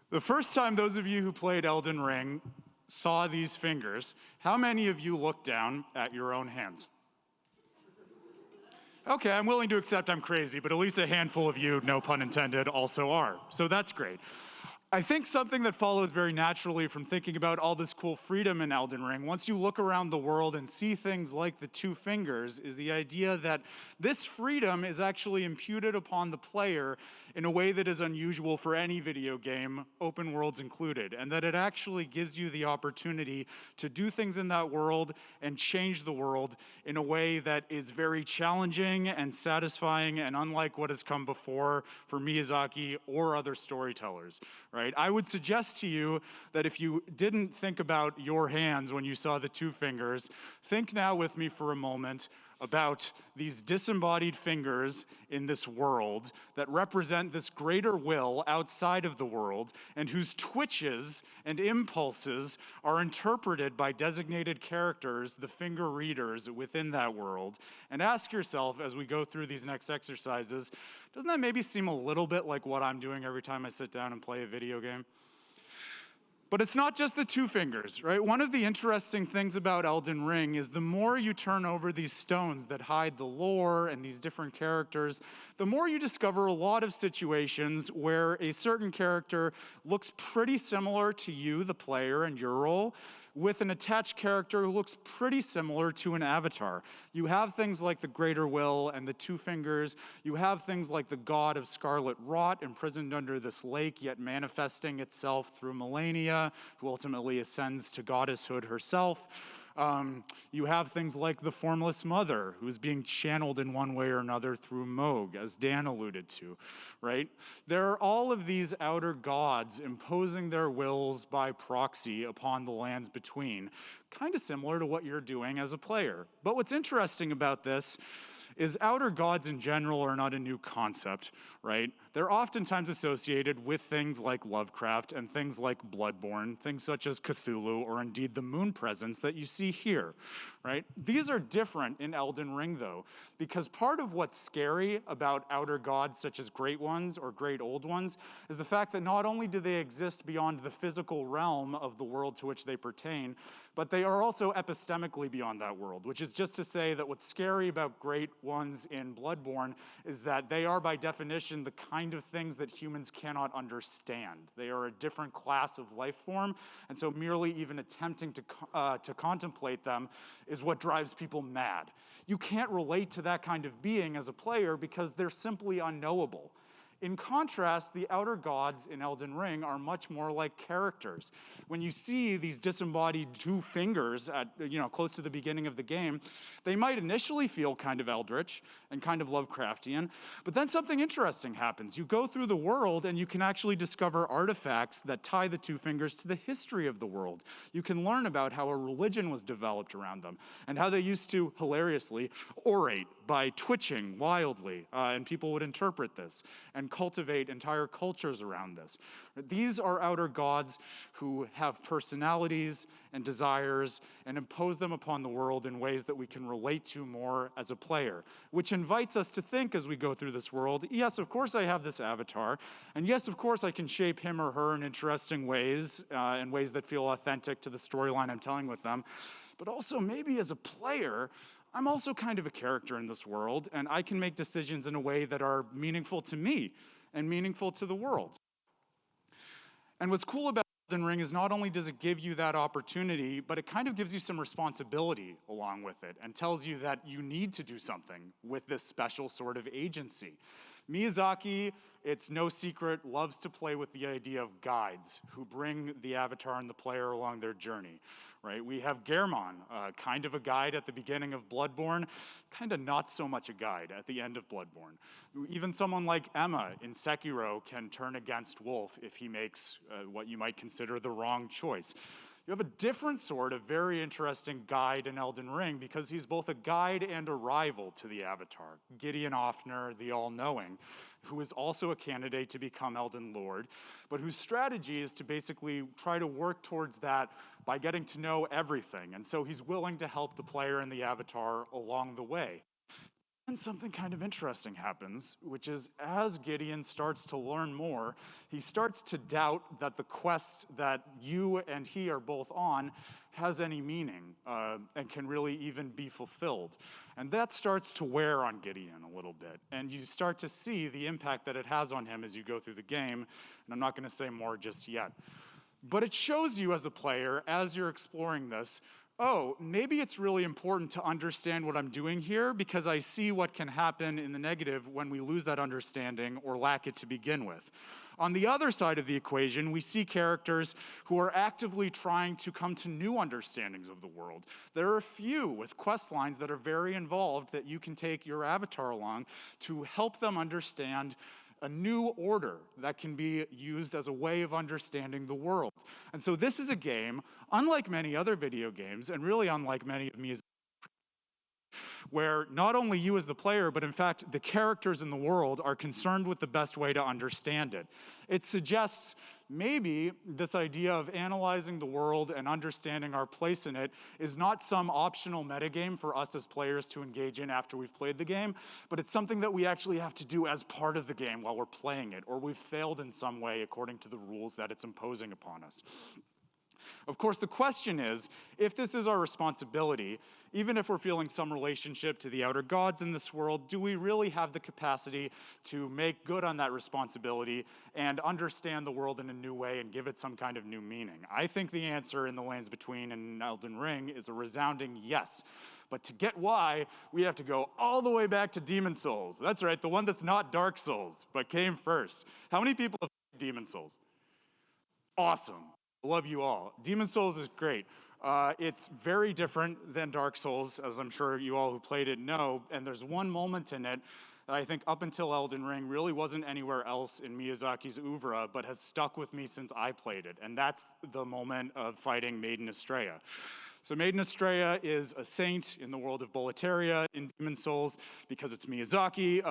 The first time those of you who played Elden Ring saw these fingers, how many of you looked down at your own hands? Okay, I'm willing to accept I'm crazy, but at least a handful of you, no pun intended, also are. So that's great. I think something that follows very naturally from thinking about all this cool freedom in Elden Ring, once you look around the world and see things like the 2 fingers, is the idea that this freedom is actually imputed upon the player in a way that is unusual for any video game, open worlds included, and that it actually gives you the opportunity to do things in that world and change the world in a way that is very challenging and satisfying and unlike what has come before for Miyazaki or other storytellers, right? I would suggest to you that if you didn't think about your hands when you saw the 2 fingers, think now with me for a moment about these disembodied fingers in this world that represent this greater will outside of the world and whose twitches and impulses are interpreted by designated characters, the finger readers within that world. And ask yourself as we go through these next exercises, doesn't that maybe seem a little bit like what I'm doing every time I sit down and play a video game? But it's not just the two fingers, right? One of the interesting things about Elden Ring is the more you turn over these stones that hide the lore and these different characters, the more you discover a lot of situations where a certain character looks pretty similar to you, the player, and your role, with an attached character who looks pretty similar to an avatar. You have things like the Greater Will and the Two Fingers. You have things like the god of Scarlet Rot imprisoned under this lake, yet manifesting itself through millennia, who ultimately ascends to goddesshood herself. You have things like the Formless Mother, who's being channeled in one way or another through Moog, as Dan alluded to, right? There are all of these outer gods imposing their wills by proxy upon the lands between, kind of similar to what you're doing as a player. But what's interesting about this is outer gods in general are not a new concept, right? They're oftentimes associated with things like Lovecraft and things like Bloodborne, things such as Cthulhu, or indeed the moon presence that you see here, right? These are different in Elden Ring, though, because part of what's scary about outer gods such as Great Ones or Great Old Ones is the fact that not only do they exist beyond the physical realm of the world to which they pertain, but they are also epistemically beyond that world, which is just to say that what's scary about Great Ones in Bloodborne is that they are by definition the kind of things that humans cannot understand. They are a different class of life form, and so merely even attempting to contemplate them is what drives people mad. You can't relate to that kind of being as a player because they're simply unknowable. In contrast, the outer gods in Elden Ring are much more like characters. When you see these disembodied two fingers at, close to the beginning of the game, they might initially feel kind of eldritch and kind of Lovecraftian, but then something interesting happens. You go through the world and you can actually discover artifacts that tie the two fingers to the history of the world. You can learn about how a religion was developed around them and how they used to, hilariously, orate by twitching wildly, and people would interpret this and cultivate entire cultures around this. These are outer gods who have personalities and desires and impose them upon the world in ways that we can relate to more as a player, which invites us to think as we go through this world, yes, of course I have this avatar, and yes, of course I can shape him or her in interesting ways, in ways that feel authentic to the storyline I'm telling with them, but also maybe as a player, I'm also kind of a character in this world, and I can make decisions in a way that are meaningful to me and meaningful to the world. And what's cool about Elden Ring is not only does it give you that opportunity, but it kind of gives you some responsibility along with it and tells you that you need to do something with this special sort of agency. Miyazaki, it's no secret, loves to play with the idea of guides who bring the avatar and the player along their journey, right? We have Gehrman, kind of a guide at the beginning of Bloodborne, kind of not so much a guide at the end of Bloodborne. Even someone like Emma in Sekiro can turn against Wolf if he makes what you might consider the wrong choice. You have a different sort of very interesting guide in Elden Ring because he's both a guide and a rival to the Avatar. Gideon Ofner, the All-Knowing, who is also a candidate to become Elden Lord, but whose strategy is to basically try to work towards that by getting to know everything. And so he's willing to help the player and the Avatar along the way. And something kind of interesting happens, which is as Gideon starts to learn more, he starts to doubt that the quest that you and he are both on has any meaning and can really even be fulfilled. And that starts to wear on Gideon a little bit. And you start to see the impact that it has on him as you go through the game. And I'm not going to say more just yet. But it shows you as a player, as you're exploring this, oh, maybe it's really important to understand what I'm doing here because I see what can happen in the negative when we lose that understanding or lack it to begin with. On the other side of the equation, we see characters who are actively trying to come to new understandings of the world. There are a few with quest lines that are very involved that you can take your avatar along to help them understand a new order that can be used as a way of understanding the world. And so this is a game, unlike many other video games, and really unlike many of me as where not only you as the player, but in fact the characters in the world are concerned with the best way to understand it. It suggests maybe this idea of analyzing the world and understanding our place in it is not some optional metagame for us as players to engage in after we've played the game, but it's something that we actually have to do as part of the game while we're playing it, or we've failed in some way according to the rules that it's imposing upon us. Of course, the question is, if this is our responsibility, even if we're feeling some relationship to the outer gods in this world, do we really have the capacity to make good on that responsibility and understand the world in a new way and give it some kind of new meaning? I think the answer in The Lands Between and Elden Ring is a resounding yes. But to get why, we have to go all the way back to Demon Souls. That's right, the one that's not Dark Souls, but came first. How many people have played Demon Souls? Awesome. I love you all. Demon Souls is great. It's very different than Dark Souls, as I'm sure you all who played it know, and there's one moment in it that I think up until Elden Ring really wasn't anywhere else in Miyazaki's oeuvre, but has stuck with me since I played it, and that's the moment of fighting Maiden Estrella. So Maiden Estrella is a saint in the world of Boletaria in Demon Souls because it's Miyazaki.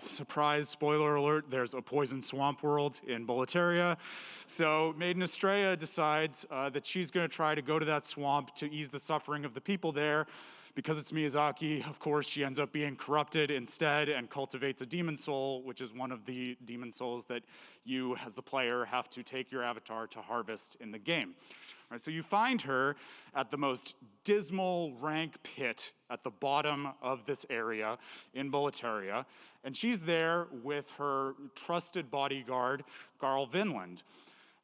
Surprise, spoiler alert, there's a poison swamp world in Boletaria. So Maiden Estrella decides that she's going to try to go to that swamp to ease the suffering of the people there. Because it's Miyazaki, of course, she ends up being corrupted instead and cultivates a demon soul, which is one of the demon souls that you, as the player, have to take your avatar to harvest in the game. Right, so you find her at the most dismal, rank pit at the bottom of this area in Boletaria, and she's there with her trusted bodyguard, Garl Vinland.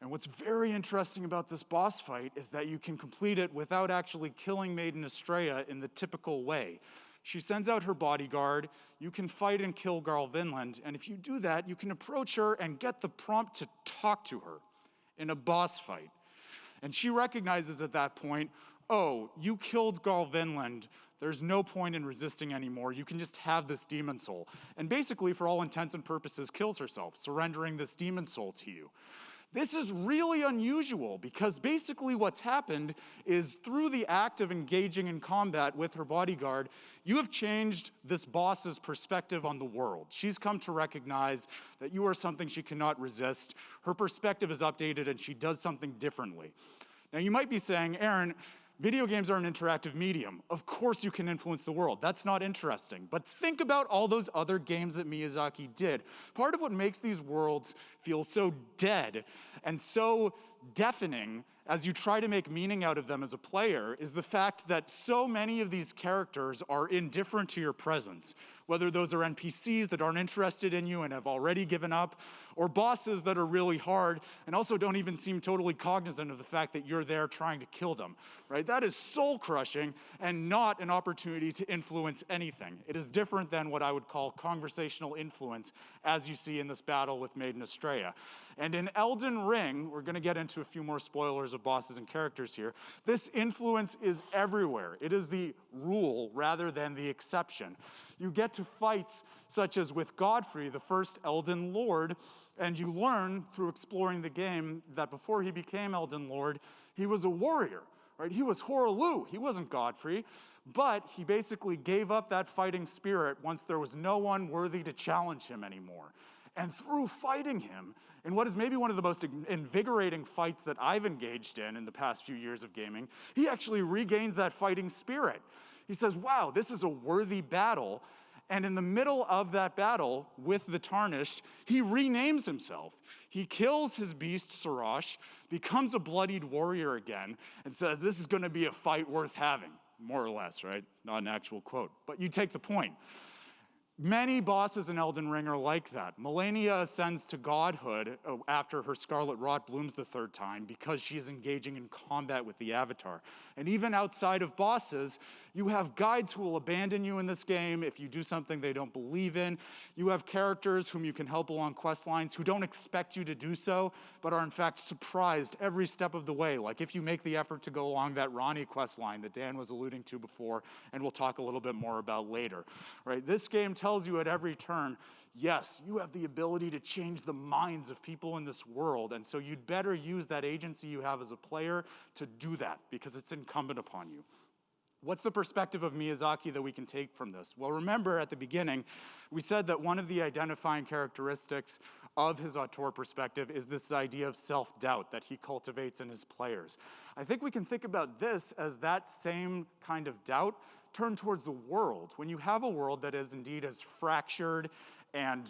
And what's very interesting about this boss fight is that you can complete it without actually killing Maiden Estrella in the typical way. She sends out her bodyguard, you can fight and kill Garl Vinland, and if you do that, you can approach her and get the prompt to talk to her in a boss fight. And she recognizes at that point, oh, you killed Garl Vinland. There's no point in resisting anymore. You can just have this demon soul. And basically, for all intents and purposes, kills herself, surrendering this demon soul to you. This is really unusual because basically what's happened is through the act of engaging in combat with her bodyguard, you have changed this boss's perspective on the world. She's come to recognize that you are something she cannot resist. Her perspective is updated and she does something differently. Now you might be saying, Aaron, video games are an interactive medium. Of course you can influence the world. That's not interesting. But think about all those other games that Miyazaki did. Part of what makes these worlds feel so dead and so deafening as you try to make meaning out of them as a player is the fact that so many of these characters are indifferent to your presence. Whether those are NPCs that aren't interested in you and have already given up, or bosses that are really hard and also don't even seem totally cognizant of the fact that you're there trying to kill them, right? That is soul-crushing and not an opportunity to influence anything. It is different than what I would call conversational influence, as you see in this battle with Maiden Estrella. And in Elden Ring, we're going to get into a few more spoilers of bosses and characters here, this influence is everywhere. It is the rule rather than the exception. You get to fights such as with Godfrey, the first Elden Lord, and you learn through exploring the game that before he became Elden Lord, he was a warrior, right? He was Hoaraloo, he wasn't Godfrey, but he basically gave up that fighting spirit once there was no one worthy to challenge him anymore. And through fighting him, in what is maybe one of the most invigorating fights that I've engaged in the past few years of gaming, he actually regains that fighting spirit. He says, wow, this is a worthy battle. And in the middle of that battle with the Tarnished, he renames himself. He kills his beast, Sarash, becomes a bloodied warrior again, and says, this is going to be a fight worth having, more or less, right? Not an actual quote, but you take the point. Many bosses in Elden Ring are like that. Melania ascends to godhood after her Scarlet Rot blooms the third time because she is engaging in combat with the Avatar. And even outside of bosses, you have guides who will abandon you in this game if you do something they don't believe in. You have characters whom you can help along quest lines who don't expect you to do so, but are in fact surprised every step of the way. Like if you make the effort to go along that Ronnie quest line that Dan was alluding to before, and we'll talk a little bit more about later. Right? This game tells you at every turn, yes, you have the ability to change the minds of people in this world, and so you'd better use that agency you have as a player to do that, because it's incumbent upon you. What's the perspective of Miyazaki that we can take from this? Well, remember at the beginning, we said that one of the identifying characteristics of his auteur perspective is this idea of self-doubt that he cultivates in his players. I think we can think about this as that same kind of doubt turned towards the world. When you have a world that is indeed as fractured and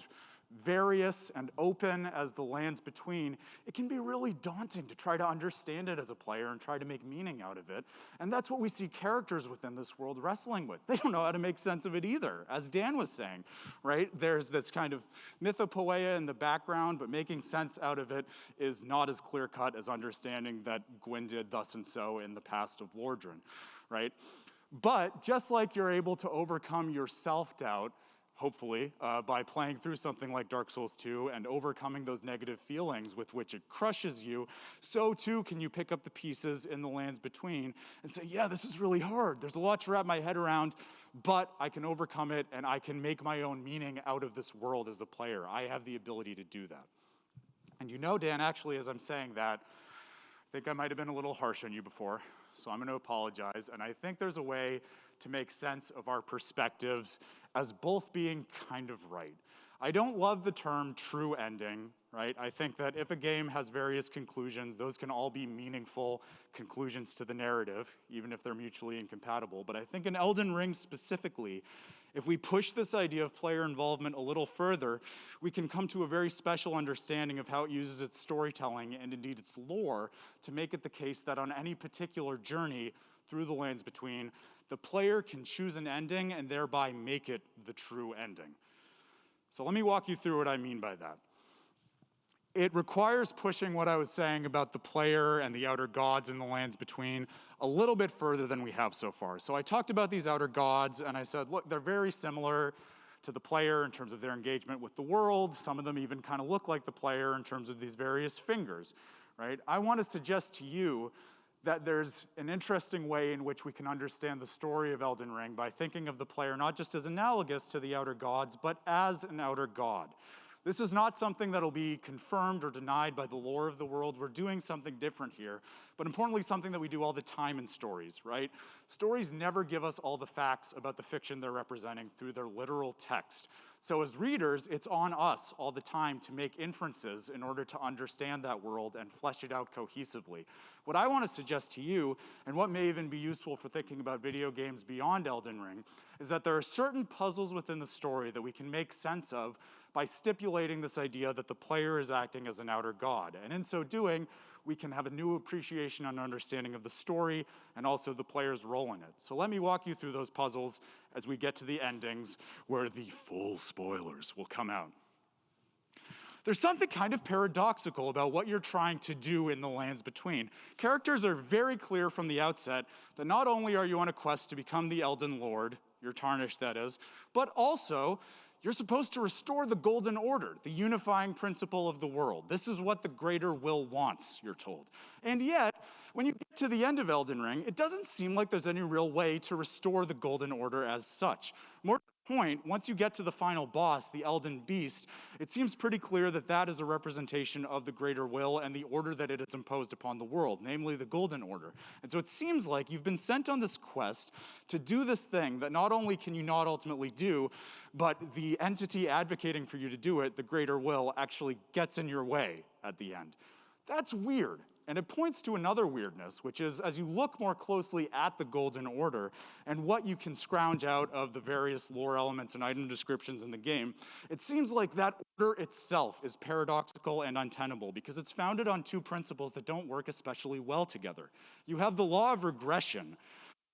various and open as the lands between, it can be really daunting to try to understand it as a player and try to make meaning out of it. And that's what we see characters within this world wrestling with. They don't know how to make sense of it either, as Dan was saying, right? There's this kind of mythopoeia in the background, but making sense out of it is not as clear-cut as understanding that Gwyn did thus and so in the past of Lordran, right? But just like you're able to overcome your self-doubt, hopefully, by playing through something like Dark Souls 2 and overcoming those negative feelings with which it crushes you, so too can you pick up the pieces in the lands between and say, yeah, this is really hard. There's a lot to wrap my head around, but I can overcome it and I can make my own meaning out of this world as a player. I have the ability to do that. And you know, Dan, actually, as I'm saying that, I think I might have been a little harsh on you before, so I'm going to apologize. And I think there's a way to make sense of our perspectives as both being kind of right. I don't love the term true ending, right? I think that if a game has various conclusions, those can all be meaningful conclusions to the narrative, even if they're mutually incompatible. But I think in Elden Ring specifically, if we push this idea of player involvement a little further, we can come to a very special understanding of how it uses its storytelling and indeed its lore to make it the case that on any particular journey through the lands between, the player can choose an ending and thereby make it the true ending. So let me walk you through what I mean by that. It requires pushing what I was saying about the player and the outer gods in the lands between a little bit further than we have so far. So I talked about these outer gods, and I said, look, they're very similar to the player in terms of their engagement with the world. Some of them even kind of look like the player in terms of these various fingers, right? I want to suggest to you that there's an interesting way in which we can understand the story of Elden Ring by thinking of the player not just as analogous to the outer gods, but as an outer god. This is not something that'll be confirmed or denied by the lore of the world. We're doing something different here, but importantly, something that we do all the time in stories, right? Stories never give us all the facts about the fiction they're representing through their literal text. So as readers, it's on us all the time to make inferences in order to understand that world and flesh it out cohesively. What I want to suggest to you, and what may even be useful for thinking about video games beyond Elden Ring, is that there are certain puzzles within the story that we can make sense of by stipulating this idea that the player is acting as an outer god. And in so doing, we can have a new appreciation and understanding of the story and also the player's role in it. So let me walk you through those puzzles as we get to the endings where the full spoilers will come out. There's something kind of paradoxical about what you're trying to do in the lands between. Characters are very clear from the outset that not only are you on a quest to become the Elden Lord, you're tarnished that is, but also you're supposed to restore the Golden Order, the unifying principle of the world. This is what the greater will wants, you're told. And yet, when you get to the end of Elden Ring, it doesn't seem like there's any real way to restore the Golden Order as such. More to the point, once you get to the final boss, the Elden Beast, it seems pretty clear that that is a representation of the greater will and the order that it has imposed upon the world, namely the Golden Order. And so it seems like you've been sent on this quest to do this thing that not only can you not ultimately do, but the entity advocating for you to do it, the greater will, actually gets in your way at the end. That's weird. And it points to another weirdness, which is as you look more closely at the Golden Order and what you can scrounge out of the various lore elements and item descriptions in the game, it seems like that order itself is paradoxical and untenable because it's founded on two principles that don't work especially well together. You have the law of regression,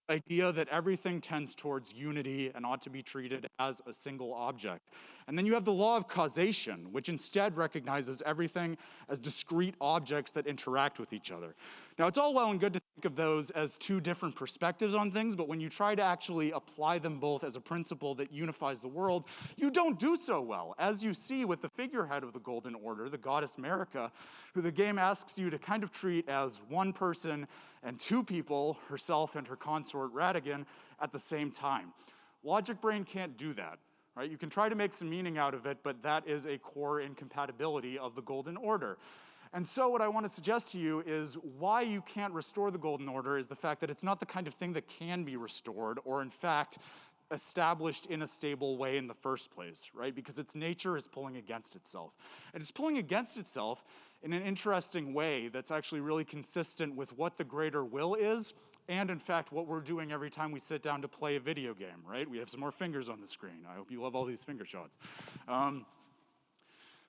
the idea that everything tends towards unity and ought to be treated as a single object. And then you have the law of causation, which instead recognizes everything as discrete objects that interact with each other. Now, it's all well and good to think of those as two different perspectives on things, but when you try to actually apply them both as a principle that unifies the world, you don't do so well, as you see with the figurehead of the Golden Order, the goddess Marika, who the game asks you to kind of treat as one person and two people, herself and her consort Radigan, at the same time. Logic Brain can't do that. Right? You can try to make some meaning out of it, but that is a core incompatibility of the Golden Order. And so what I want to suggest to you is why you can't restore the Golden Order is the fact that it's not the kind of thing that can be restored or, in fact, established in a stable way in the first place, right? Because its nature is pulling against itself. And it's pulling against itself in an interesting way that's actually really consistent with what the greater will is and, in fact, what we're doing every time we sit down to play a video game, right? We have some more fingers on the screen. I hope you love all these finger shots.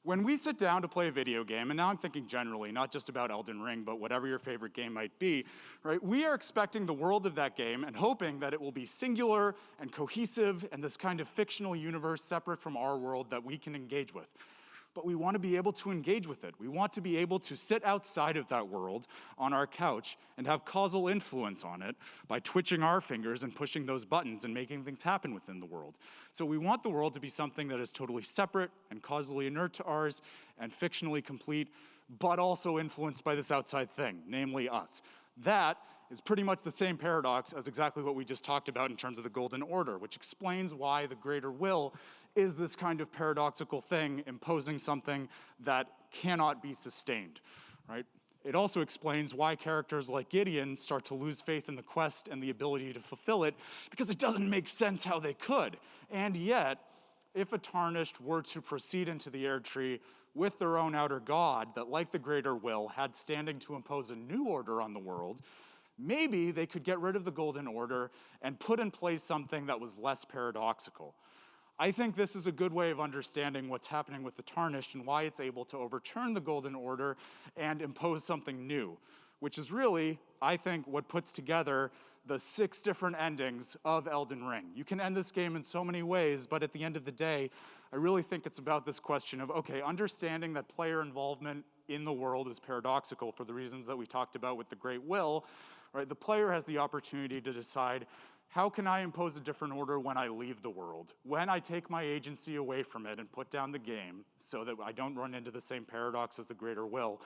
When we sit down to play a video game, and now I'm thinking generally, not just about Elden Ring, but whatever your favorite game might be, right? We are expecting the world of that game and hoping that it will be singular and cohesive and this kind of fictional universe separate from our world that we can engage with. But we want to be able to engage with it. We want to be able to sit outside of that world on our couch and have causal influence on it by twitching our fingers and pushing those buttons and making things happen within the world. So we want the world to be something that is totally separate and causally inert to ours and fictionally complete, but also influenced by this outside thing, namely us. That is pretty much the same paradox as exactly what we just talked about in terms of the Golden Order, which explains why the greater will is this kind of paradoxical thing imposing something that cannot be sustained, right? It also explains why characters like Gideon start to lose faith in the quest and the ability to fulfill it, because it doesn't make sense how they could. And yet, if a Tarnished were to proceed into the Air Tree with their own outer god that, like the greater will, had standing to impose a new order on the world, maybe they could get rid of the Golden Order and put in place something that was less paradoxical. I think this is a good way of understanding what's happening with the Tarnished and why it's able to overturn the Golden Order and impose something new, which is really, I think, what puts together the 6 different endings of Elden Ring. You can end this game in so many ways, but at the end of the day, I really think it's about this question of, okay, understanding that player involvement in the world is paradoxical for the reasons that we talked about with the Great Will, right? The player has the opportunity to decide, how can I impose a different order when I leave the world? When I take my agency away from it and put down the game so that I don't run into the same paradox as the greater will,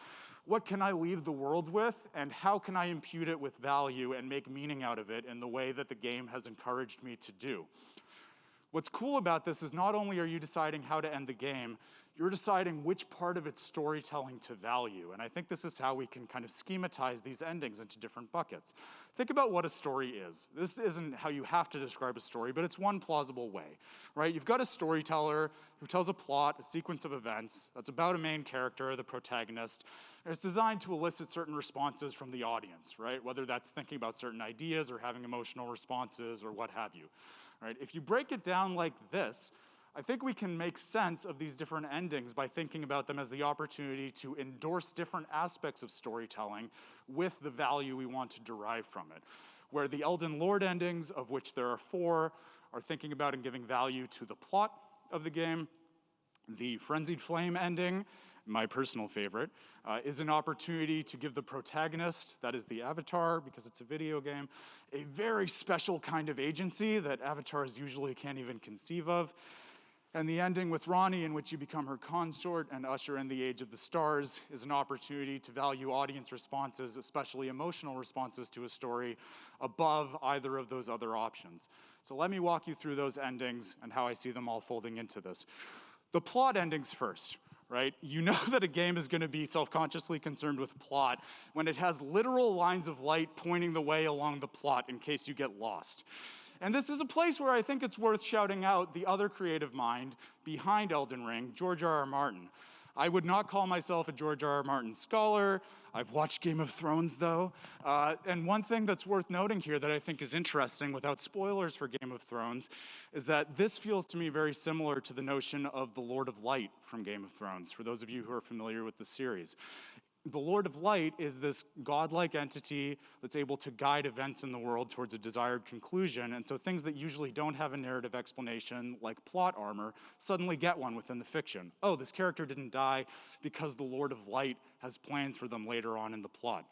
what can I leave the world with, and how can I impute it with value and make meaning out of it in the way that the game has encouraged me to do? What's cool about this is not only are you deciding how to end the game, you're deciding which part of its storytelling to value. And I think this is how we can kind of schematize these endings into different buckets. Think about what a story is. This isn't how you have to describe a story, but it's one plausible way, right? You've got a storyteller who tells a plot, a sequence of events that's about a main character, the protagonist, and it's designed to elicit certain responses from the audience, right? Whether that's thinking about certain ideas or having emotional responses or what have you, right? If you break it down like this, I think we can make sense of these different endings by thinking about them as the opportunity to endorse different aspects of storytelling with the value we want to derive from it. Where the Elden Lord endings, of which there are 4, are thinking about and giving value to the plot of the game. The Frenzied Flame ending, my personal favorite, is an opportunity to give the protagonist, that is the avatar, because it's a video game, a very special kind of agency that avatars usually can't even conceive of. And the ending with Ronnie, in which you become her consort and usher in the Age of the Stars, is an opportunity to value audience responses, especially emotional responses to a story, above either of those other options. So let me walk you through those endings and how I see them all folding into this. The plot endings first, right? You know that a game is going to be self-consciously concerned with plot when it has literal lines of light pointing the way along the plot in case you get lost. And this is a place where I think it's worth shouting out the other creative mind behind Elden Ring, George R.R. Martin. I would not call myself a George R.R. Martin scholar. I've watched Game of Thrones, though. And one thing that's worth noting here that I think is interesting, without spoilers for Game of Thrones, is that this feels to me very similar to the notion of the Lord of Light from Game of Thrones, for those of you who are familiar with the series. The Lord of Light is this godlike entity that's able to guide events in the world towards a desired conclusion, and so things that usually don't have a narrative explanation, like plot armor, suddenly get one within the fiction. Oh, this character didn't die because the Lord of Light has plans for them later on in the plot.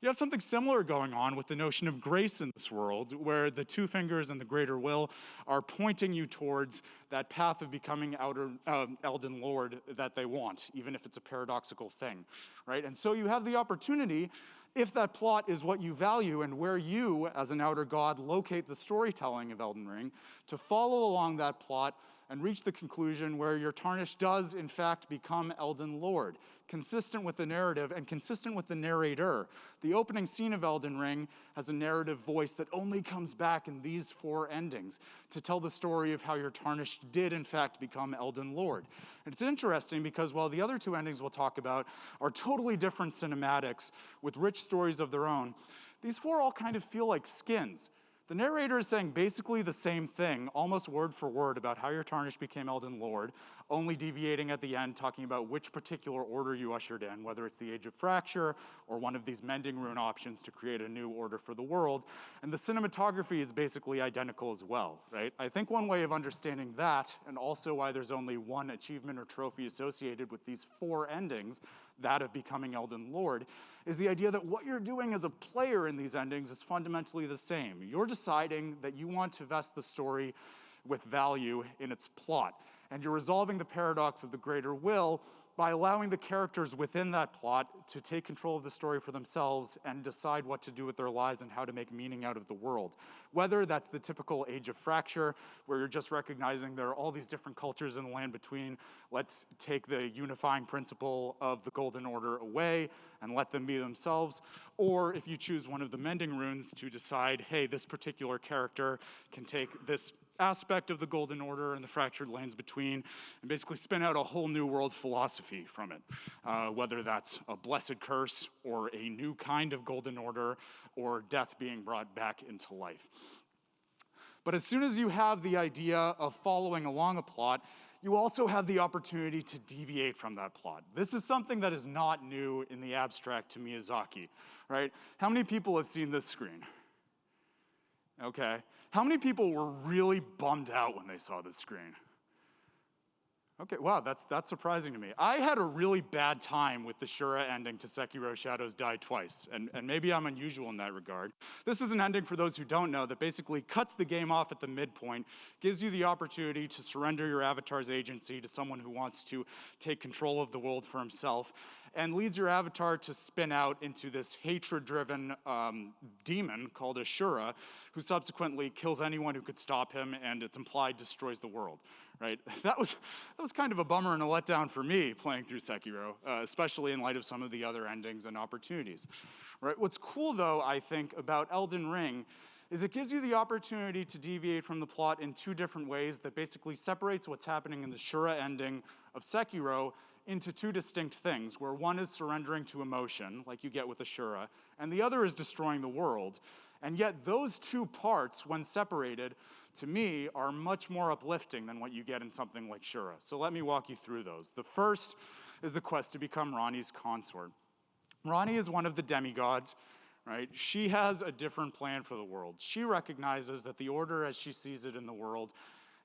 You have something similar going on with the notion of grace in this world, where the 2 fingers and the greater will are pointing you towards that path of becoming Elden Lord that they want, even if it's a paradoxical thing, right? And so you have the opportunity, if that plot is what you value and where you, as an outer god, locate the storytelling of Elden Ring, to follow along that plot and reach the conclusion where your Tarnished does, in fact, become Elden Lord, consistent with the narrative and consistent with the narrator. The opening scene of Elden Ring has a narrative voice that only comes back in these 4 endings to tell the story of how your Tarnished did, in fact, become Elden Lord. And it's interesting because while the other 2 endings we'll talk about are totally different cinematics with rich stories of their own, these 4 all kind of feel like skins. The narrator is saying basically the same thing, almost word for word, about how your Tarnished became Elden Lord, only deviating at the end, talking about which particular order you ushered in, whether it's the Age of Fracture or one of these mending rune options to create a new order for the world. And the cinematography is basically identical as well, right? I think one way of understanding that, and also why there's only one achievement or trophy associated with these 4 endings, that of becoming Elden Lord, is the idea that what you're doing as a player in these endings is fundamentally the same. You're deciding that you want to vest the story with value in its plot, and you're resolving the paradox of the greater will by allowing the characters within that plot to take control of the story for themselves and decide what to do with their lives and how to make meaning out of the world. Whether that's the typical Age of Fracture, where you're just recognizing there are all these different cultures in the land between, let's take the unifying principle of the Golden Order away and let them be themselves, or if you choose one of the mending runes to decide, hey, this particular character can take this aspect of the Golden Order and the fractured lands between, and basically spin out a whole new world philosophy from it, whether that's a blessed curse or a new kind of Golden Order or death being brought back into life. But as soon as you have the idea of following along a plot, you also have the opportunity to deviate from that plot. This is something that is not new in the abstract to Miyazaki, right? How many people have seen this screen? Okay. How many people were really bummed out when they saw this screen? Okay, wow, that's surprising to me. I had a really bad time with the Shura ending to Sekiro Shadows Die Twice, and maybe I'm unusual in that regard. This is an ending, for those who don't know, that basically cuts the game off at the midpoint, gives you the opportunity to surrender your avatar's agency to someone who wants to take control of the world for himself, and leads your avatar to spin out into this hatred-driven demon called Ashura, who subsequently kills anyone who could stop him, and it's implied destroys the world, right? That was kind of a bummer and a letdown for me playing through Sekiro, especially in light of some of the other endings and opportunities, right? What's cool, though, I think, about Elden Ring is it gives you the opportunity to deviate from the plot in 2 different ways that basically separates what's happening in the Shura ending of Sekiro into 2 distinct things, where one is surrendering to emotion, like you get with Ashura, and the other is destroying the world. And yet those 2 parts, when separated, to me, are much more uplifting than what you get in something like Shura. So let me walk you through those. The first is the quest to become Ranni's consort. Ranni is one of the demigods, right? She has a different plan for the world. She recognizes that the order as she sees it in the world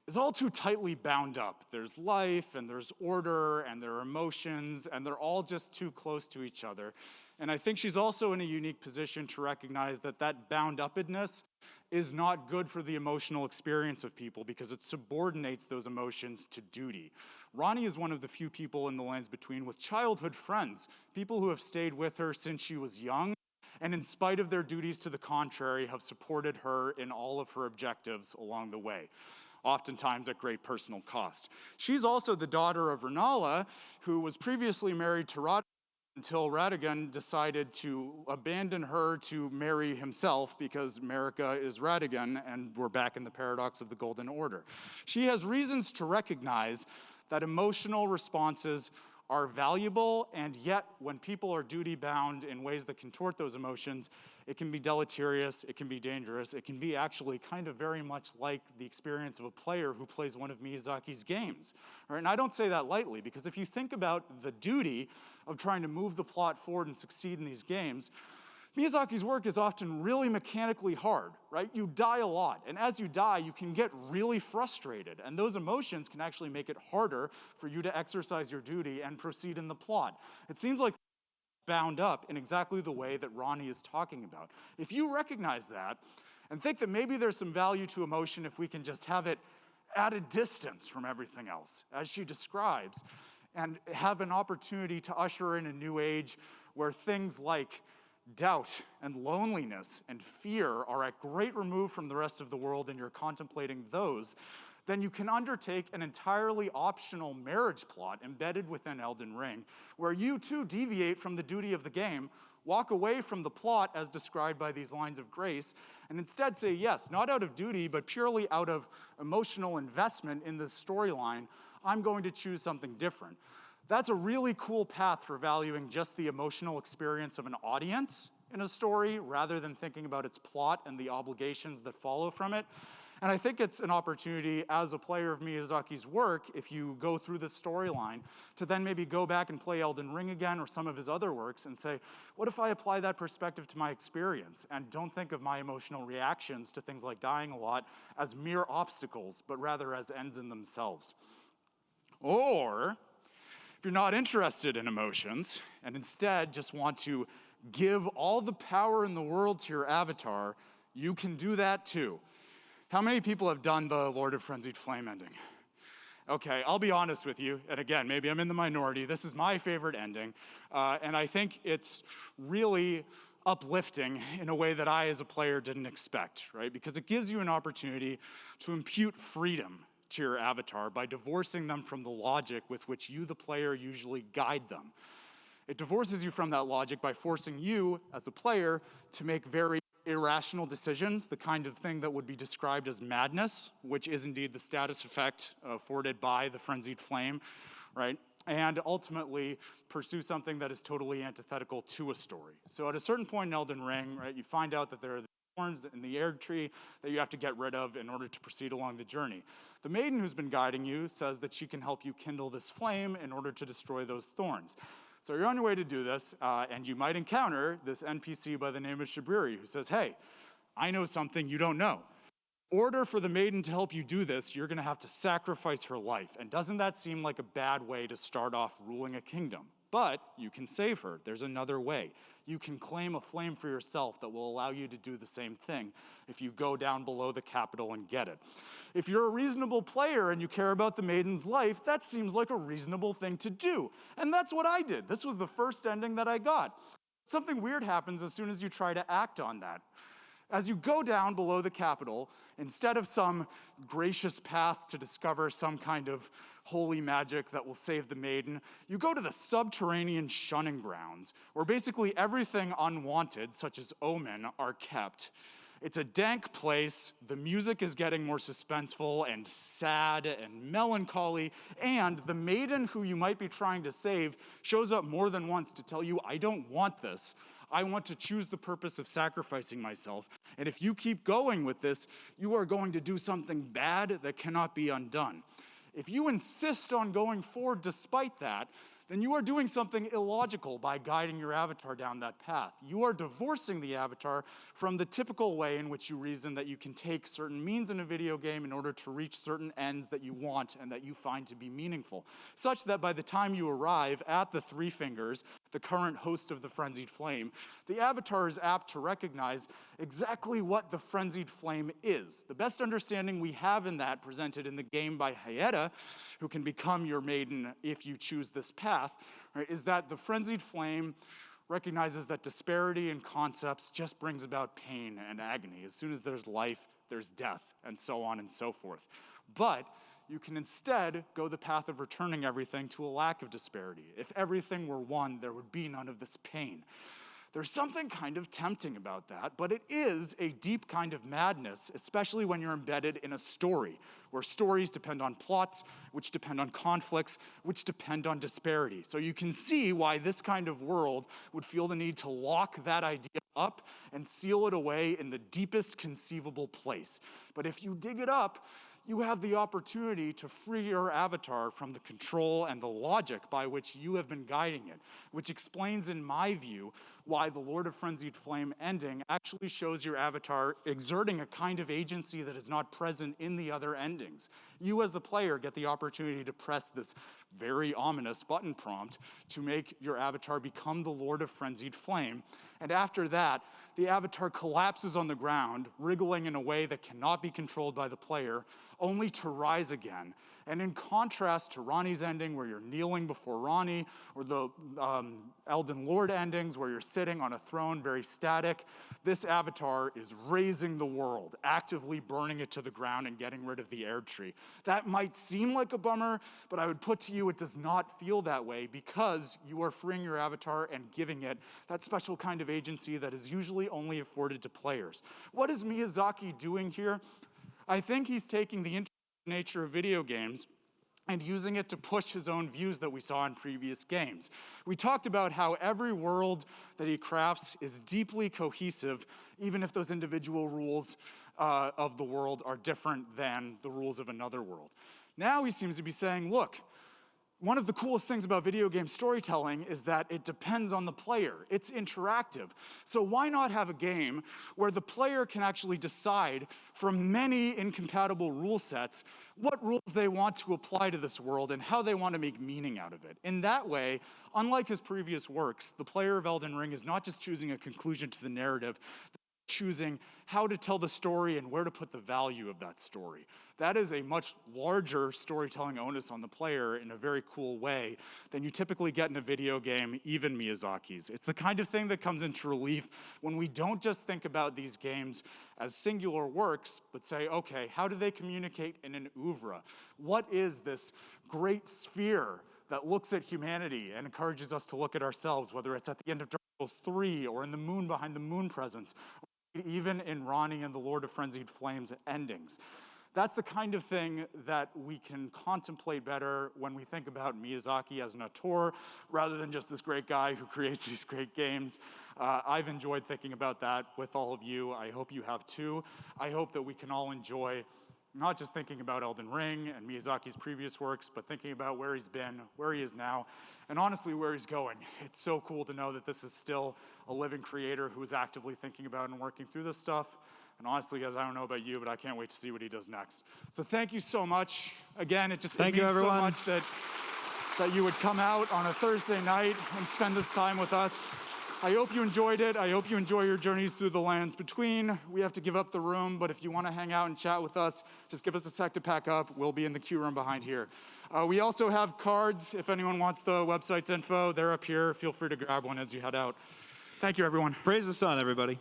is all too tightly bound up. There's life, and there's order, and there are emotions, and they're all just too close to each other. And I think she's also in a unique position to recognize that that bound-uppedness is not good for the emotional experience of people because it subordinates those emotions to duty. Ranni is one of the few people in the Lands Between with childhood friends, people who have stayed with her since she was young, and in spite of their duties to the contrary, have supported her in all of her objectives along the way, oftentimes at great personal cost. She's also the daughter of Rennala, who was previously married to Radagon until Radagon decided to abandon her to marry himself because Marika is Radagon, and we're back in the paradox of the Golden Order. She has reasons to recognize that emotional responses are valuable, and yet when people are duty-bound in ways that contort those emotions, it can be deleterious, it can be dangerous, it can be actually kind of very much like the experience of a player who plays one of Miyazaki's games. Right? And I don't say that lightly, because if you think about the duty of trying to move the plot forward and succeed in these games, Miyazaki's work is often really mechanically hard, right? You die a lot, and as you die, you can get really frustrated, and those emotions can actually make it harder for you to exercise your duty and proceed in the plot. It seems like bound up in exactly the way that Ranni is talking about. If you recognize that and think that maybe there's some value to emotion if we can just have it at a distance from everything else, as she describes, and have an opportunity to usher in a new age where things like doubt and loneliness and fear are at great remove from the rest of the world and you're contemplating those, then you can undertake an entirely optional marriage plot embedded within Elden Ring, where you too deviate from the duty of the game, walk away from the plot as described by these lines of grace, and instead say yes, not out of duty, but purely out of emotional investment in this storyline, I'm going to choose something different. That's a really cool path for valuing just the emotional experience of an audience in a story rather than thinking about its plot and the obligations that follow from it. And I think it's an opportunity as a player of Miyazaki's work, if you go through the storyline, to then maybe go back and play Elden Ring again or some of his other works and say, what if I apply that perspective to my experience and don't think of my emotional reactions to things like dying a lot as mere obstacles, but rather as ends in themselves? Or, if you're not interested in emotions and instead just want to give all the power in the world to your avatar, you can do that too. How many people have done the Lord of Frenzied Flame ending? Okay, I'll be honest with you, and again, maybe I'm in the minority. This is my favorite ending, and I think it's really uplifting in a way that I, as a player, didn't expect, right? Because it gives you an opportunity to impute freedom to your avatar by divorcing them from the logic with which you, the player, usually guide them. It divorces you from that logic by forcing you, as a player, to make very irrational decisions, the kind of thing that would be described as madness, which is indeed the status effect afforded by the Frenzied Flame, right? And ultimately pursue something that is totally antithetical to a story. So at a certain point in Elden Ring, right, you find out that there are thorns in the Erd tree that you have to get rid of in order to proceed along the journey. The maiden who's been guiding you says that she can help you kindle this flame in order to destroy those thorns. So you're on your way to do this, and you might encounter this NPC by the name of Shabriri who says, hey, I know something you don't know. In order for the maiden to help you do this, you're gonna have to sacrifice her life. And doesn't that seem like a bad way to start off ruling a kingdom? But you can save her. There's another way. You can claim a flame for yourself that will allow you to do the same thing if you go down below the capital and get it. If you're a reasonable player and you care about the maiden's life, that seems like a reasonable thing to do. And that's what I did. This was the first ending that I got. Something weird happens as soon as you try to act on that. As you go down below the capital, instead of some gracious path to discover some kind of holy magic that will save the maiden, you go to the subterranean shunning grounds, where basically everything unwanted, such as omen, are kept. It's a dank place, the music is getting more suspenseful and sad and melancholy, and the maiden who you might be trying to save shows up more than once to tell you, I don't want this. I want to choose the purpose of sacrificing myself. And if you keep going with this, you are going to do something bad that cannot be undone. If you insist on going forward despite that, then you are doing something illogical by guiding your avatar down that path. You are divorcing the avatar from the typical way in which you reason that you can take certain means in a video game in order to reach certain ends that you want and that you find to be meaningful, such that by the time you arrive at the Three Fingers, the current host of the Frenzied Flame, the avatar is apt to recognize exactly what the Frenzied Flame is. The best understanding we have in that, presented in the game by Hayeta, who can become your maiden if you choose this path, right, is that the Frenzied Flame recognizes that disparity in concepts just brings about pain and agony. As soon as there's life, there's death, and so on and so forth. But you can instead go the path of returning everything to a lack of disparity. If everything were one, there would be none of this pain. There's something kind of tempting about that, but it is a deep kind of madness, especially when you're embedded in a story, where stories depend on plots, which depend on conflicts, which depend on disparity. So you can see why this kind of world would feel the need to lock that idea up and seal it away in the deepest conceivable place. But if you dig it up, you have the opportunity to free your avatar from the control and the logic by which you have been guiding it, which explains, in my view, why the Lord of Frenzied Flame ending actually shows your avatar exerting a kind of agency that is not present in the other endings. You, as the player, get the opportunity to press this very ominous button prompt to make your avatar become the Lord of Frenzied Flame. And after that, the avatar collapses on the ground, wriggling in a way that cannot be controlled by the player, only to rise again. And in contrast to Ronnie's ending, where you're kneeling before Ronnie, or the Elden Lord endings, where you're sitting on a throne, very static, this avatar is raising the world, actively burning it to the ground and getting rid of the Erd tree. That might seem like a bummer, but I would put to you it does not feel that way, because you are freeing your avatar and giving it that special kind of agency that is usually only afforded to players. What is Miyazaki doing here? I think he's taking the nature of video games and using it to push his own views that we saw in previous games. We talked about how every world that he crafts is deeply cohesive, even if those individual rules of the world are different than the rules of another world. Now he seems to be saying, look, one of the coolest things about video game storytelling is that it depends on the player. It's interactive. So why not have a game where the player can actually decide from many incompatible rule sets what rules they want to apply to this world and how they want to make meaning out of it. In that way, unlike his previous works, the player of Elden Ring is not just choosing a conclusion to the narrative, choosing how to tell the story and where to put the value of that story. That is a much larger storytelling onus on the player in a very cool way than you typically get in a video game, even Miyazaki's. It's the kind of thing that comes into relief when we don't just think about these games as singular works, but say, okay, how do they communicate in an oeuvre? What is this great sphere that looks at humanity and encourages us to look at ourselves, whether it's at the end of Dark Souls 3 or in the moon behind the moon presence, even in Ronnie and the Lord of Frenzied Flames endings. That's the kind of thing that we can contemplate better when we think about Miyazaki as an auteur, rather than just this great guy who creates these great games. I've enjoyed thinking about that with all of you. I hope you have too. I hope that we can all enjoy not just thinking about Elden Ring and Miyazaki's previous works, but thinking about where he's been, where he is now, and honestly where he's going. It's so cool to know that this is still a living creator who is actively thinking about and working through this stuff. And honestly, guys, I don't know about you, but I can't wait to see what he does next. So thank you so much. Again, it means so much that you would come out on a Thursday night and spend this time with us. I hope you enjoyed it. I hope you enjoy your journeys through the lands between. We have to give up the room, but if you want to hang out and chat with us, just give us a sec to pack up. We'll be in the queue room behind here. We also have cards. If anyone wants the website's info, they're up here. Feel free to grab one as you head out. Thank you, everyone. Praise the sun, everybody.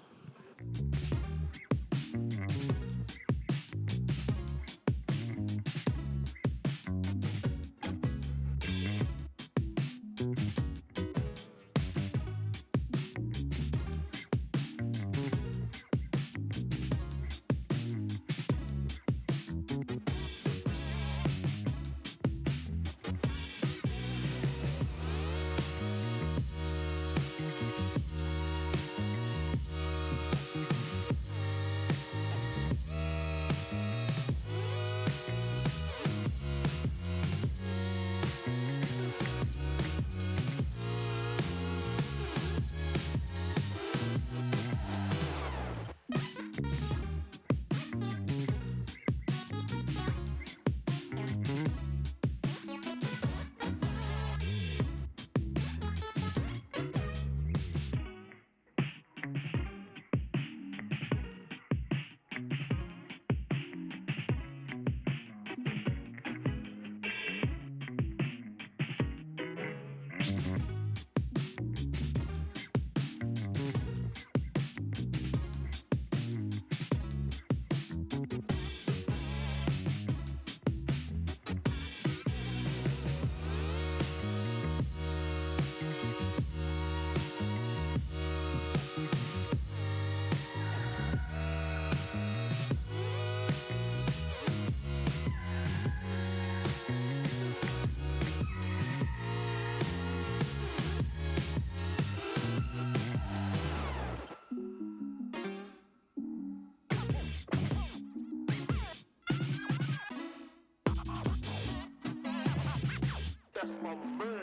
That's my man.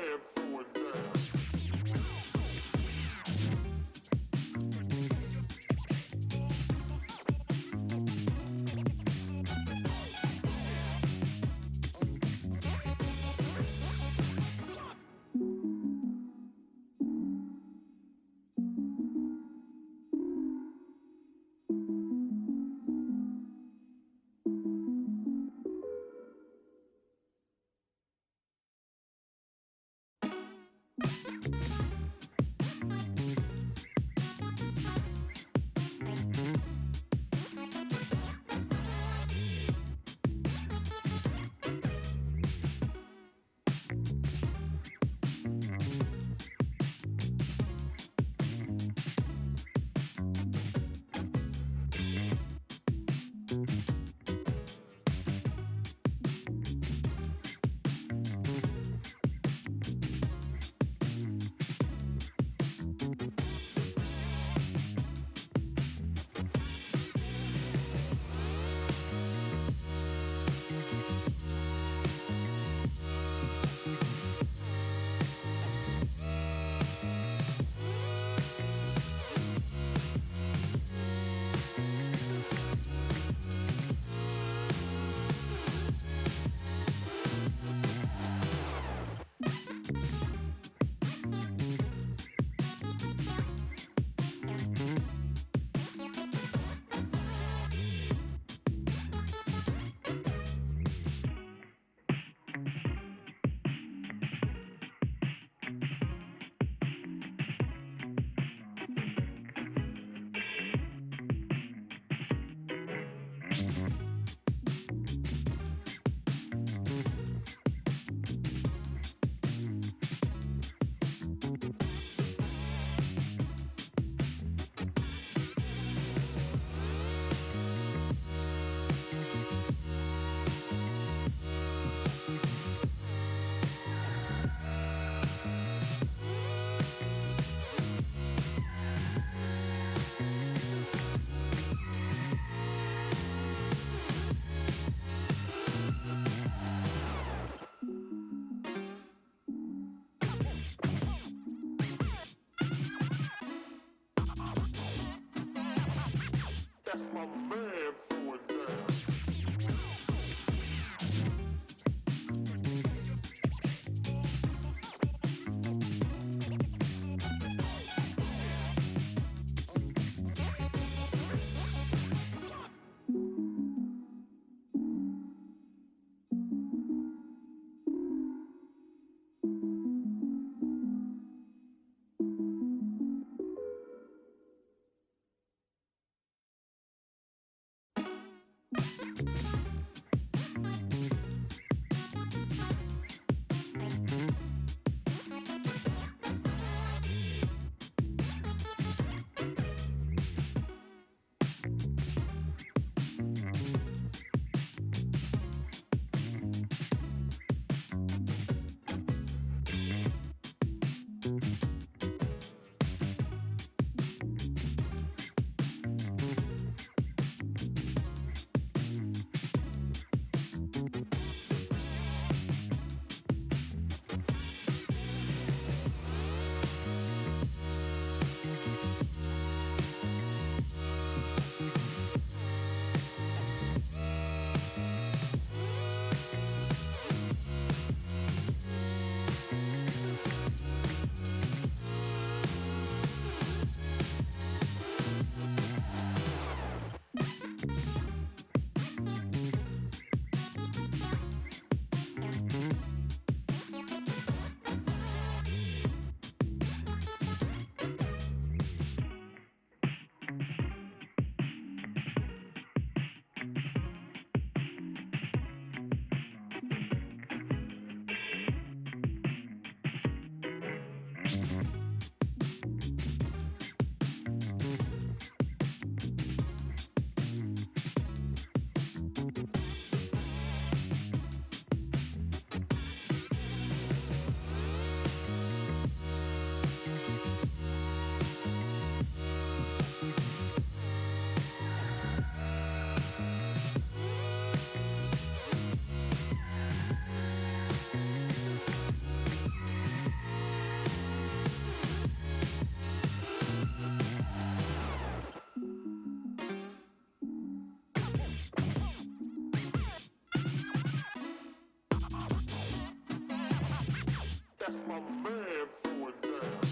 That's my man throwing down.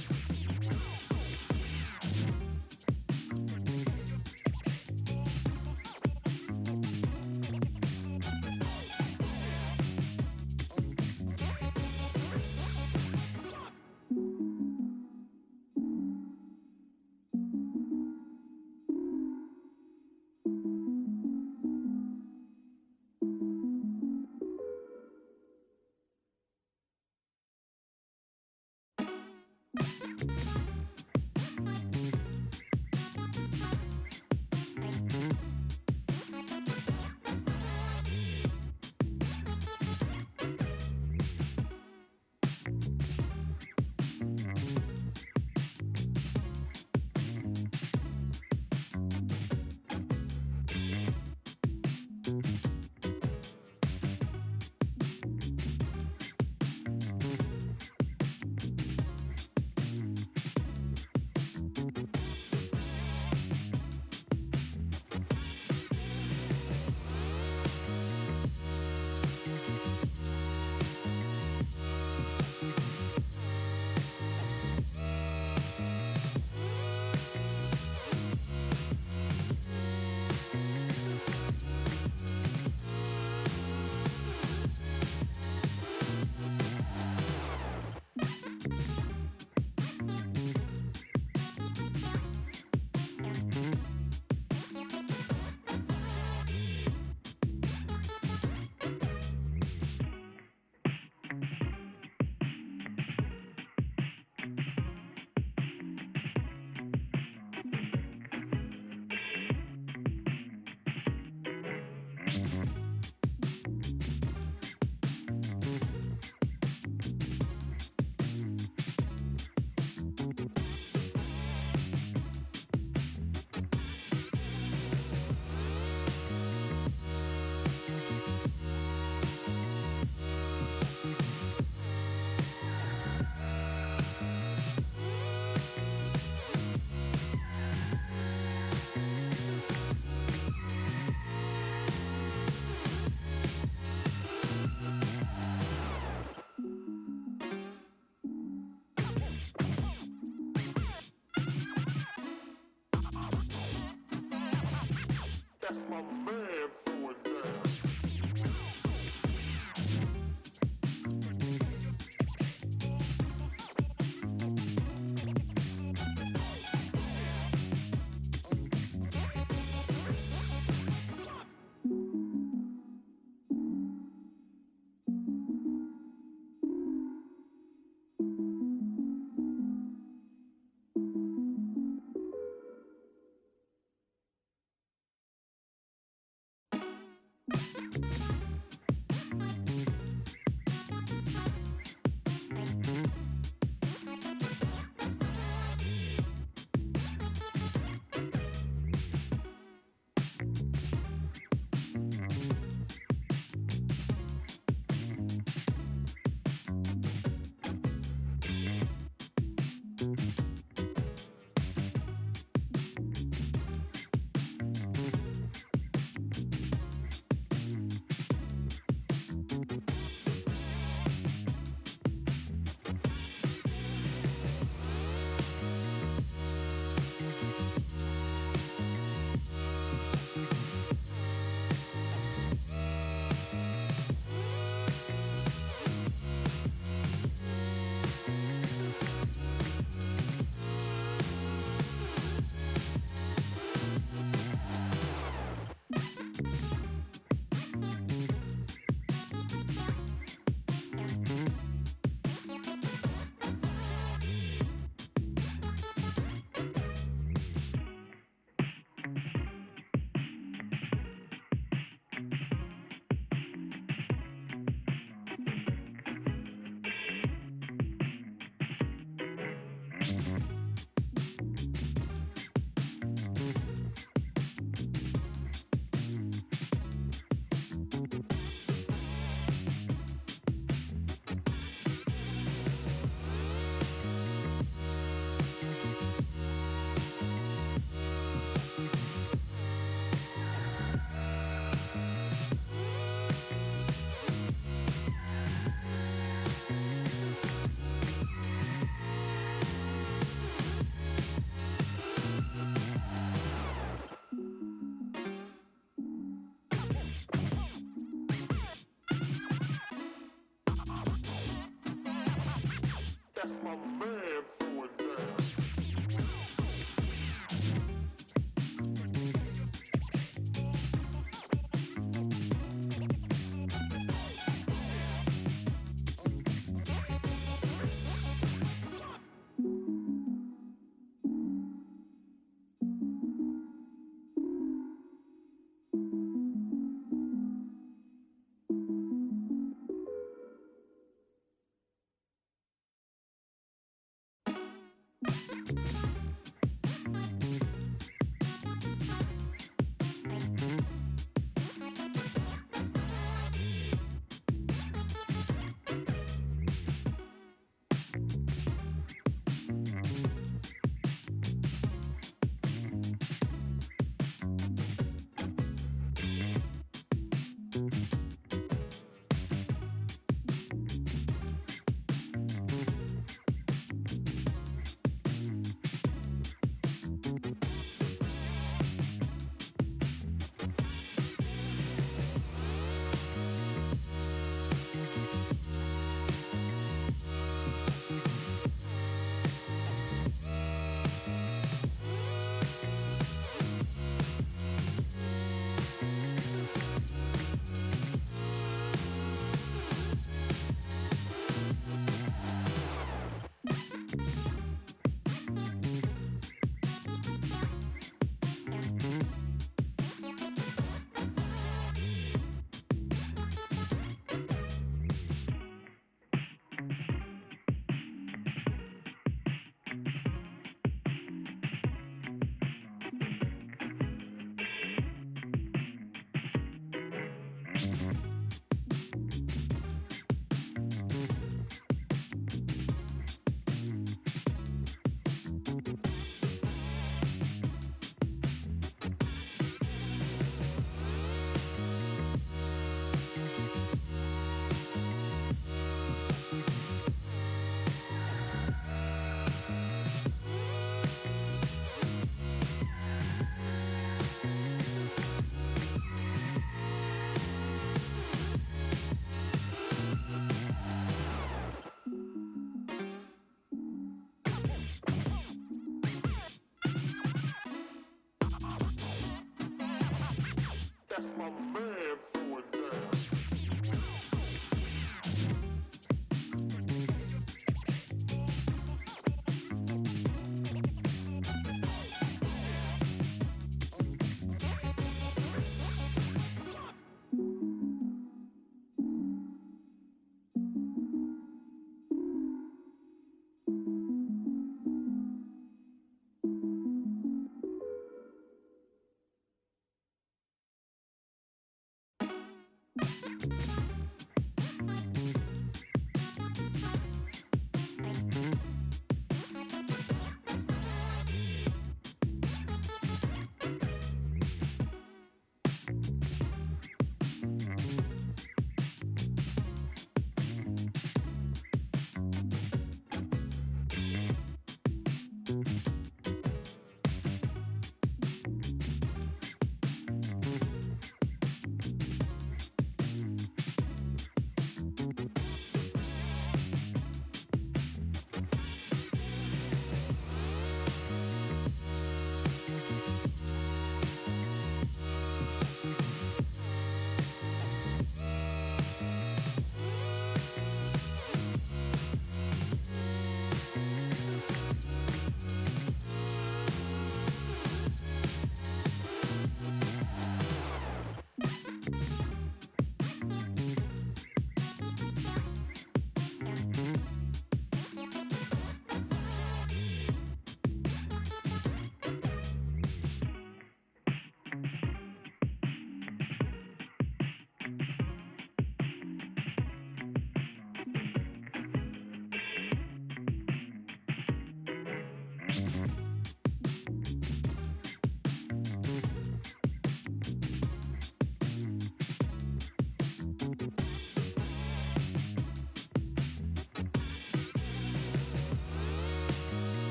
That's my man throwing down. That's my man going down. That's my man going down.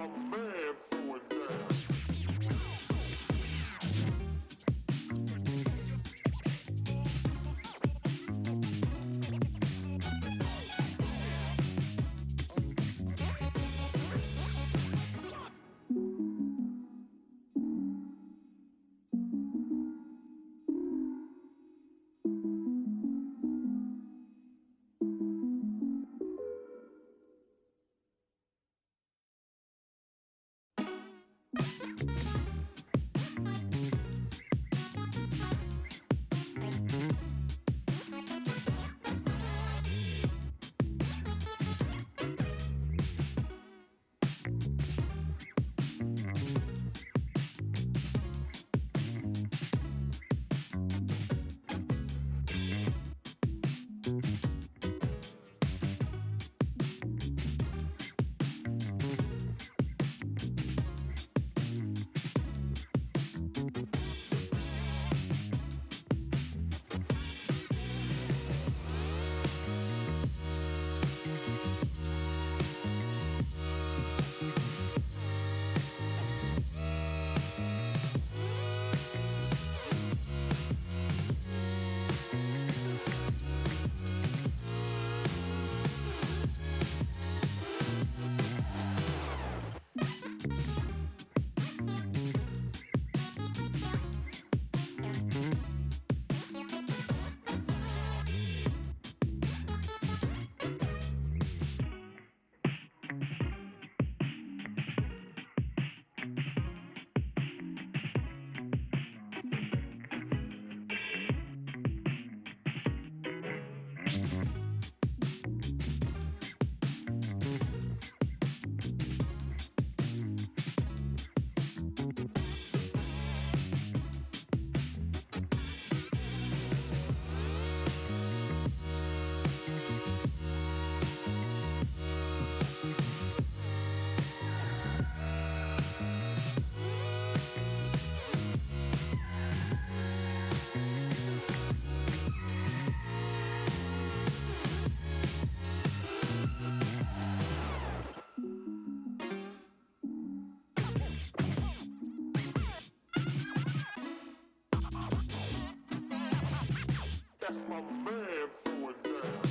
my man throwing down. That's my man throwing down.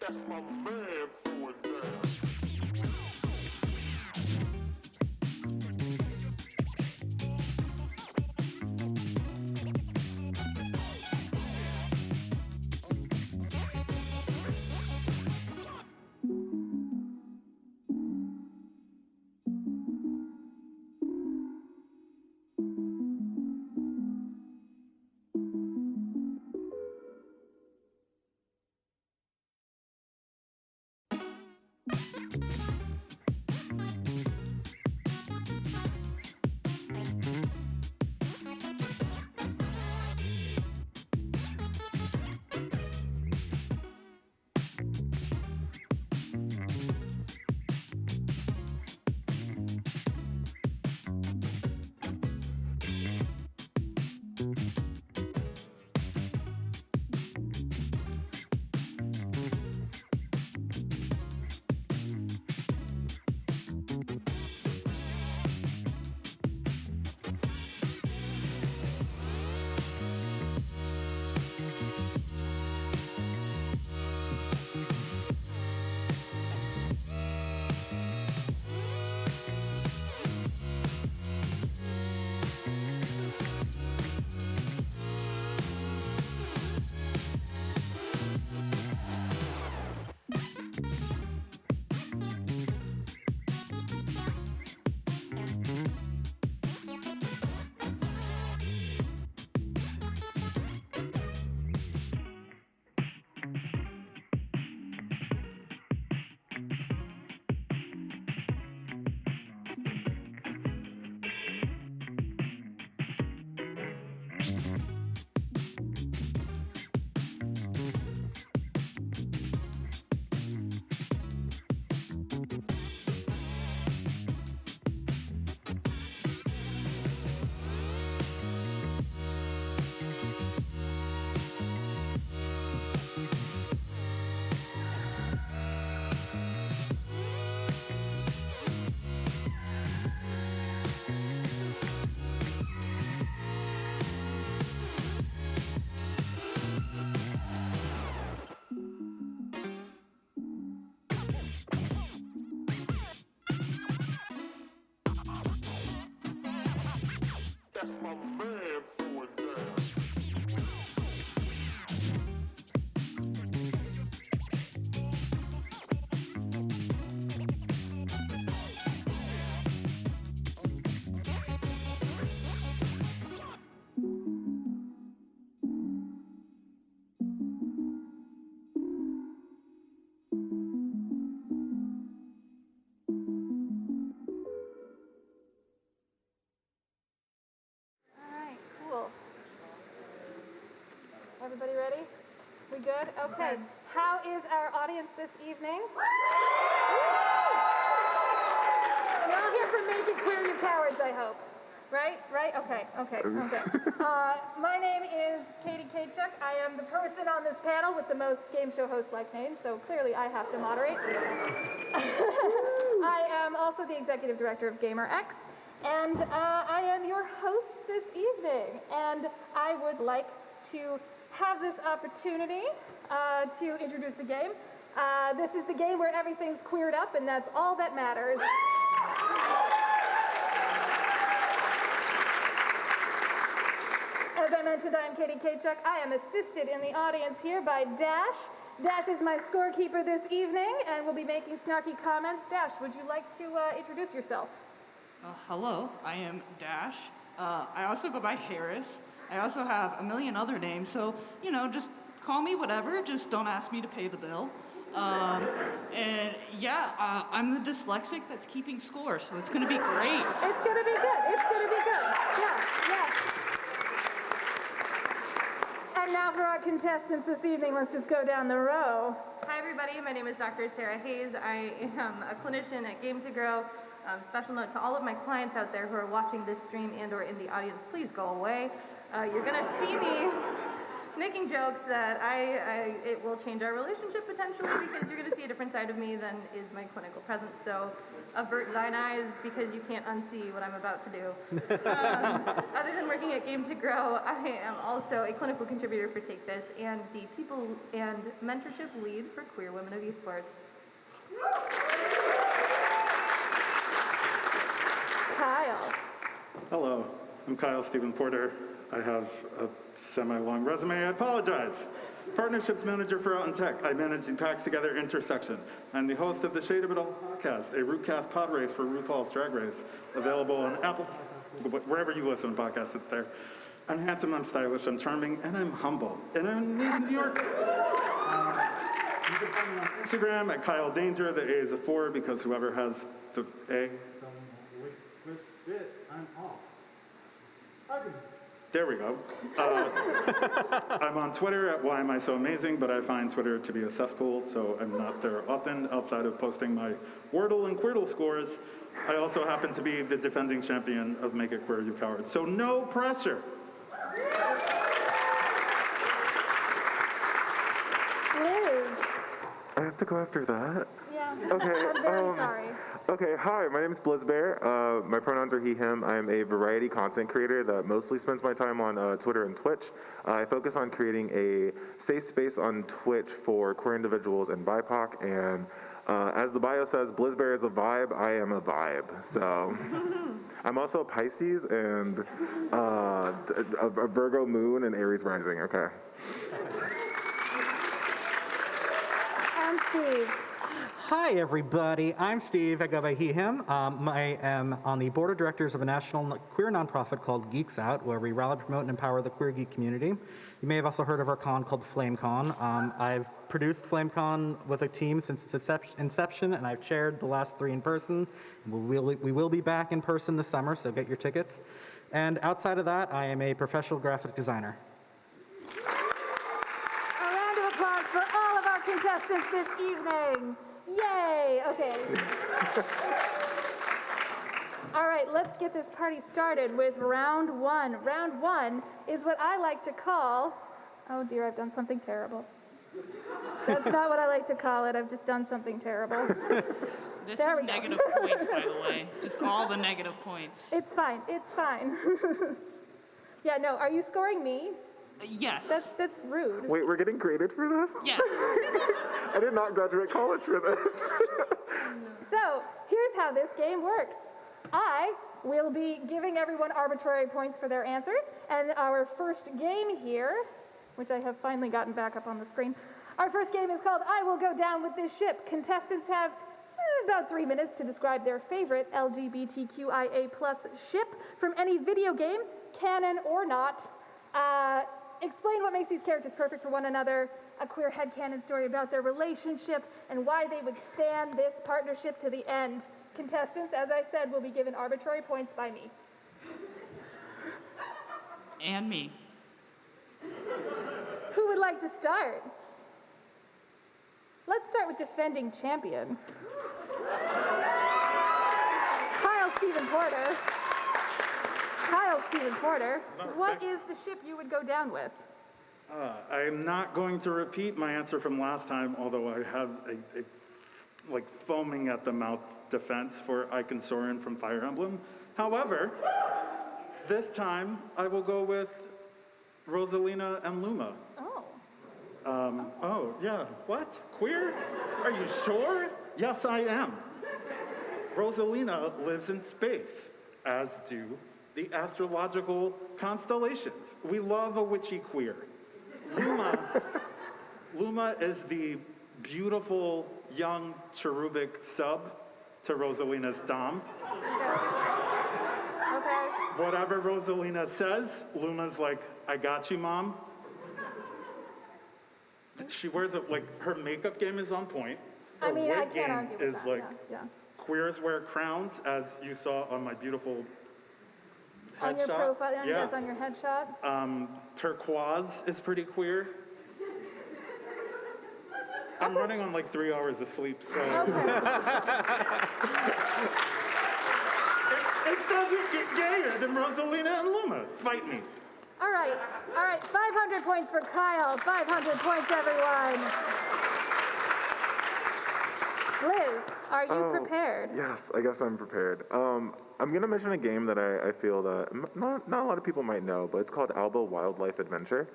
That's my man throwing down. That's my man throwing down. Everybody ready? We good? Okay. How is our audience this evening? We're all here for Make It Queer, You Cowards, I hope. Right? Right? Okay. My name is Katie Kachuk. I am the person on this panel with the most game show host-like name, so clearly I have to moderate. I am also the executive director of GamerX, and I am your host this evening. And I would like to have this opportunity to introduce the game. This is the game where everything's queered up, and that's all that matters. As I mentioned, I am Katie Kachuk. I am assisted in the audience here by Dash. Dash is my scorekeeper this evening and will be making snarky comments. Dash, would you like to introduce yourself? Hello, I am Dash. I also go by Harris. I also have a million other names, so, you know, just call me whatever, just don't ask me to pay the bill. I'm the dyslexic that's keeping score, so it's gonna be great. It's gonna be good, yeah. And now for our contestants this evening, let's just go down the row. Hi everybody, my name is Dr. Sarah Hayes. I am a clinician at Game to Grow. Special note to all of my clients out there who are watching this stream and or in the audience, please go away. You're gonna see me making jokes that it will change our relationship potentially because you're going to see a different side of me than is my clinical presence. So avert thine eyes because you can't unsee what I'm about to do. Other than working at Game to Grow, I am also a clinical contributor for Take This and the people and mentorship lead for Queer Women of Esports. Kyle. Hello, I'm Kyle Stephen Porter. I have a semi-long resume. I apologize. Partnerships Manager for Out in Tech. I manage the PAX Together intersection. I'm the host of the Shade of It All podcast, a Rootcast pod race for RuPaul's Drag Race, available on Apple, wherever you listen to podcasts, it's there. I'm handsome, I'm stylish, I'm charming, and I'm humble. And I'm in New York. You can find me on Instagram at Kyle Danger. The A is a 4 because whoever has the A. I'm off. There we go. I'm on Twitter at Why Am I So Amazing, but I find Twitter to be a cesspool, so I'm not there often outside of posting my Wordle and Quirtle scores. I also happen to be the defending champion of Make It Queer, You Coward, so no pressure. Liz. I have to go after that? Yeah. Okay, I'm very sorry. Okay, hi, my name is Blizzbear. My pronouns are he, him. I'm a variety content creator that mostly spends my time on Twitter and Twitch. I focus on creating a safe space on Twitch for queer individuals and BIPOC, and as the bio says, Blizzbear is a vibe, I am a vibe. So I'm also a Pisces and a Virgo moon and Aries rising, okay. And Steve. Hi, everybody. I'm Steve. I go by he, him. I am on the board of directors of a national queer nonprofit called Geeks Out, where we rally, promote, and empower the queer geek community. You may have also heard of our con called FlameCon. I've produced FlameCon with a team since its inception, and I've chaired the last 3 in person. We will be back in person this summer, so get your tickets. And outside of that, I am a professional graphic designer. A round of applause for all of our contestants this evening. Yay! Okay. All right, let's get this party started with round 1. Round 1 is what I like to call, oh dear, I've done something terrible. That's not what I like to call it, I've just done something terrible. This There is we go. negative points, by the way. Just all the negative points. It's fine, it's fine. Yeah, no, are you scoring me? Yes. That's rude. Wait, we're getting graded for this? Yes. I did not graduate college for this. So, here's how this game works. I will be giving everyone arbitrary points for their answers, and our first game here, which I have finally gotten back up on the screen, our first game is called I Will Go Down With This Ship. Contestants have about 3 minutes to describe their favorite LGBTQIA+ ship from any video game, canon or not. Explain what makes these characters perfect for one another, a queer headcanon story about their relationship, and why they would stand this partnership to the end. Contestants, as I said, will be given arbitrary points by me. And me. Who would like to start? Let's start with defending champion. Kyle Stephen Porter. Kyle Stephen Porter, what is the ship you would go down with? I'm not going to repeat my answer from last time, although I have a like foaming at the mouth defense for Icon Soren from Fire Emblem. However, this time I will go with Rosalina and Luma. Oh. Oh, yeah, what? Queer? Are you sure? Yes, I am. Rosalina lives in space, as do the astrological constellations. We love a witchy queer. Luma is the beautiful young cherubic sub to Rosalina's dom. Okay. Whatever Rosalina says, Luma's like, I got you, Mom. She wears her makeup game is on point. Her I mean, I wig can't game argue with is that. Yeah. queers wear crowns, as you saw on my beautiful headshot. On your profile, yeah. yes, on your headshot. Turquoise is pretty queer. I'm running on 3 hours of sleep, so. It doesn't get gayer than Rosalina and Luma. Fight me. All right, 500 points for Kyle, 500 points, everyone. Liz, are you prepared? Yes, I guess I'm prepared. I'm going to mention a game that I feel that not a lot of people might know, but it's called Alba Wildlife Adventure.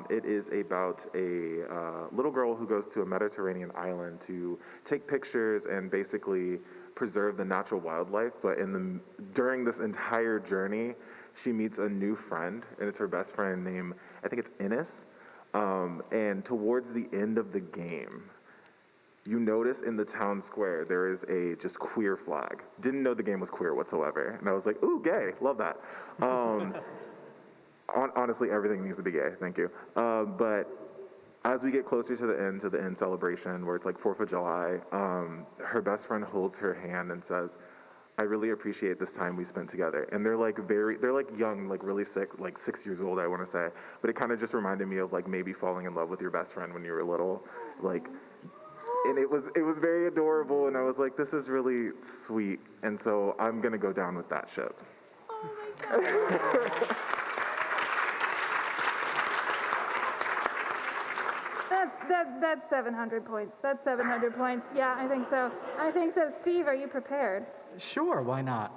It is about a little girl who goes to a Mediterranean island to take pictures and basically preserve the natural wildlife, but during this entire journey, she meets a new friend, and it's her best friend named, I think it's Ines, and towards the end of the game, you notice in the town square there is a just queer flag. Didn't know the game was queer whatsoever. And I was like, ooh, gay, love that. Honestly, everything needs to be gay, thank you. But as we get closer to the end celebration, where it's like 4th of July, her best friend holds her hand and says, I really appreciate this time we spent together. And they're like young, like really sick, like 6 years old, I wanna say. But it kind of just reminded me of like maybe falling in love with your best friend when you were little. And it was very adorable, and I was like, this is really sweet, and so I'm gonna go down with that ship. Oh my God. That's 700 points. That's 700 points. Yeah, I think so. Steve, are you prepared? Sure, why not?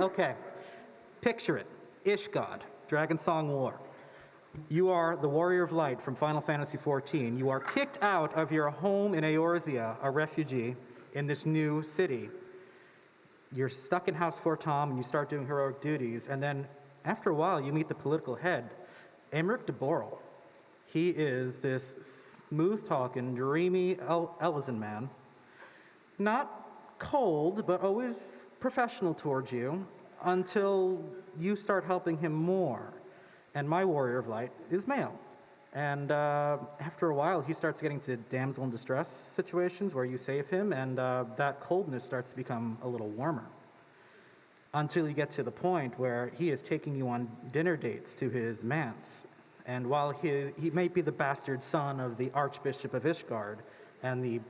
Okay, picture it. Ishgard, Dragon Song War. You are the Warrior of Light from Final Fantasy XIV. You are kicked out of your home in Eorzea, a refugee, in this new city. You're stuck in House Fortom, and you start doing heroic duties, and then after a while, you meet the political head, Aymeric de Borel. He is this smooth-talking, dreamy Elysian man, not cold, but always professional towards you, until you start helping him more. And my Warrior of Light is male. And after a while, he starts getting to damsel in distress situations where you save him, and that coldness starts to become a little warmer. Until you get to the point where he is taking you on dinner dates to his manse. And while he may be the bastard son of the Archbishop of Ishgard and the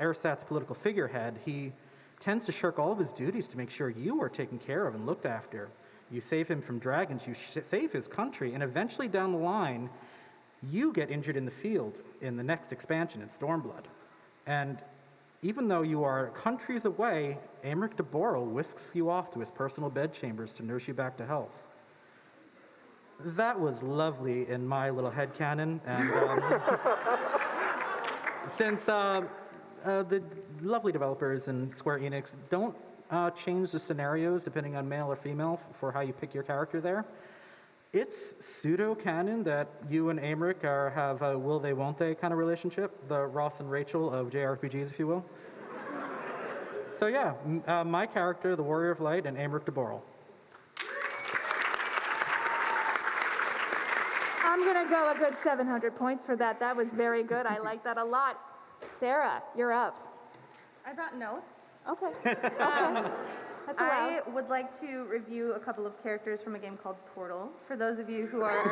ersatz political figurehead, he tends to shirk all of his duties to make sure you are taken care of and looked after. You save him from dragons, you save his country, and eventually down the line, you get injured in the field in the next expansion in Stormblood. And even though you are countries away, Aymeric de Borel whisks you off to his personal bedchambers to nurse you back to health. That was lovely in my little headcanon, and since the lovely developers in Square Enix don't change the scenarios depending on male or female for how you pick your character there, it's pseudo-canon that you and Aymeric have a will they, won't they kind of relationship, the Ross and Rachel of JRPGs, if you will. So yeah, my character, the Warrior of Light, and Aymeric de Borel. I'm gonna go a good 700 points for that. That was very good. I like that a lot. Sarah, you're up. I brought notes. Okay. That's allowed. I would like to review a couple of characters from a game called Portal. For those of you who are...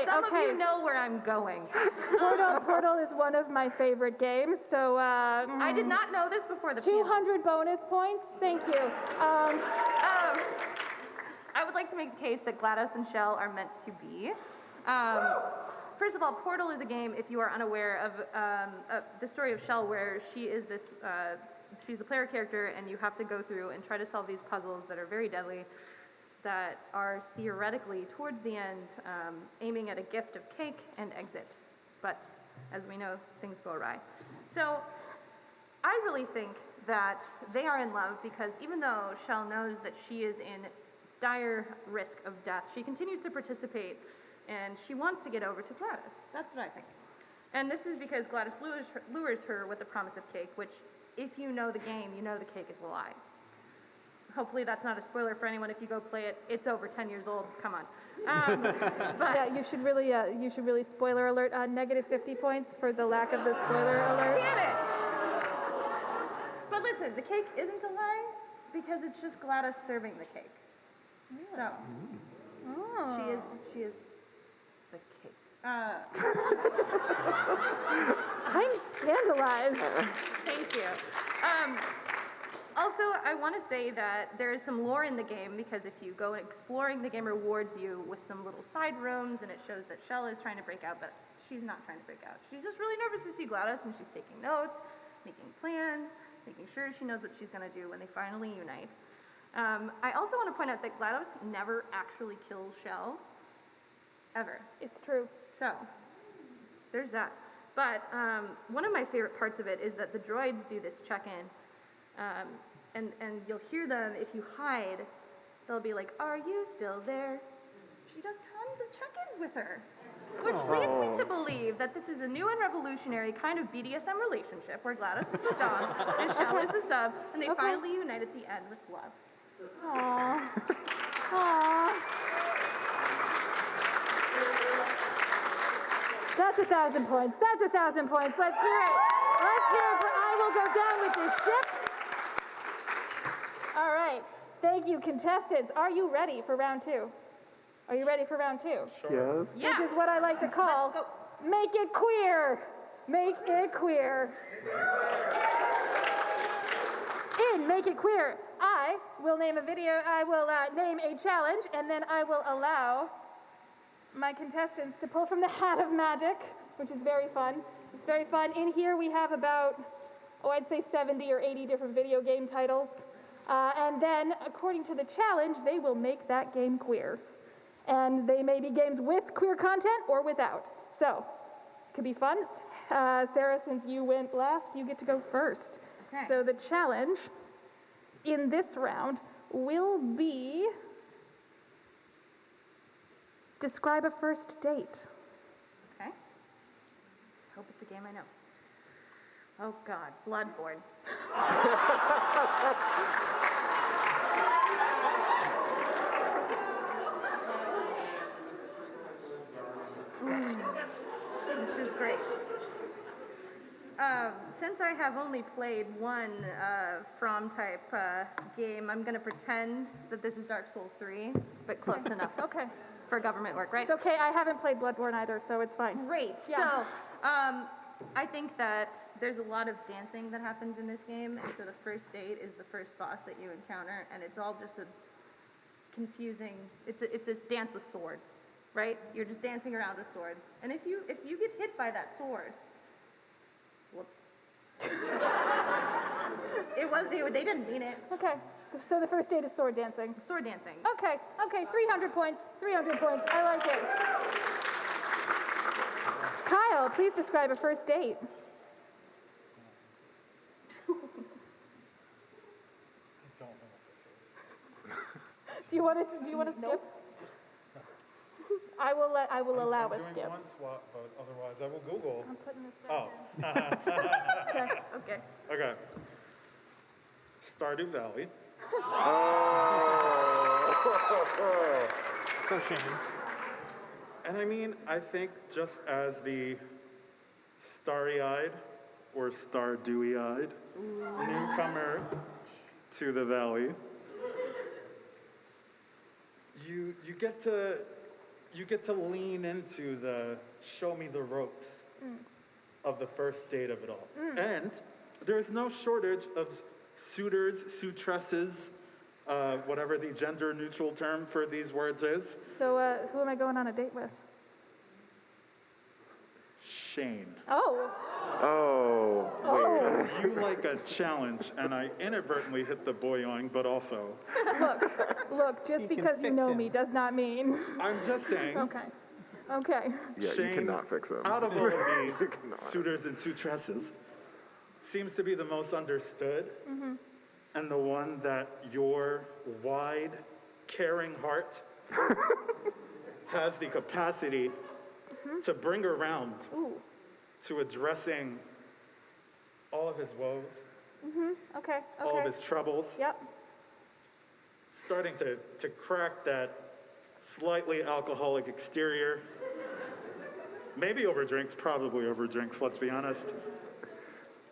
Some of you know where I'm going. Portal is one of my favorite games, so... I did not know this before the 200 bonus points. Thank you. I would like to make the case that GLaDOS and Shell are meant to be. First of all, Portal is a game, if you are unaware of the story of Shell, where she is this, she's the player character, and you have to go through and try to solve these puzzles that are very deadly, that are theoretically, towards the end, aiming at a gift of cake and exit. But, as we know, things go awry. So, I really think that they are in love because even though Shell knows that she is in dire risk of death, she continues to participate, and she wants to get over to GLaDOS. That's what I think. And this is because GLaDOS lures her with the promise of cake, which, if you know the game, you know the cake is a lie. Hopefully that's not a spoiler for anyone if you go play it. It's over 10 years old, come on. But yeah, you should really spoiler alert, negative 50 points for the lack of the spoiler alert. Damn it! But listen, the cake isn't a lie because it's just GLaDOS serving the cake. So, she is the cake. I'm scandalized. Thank you. Also, I want to say that there is some lore in the game because if you go exploring, the game rewards you with some little side rooms, and it shows that Shell is trying to break out, but she's not trying to break out. She's just really nervous to see GLaDOS, and she's taking notes, making plans, making sure she knows what she's going to do when they finally unite. I also want to point out that GLaDOS never actually kills Shell, ever. It's true. So, there's that. But one of my favorite parts of it is that the droids do this check-in. And you'll hear them, if you hide, they'll be like, "Are you still there?" She does tons of check-ins with her, which leads me to believe that this is a new and revolutionary kind of BDSM relationship where GLaDOS is the dom and Shell is the sub, and they finally unite at the end with love. Aww. Aww. That's 1,000 points. That's 1,000 points. Let's hear it. Let's hear it for I Will Go Down with This Ship. All right. Thank you, contestants. Are you ready for round 2? Are you ready for round 2? Yes. Yeah. Which is what I like to call Make It Queer. Make It Queer. In Make It Queer, I will name a video, I will name a challenge, and then I will allow my contestants to pull from the hat of magic, which is very fun. It's very fun. In here we have about, I'd say 70 or 80 different video game titles. And then, according to the challenge, they will make that game queer. And they may be games with queer content or without. So, it could be fun. Sarah, since you went last, you get to go first. Okay. So the challenge in this round will be describe a first date. Okay. Hope it's a game I know. Oh God, Bloodborne. This is great. Since I have only played one From type game, I'm going to pretend that this is Dark Souls 3, but close enough. Okay. For government work, right? It's okay. I haven't played Bloodborne either, so it's fine. Great. Yeah. So, I think that there's a lot of dancing that happens in this game, and so the first date is the first boss that you encounter, and it's all just a confusing. It's a dance with swords, right? You're just dancing around with swords, and if you get hit by that sword, whoops. They didn't mean it. Okay. So the first date is sword dancing. Sword dancing. Okay. 300 points. 300 points. I like it. Kyle, please describe a first date. Do you want to skip? I will allow a skip. I'm doing one swap, but otherwise I will Google. I'm putting this Oh. Okay. Okay. Stardew Valley. So shame. And I mean, I think just as the starry-eyed or star-dewy-eyed newcomer to the valley, you get to lean into the show me the ropes of the first date of it all. And there's no shortage of suitors, suitresses, whatever the gender-neutral term for these words is. So who am I going on a date with? Shane. Oh. Because you like a challenge, and I inadvertently hit the boyoing, but also. Look, just because you know me does not mean. I'm just saying. Okay. Yeah, Shane, you cannot fix them. Out of all of the suitors and suitresses, seems to be the most understood, and the one that your wide, caring heart has the capacity to bring around to addressing all of his woes, Okay. all of his troubles, Yep. starting to crack that slightly alcoholic exterior. Maybe over drinks, probably over drinks, let's be honest.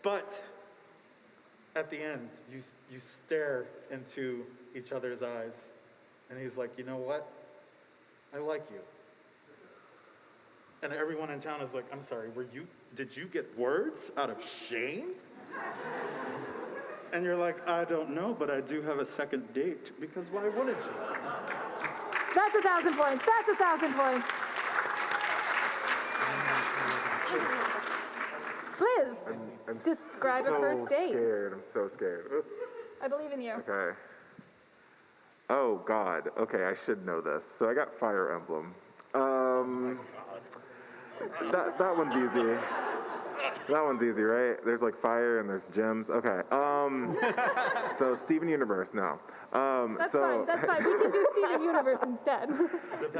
But at the end, you stare into each other's eyes, and he's like, you know what? I like you. And everyone in town is like, I'm sorry, did you get words out of Shane? And you're like, I don't know, but I do have a second date, because why wouldn't you? That's 1,000 points. That's 1,000 points. Blizz, I'm describe so a first date. Scared. I'm so scared. I believe in you. Okay. Oh God. Okay, I should know this. So I got Fire Emblem. That one's easy. That one's easy, right? There's like fire and there's gems. Okay. So Steven Universe, no. That's fine. That's fine. We can do Steven Universe instead.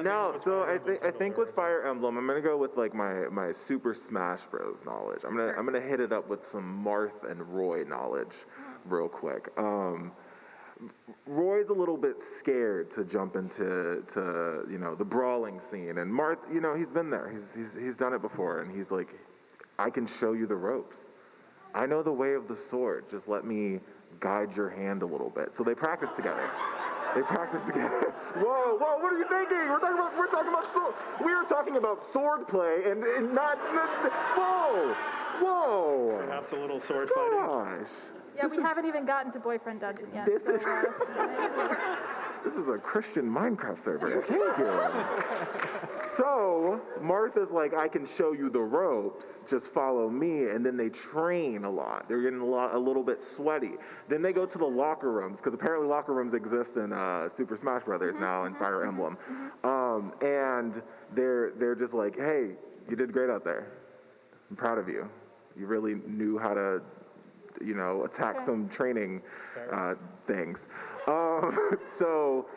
No, so I think with Fire Emblem, I'm gonna go with like my Super Smash Bros. Knowledge. I'm gonna hit it up with some Marth and Roy knowledge, real quick. Roy's a little bit scared to jump into the brawling scene, and Marth, he's been there. He's done it before, and he's like, I can show you the ropes. I know the way of the sword. Just let me guide your hand a little bit. So they practice together. Whoa, what are you thinking? We are talking about sword play and not whoa. Perhaps a little sword fighting. Gosh. Yeah, we haven't even gotten to Boyfriend Dungeon yet. This is a Christian Minecraft server. Thank you. So Martha's like, I can show you the ropes. Just follow me. And then they train a lot. They're getting a little bit sweaty. Then they go to the locker rooms, because apparently locker rooms exist in Super Smash Brothers now and Fire Emblem. And they're just like, hey, you did great out there. I'm proud of you. You really knew how to attack some training things. So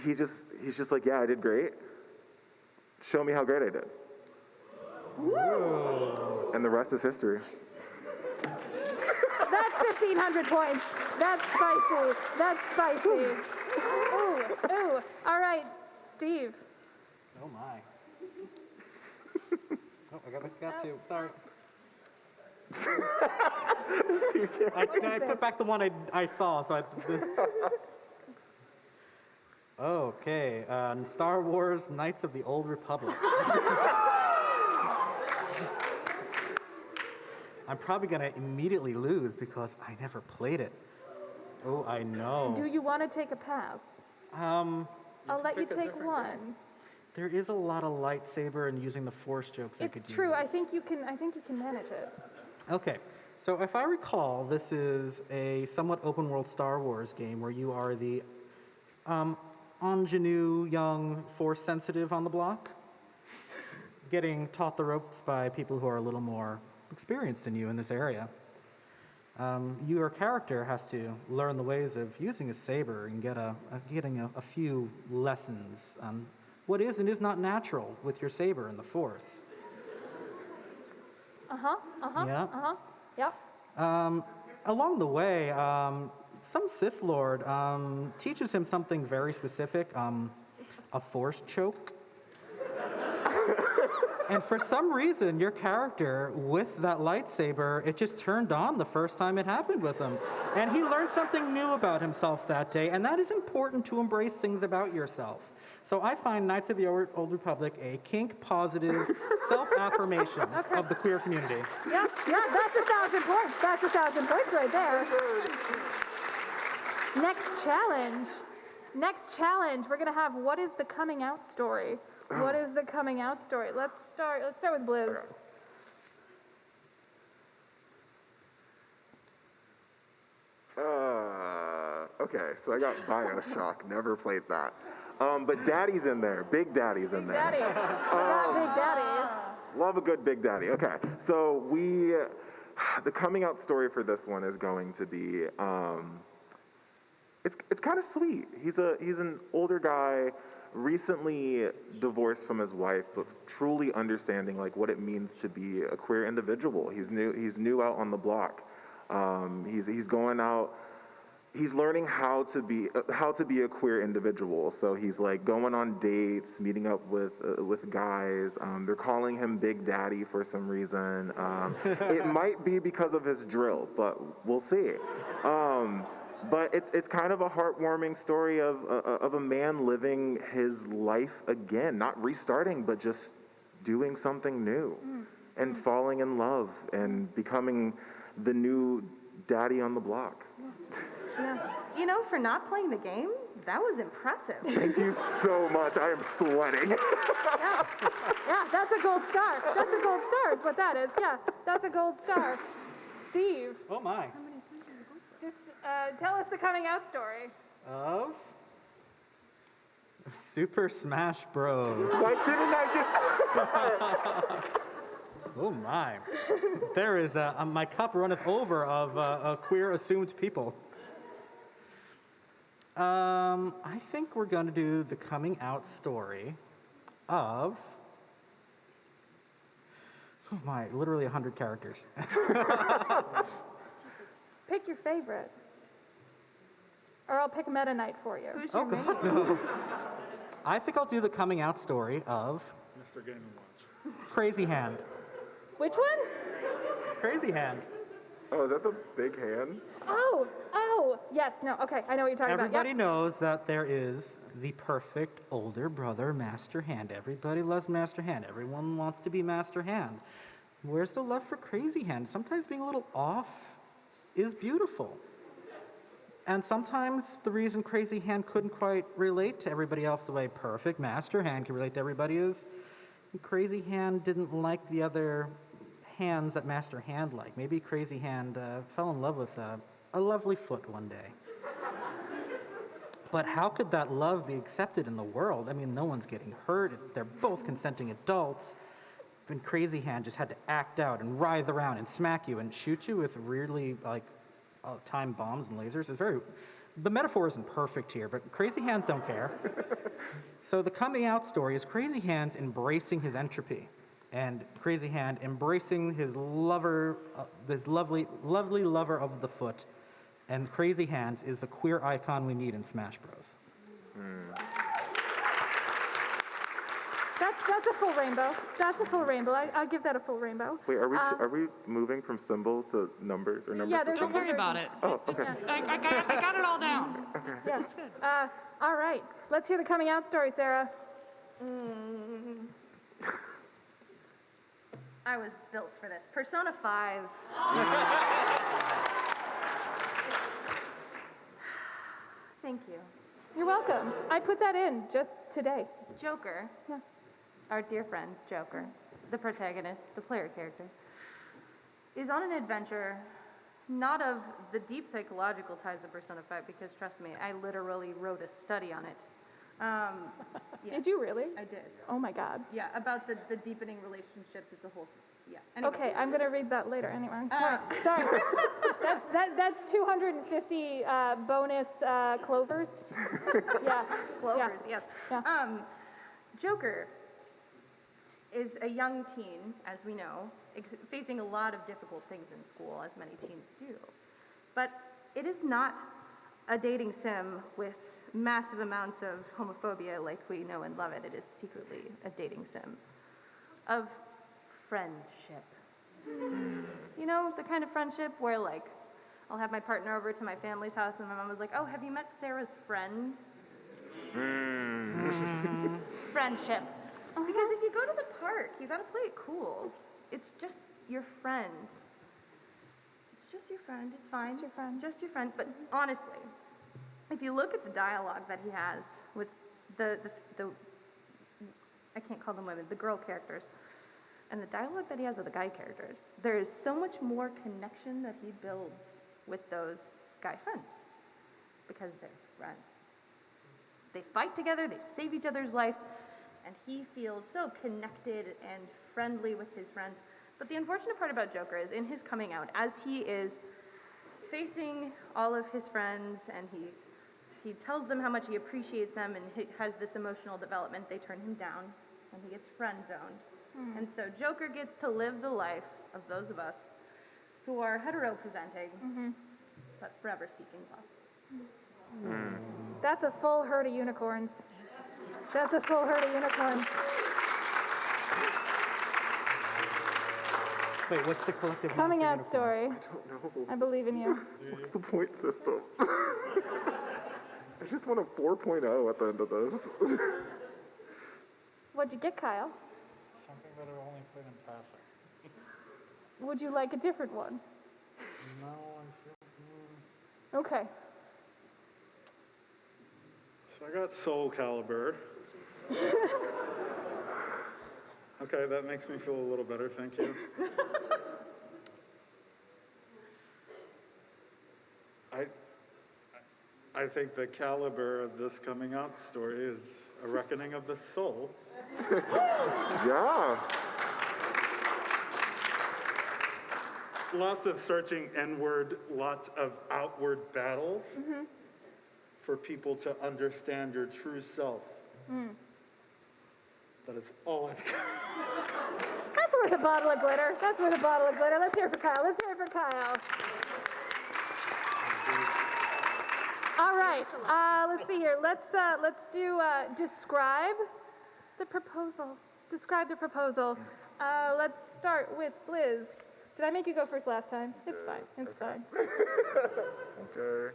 he's just like, yeah, I did great. Show me how great I did. Woo. And the rest is history. That's 1,500 points. That's spicy. Ooh. All right, Steve. Oh my. Oh, I got two. Sorry. I put back the one I saw, so Okay, Star Wars Knights of the Old Republic. I'm probably going to immediately lose because I never played it. Oh, I know. Do you want to take a pass? I'll let you take one. There is a lot of lightsaber and using the Force jokes I could use. It's true. I think you can manage it. Okay, so if I recall, this is a somewhat open world Star Wars game where you are the ingenue young Force sensitive on the block, getting taught the ropes by people who are a little more experienced than you in this area. Your character has to learn the ways of using a saber and getting a few lessons on what is and is not natural with your saber and the Force. Yep. Along the way, some Sith Lord teaches him something very specific, a Force choke. And for some reason, your character, with that lightsaber, it just turned on the first time it happened with him. And he learned something new about himself that day, and that is important to embrace things about yourself. So I find Knights of the Old Republic a kink-positive self-affirmation of the queer community. Yeah, that's 1,000 points. That's 1,000 points right there. Next challenge, we're gonna have what is the coming out story? What is the coming out story? Let's start with Blizz. Okay, so I got BioShock, never played that. But Daddy's in there, Big Daddy's in there. Daddy, Big Daddy. Love a good Big Daddy. Okay, so the coming out story for this one is going to be, it's kind of sweet. He's an older guy, recently divorced from his wife, but truly understanding like what it means to be a queer individual. He's new out on the block. He's going out. He's learning how to be a queer individual. So he's like going on dates, meeting up with guys. They're calling him Big Daddy for some reason. It might be because of his drill, but we'll see. But it's kind of a heartwarming story of a man living his life again, not restarting, but just doing something new and falling in love and becoming the new daddy on the block. Yeah. You know, for not playing the game, that was impressive. Thank you so much. I am sweating. Yeah, that's a gold star. That's a gold star is what that is. Yeah, that's a gold star. Steve, Oh my. just tell us the coming out story. Of Super Smash Bros. Why didn't I get Oh my. There is my cup runneth over of queer assumed people. I think we're going to do the coming out story of, oh my, literally 100 characters. Pick your favorite. Or I'll pick Meta Knight for you. Who's Oh your main? God, no. I think I'll do the coming out story of Mr. Game & Watch. Crazy Hand. Which one? Crazy Hand. Oh, is that the big hand? Oh, yes, no, okay, I know what you're talking Everybody about. knows that there is the perfect older brother, Master Hand. Everybody loves Master Hand. Everyone wants to be Master Hand. Where's the love for Crazy Hand? Sometimes being a little off is beautiful. And sometimes the reason Crazy Hand couldn't quite relate to everybody else the way perfect Master Hand can relate to everybody is Crazy Hand didn't like the other hands that Master Hand liked. Maybe Crazy Hand fell in love with a lovely foot one day. But how could that love be accepted in the world? I mean, no one's getting hurt. They're both consenting adults. And Crazy Hand just had to act out and writhe around and smack you and shoot you with really, like, time bombs and lasers. It's very... The metaphor isn't perfect here, but Crazy Hands don't care. So the coming out story is Crazy Hands embracing his entropy. And Crazy Hand embracing his lover, this lovely lover of the foot. And Crazy Hands is the queer icon we need in Smash Bros. That's a full rainbow. That's a full rainbow. I'll give that a full rainbow. Wait, are we moving from symbols to numbers or numbers Yeah, to there's a symbols? Don't worry about it. Oh, okay. I got it all down. Yeah. It's good. All right, let's hear the coming out story, Sarah. I was built for this. Persona 5. Thank you. You're welcome. I put that in just today. Joker, our dear friend Joker, the protagonist, the player character, is on an adventure not of the deep psychological ties of Persona 5, because trust me, I literally wrote a study on it. Yes, Did you really? I did. Oh my God. Yeah, about the deeppening relationships. It's a whole, yeah. Anyway. Okay, I'm gonna read that later anyway. Sorry. That's 250 bonus clovers. Yeah. Clovers, yes. Yeah. Joker is a young teen, as we know, facing a lot of difficult things in school, as many teens do. But it is not a dating sim with massive amounts of homophobia like we know and love it. It is secretly a dating sim of friendship. You know, the kind of friendship where, like, I'll have my partner over to my family's house and my mom was like, oh, have you met Sarah's friend? Friendship. Because if you go to the park, you gotta play it cool. It's just your friend. It's just your friend, it's fine. Just your friend. Just your friend. But honestly, if you look at the dialogue that he has with the I can't call them women, the girl characters, and the dialogue that he has with the guy characters, there is so much more connection that he builds with those guy friends. Because they're friends. They fight together, they save each other's life, and he feels so connected and friendly with his friends. But the unfortunate part about Joker is in his coming out, as he is facing all of his friends and he tells them how much he appreciates them and he has this emotional development, they turn him down and he gets friend zoned. And so Joker gets to live the life of those of us who are hetero presenting, but forever seeking love. That's a full herd of unicorns. That's a full herd of unicorns. Wait, what's the collective Coming name out for story. I don't know. I believe in you. What's the point system? I just want a 4.0 at the end of this. What'd you get, Kyle? Something that I've only played in passing. Would you like a different one? No, I'm Okay. So I got Soul Calibur. Okay, that makes me feel a little better, thank you. I think the caliber of this coming out story is a reckoning of the soul. Yeah. Lots of searching inward, lots of outward battles for people to understand your true self. That is all I've got. That's worth a bottle of glitter. That's worth a bottle of glitter. Let's hear it for Kyle. Let's hear it for Kyle. All right. Let's see here. Let's do describe the proposal. Describe the proposal. Let's start with Blizz. Did I make you go first last time? It's fine. It's fine. Okay.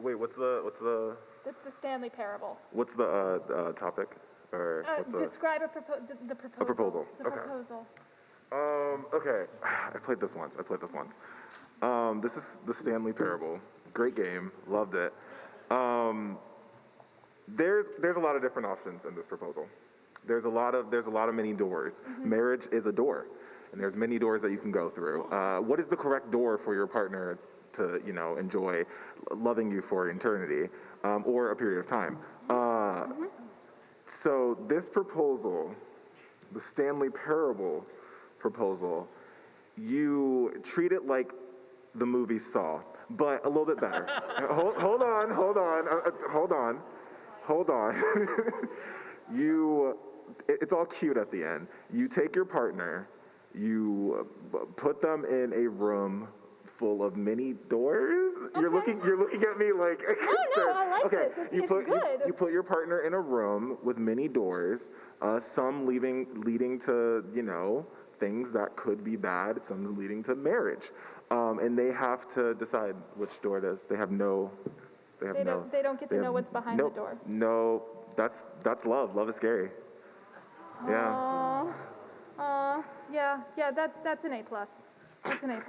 Wait, what's the It's the Stanley Parable. topic? Or what's Describe the proposal. A proposal. The Okay. proposal. Okay. I played this once. This is the Stanley Parable. Great game. Loved it. There's a lot of different options in this proposal. There's a lot of many doors. Marriage is a door, and there's many doors that you can go through. What is the correct door for your partner to, enjoy loving you for eternity, or a period of time? So this proposal, the Stanley Parable proposal, you treat it like the movie Saw, but a little bit better. Hold on. It's all cute at the end. You take your partner, you put them in a room full of many doors. Okay. You're looking at me like. No, I like this. It's good. You put your partner in a room with many doors. Some leading to things that could be bad. Some leading to marriage, and they have to decide which door it is. They don't get to know what's behind the door. No, that's love. Love is scary. Yeah. Yeah. That's an A+. That's an A+.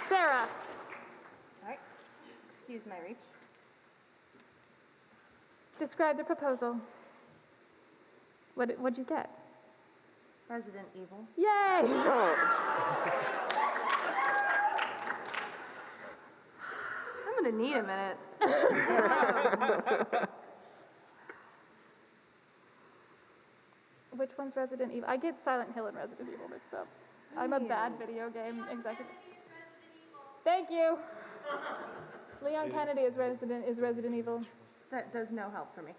Sarah. All right. Excuse my reach. Describe the proposal. What'd you get? Resident Evil. Yay! I'm gonna need a minute. Which one's Resident Evil? I get Silent Hill and Resident Evil mixed up. I'm a bad video game executive. Thank you. Leon Kennedy is Resident Evil. That does no help for me.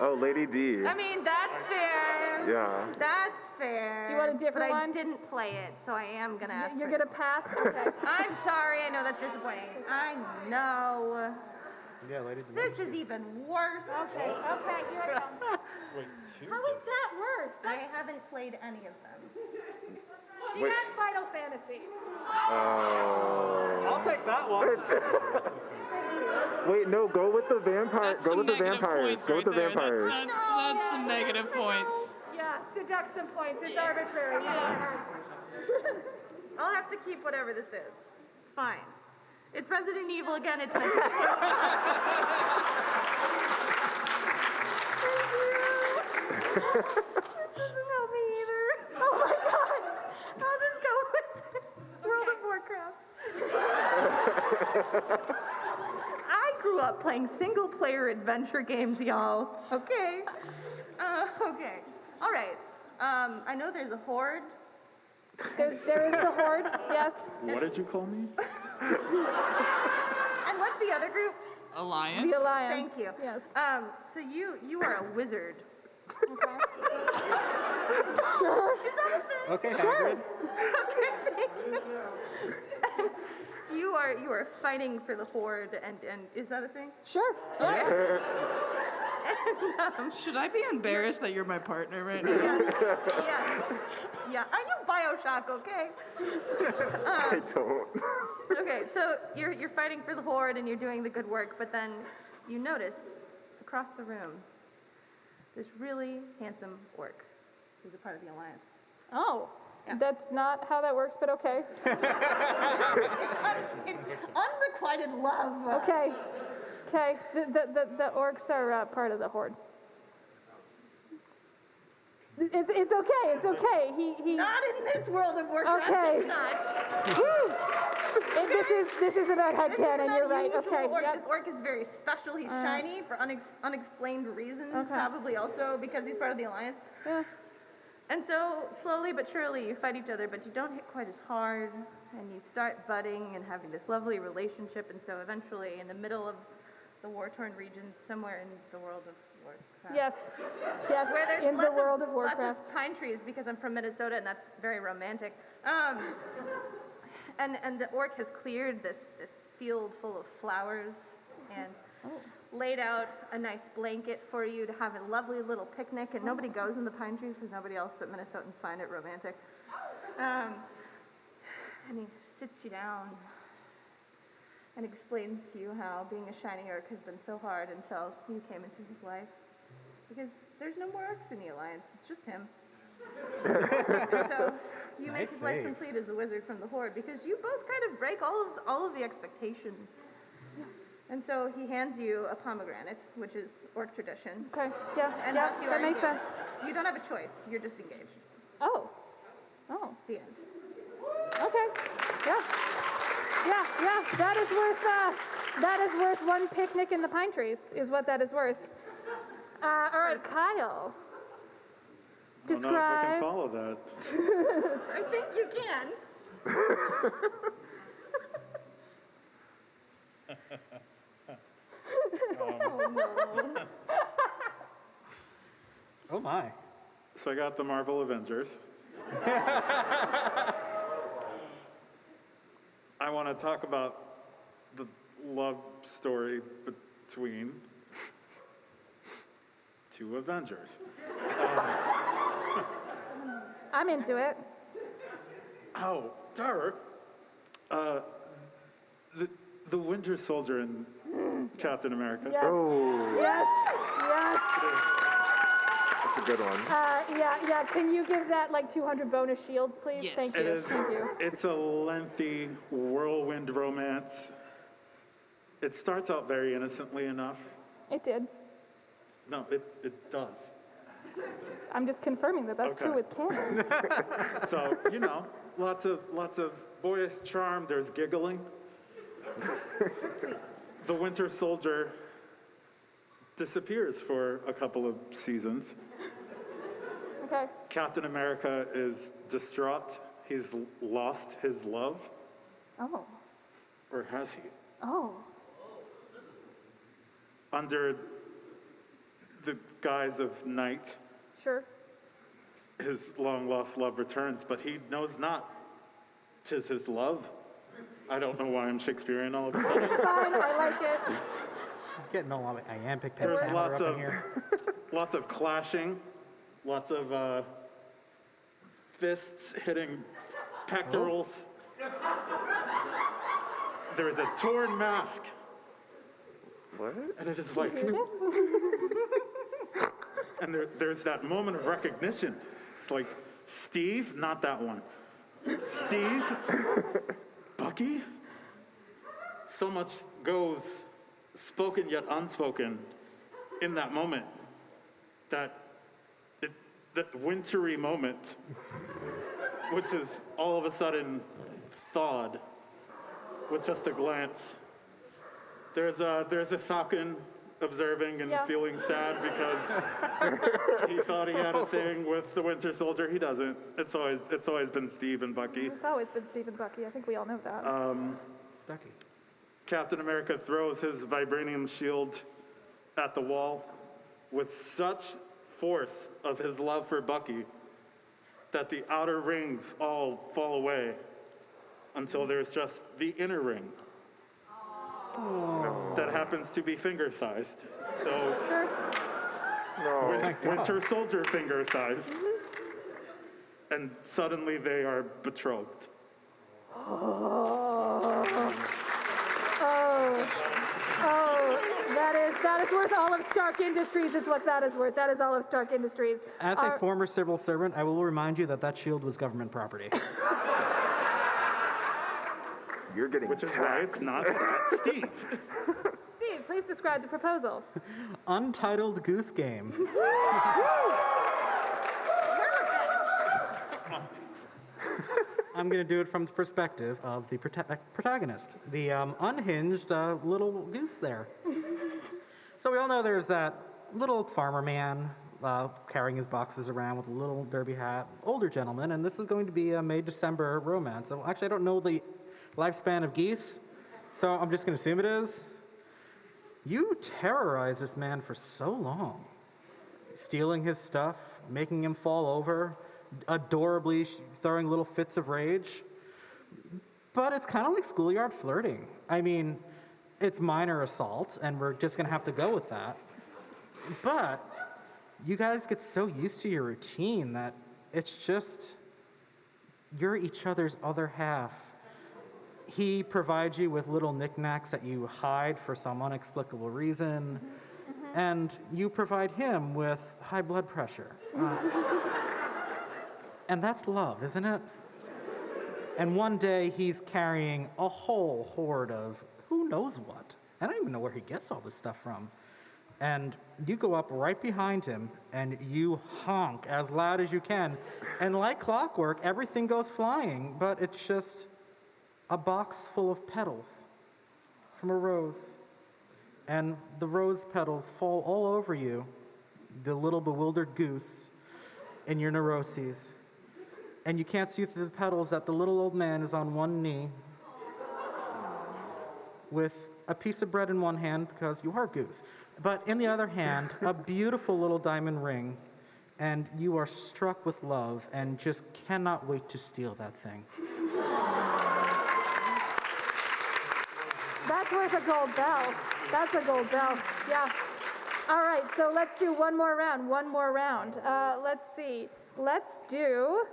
Oh, Lady D. I mean, that's fair. Yeah. That's fair. Do you want a different but one? I didn't play it, so I am gonna ask. You're gonna pass? Okay. I'm sorry. I know that's disappointing. I know. Yeah, Lady D. This is even worse. Okay, here I come. Wait, How is that worse? I haven't played any of them. She meant Final Fantasy. I'll take that one. Wait, no, go with the vampire. Go with the vampires. Go with the vampires. That's some negative points. Yeah, deduct some points. It's arbitrary. I'll have to keep whatever this is. It's fine. It's Resident Evil again. It's meant to be. This doesn't help me either. Oh my god. I'll just go with World of Warcraft. I grew up playing single-player adventure games, y'all. Okay. Okay. All right. I know there's a horde. There is the horde, yes. What did you call me? And what's the other group? Alliance. The Alliance. Thank you. Yes. So you are a wizard. Okay. Sure. Is that a thing? Okay, Sure. Hagrid. Okay, thank you. You are fighting for the horde, and is that a thing? Sure. Yeah. Should I be embarrassed that you're my partner right now? Yes. Yeah, I know Bioshock, okay? I don't. Okay, so you're fighting for the horde and you're doing the good work, but then you notice across the room this really handsome orc who's a part of the Alliance. Oh. That's not how that works, but okay. It's unrequited love. Okay. Okay. The orcs are part of the horde. It's okay. It's okay. He. Not in this world of Warcraft. Okay. It's not. Woo! This is about headcanon. You're right. Unusual Okay. Orc. Yep. This orc is very special. He's shiny for unexplained reasons. Okay. Probably also because he's part of the Alliance. Yeah. And so slowly but surely you fight each other, but you don't hit quite as hard, and you start budding and having this lovely relationship. And so eventually, in the middle of the war-torn regions, somewhere in the world of Warcraft. Yes. Yes. Where there's in the world of Warcraft. Lots of pine trees, because I'm from Minnesota, and that's very romantic. And the orc has cleared this field full of flowers and laid out a nice blanket for you to have a lovely little picnic. And nobody goes in the pine trees because nobody else but Minnesotans find it romantic. And he sits you down and explains to you how being a shiny orc has been so hard until you came into his life. Because there's no more orcs in the Alliance, it's just him. And so you make his life complete as a wizard from the Horde, because you both kind of break all of the expectations. And so he hands you a pomegranate, which is orc tradition. Okay. Yeah. And Yeah. helps you That makes engage. sense. You don't have a choice. You're just engaged. Oh. Oh. The end. Okay. Yeah. Yeah. Yeah. That is worth one picnic in the pine trees. Is what that is worth. All right, Kyle. I don't know if I can follow that. I think you can. Oh my. So I got the Marvel Avengers. I want to talk about the love story between two Avengers. I'm into it. Oh, Tara. The Winter Soldier and Captain America. Yes. Yes. Yes. That's a good one. Yeah. Can you give that like 200 bonus shields, please? Yes. Thank you. Thank you. It's a lengthy whirlwind romance. It starts out very innocently enough. It did. No, it does. I'm just confirming that that's Okay. true with canon. So, lots of boyish charm. There's giggling. The Winter Soldier disappears for a couple of seasons. Okay. Captain America is distraught. He's lost his love. Oh. Or has he? Oh. Under the guise of night, Sure. his long-lost love returns, but he knows not 'tis his love. I don't know why I'm Shakespearean all of a sudden. It's fine. I like it. Getting a lot of iambic There's pentameter lots up in of here. lots of clashing, lots of fists hitting pectorals. There is a torn mask. What? And it is like, and there's that moment of recognition. It's like, Steve, not that one. Steve, Bucky. So much goes spoken yet unspoken in that moment. That wintry moment, which is all of a sudden thawed with just a glance. There's a falcon observing and feeling sad because he thought he had a thing with the Winter Soldier. He doesn't. It's always been Steve and Bucky. It's always been Steve and Bucky. I think we all know that. Stucky. Captain America throws his vibranium shield at the wall with such force of his love for Bucky that the outer rings all fall away until there's just the inner ring that happens to be finger-sized. So, Winter Soldier finger-sized. And suddenly they are betrothed. Oh, that That is worth all of Stark Industries is what that is worth. That is all of Stark Industries. As a former civil servant, I will remind you that that shield was government property. You're getting Which is why it's not that Steve. Steve, please describe the proposal. Untitled Goose Game. I'm going to do it from the perspective of the protagonist, the unhinged little goose there. So we all know there's that little farmer man carrying his boxes around with a little derby hat, older gentleman, and this is going to be a May-December romance. So actually, I don't know the lifespan of geese, so I'm just going to assume it is. You terrorize this man for so long, stealing his stuff, making him fall over, adorably throwing little fits of rage. But it's kind of like schoolyard flirting. I mean, it's minor assault, and we're just going to have to go with that. But you guys get so used to your routine that it's just, you're each other's other half. He provides you with little knickknacks that you hide for some inexplicable reason, and you provide him with high blood pressure. And that's love, isn't it? And one day he's carrying a whole horde of who knows what. I don't even know where he gets all this stuff from. And you go up right behind him and you honk as loud as you can. And like clockwork, everything goes flying, but it's just a box full of petals from a rose. And the rose petals fall all over you, the little bewildered goose, in your neuroses. And you can't see through the petals that the little old man is on one knee with a piece of bread in one hand because you are goose. But in the other hand, a beautiful little diamond ring. And you are struck with love and just cannot wait to steal that thing. That's worth a gold bell. That's a gold bell. Yeah. All right, so let's do one more round. Let's see. Let's do...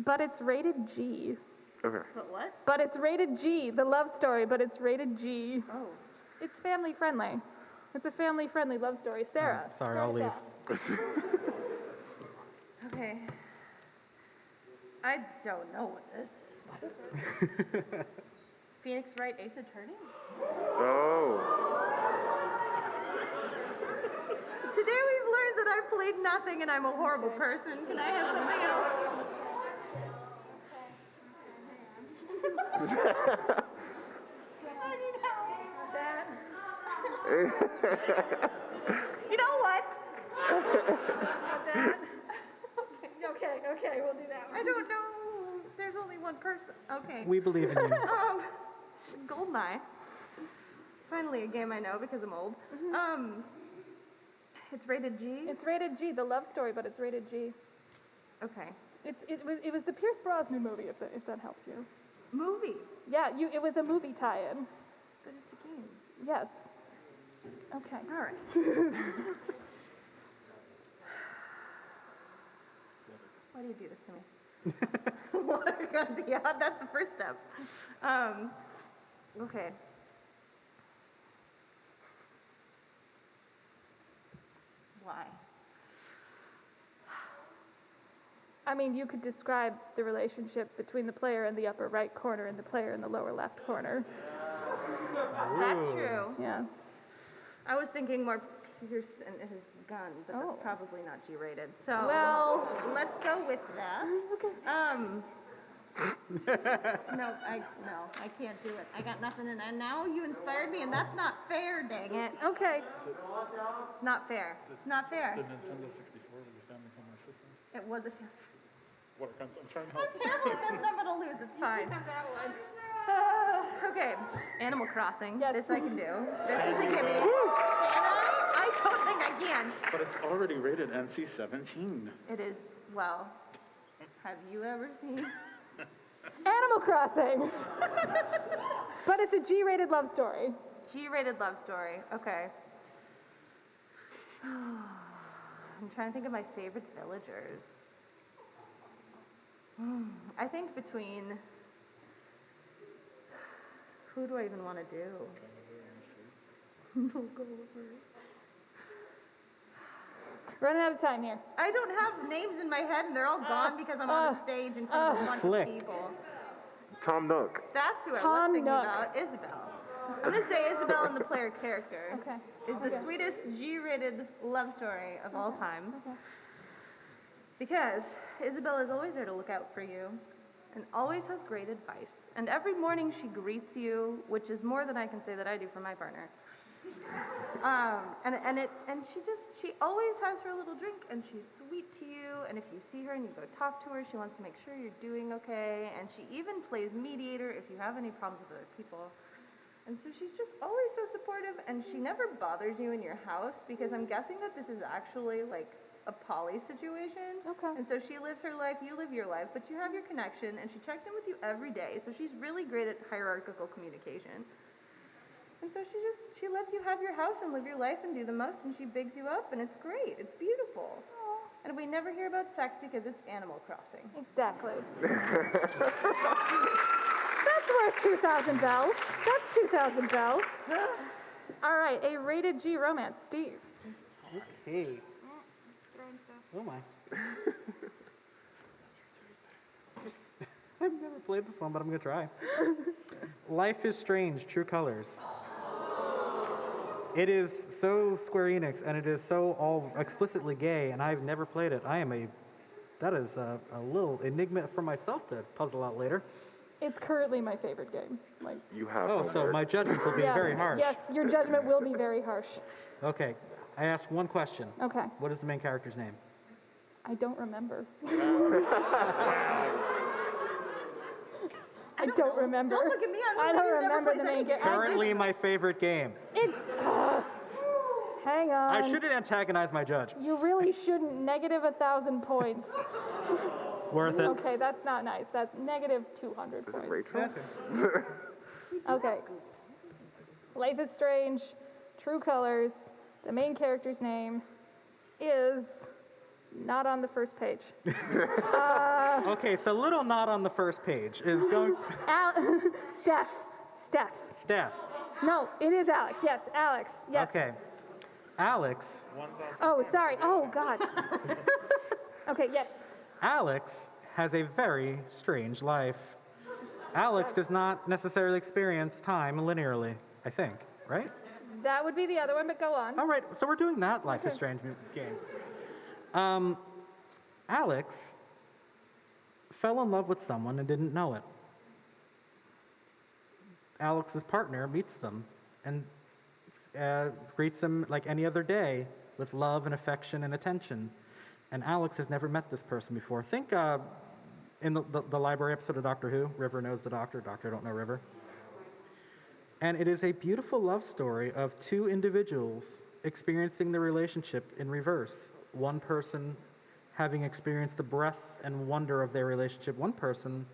But it's rated G. Okay. But what? But it's rated G. The love story, but it's rated G. Oh. It's family friendly. It's a family friendly love story. Sarah. Sorry, I'll leave. Okay. I don't know what this is. Phoenix Wright Ace Attorney? Oh. Today we've learned that I played nothing and I'm a horrible person. Can I have something else? You know what? Okay, we'll do that one. I don't know. There's only one person. Okay. We believe in you. Goldeneye. Finally, a game I know because I'm old. It's rated G. It's rated G. The love story, but it's rated G. Okay. It was the Pierce Brosnan movie, if that helps you. Movie. Yeah, it was a movie tie-in. But it's a game. Yes. Okay. All right. Why do you do this to me? What are you gonna do? Yeah, that's the first step. Okay. Why? I mean, you could describe the relationship between the player in the upper right corner and the player in the lower left corner. That's true. Yeah. I was thinking more Pierce and his gun, but that's probably not G-rated. So, Well- let's go with that. Okay. No, I can't do it. I got nothing, and now you inspired me, and that's not fair, dang it. Okay. It's not fair. It's not fair. The Nintendo 64 was a family friendly system. It was a. What a console. I'm trying to I'm help. terrible at this, and I'm gonna lose. It's fine. Okay, Animal Crossing. Yes. This I can do. This is a gimme. Can I? I don't think I can. But it's already rated NC-17. It is, well, have you ever seen? Animal Crossing. But it's a G-rated love story. G-rated love story. Okay. I'm trying to think of my favorite villagers. I think between... Who do I even want to do? Running out of time here. I don't have names in my head, and they're all gone because I'm on a stage in front of a bunch Flick. of people. Tom Nook. That's who I was Tom thinking Nook. about, Isabel. I'm gonna say Isabel in the player character Okay. is the sweetest G-rated love story of all time. Because Isabel is always there to look out for you and always has great advice. And every morning she greets you, which is more than I can say that I do for my partner. And she always has her little drink, and she's sweet to you, and if you see her and you go talk to her, she wants to make sure you're doing okay, and she even plays mediator if you have any problems with other people. And so she's just always so supportive, and she never bothers you in your house, because I'm guessing that this is actually like a poly situation. Okay. And so she lives her life, you live your life, but you have your connection, and she checks in with you every day, so she's really great at hierarchical communication. And so she lets you have your house and live your life and do the most, and she bigs you up, and it's great. It's beautiful. And we never hear about sex because it's Animal Crossing. Exactly. That's worth 2,000 bells. That's 2,000 bells. All right, a rated G romance. Steve. Okay. Oh my. I've never played this one, but I'm gonna try. Life is Strange, True Colors. It is so Square Enix, and it is so all explicitly gay, and I've never played it. That is a little enigma for myself to puzzle out later. It's currently my favorite game. Like, You have Oh, so homework. my judgment will be yeah, very harsh. Yes, your judgment will be very harsh. Okay, I asked one question. Okay. What is the main character's name? I don't remember. I don't remember. Don't look at me, I'm I the don't one who never remember plays the main any character. Currently my favorite game. It's. Hang on. I shouldn't antagonize my judge. You really shouldn't. Negative 1,000 points. Worth it. Okay, that's not nice. That's negative 200 Is it points. Rachel? Okay. Life is Strange, True Colors. The main character's name is not on the first page. Okay, so little not on the first page is going. Steph. Steph. No, it is Alex. Yes, Alex. Yes. Okay. Alex. Oh, sorry. Oh, God. Okay, yes. Alex has a very strange life. Alex does not necessarily experience time linearly, I think, right? That would be the other one, but go on. All right, so we're doing that Life is Strange game. Alex fell in love with someone and didn't know it. Alex's partner meets them and greets them like any other day with love and affection and attention. And Alex has never met this person before. Think in the library episode of Doctor Who, River knows the Doctor, Doctor don't know River. And it is a beautiful love story of two individuals experiencing the relationship in reverse. One person having experienced the breadth and wonder of their relationship, one person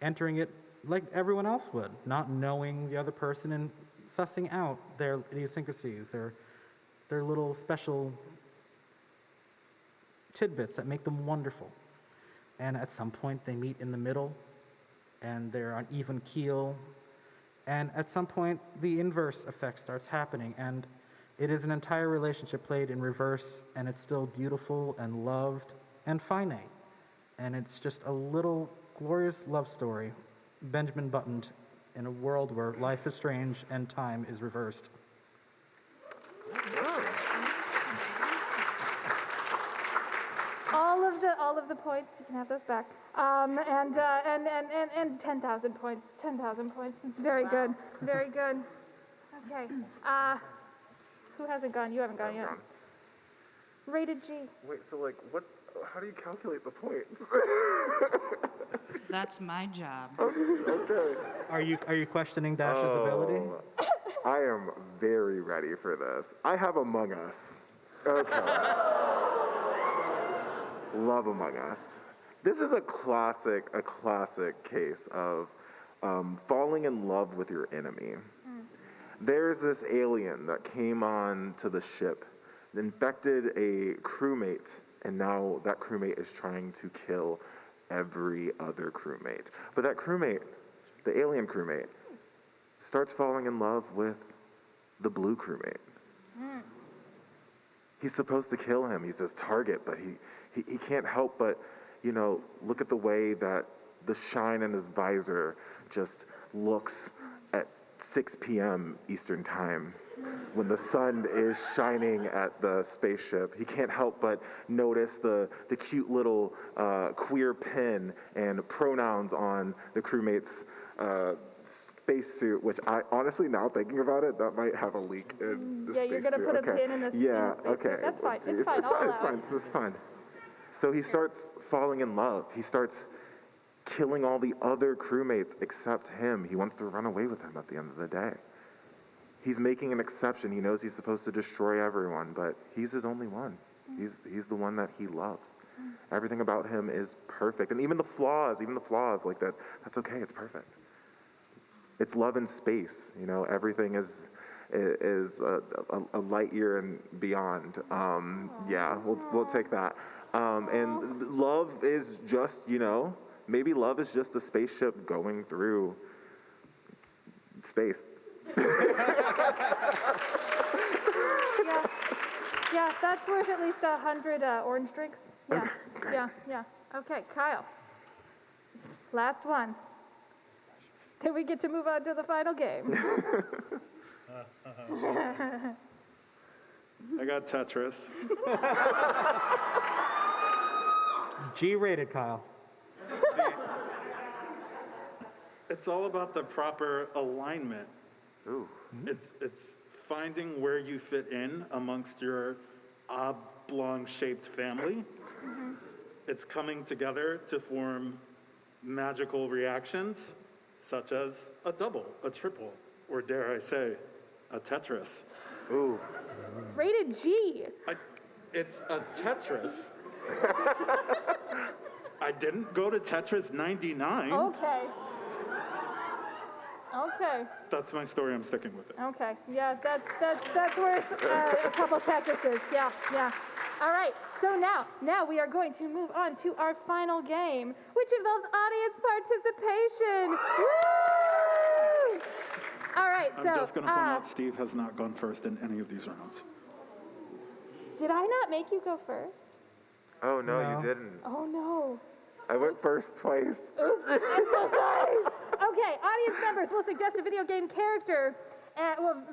entering it like everyone else would, not knowing the other person and sussing out their idiosyncrasies, their little special tidbits that make them wonderful. And at some point they meet in the middle and they're on even keel. And at some point the inverse effect starts happening, and it is an entire relationship played in reverse, and it's still beautiful and loved and finite. And it's just a little glorious love story, Benjamin Buttoned, in a world where life is strange and time is reversed. All of the points, you can have those back. And 10,000 points. 10,000 points. It's very good. Very good. Okay. Who hasn't gone? You haven't gone yet. Rated G. Wait, so like, what? How do you calculate the points? That's my job. Okay. Are you questioning Dash's ability? I am very ready for this. I have Among Us. Okay. Love Among Us. This is a classic case of falling in love with your enemy. There's this alien that came on to the ship, infected a crewmate, and now that crewmate is trying to kill every other crewmate. But that crewmate, the alien crewmate, starts falling in love with the blue crewmate. He's supposed to kill him. He's his target, but he can't help but, look at the way that the shine in his visor just looks at 6 p.m. Eastern Time when the sun is shining at the spaceship. He can't help but notice the cute little queer pin and pronouns on the crewmate's spacesuit, which I honestly, now thinking about it, that might have a leak in the spacesuit. Yeah, you're gonna put a pin in the spacesuit. Okay. That's fine. It's fine. It's fine. So he starts falling in love. He starts killing all the other crewmates except him. He wants to run away with him at the end of the day. He's making an exception. He knows he's supposed to destroy everyone, but he's his only one. He's the one that he loves. Everything about him is perfect. And even the flaws like that, that's okay. It's perfect. It's love in space. Everything is a light year and beyond. We'll take that. And love is just, maybe love is just a spaceship going through space. Yeah, that's worth at least 100 orange drinks. Yeah. Okay, Kyle. Last one. Then we get to move on to the final game. I got Tetris. G-rated, Kyle. It's all about the proper alignment. Ooh. It's finding where you fit in amongst your oblong-shaped family. It's coming together to form magical reactions, such as a double, a triple, or dare I say, a Tetris. Ooh. Rated G. It's a Tetris. I didn't go to Tetris 99. Okay. That's my story. I'm sticking with it. Okay. Yeah, that's worth a couple Tetrises. Yeah. All right. So now we are going to move on to our final game, which involves audience participation. Woo! All right. I'm just going to point out Steve has not gone first in any of these rounds. Did I not make you go first? Oh, no, you didn't. Oh, no. I went first twice. Oops, I'm so sorry. Okay, audience members will suggest a video game character.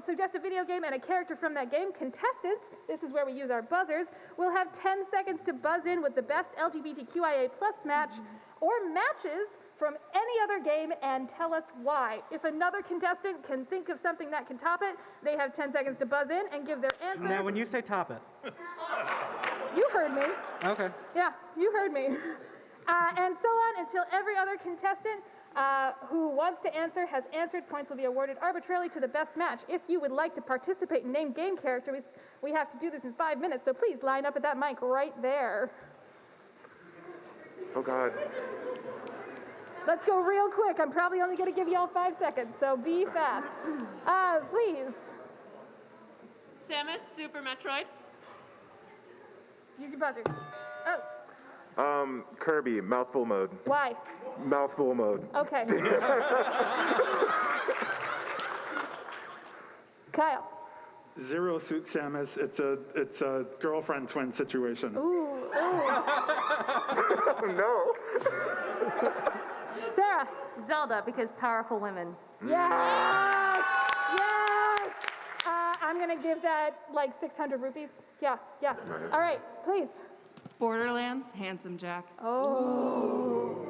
Suggest a video game and a character from that game. Contestants, this is where we use our buzzers, will have 10 seconds to buzz in with the best LGBTQIA+ match or matches from any other game and tell us why. If another contestant can think of something that can top it, they have 10 seconds to buzz in and give their answer. Now, when you say top it. You heard me. Okay. Yeah, you heard me. And so on until every other contestant who wants to answer has answered. Points will be awarded arbitrarily to the best match. If you would like to participate and name game character, we have to do this in 5 minutes, so please line up at that mic right there. Oh, God. Let's go real quick. I'm probably only going to give you all 5 seconds, so be fast. Please. Samus, Super Metroid. Use your buzzers. Oh. Kirby, mouthful mode. Why? Mouthful mode. Okay. Kyle. Zero Suit Samus. It's a girlfriend twin situation. Ooh. Oh, no. Sarah. Zelda, because powerful women. Yes! Yes! I'm gonna give that like 600 rupees. Yeah. Nice. All right, please. Borderlands, Handsome Jack. Oh.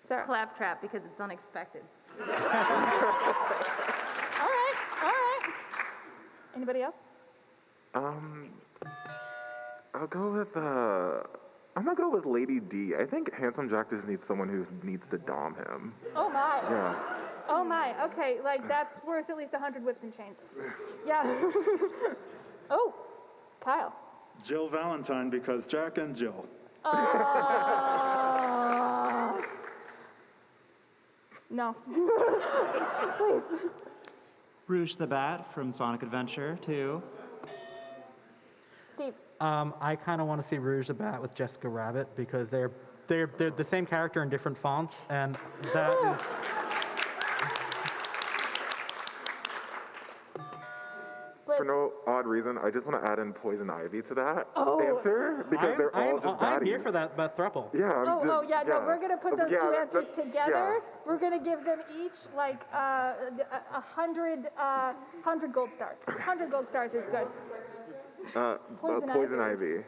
Sarah. Claptrap, because it's unexpected. All right. Anybody else? I'll go with, I'm gonna go with Lady D. I think Handsome Jack just needs someone who needs to dom him. Oh my. Yeah. Oh my. Okay, like that's worth at least 100 whips and chains. Yeah. Oh, Kyle. Jill Valentine, because Jack and Jill. No. Please. Rouge the Bat from Sonic Adventure 2. Steve. I kind of want to see Rouge the Bat with Jessica Rabbit because they're the same character in different fonts, and that is. odd reason, I just want to add in poison ivy to that Oh. answer because they're all just baddies. I'm here for that thruple. Yeah. No, we're gonna put those two answers that's- together. We're gonna give them each like 100 gold stars. 100 gold stars is good. Poison ivy.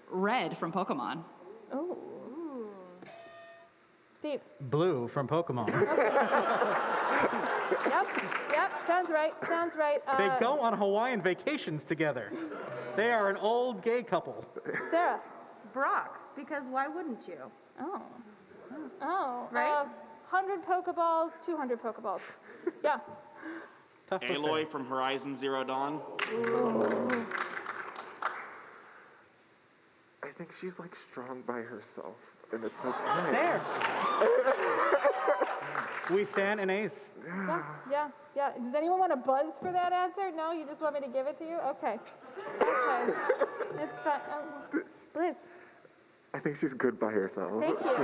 Red from Pokemon. Oh. Steve. Blue from Pokemon. Yep, sounds right. They go on Hawaiian vacations together. They are an old gay couple. Sarah. Brock, because why wouldn't you? Oh. Right? 100 Pokeballs, 200 Pokeballs. Yeah. Aloy from Horizon Zero Dawn. I think she's like strong by herself, and it's okay. There. We stand an ace. Yeah. Does anyone want to buzz for that answer? No, you just want me to give it to you? Okay. It's fine. Bliss. I think she's good by herself. Thank you.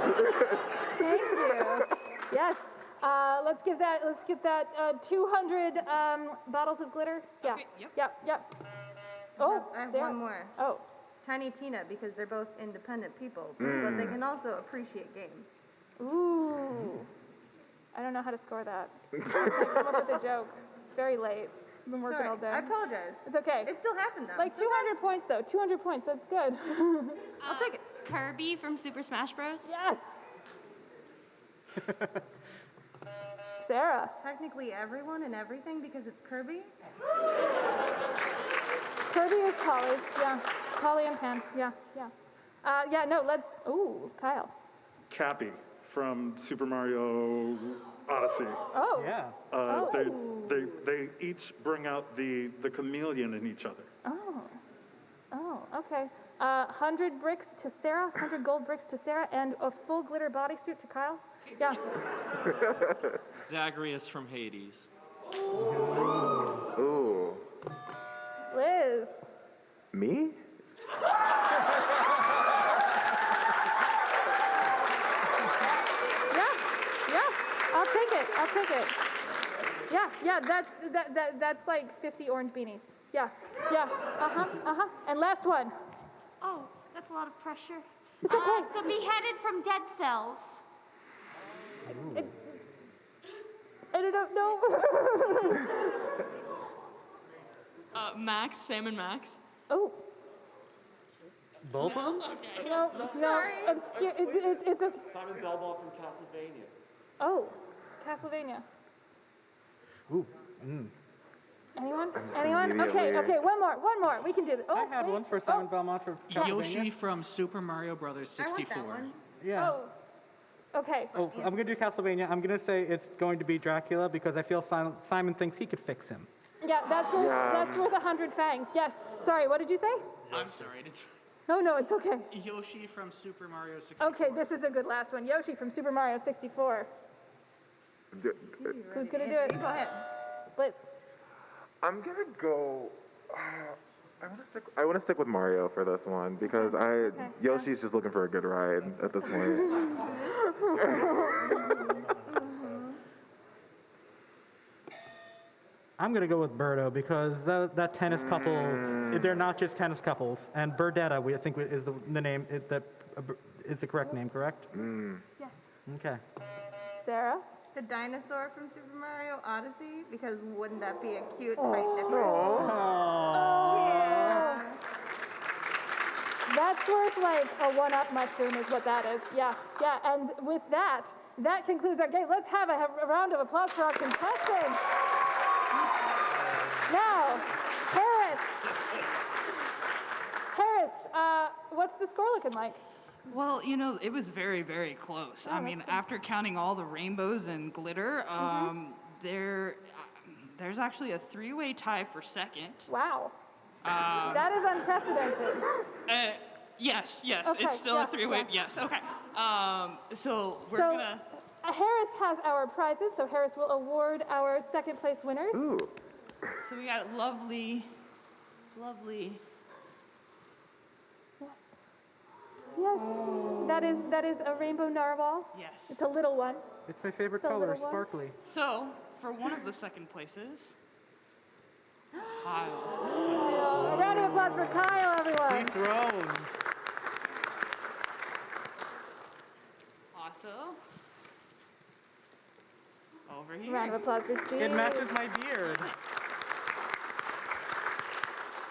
Thank you. Yes. Let's get that 200 bottles of glitter. Yeah. Okay, Yep. Oh, I have Sarah. one more. Oh. Tiny Tina, because they're both independent people, but they can also appreciate games. Ooh. I don't know how to score that. I can't come up with a joke. It's very late. I've been working Sorry, all day. I apologize. It's okay. It still happened though. Like 200 points though. 200 points. That's good. I'll take it. Kirby from Super Smash Bros. Yes. Sarah. Technically everyone and everything because it's Kirby. Kirby is Polly. Yeah. Polly and Pan. Yeah. Let's. Ooh, Kyle. Cappy from Super Mario Odyssey. Oh. Yeah. They each bring out the chameleon in each other. Oh, okay. 100 bricks to Sarah, 100 gold bricks to Sarah, and a full glitter bodysuit to Kyle. Yeah. Zagreus from Hades. Ooh. Liz. Me? I'll take it. Yeah, that's like 50 orange beanies. Yeah, And last one. Oh, that's a lot of pressure. It's okay. The beheaded from Dead Cells. I don't know. Max, Sam and Max. Oh. Both of them? Okay. No, Sorry. obscure. It's okay. Simon Belmont from Castlevania. Oh, Castlevania. Ooh. Anyone? just Anyone? immediately- Okay, one more. We can do this. Oh, I had wait. one for Simon Belmont for Yoshi from Super Mario Brothers I want 64. that one. Yeah. Oh. Okay. Oh, I'm going to do Castlevania. I'm going to say it's going to be Dracula because I feel Simon thinks he could fix him. Yeah, that's worth 100 fangs. Yes. Sorry, what did you say? I'm sorry. No, it's okay. Yoshi from Super Mario 64. Okay, this is a good last one. Yoshi from Super Mario 64. Who's gonna do it? Go ahead. Blitz. I'm gonna go. I want to stick with Mario for this one because Yoshi's just looking for a good ride at this point. I'm going to go with Birdo because that tennis couple, they're not just tennis couples. And Birdetta, I think is the name, is the correct name, correct? Yes. Okay. Sarah. The dinosaur from Super Mario Odyssey, because wouldn't that be a cute right nephew? Oh. That's worth like a one-up mushroom is what that is. Yeah. And with that concludes our game. Let's have a round of applause for our contestants. Now, Harris, what's the score looking like? Well, it was very, very close. I mean, after counting all the rainbows and glitter, there's actually a three-way tie for second. Wow. That is unprecedented. Yes, Okay, it's still yeah, a three-way. yeah. Yes, okay. So we're gonna. Harris has our prizes, so Harris will award our second place winners. Ooh. So we got lovely. Yes, that is a rainbow narwhal. Yes. It's a little one. It's my favorite It's a color, little one. sparkly. So for one of the second places, Kyle. A round of applause for Kyle, everyone. Dethroned. Also, over here. Round of applause for Steve. It matches my beard.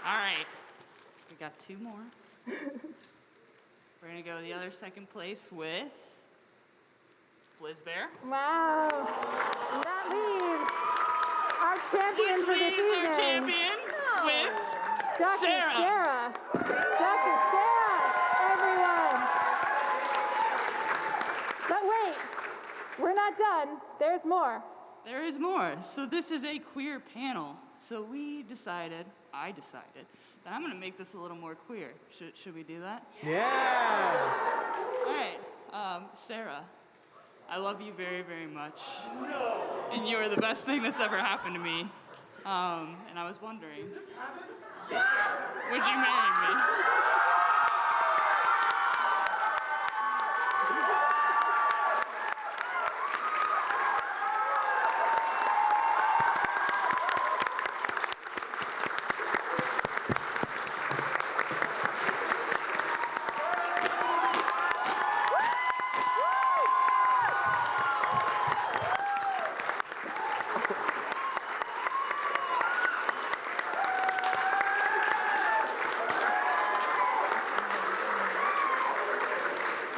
All right, we got two more. We're gonna go the other second place with Blizzbear. Wow. And that leaves our champion Which for this leaves evening. our champion with Dr. Sarah. Dr. Sarah, everyone. But wait, we're not done. There's more. There is more. So this is a queer panel. So I decided, that I'm gonna make this a little more queer. Should we do that? Yeah. All right, Sarah, I love you very, very much. And you are the best thing that's ever happened to me. And I was wondering, would you marry me?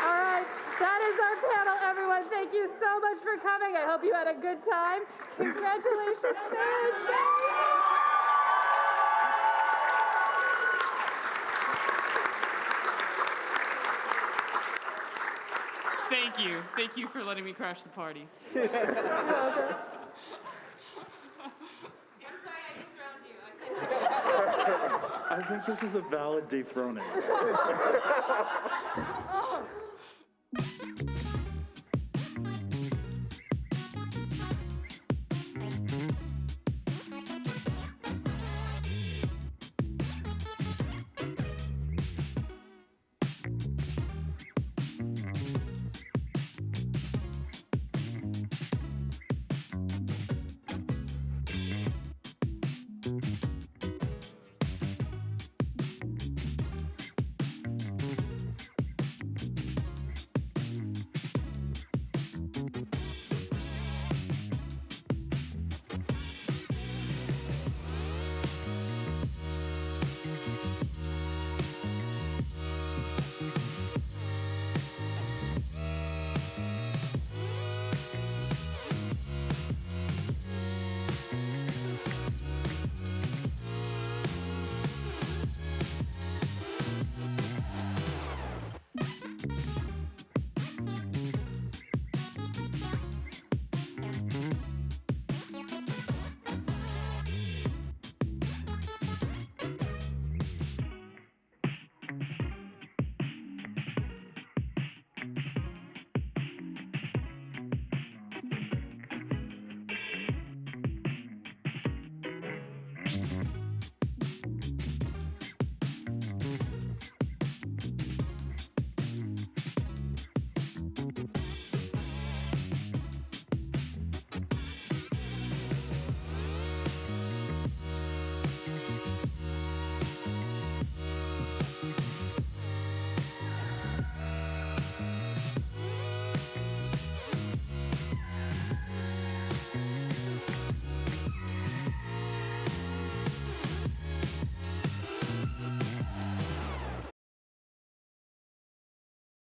All right, that is our panel, everyone. Thank you so much for coming. I hope you had a good time. Congratulations, Sarah and Jay. Thank you. Thank you for letting me crash the party. You're welcome. I think this is a valid dethroning. Oh,